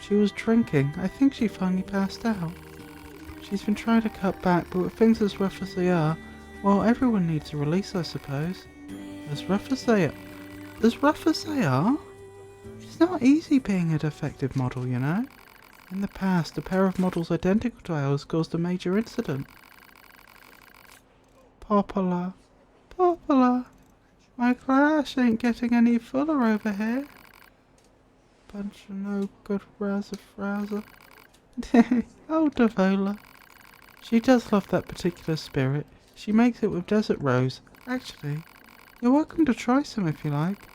She was drinking. I think she finally passed out. She's been trying to cut back, but with things as rough as they are, well, everyone needs a release, I suppose. As rough as they are? As rough as they are? It's not easy being a defective model, you know. In the past, a pair of models identical to ours caused a major incident. Popular. My glass ain't getting any fuller over here. Bunch of no good razor. Oh, Devola. She does love that particular spirit. She makes it with Desert Rose. Actually, you're welcome to try some if you like.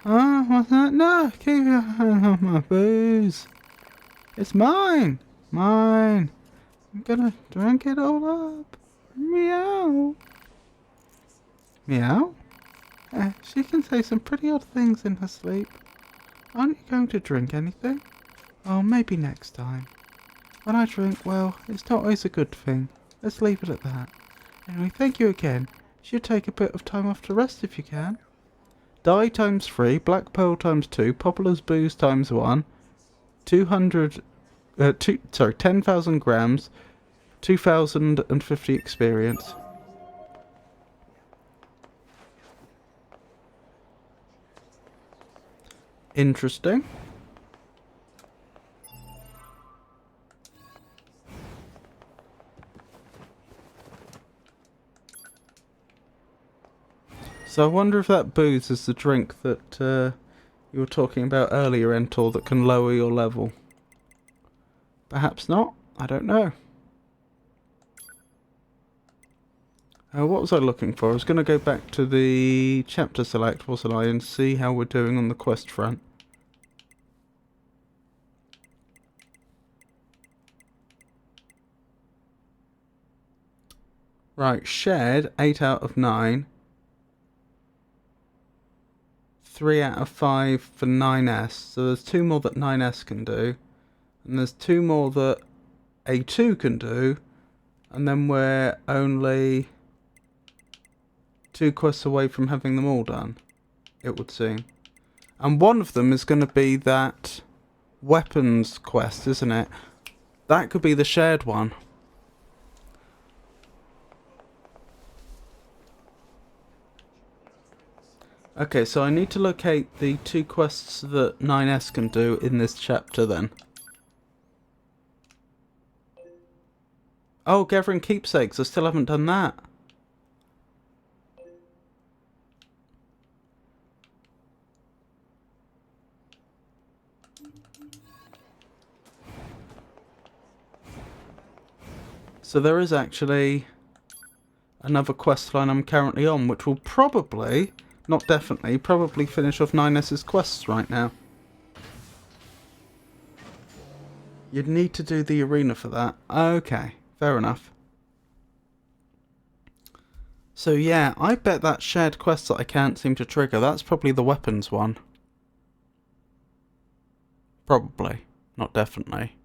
What's that? No, keep your hand on my booze. It's mine. I'm gonna drink it all up. Meow. Meow? She can say some pretty odd things in her sleep. Aren't you going to drink anything? Oh, maybe next time. When I drink, well, it's not always a good thing. Let's leave it at that. Anyway, thank you again. You should take a bit of time off to rest if you can. Dye times 3, black pearl times 2, Poplar's booze times 1, 10,000 grams, 2,050 experience. Interesting. So I wonder if that booze is the drink that you were talking about earlier, Entor, that can lower your level. Perhaps not. I don't know. What was I looking for? I was going to go back to the chapter select, wasn't I, and see how we're doing on the quest front. Right, shared, 8 out of 9. 3 out of 5 for 9S. So there's 2 more that 9S can do. And there's 2 more that A2 can do. And then we're only 2 quests away from having them all done, it would seem. And one of them is going to be that weapons quest, isn't it? That could be the shared one. Okay, so I need to locate the 2 quests that 9S can do in this chapter then. Oh, gathering keepsakes. I still haven't done that. So there is actually another quest line I'm currently on, which will probably, not definitely, probably finish off 9S's quests right now. You'd need to do the arena for that. Okay, fair enough. So yeah, I bet that shared quest that I can't seem to trigger, that's probably the weapons one. Probably, not definitely.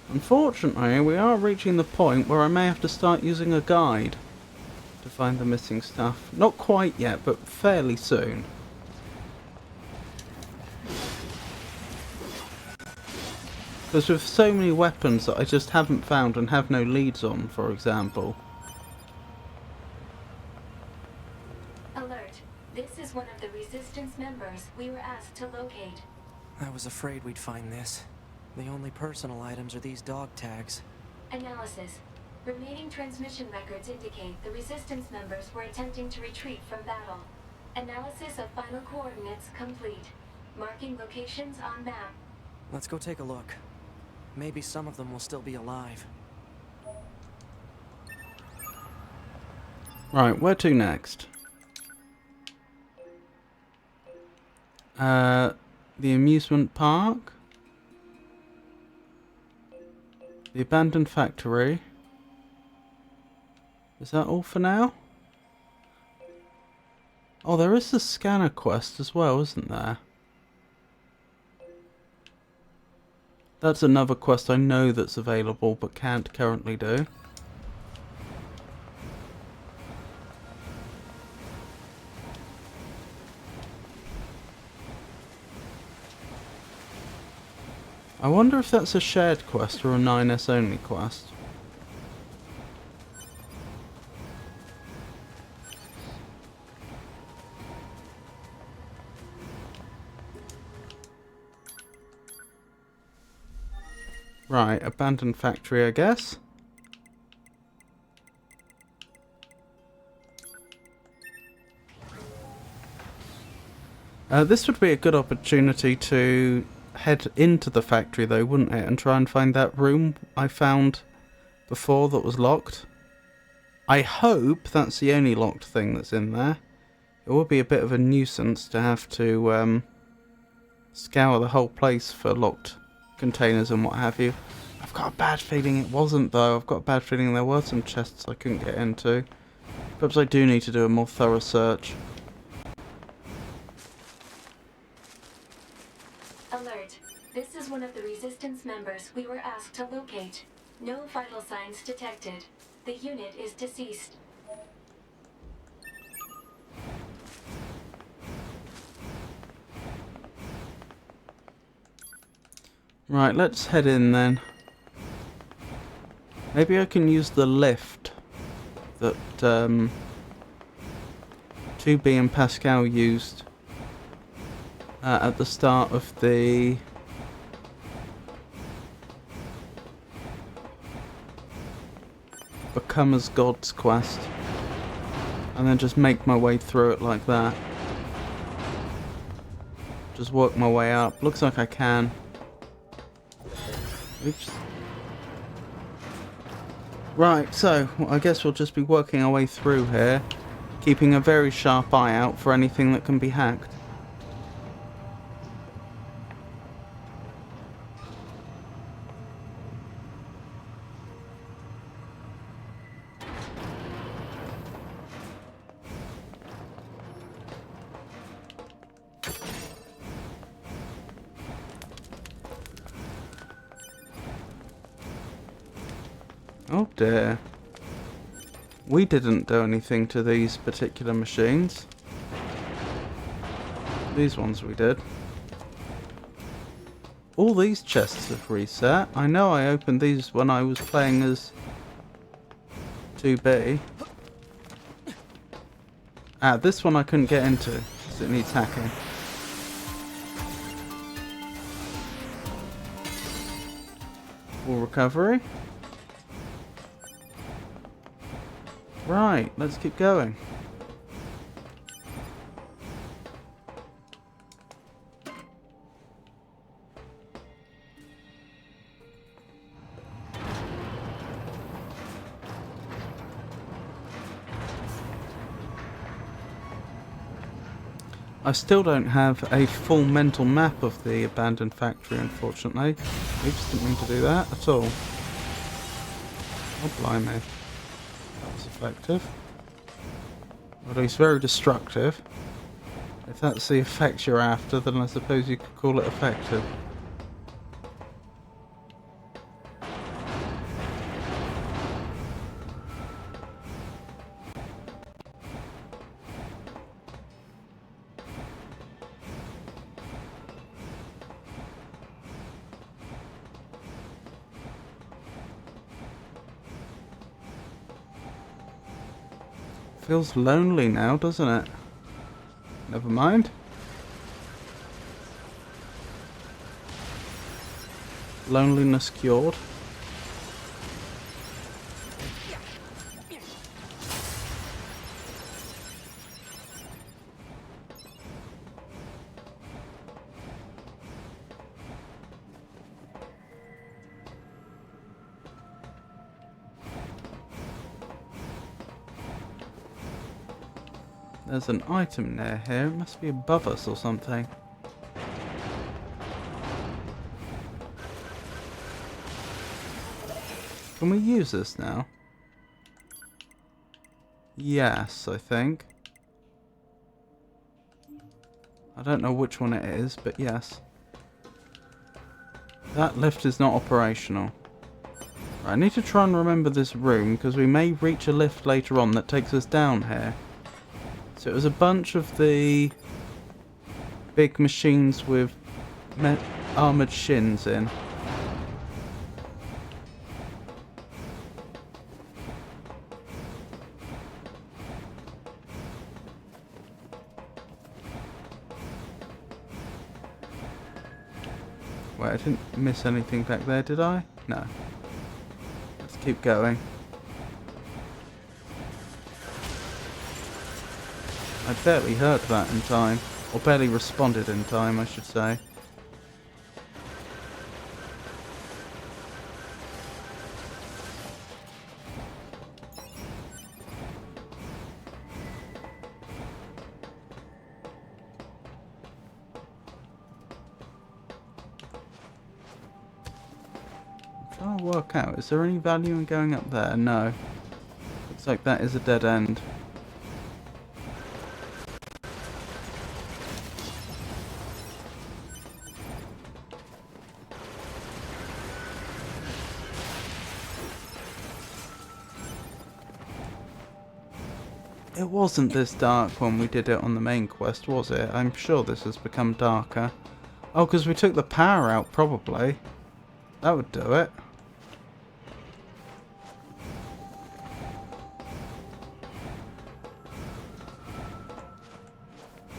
Unfortunately, we are reaching the point where I may have to start using a guide to find the missing stuff. Not quite yet, but fairly soon. Because with so many weapons that I just haven't found and have no leads on, for example. Alert. This is one of the Resistance members we were asked to locate. I was afraid we'd find this. The only personal items are these dog tags. Analysis. Remaining transmission records indicate the Resistance members were attempting to retreat from battle. Analysis of final coordinates complete. Marking locations on map. Let's go take a look. Maybe some of them will still be alive. Right, where to next? The amusement park. The abandoned factory. Is that all for now? Oh, there is the scanner quest as well, isn't there? That's another quest I know that's available but can't currently do. I wonder if that's a shared quest or a 9S only quest. Right, abandoned factory, I guess. This would be a good opportunity to head into the factory though, wouldn't it? And try and find that room I found before that was locked. I hope that's the only locked thing that's in there. It would be a bit of a nuisance to have to scour the whole place for locked containers and what have you. I've got a bad feeling it wasn't, though. I've got a bad feeling there were some chests I couldn't get into. Perhaps I do need to do a more thorough search. Alert. This is one of the Resistance members we were asked to locate. No vital signs detected. The unit is deceased. Right, let's head in then. Maybe I can use the lift that 2B and Pascal used at the start of the Become as Gods quest, and then just make my way through it like that. Just work my way up. Looks like I can. Oops. Right, so I guess we'll just be working our way through here, keeping a very sharp eye out for anything that can be hacked. Oh dear. We didn't do anything to these particular machines. These ones we did. All these chests have reset. I know I opened these when I was playing as 2B. Ah, this one I couldn't get into because it needs hacking. Full recovery. Right, let's keep going. I still don't have a full mental map of the abandoned factory, unfortunately. Oops, didn't mean to do that at all. Oh, blimey. That was effective. Or at least very destructive. If that's the effect you're after, then I suppose you could call it effective. Feels lonely now, doesn't it? Never mind. Loneliness cured. There's an item near here. It must be above us or something. Can we use this now? Yes, I think. I don't know which one it is, but yes. That lift is not operational. Right, I need to try and remember this room, because we may reach a lift later on that takes us down here. So it was a bunch of the big machines with armoured shins in. Wait, I didn't miss anything back there, did I? No. Let's keep going. I barely heard that in time. Or barely responded in time, I should say. Trying to work out, is there any value in going up there? No. Looks like that is a dead end. It wasn't this dark when we did it on the main quest, was it? I'm sure this has become darker. Oh, because we took the power out, probably. That would do it.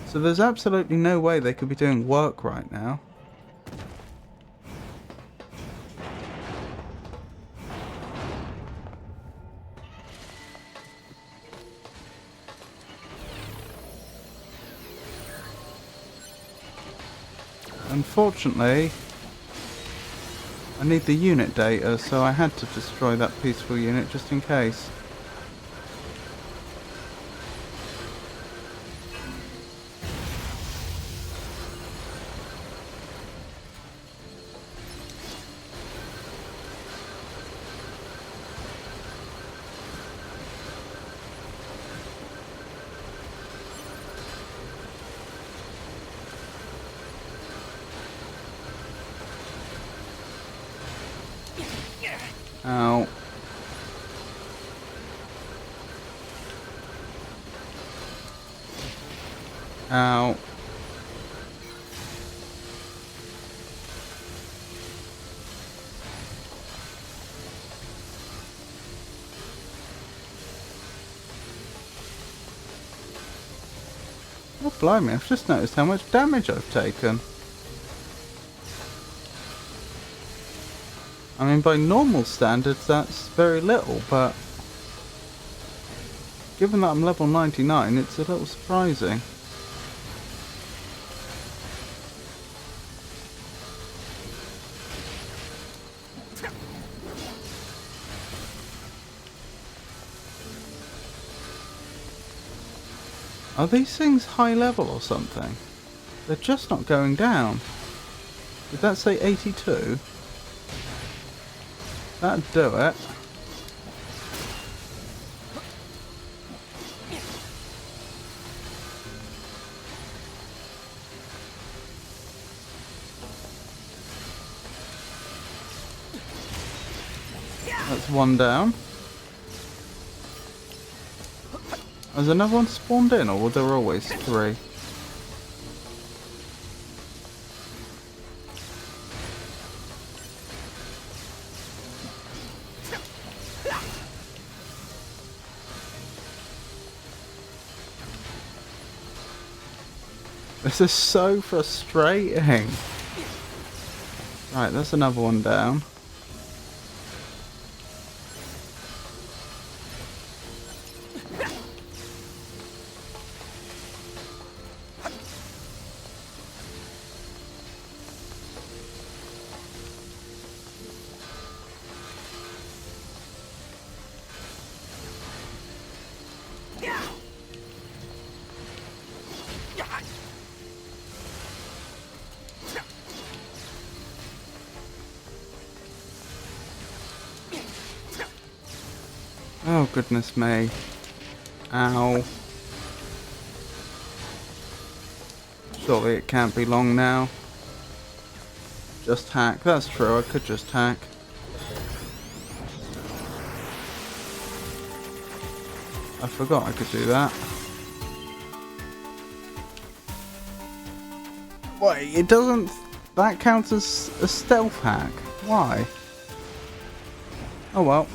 So there's absolutely no way they could be doing work right now. Unfortunately, I need the unit data, so I had to destroy that peaceful unit just in case. Ow. Ow. Oh, blimey, I've just noticed how much damage I've taken. I mean, by normal standards, that's very little, but given that I'm level 99, it's a little surprising. Are these things high level or something? They're just not going down. Did that say 82? That'd do it. That's one down. Has another one spawned in, or were there always three? This is so frustrating. Right, that's another one down. Oh, goodness me. Ow. Surely it can't be long now. Just hack. That's true, I could just hack. I forgot I could do that. Wait, it doesn't... That counts as a stealth hack. Why? Oh well.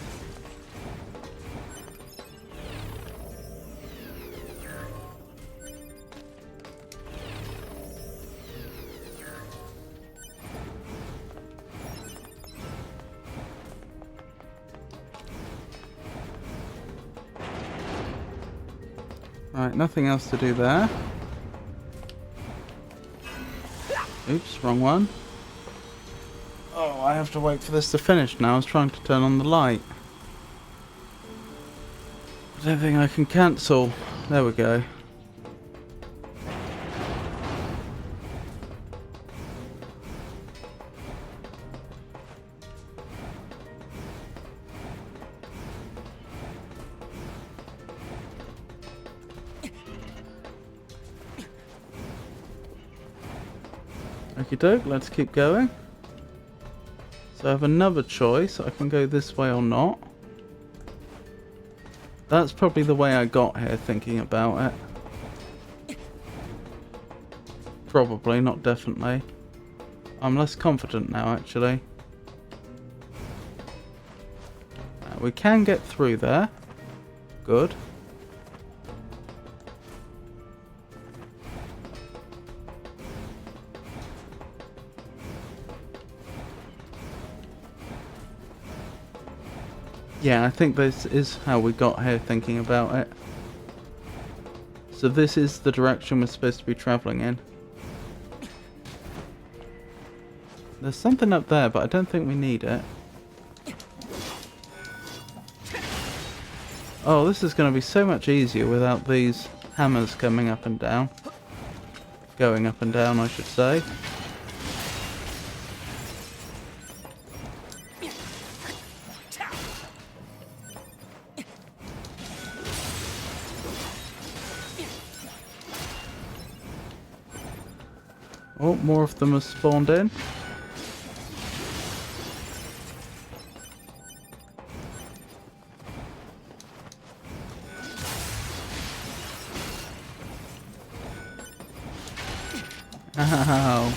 Right, nothing else to do there. Oops, wrong one. Oh, I have to wait for this to finish now. I was trying to turn on the light. I don't think I can cancel. There we go. Okie doke, let's keep going. So I have another choice. I can go this way or not. That's probably the way I got here, thinking about it. Probably, not definitely. I'm less confident now, actually. We can get through there. Good. Yeah, I think this is how we got here, thinking about it. So this is the direction we're supposed to be travelling in. There's something up there, but I don't think we need it. Oh, this is going to be so much easier without these hammers coming up and down. Going up and down, I should say. Oh, more of them have spawned in. Ow.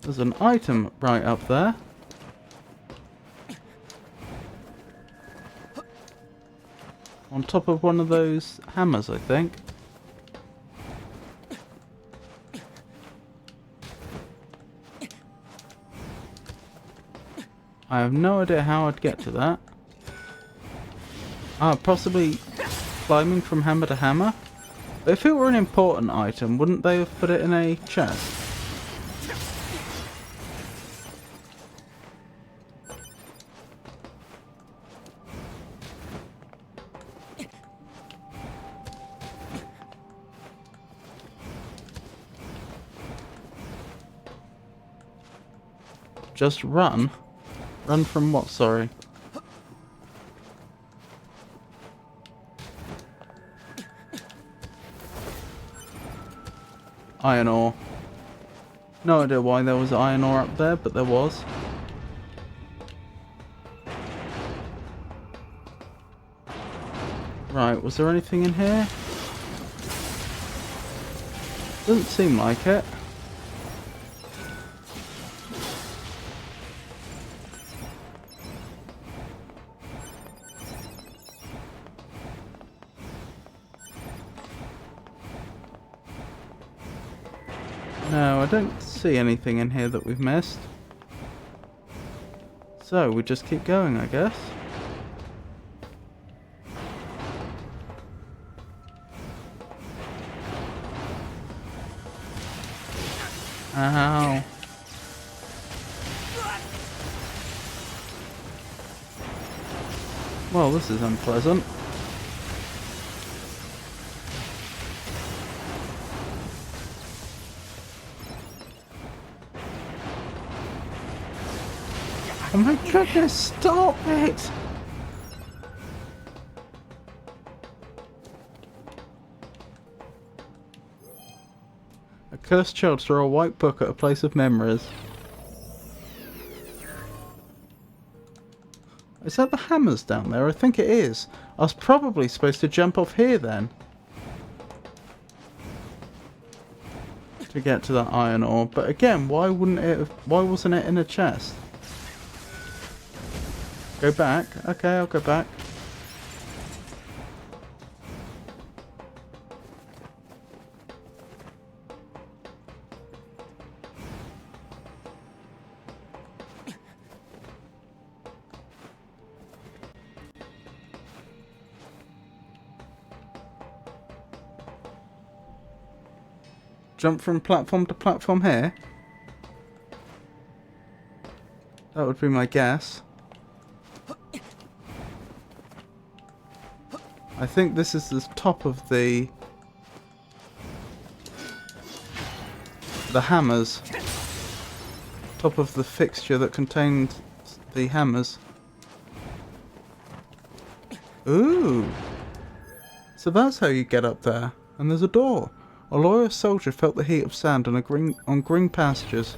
There's an item right up there. On top of one of those hammers, I think. I have no idea how I'd get to that. Ah, possibly climbing from hammer to hammer? But if it were an important item, wouldn't they have put it in a chest? Just run? Run from what, sorry? Iron ore. No idea why there was iron ore up there, but there was. Right, was there anything in here? Doesn't seem like it. No, I don't see anything in here that we've missed. So, we just keep going, I guess. Ow. Well, this is unpleasant. Oh my goodness, stop it! A cursed child threw a white book at a place of memories. Is that the hammers down there? I think it is. I was probably supposed to jump off here then. To get to that iron ore. But again, why wasn't it in a chest? Go back? Okay, I'll go back. Jump from platform to platform here? That would be my guess. I think this is the top of the hammers. Top of the fixture that contained the hammers. Ooh. So that's how you get up there. And there's a door. A loyal soldier felt the heat of sand on green pastures.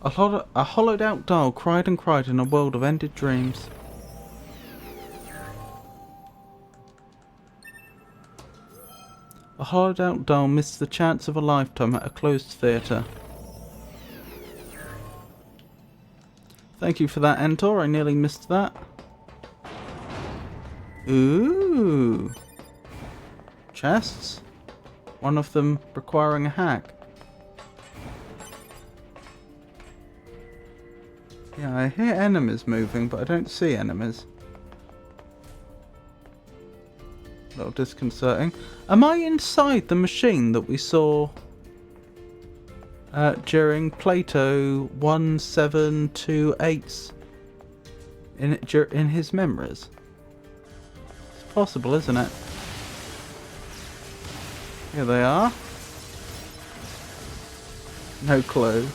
A hollowed out doll cried and cried in a world of ended dreams. A hollowed out doll missed the chance of a lifetime at a closed theatre. Thank you for that, Entor. I nearly missed that. Ooh. Chests. One of them requiring a hack. Yeah, I hear enemies moving, but I don't see enemies. A little disconcerting. Am I inside the machine that we saw during Plato 1728's in his memories? It's possible, isn't it? Here they are. No clue.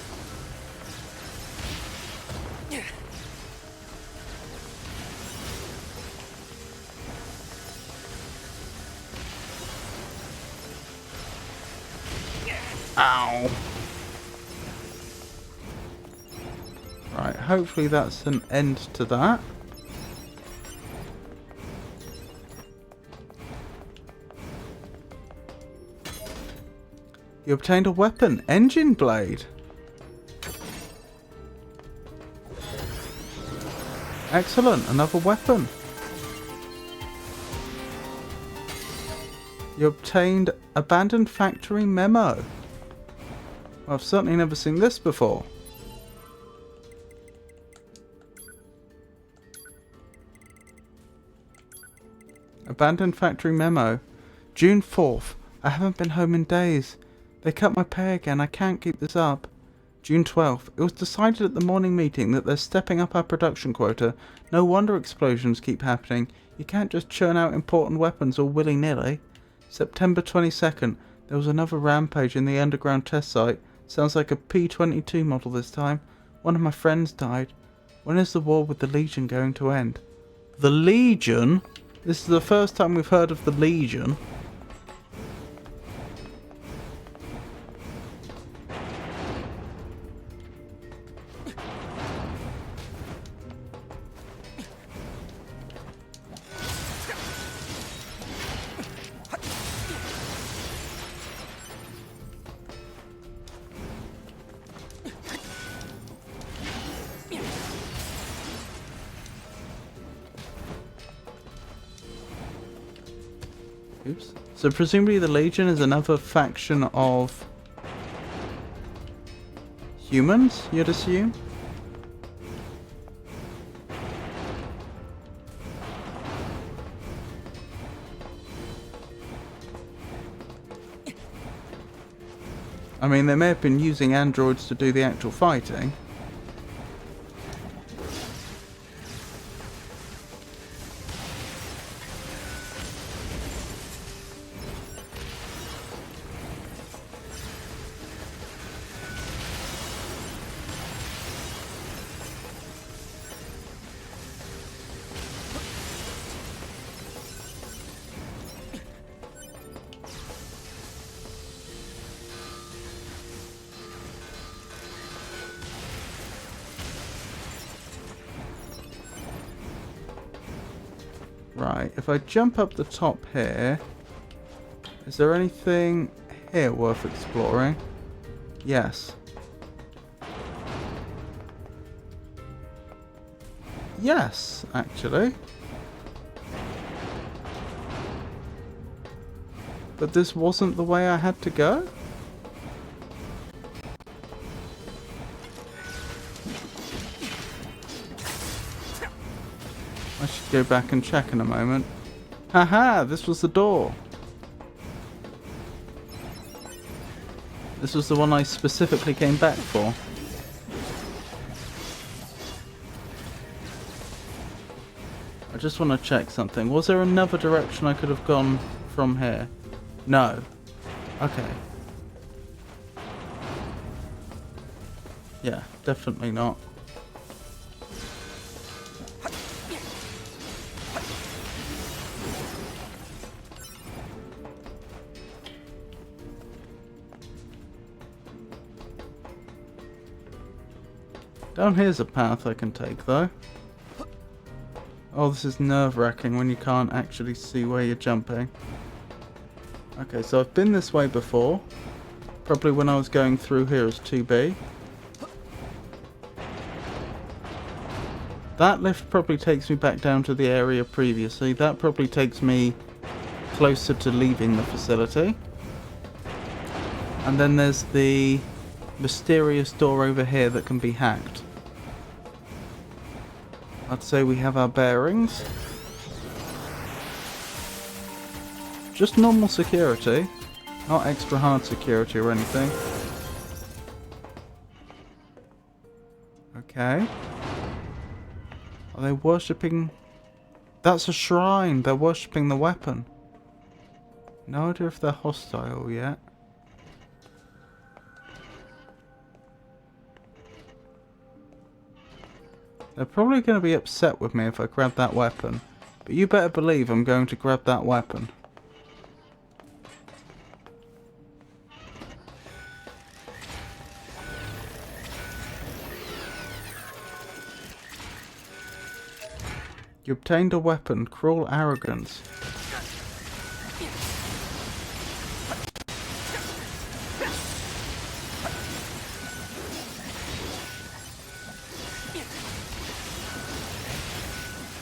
Ow. Right, hopefully that's an end to that. You obtained a weapon, engine blade. Excellent, another weapon. You obtained abandoned factory memo. Well, I've certainly never seen this before. Abandoned factory memo. June 4th. I haven't been home in days. They cut my pay again. I can't keep this up. June 12th. It was decided at the morning meeting that they're stepping up our production quota. No wonder explosions keep happening. You can't just churn out important weapons all willy-nilly. September 22nd. There was another rampage in the underground test site. Sounds like a P-22 model this time. One of my friends died. When is the war with the Legion going to end? The Legion? This is the first time we've heard of the Legion. Oops. So presumably the Legion is another faction of humans, you'd assume? I mean, they may have been using androids to do the actual fighting. Right, if I jump up the top here, is there anything here worth exploring? Yes. Yes, actually. But this wasn't the way I had to go? I should go back and check in a moment. Haha, this was the door. This was the one I specifically came back for. I just want to check something. Was there another direction I could have gone from here? No. Okay. Yeah, definitely not. Down here's a path I can take, though. Oh, this is nerve-wracking when you can't actually see where you're jumping. Okay, so I've been this way before. Probably when I was going through here as 2B. That lift probably takes me back down to the area previously. That probably takes me closer to leaving the facility. And then there's the mysterious door over here that can be hacked. I'd say we have our bearings. Just normal security. Not extra hard security or anything. Okay. Are they worshipping? That's a shrine. They're worshipping the weapon. No idea if they're hostile yet. They're probably going to be upset with me if I grab that weapon. But you better believe I'm going to grab that weapon. You obtained a weapon. Cruel arrogance.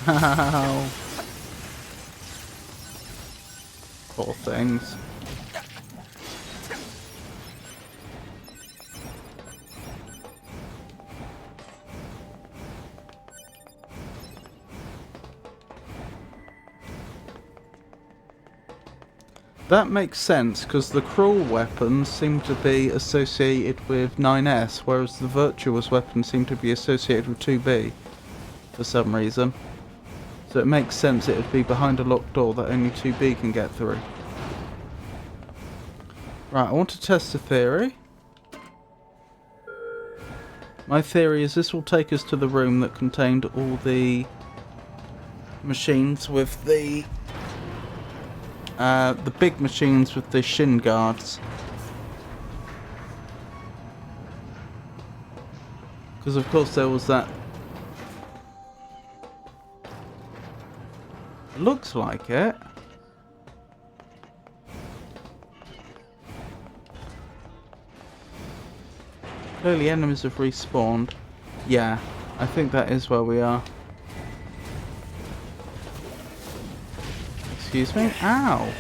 Ow. Poor things. That makes sense, because the cruel weapons seem to be associated with 9S, whereas the virtuous weapons seem to be associated with 2B, for some reason. So it makes sense it would be behind a locked door that only 2B can get through. Right, I want to test a theory. My theory is this will take us to the room that contained all the machines with the big machines with the shin guards. Because of course there was that. Looks like it. Clearly enemies have respawned. Yeah, I think that is where we are. Excuse me? Ow!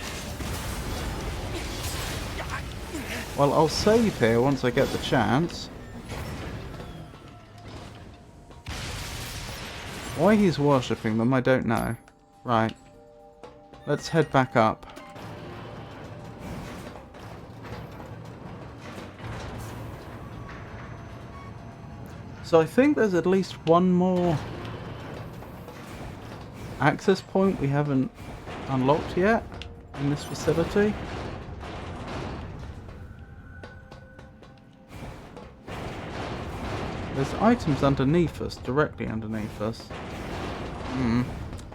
Well, I'll save here once I get the chance. Why he's worshipping them, I don't know. Right. Let's head back up. So I think there's at least one more access point we haven't unlocked yet in this facility. There's items underneath us, directly underneath us.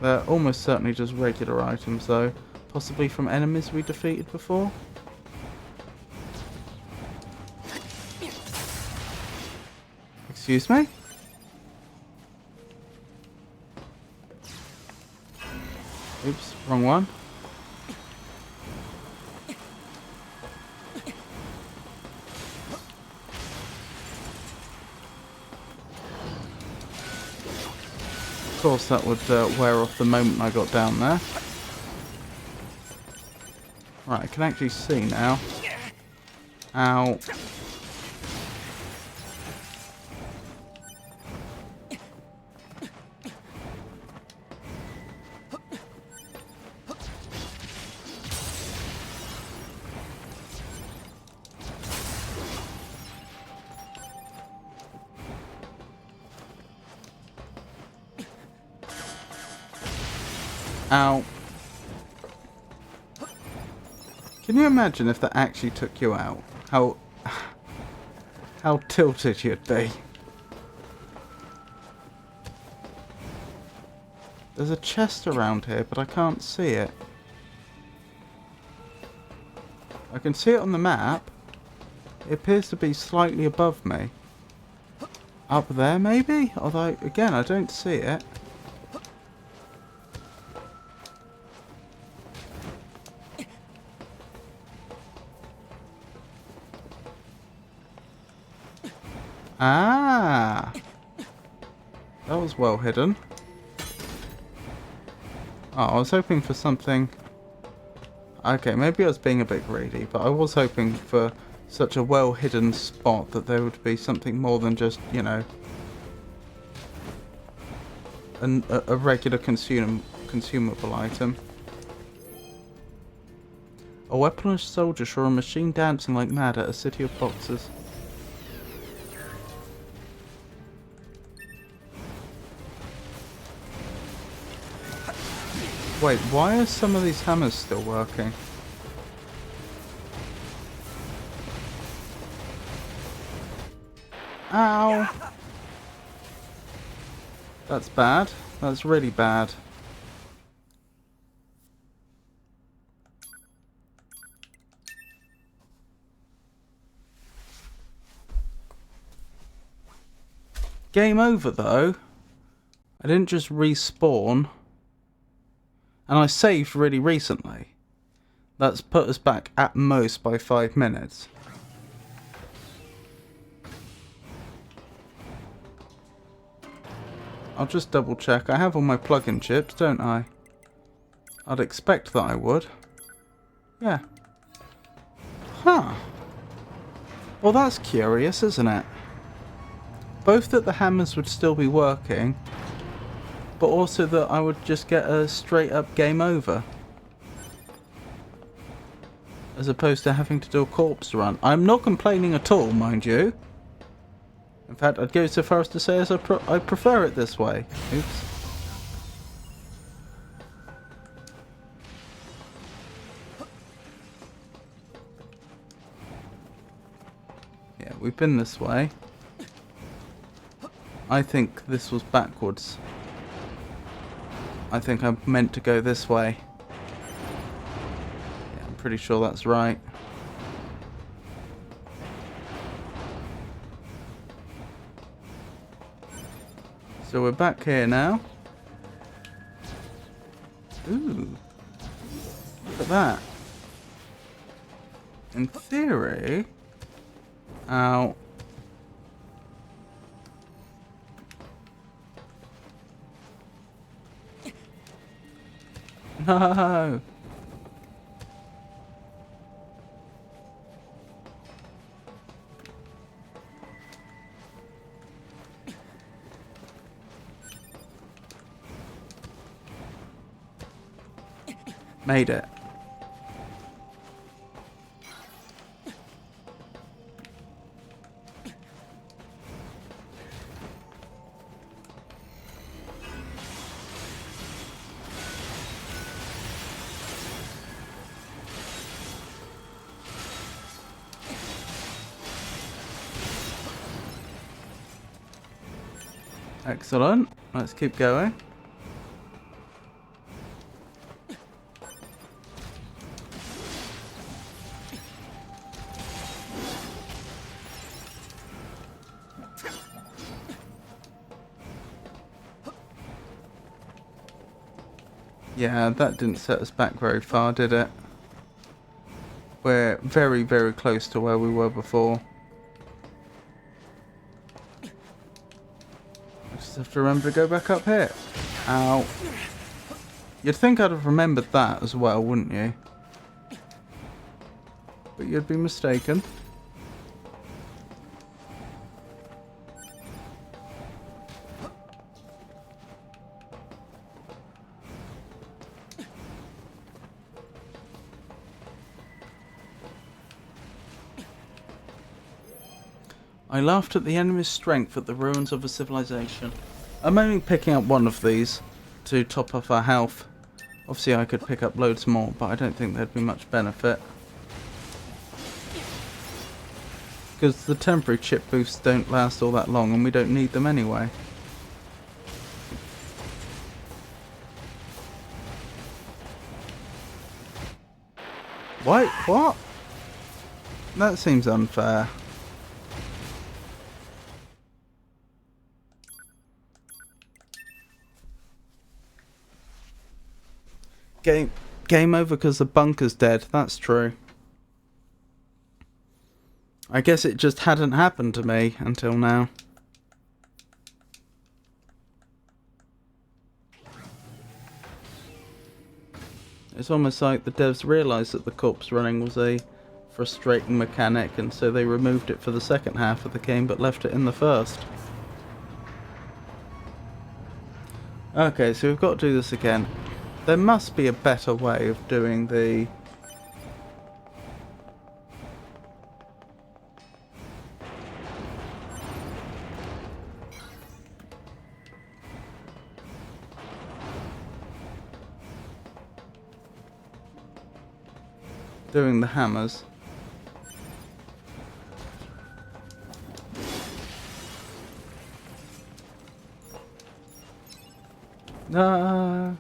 They're almost certainly just regular items though, possibly from enemies we defeated before. Excuse me? Oops, wrong one. Of course that would wear off the moment I got down there. Right, I can actually see now. Ow. Ow. Can you imagine if that actually took you out? How tilted you'd be. There's a chest around here, but I can't see it. I can see it on the map. It appears to be slightly above me. Up there, maybe? Although, again, I don't see it. Ah! That was well hidden. Oh, I was hoping for something... Okay, maybe I was being a bit greedy, but I was hoping for such a well-hidden spot that there would be something more than just, you know, a regular consumable item. A weaponless soldier saw a machine dancing like mad at a city of boxers. Wait, why are some of these hammers still working? Ow! That's bad. That's really bad. Game over though. I didn't just respawn. And I saved really recently. That's put us back at most by 5 minutes. I'll just double check. I have all my plug-in chips, don't I? I'd expect that I would. Yeah. Huh. Well, that's curious, isn't it? Both that the hammers would still be working, but also that I would just get a straight up game over. As opposed to having to do a corpse run. I'm not complaining at all, mind you. In fact, I'd go so far as to say I prefer it this way. Oops. Yeah, we've been this way. I think this was backwards. I think I meant to go this way. Yeah, I'm pretty sure that's right. So we're back here now. Ooh. Look at that. In theory... Ow. No! Made it. Excellent. Let's keep going. Yeah, that didn't set us back very far, did it? We're very, very close to where we were before. I just have to remember to go back up here. Ow. You'd think I'd have remembered that as well, wouldn't you? But you'd be mistaken. I laughed at the enemy's strength at the ruins of a civilization. I'm only picking up one of these to top up our health. Obviously I could pick up loads more, but I don't think there'd be much benefit. Because the temporary chip boosts don't last all that long and we don't need them anyway. Wait, what? That seems unfair. Game over because the bunker's dead. That's true. I guess it just hadn't happened to me until now. It's almost like the devs realised that the corpse running was a frustrating mechanic, and so they removed it for the second half of the game but left it in the first. Okay, so we've got to do this again. There must be a better way of doing the... doing the hammers. No.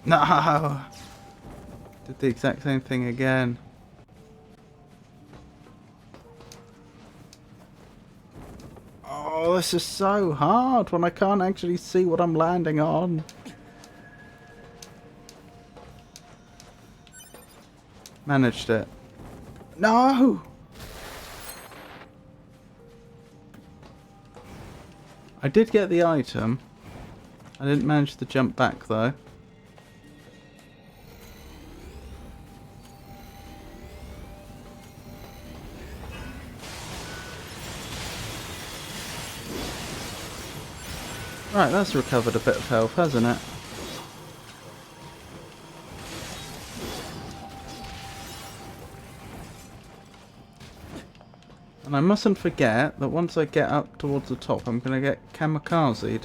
No. Did the exact same thing again. Oh, this is so hard when I can't actually see what I'm landing on. Managed it. No! I did get the item. I didn't manage to jump back though. Right, that's recovered a bit of health, hasn't it? And I mustn't forget that once I get up towards the top, I'm going to get kamikazed.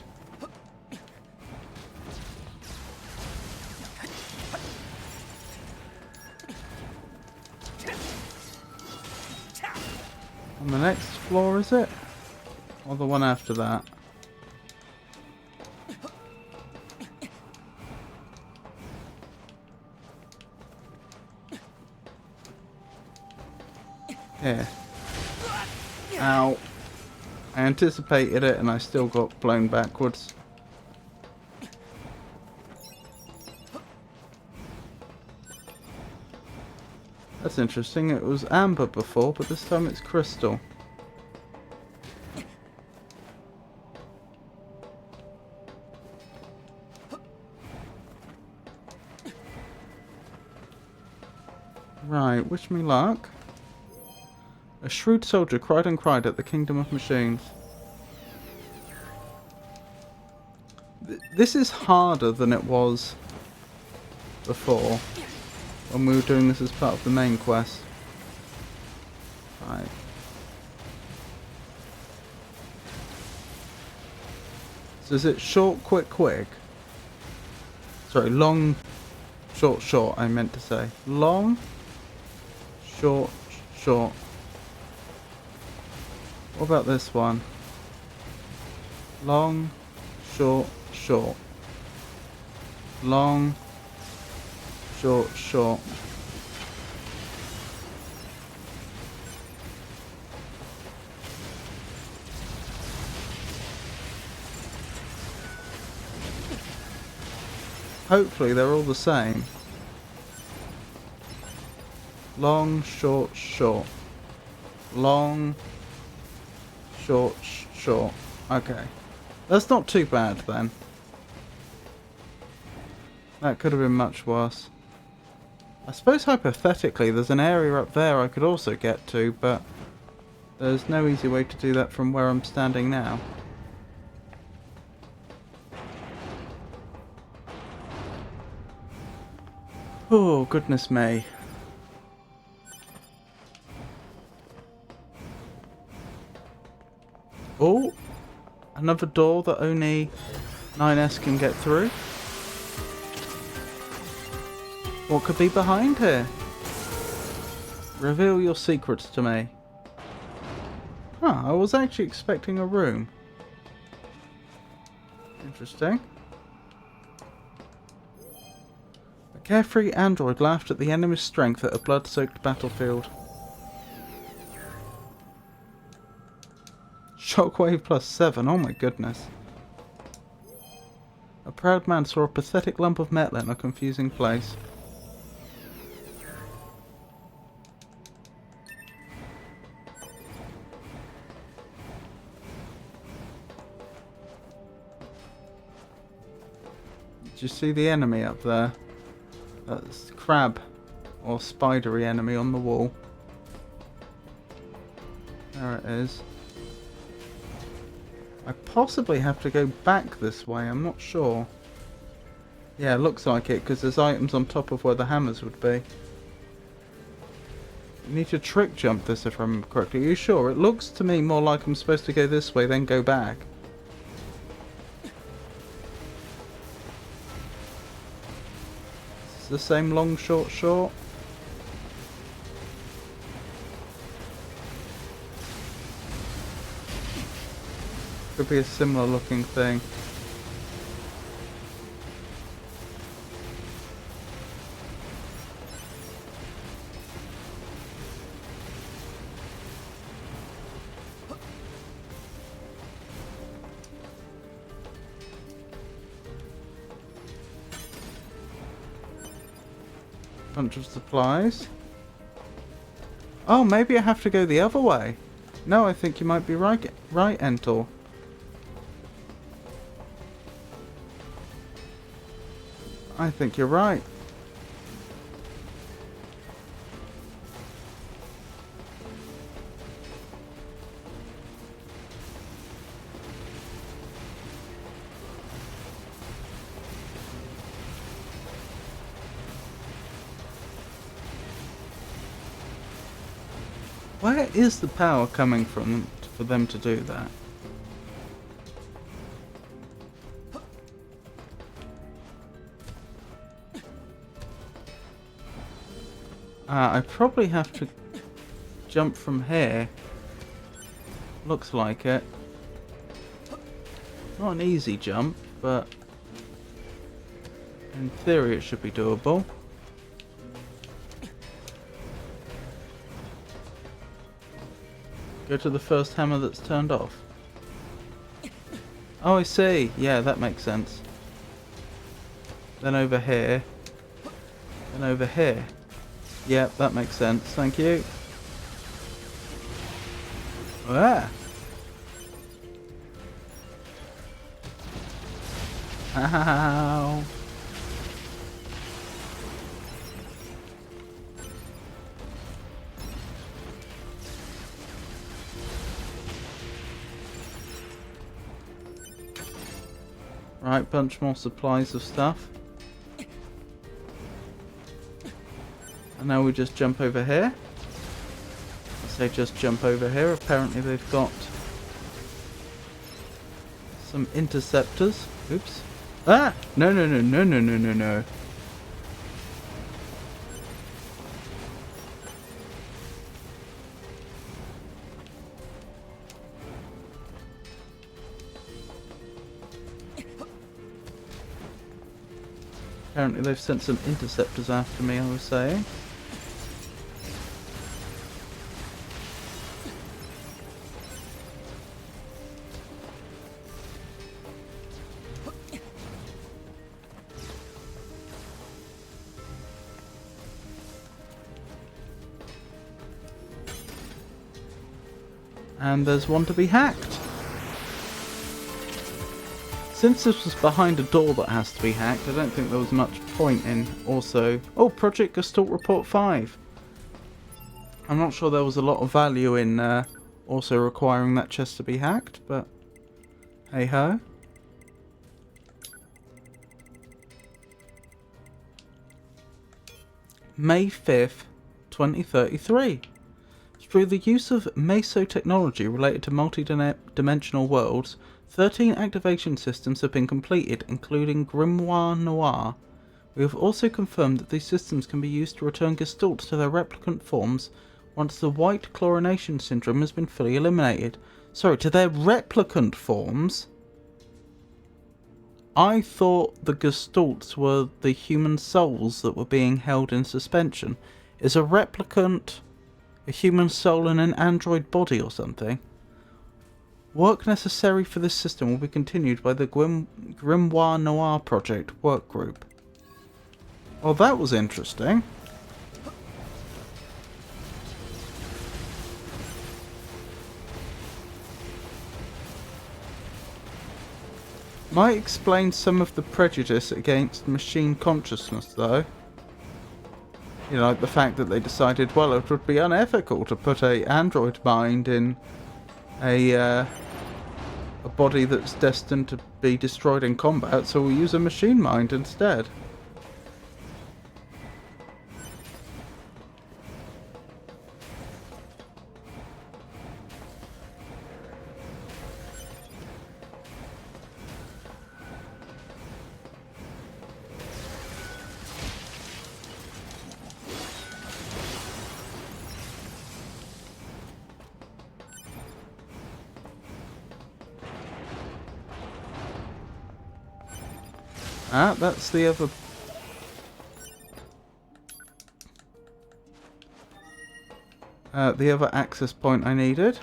On the next floor, is it? Or the one after that? Here. Ow. I anticipated it and I still got blown backwards. That's interesting. It was amber before, but this time it's crystal. Right, wish me luck. A shrewd soldier cried and cried at the kingdom of machines. This is harder than it was before, when we were doing this as part of the main quest. Right. So is it short, quick, quick? Sorry, long, short, short, I meant to say. Long, short, short. What about this one? Long, short, short. Long, short, short. Hopefully they're all the same. Long, short, short. Long, short, short. Okay. That's not too bad then. That could have been much worse. I suppose hypothetically there's an area up there I could also get to, but there's no easy way to do that from where I'm standing now. Oh, goodness me. Oh, another door that only 9S can get through. What could be behind here? Reveal your secrets to me. Huh, I was actually expecting a room. Interesting. A carefree android laughed at the enemy's strength at a blood-soaked battlefield. Shockwave plus 7, oh my goodness. A proud man saw a pathetic lump of metal in a confusing place. Did you see the enemy up there? That's crab or spidery enemy on the wall. There it is. I possibly have to go back this way, I'm not sure. Yeah, it looks like it, because there's items on top of where the hammers would be. You need to trick jump this if I remember correctly. Are you sure? It looks to me more like I'm supposed to go this way, then go back. It's the same long, short, short. Could be a similar looking thing. Bunch of supplies. Oh, maybe I have to go the other way. No, I think you might be right, Entor. I think you're right. Where is the power coming from for them to do that? I probably have to jump from here. Looks like it. Not an easy jump, but in theory it should be doable. Go to the first hammer that's turned off. Oh, I see. Yeah, that makes sense. Then over here. Then over here. Yep, that makes sense. Thank you. Ah. Ow. Right, bunch more supplies of stuff. And now we just jump over here. I say just jump over here. Apparently they've got some interceptors. Oops. Ah! No, no, no, no, no, no, no, no. Apparently they've sent some interceptors after me, I was saying. And there's one to be hacked. Since this was behind a door that has to be hacked, I don't think there was much point in also... Oh, Project Gestalt Report 5. I'm not sure there was a lot of value in also requiring that chest to be hacked, but hey ho. May 5th, 2033. Through the use of meso technology related to multi-dimensional worlds, 13 activation systems have been completed, including Grimoire Noir. We have also confirmed that these systems can be used to return Gestalts to their replicant forms once the white chlorination syndrome has been fully eliminated. Sorry, to their replicant forms? I thought the Gestalts were the human souls that were being held in suspension. Is a replicant a human soul in an android body or something? Work necessary for this system will be continued by the Grimoire Noir Project work group. Well, that was interesting. Might explain some of the prejudice against machine consciousness, though. You know, like the fact that they decided, well, it would be unethical to put a android mind in a body that's destined to be destroyed in combat, so we'll use a machine mind instead. Ah, that's the other... the other access point I needed.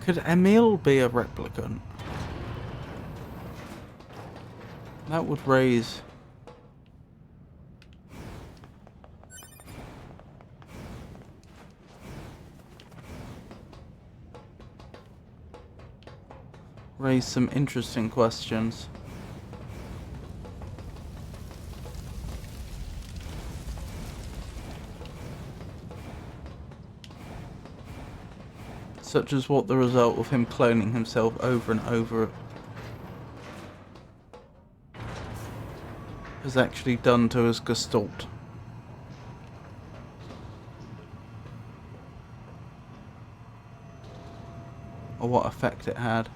Could Emil be a replicant? That would raise... some interesting questions. Such as what the result of him cloning himself over and over has actually done to his gestalt. Or what effect it had.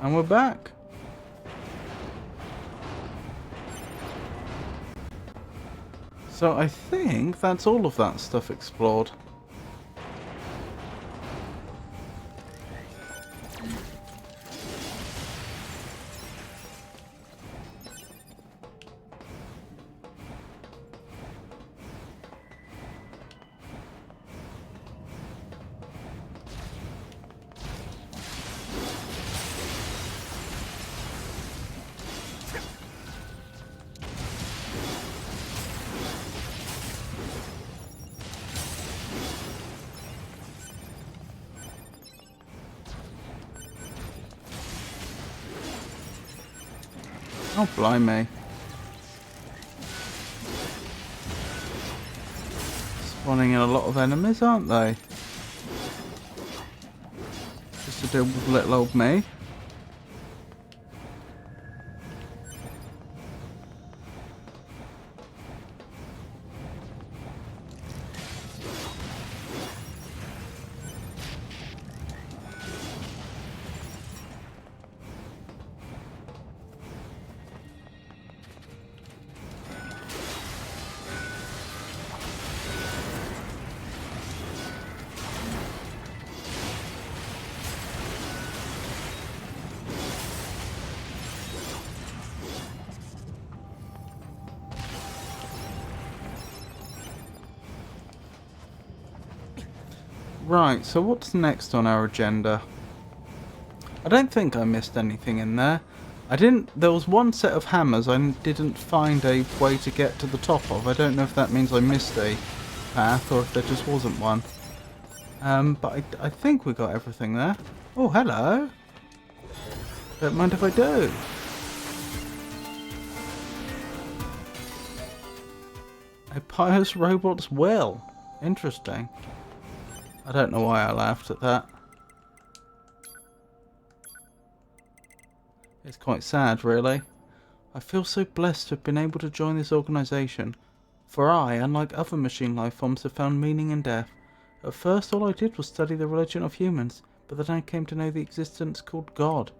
And we're back. So I think that's all of that stuff explored. Oh, blimey. Spawning in a lot of enemies, aren't they? Just to deal with little old me. Right, so what's next on our agenda? I don't think I missed anything in there. There was one set of hammers I didn't find a way to get to the top of. I don't know if that means I missed a path or if there just wasn't one. But I think we got everything there. Oh, hello. Don't mind if I do. A pious robot's will. Interesting. I don't know why I laughed at that. It's quite sad, really. I feel so blessed to have been able to join this organisation, for I, unlike other machine life forms, have found meaning in death. At first all I did was study the religion of humans, but then I came to know the existence called God.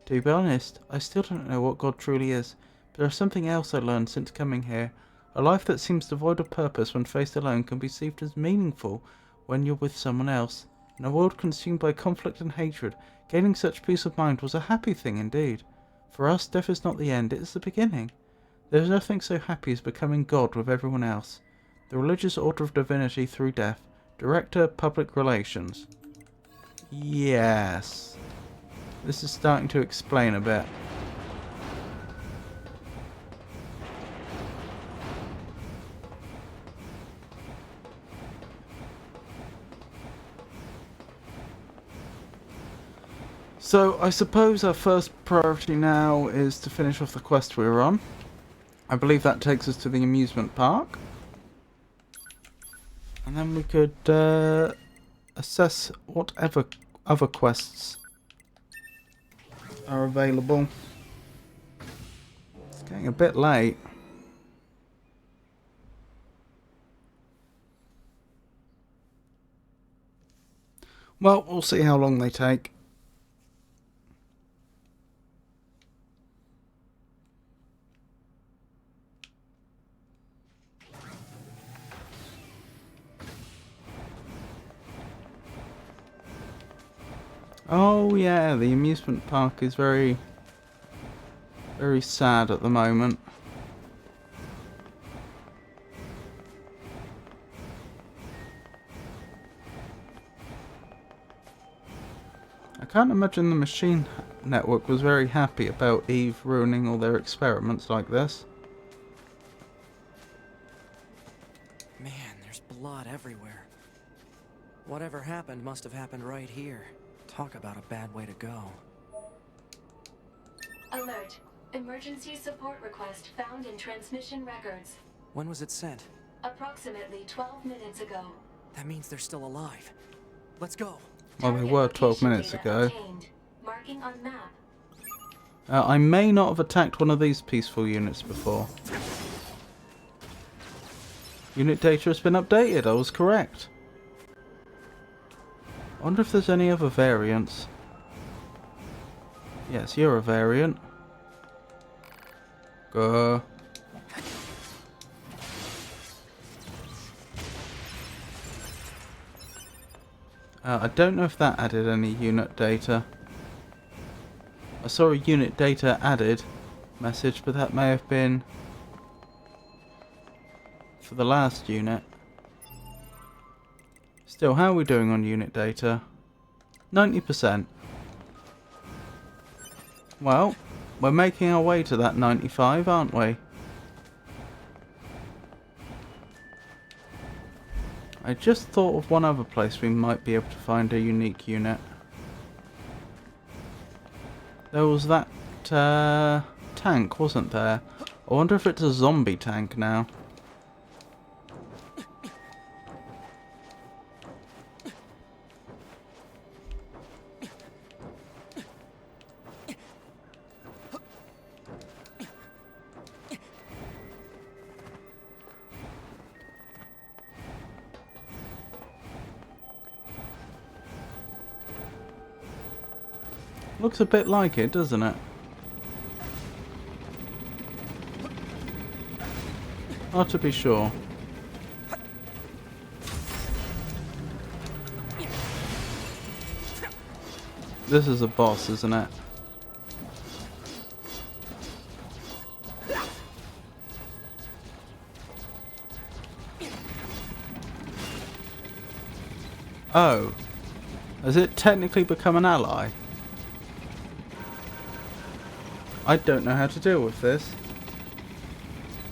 To be honest, I still don't know what God truly is, but there's something else I learned since coming here. A life that seems devoid of purpose when faced alone can be perceived as meaningful when you're with someone else. In a world consumed by conflict and hatred, gaining such peace of mind was a happy thing indeed. For us, death is not the end, it is the beginning. There is nothing so happy as becoming God with everyone else. The religious order of divinity through death. Director, Public Relations. Yes. This is starting to explain a bit. So, I suppose our first priority now is to finish off the quest we were on. I believe that takes us to the amusement park. And then we could assess whatever other quests are available. It's getting a bit late. Well, we'll see how long they take. Oh yeah, the amusement park is very sad at the moment. I can't imagine the machine network was very happy about Eve ruining all their experiments like this. Man, there's blood everywhere. Whatever happened must have happened right here. Talk about a bad way to go. Alert. Emergency support request found in transmission records. When was it sent? Approximately 12 minutes ago. That means they're still alive. Let's go. Well, they were 12 minutes ago. Obtained. Marking on map. I may not have attacked one of these peaceful units before. Unit data has been updated, I was correct. I wonder if there's any other variants. Yes, you're a variant. Go. I don't know if that added any unit data. I saw a unit data added message, but that may have been for the last unit. Still, how are we doing on unit data? 90%. Well, we're making our way to that 95, aren't we? I just thought of one other place we might be able to find a unique unit. There was that tank, wasn't there? I wonder if it's a zombie tank now. Looks a bit like it, doesn't it? Oh, to be sure. This is a boss, isn't it? Oh. Has it technically become an ally? I don't know how to deal with this.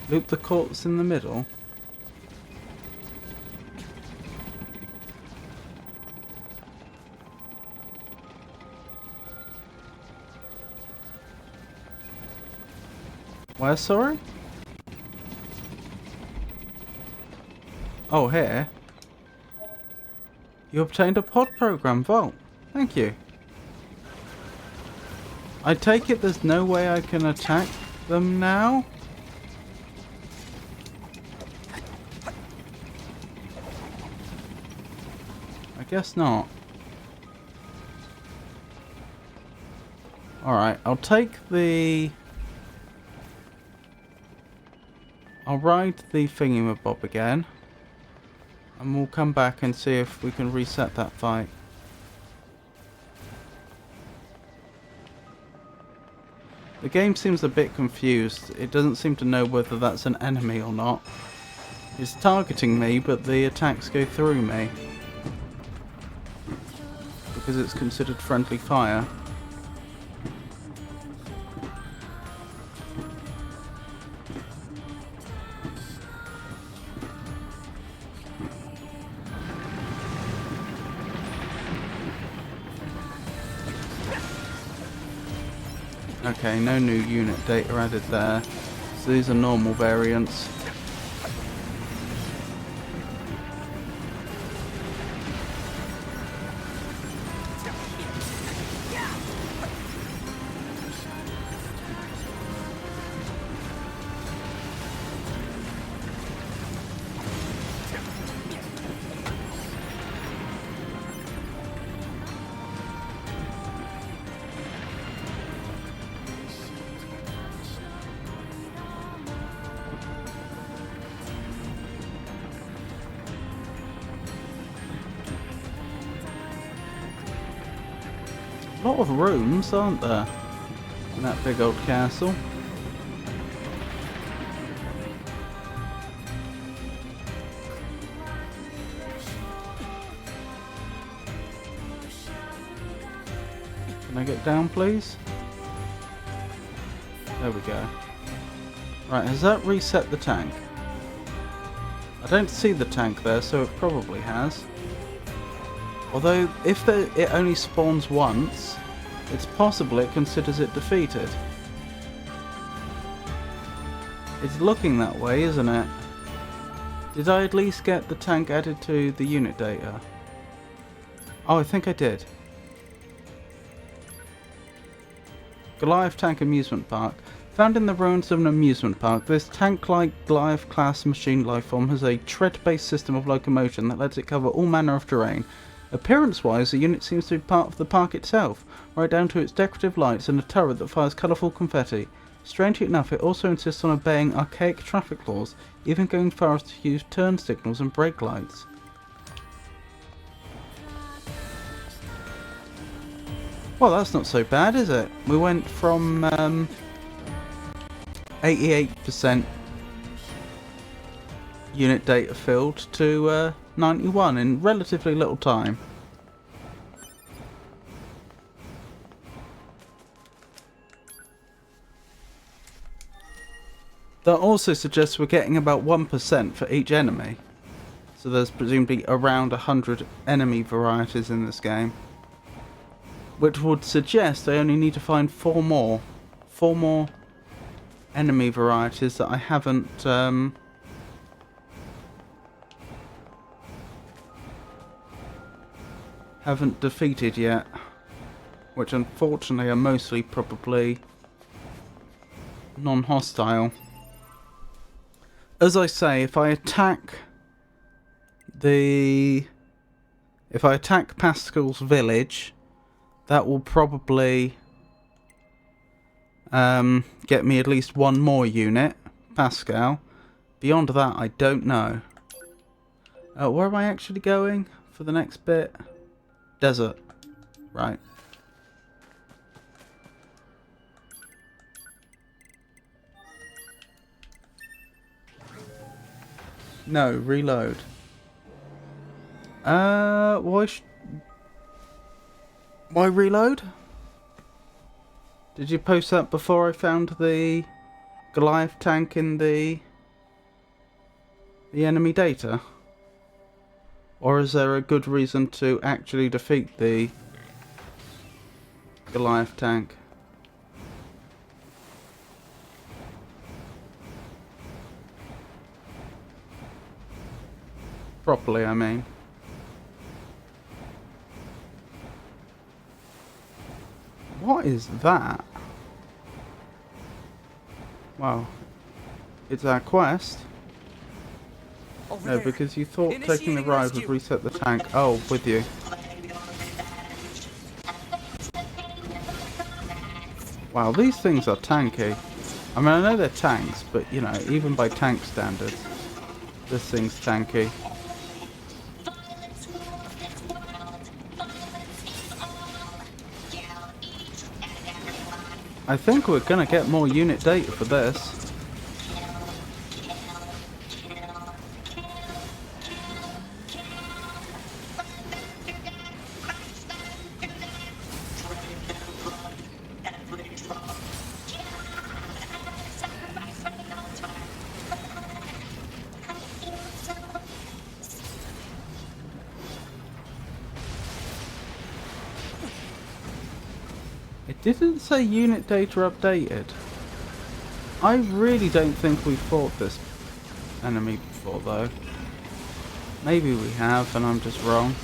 Loop the corpse in the middle. Where, sorry? Oh, here. You obtained a pod program vault. Thank you. I take it there's no way I can attack them now? I guess not. Alright, I'll I'll ride the thingamabob again. And we'll come back and see if we can reset that fight. The game seems a bit confused. It doesn't seem to know whether that's an enemy or not. It's targeting me, but the attacks go through me. Because it's considered friendly fire. Okay, no new unit data added there. So these are normal variants. A lot of rooms, aren't there? In that big old castle. Can I get down, please? There we go. Right, has that reset the tank? I don't see the tank there, so it probably has. Although, if it only spawns once, it's possible it considers it defeated. It's looking that way, isn't it? Did I at least get the tank added to the unit data? Oh, I think I did. Goliath Tank Amusement Park. Found in the ruins of an amusement park, this tank-like Goliath-class machine lifeform has a tread-based system of locomotion that lets it cover all manner of terrain. Appearance-wise, the unit seems to be part of the park itself, right down to its decorative lights and a turret that fires colourful confetti. Strangely enough, it also insists on obeying archaic traffic laws, even going far as to use turn signals and brake lights. Well, that's not so bad, is it? We went from 88% unit data filled to 91 in relatively little time. That also suggests we're getting about 1% for each enemy. So there's presumably around 100 enemy varieties in this game. Which would suggest I only need to find 4 more. 4 more enemy varieties that I haven't defeated yet, which unfortunately are mostly probably non-hostile. As I say, if I attack Pascal's village, that will probably get me at least 1 more unit, Pascal. Beyond that, I don't know. Where am I actually going for the next bit? Desert. Right. No, reload. Why reload? Did you post that before I found the Goliath tank in the enemy data? Or is there a good reason to actually defeat the Goliath tank? Properly, I mean. What is that? Wow. It's our quest. No, because you thought taking the ride would reset the tank. Oh, with you. Wow, these things are tanky. I mean, I know they're tanks, but, you know, even by tank standards, this thing's tanky. I think we're gonna get more unit data for this. It didn't say unit data updated. I really don't think we fought this enemy before though. Maybe we have and I'm just wrong.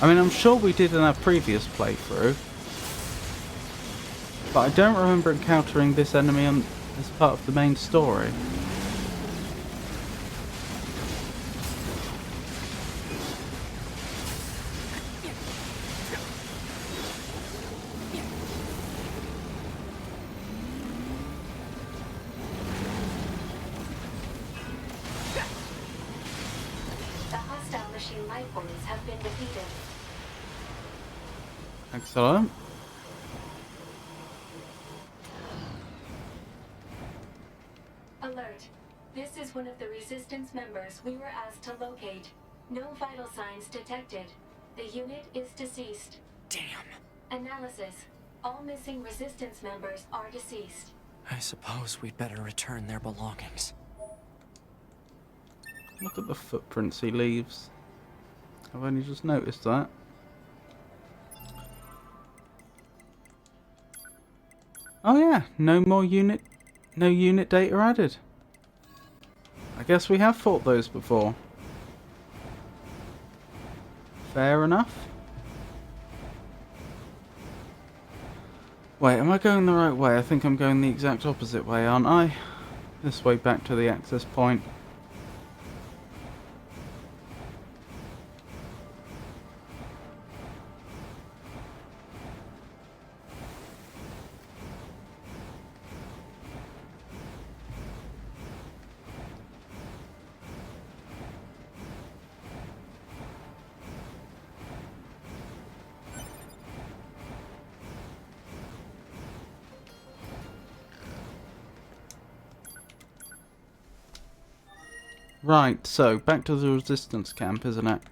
I mean, I'm sure we did in our previous playthrough. But I don't remember encountering this enemy as part of the main story. The hostile machine life forms have been defeated. Excellent. Alert. This is one of the Resistance members we were asked to locate. No vital signs detected. The unit is deceased. Damn. Analysis. All missing Resistance members are deceased. I suppose we'd better return their belongings. Look at the footprints he leaves. I've only just noticed that. Oh yeah, no unit data added. I guess we have fought those before. Fair enough. Wait, am I going the right way? I think I'm going the exact opposite way, aren't I? This way back to the access point. Right, so back to the resistance camp, isn't it?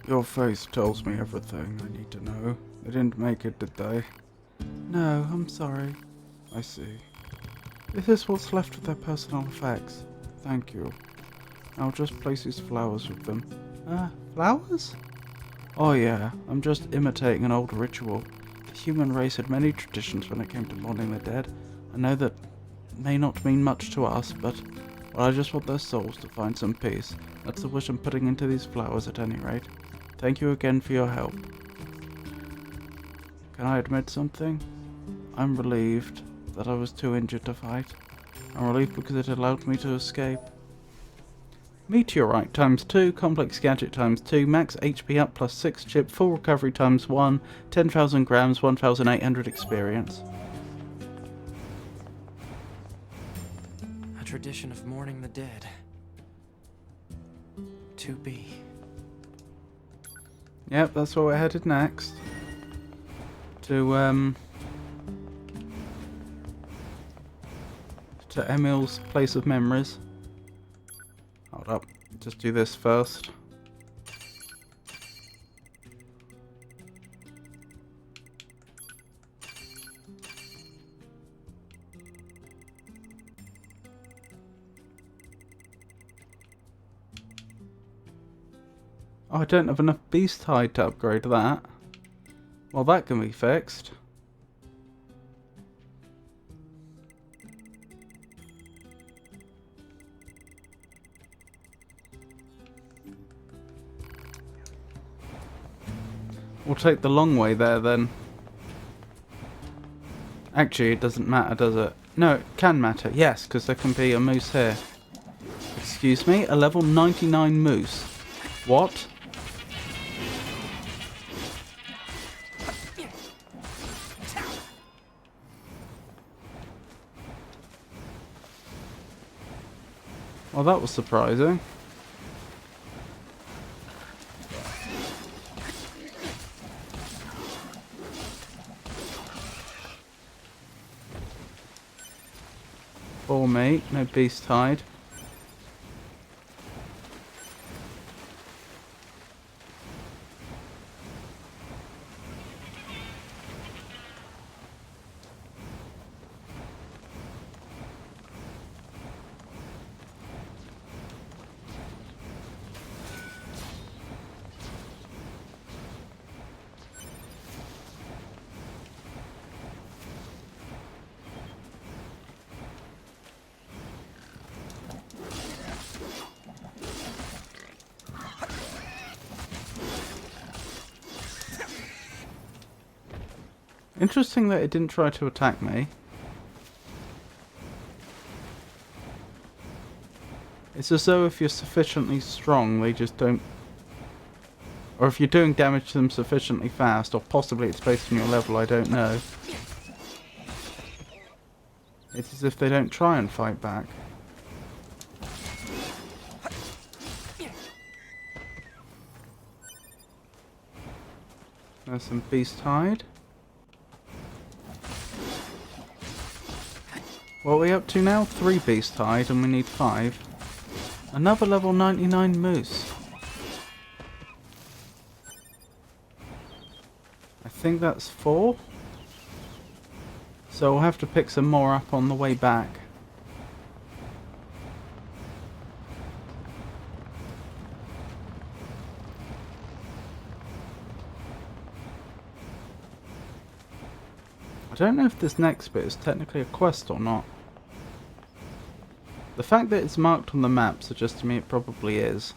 Your face tells me everything I need to know. They didn't make it, did they? No, I'm sorry. I see. This is what's left of their personal effects. Thank you. I'll just place these flowers with them. Flowers? Oh yeah, I'm just imitating an old ritual. The human race had many traditions when it came to mourning the dead. I know that may not mean much to us, but well, I just want their souls to find some peace. That's the wish I'm putting into these flowers at any rate. Thank you again for your help. Can I admit something? I'm relieved that I was too injured to fight. I'm relieved because it allowed me to escape. Meteorite ×2, complex gadget ×2, max HP up +6 chip, full recovery ×1, 10,000 grams, 1,800 experience. A tradition of mourning the dead. To be. Yep, that's where we're headed next. To Emil's place of memories. Hold up, just do this first. Oh, I don't have enough beast hide to upgrade that. Well, that can be fixed. We'll take the long way there then. Actually, it doesn't matter, does it? No, it can matter, yes, because there can be a moose here. Excuse me, a level 99 moose. What? Well, that was surprising. Poor me, no beast hide. Interesting that it didn't try to attack me. It's as though if you're sufficiently strong, they just don't... Or if you're doing damage to them sufficiently fast, or possibly it's based on your level, I don't know. It's as if they don't try and fight back. There's some beast hide. What are we up to now? 3 beast hide and we need 5. Another level 99 moose. I think that's 4. So we'll have to pick some more up on the way back. I don't know if this next bit is technically a quest or not. The fact that it's marked on the map suggests to me it probably is.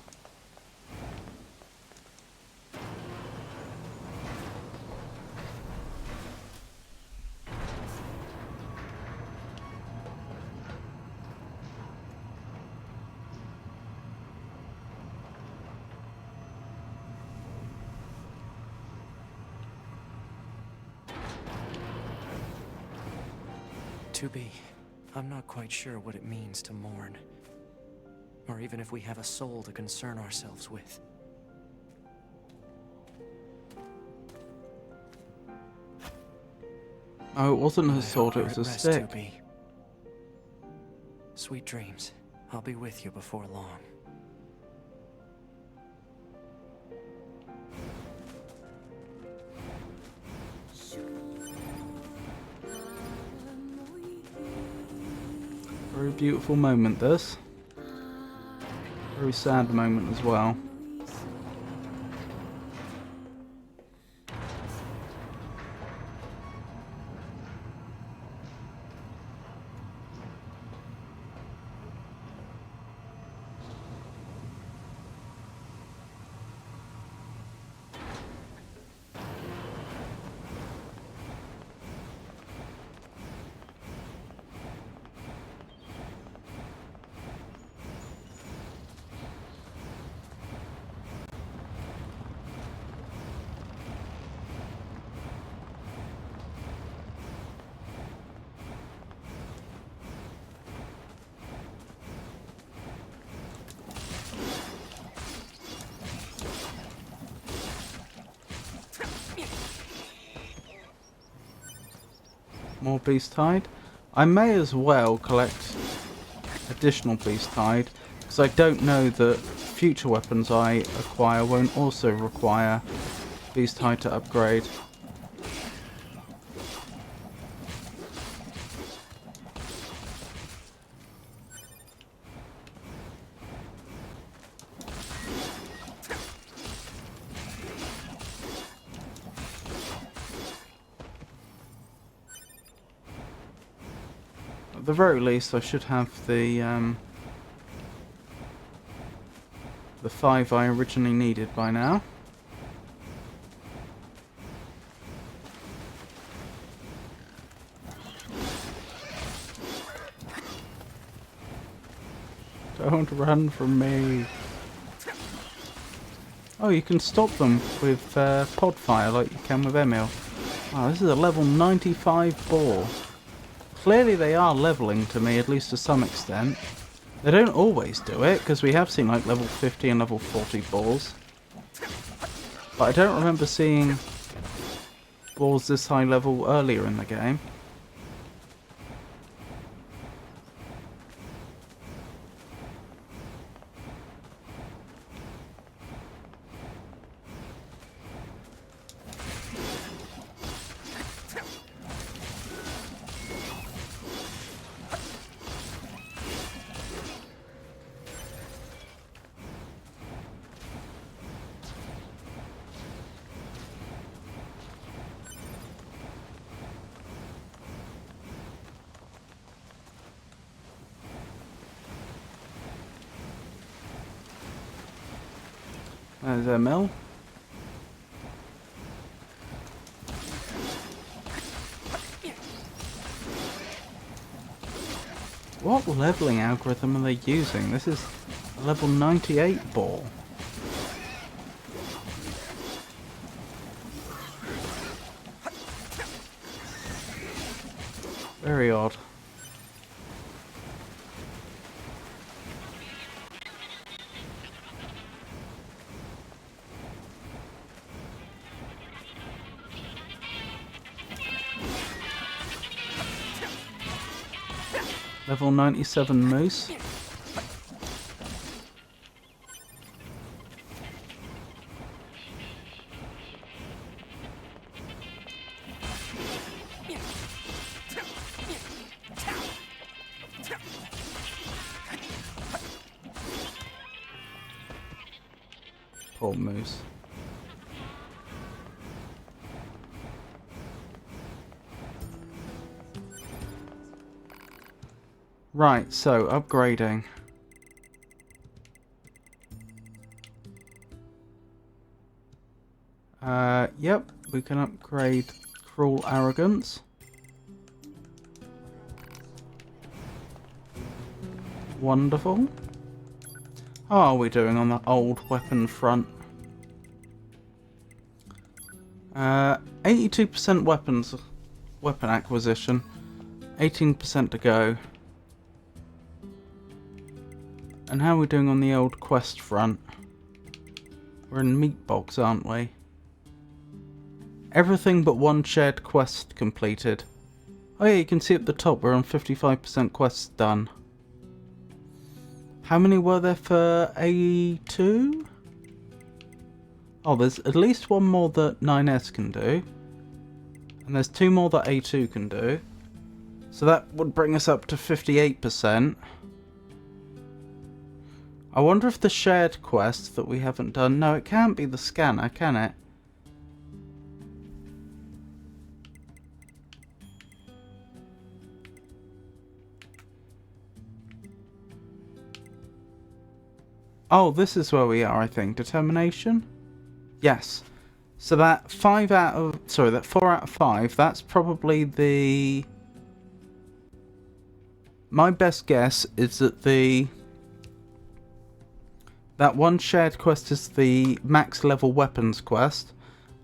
To be. I'm not quite sure what it means to mourn. Or even if we have a soul to concern ourselves with. Oh, it wasn't a sword, it was a Rest, stick. 2B. Sweet dreams. I'll be with you before long. Very beautiful moment, this. Very sad moment as well. More beast hide. I may as well collect additional beast hide, because I don't know that future weapons I acquire won't also require beast hide to upgrade. At the very least, I should have the 5 I originally needed by now. Don't run from me. Oh, you can stop them with pod fire like you can with Emil. Oh, this is a level 95 ball. Clearly they are leveling to me, at least to some extent. They don't always do it, because we have seen like level 50 and level 40 balls. But I don't remember seeing balls this high level earlier in the game. There's Emil. What leveling algorithm are they using? This is a level 98 ball. Very odd. Level 97 moose. Poor moose. Right, so upgrading. Yep, we can upgrade Cruel Arrogance. Wonderful. How are we doing on the old weapon front? 82% weapon acquisition, 18% to go. And how are we doing on the old quest front? We're in meat box, aren't we? Everything but one shared quest completed. Oh yeah, you can see at the top we're on 55% quests done. How many were there for A2? Oh, there's at least one more that NieR can do. And there's 2 more that A2 can do. So that would bring us up to 58%. I wonder if the shared quest that we haven't done... No, it can't be the scanner, can it? Oh, this is where we are, I think. Determination? Yes. So that 4 out of 5, that's probably the... My best guess is that that one shared quest is the max level weapons quest,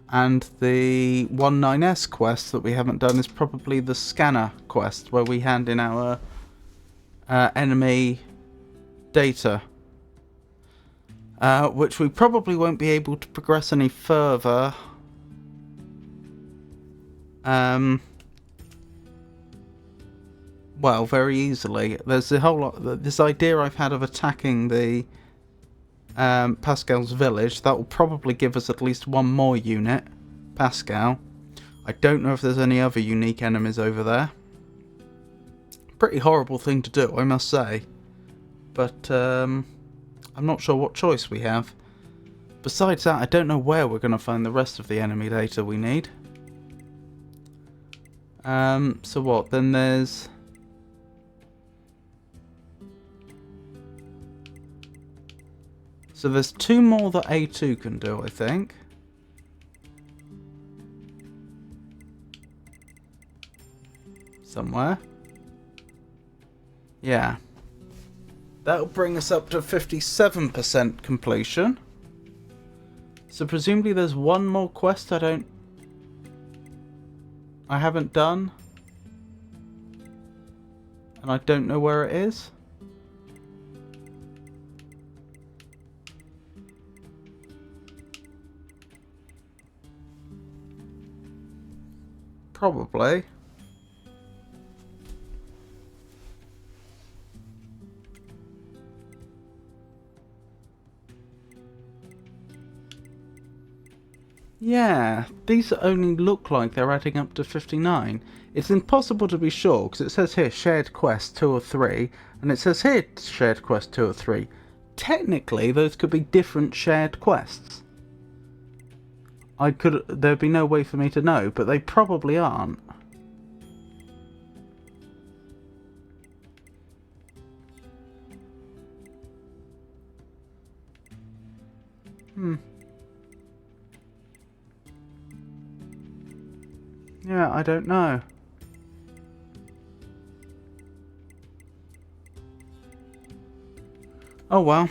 and the one NieR quest that we haven't done is probably the scanner quest, where we hand in our enemy data. Which we probably won't be able to progress any further. Well, very easily. There's a whole lot. This idea I've had of attacking the Pascal's village, that will probably give us at least one more unit. Pascal. I don't know if there's any other unique enemies over there. Pretty horrible thing to do, I must say. But I'm not sure what choice we have. Besides that, I don't know where we're going to find the rest of the enemy data we need. So what? Then there's... So there's 2 more that A2 can do, I think. Somewhere. Yeah. That'll bring us up to 57% completion. So presumably there's one more quest I haven't done. And I don't know where it is. Probably. Yeah, these only look like they're adding up to 59. It's impossible to be sure, because it says here shared quest 2 or 3, and it says here shared quest 2 or 3. Technically, those could be different shared quests. There'd be no way for me to know, but they probably aren't. Yeah, I don't know. Oh well,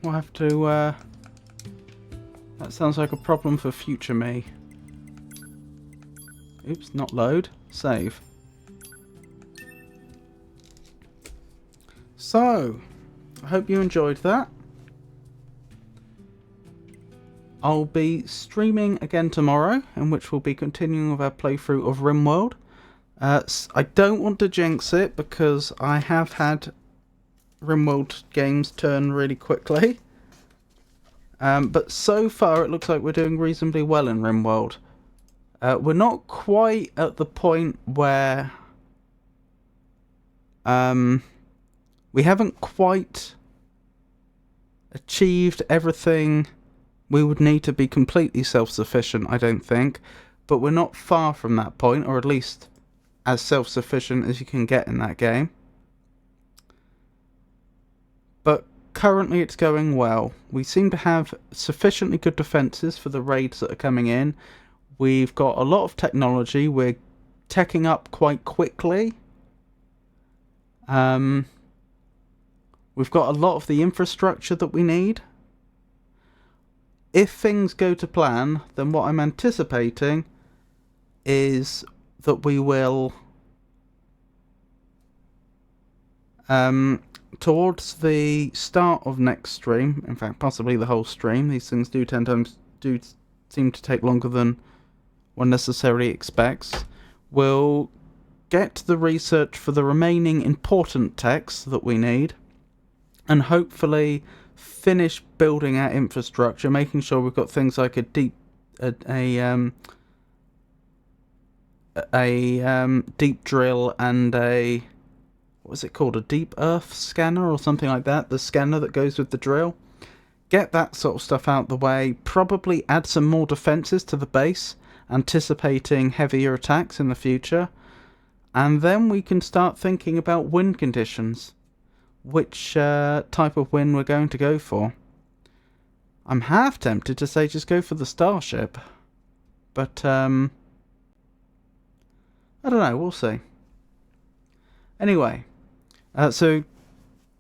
we'll have to, that sounds like a problem for future me. Oops, not load. Save. So, I hope you enjoyed that. I'll be streaming again tomorrow, in which we'll be continuing with our playthrough of RimWorld. I don't want to jinx it, because I have had RimWorld games turn really quickly. But so far it looks like we're doing reasonably well in RimWorld. We're not quite at the point where we haven't quite achieved everything we would need to be completely self-sufficient, I don't think. But we're not far from that point, or at least as self-sufficient as you can get in that game. But currently it's going well. We seem to have sufficiently good defences for the raids that are coming in. We've got a lot of technology. We're teching up quite quickly. We've got a lot of the infrastructure that we need. If things go to plan, then what I'm anticipating is that we will, towards the start of next stream, in fact possibly the whole stream, these things do seem to take longer than one necessarily expects, we'll get the research for the remaining important techs that we need, and hopefully finish building our infrastructure, making sure we've got things like a deep drill and a, what was it called, a deep earth scanner or something like that, the scanner that goes with the drill. Get that sort of stuff out the way, probably add some more defences to the base, anticipating heavier attacks in the future, and then we can start thinking about wind conditions. Which type of win we're going to go for. I'm half tempted to say just go for the starship, but I don't know, we'll see. Anyway, so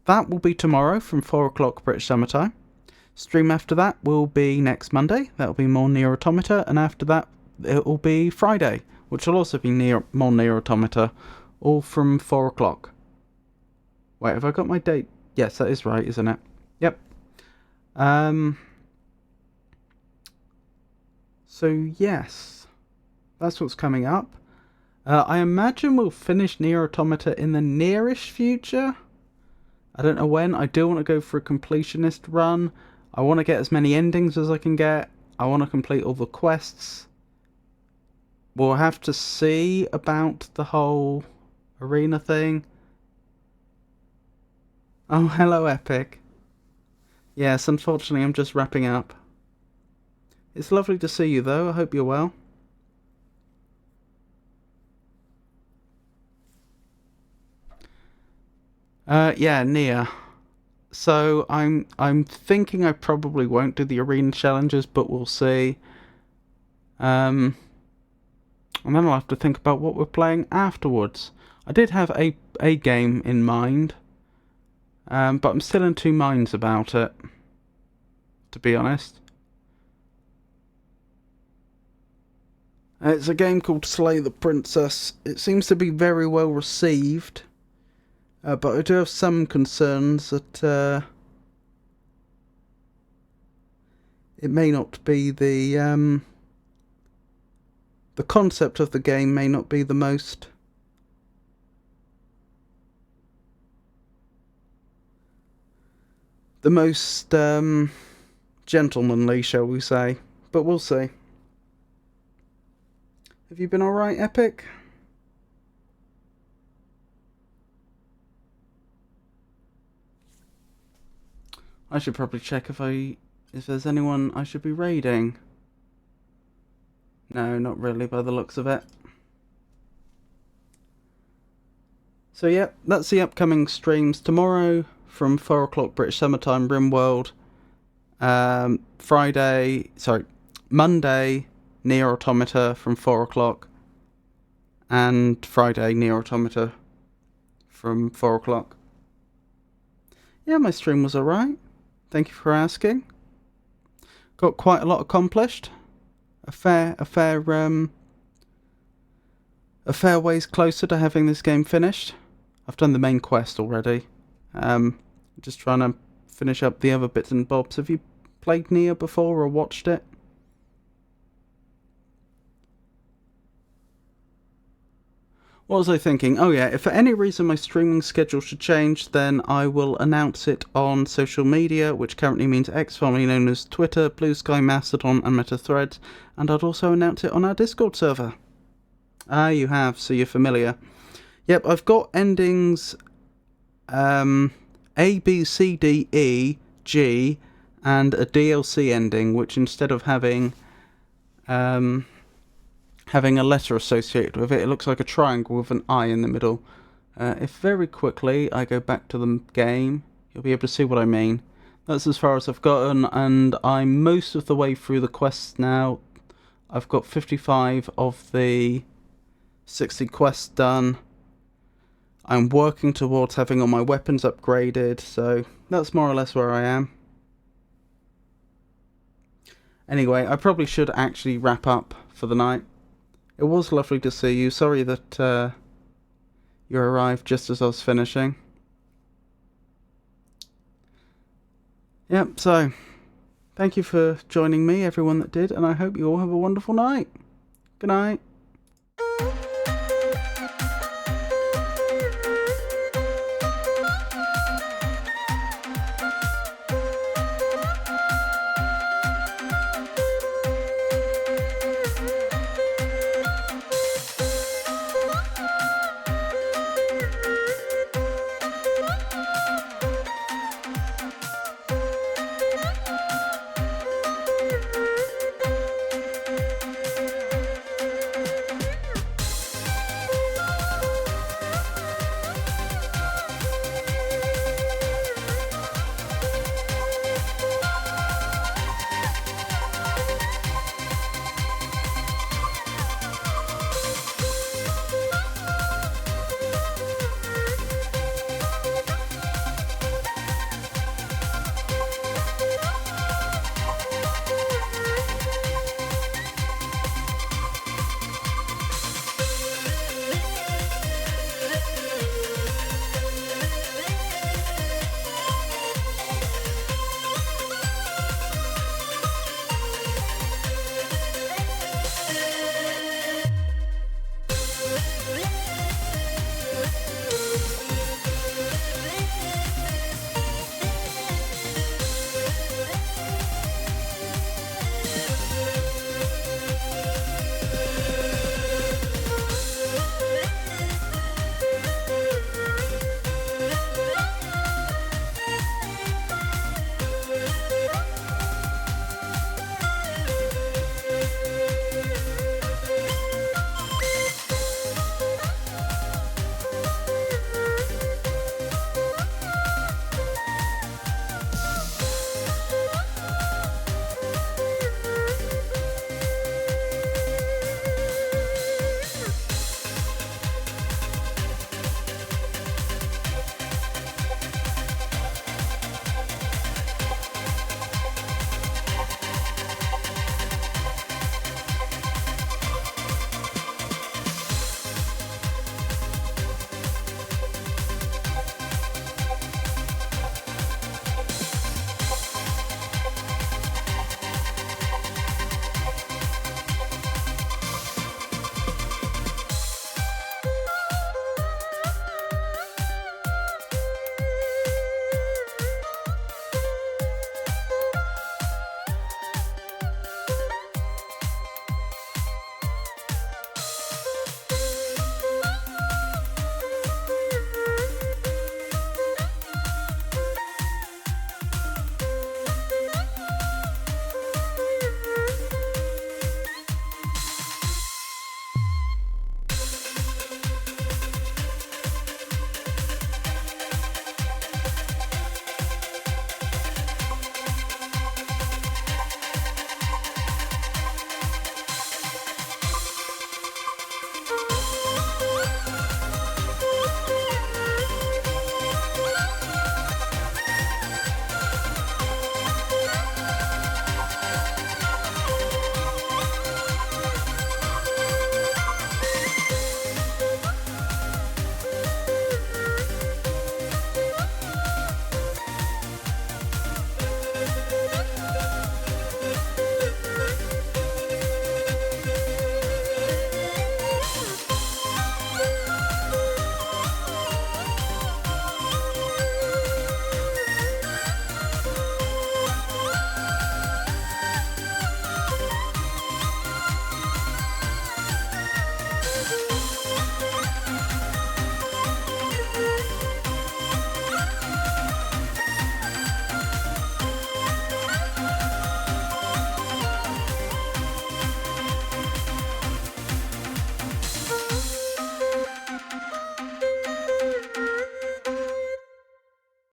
that will be tomorrow from 4 o'clock British Summer Time. Stream after that will be next Monday. That will be more NieR Automata, and after that it will be Friday, which will also be more NieR Automata, all from 4 o'clock. Wait, have I got my date? Yes, that is right, isn't it? Yep. So, yes. That's what's coming up. I imagine we'll finish NieR Automata in the nearish future. I don't know when. I do want to go for a completionist run. I want to get as many endings as I can get. I want to complete all the quests. We'll have to see about the whole arena thing. Oh, hello, Epic. Yes, unfortunately, I'm just wrapping up. It's lovely to see you, though. I hope you're well. Yeah, NieR. So, I'm thinking I probably won't do the arena challenges, but we'll see. And then I'll have to think about what we're playing afterwards. I did have a game in mind. But I'm still in two minds about it, to be honest. It's a game called Slay the Princess. It seems to be very well received, but I do have some concerns that it may not be the concept of the game may not be the most gentlemanly, shall we say, but we'll see. Have you been alright, Epic? I should probably check if there's anyone I should be raiding. No, not really by the looks of it. So yeah, that's the upcoming streams. Tomorrow from 4 o'clock British Summertime, RimWorld. Monday, NieR Automata from 4 o'clock. And Friday, NieR Automata from 4 o'clock. Yeah, my stream was alright. Thank you for asking. Got quite a lot accomplished. A fair ways closer to having this game finished. I've done the main quest already. Just trying to finish up the other bits and bobs. Have you played NieR before or watched it? What was I thinking? Oh yeah, if for any reason my streaming schedule should change, then I will announce it on social media, which currently means X, formerly known as Twitter, Blue Sky, Mastodon and Meta Threads, and I'd also announce it on our Discord server. Ah, you have, so you're familiar. Yep, I've got endings A, B, C, D, E, G, and a DLC ending, which instead of having a letter associated with it, it looks like a triangle with an I in the middle. If very quickly I go back to the game, you'll be able to see what I mean. That's as far as I've gotten, and I'm most of the way through the quests now. I've got 55 of the 60 quests done. I'm working towards having all my weapons upgraded, so that's more or less where I am. Anyway, I probably should actually wrap up for the night. It was lovely to see you. Sorry that you arrived just as I was finishing. Yep, so thank you for joining me, everyone that did, and I hope you all have a wonderful night. Good night.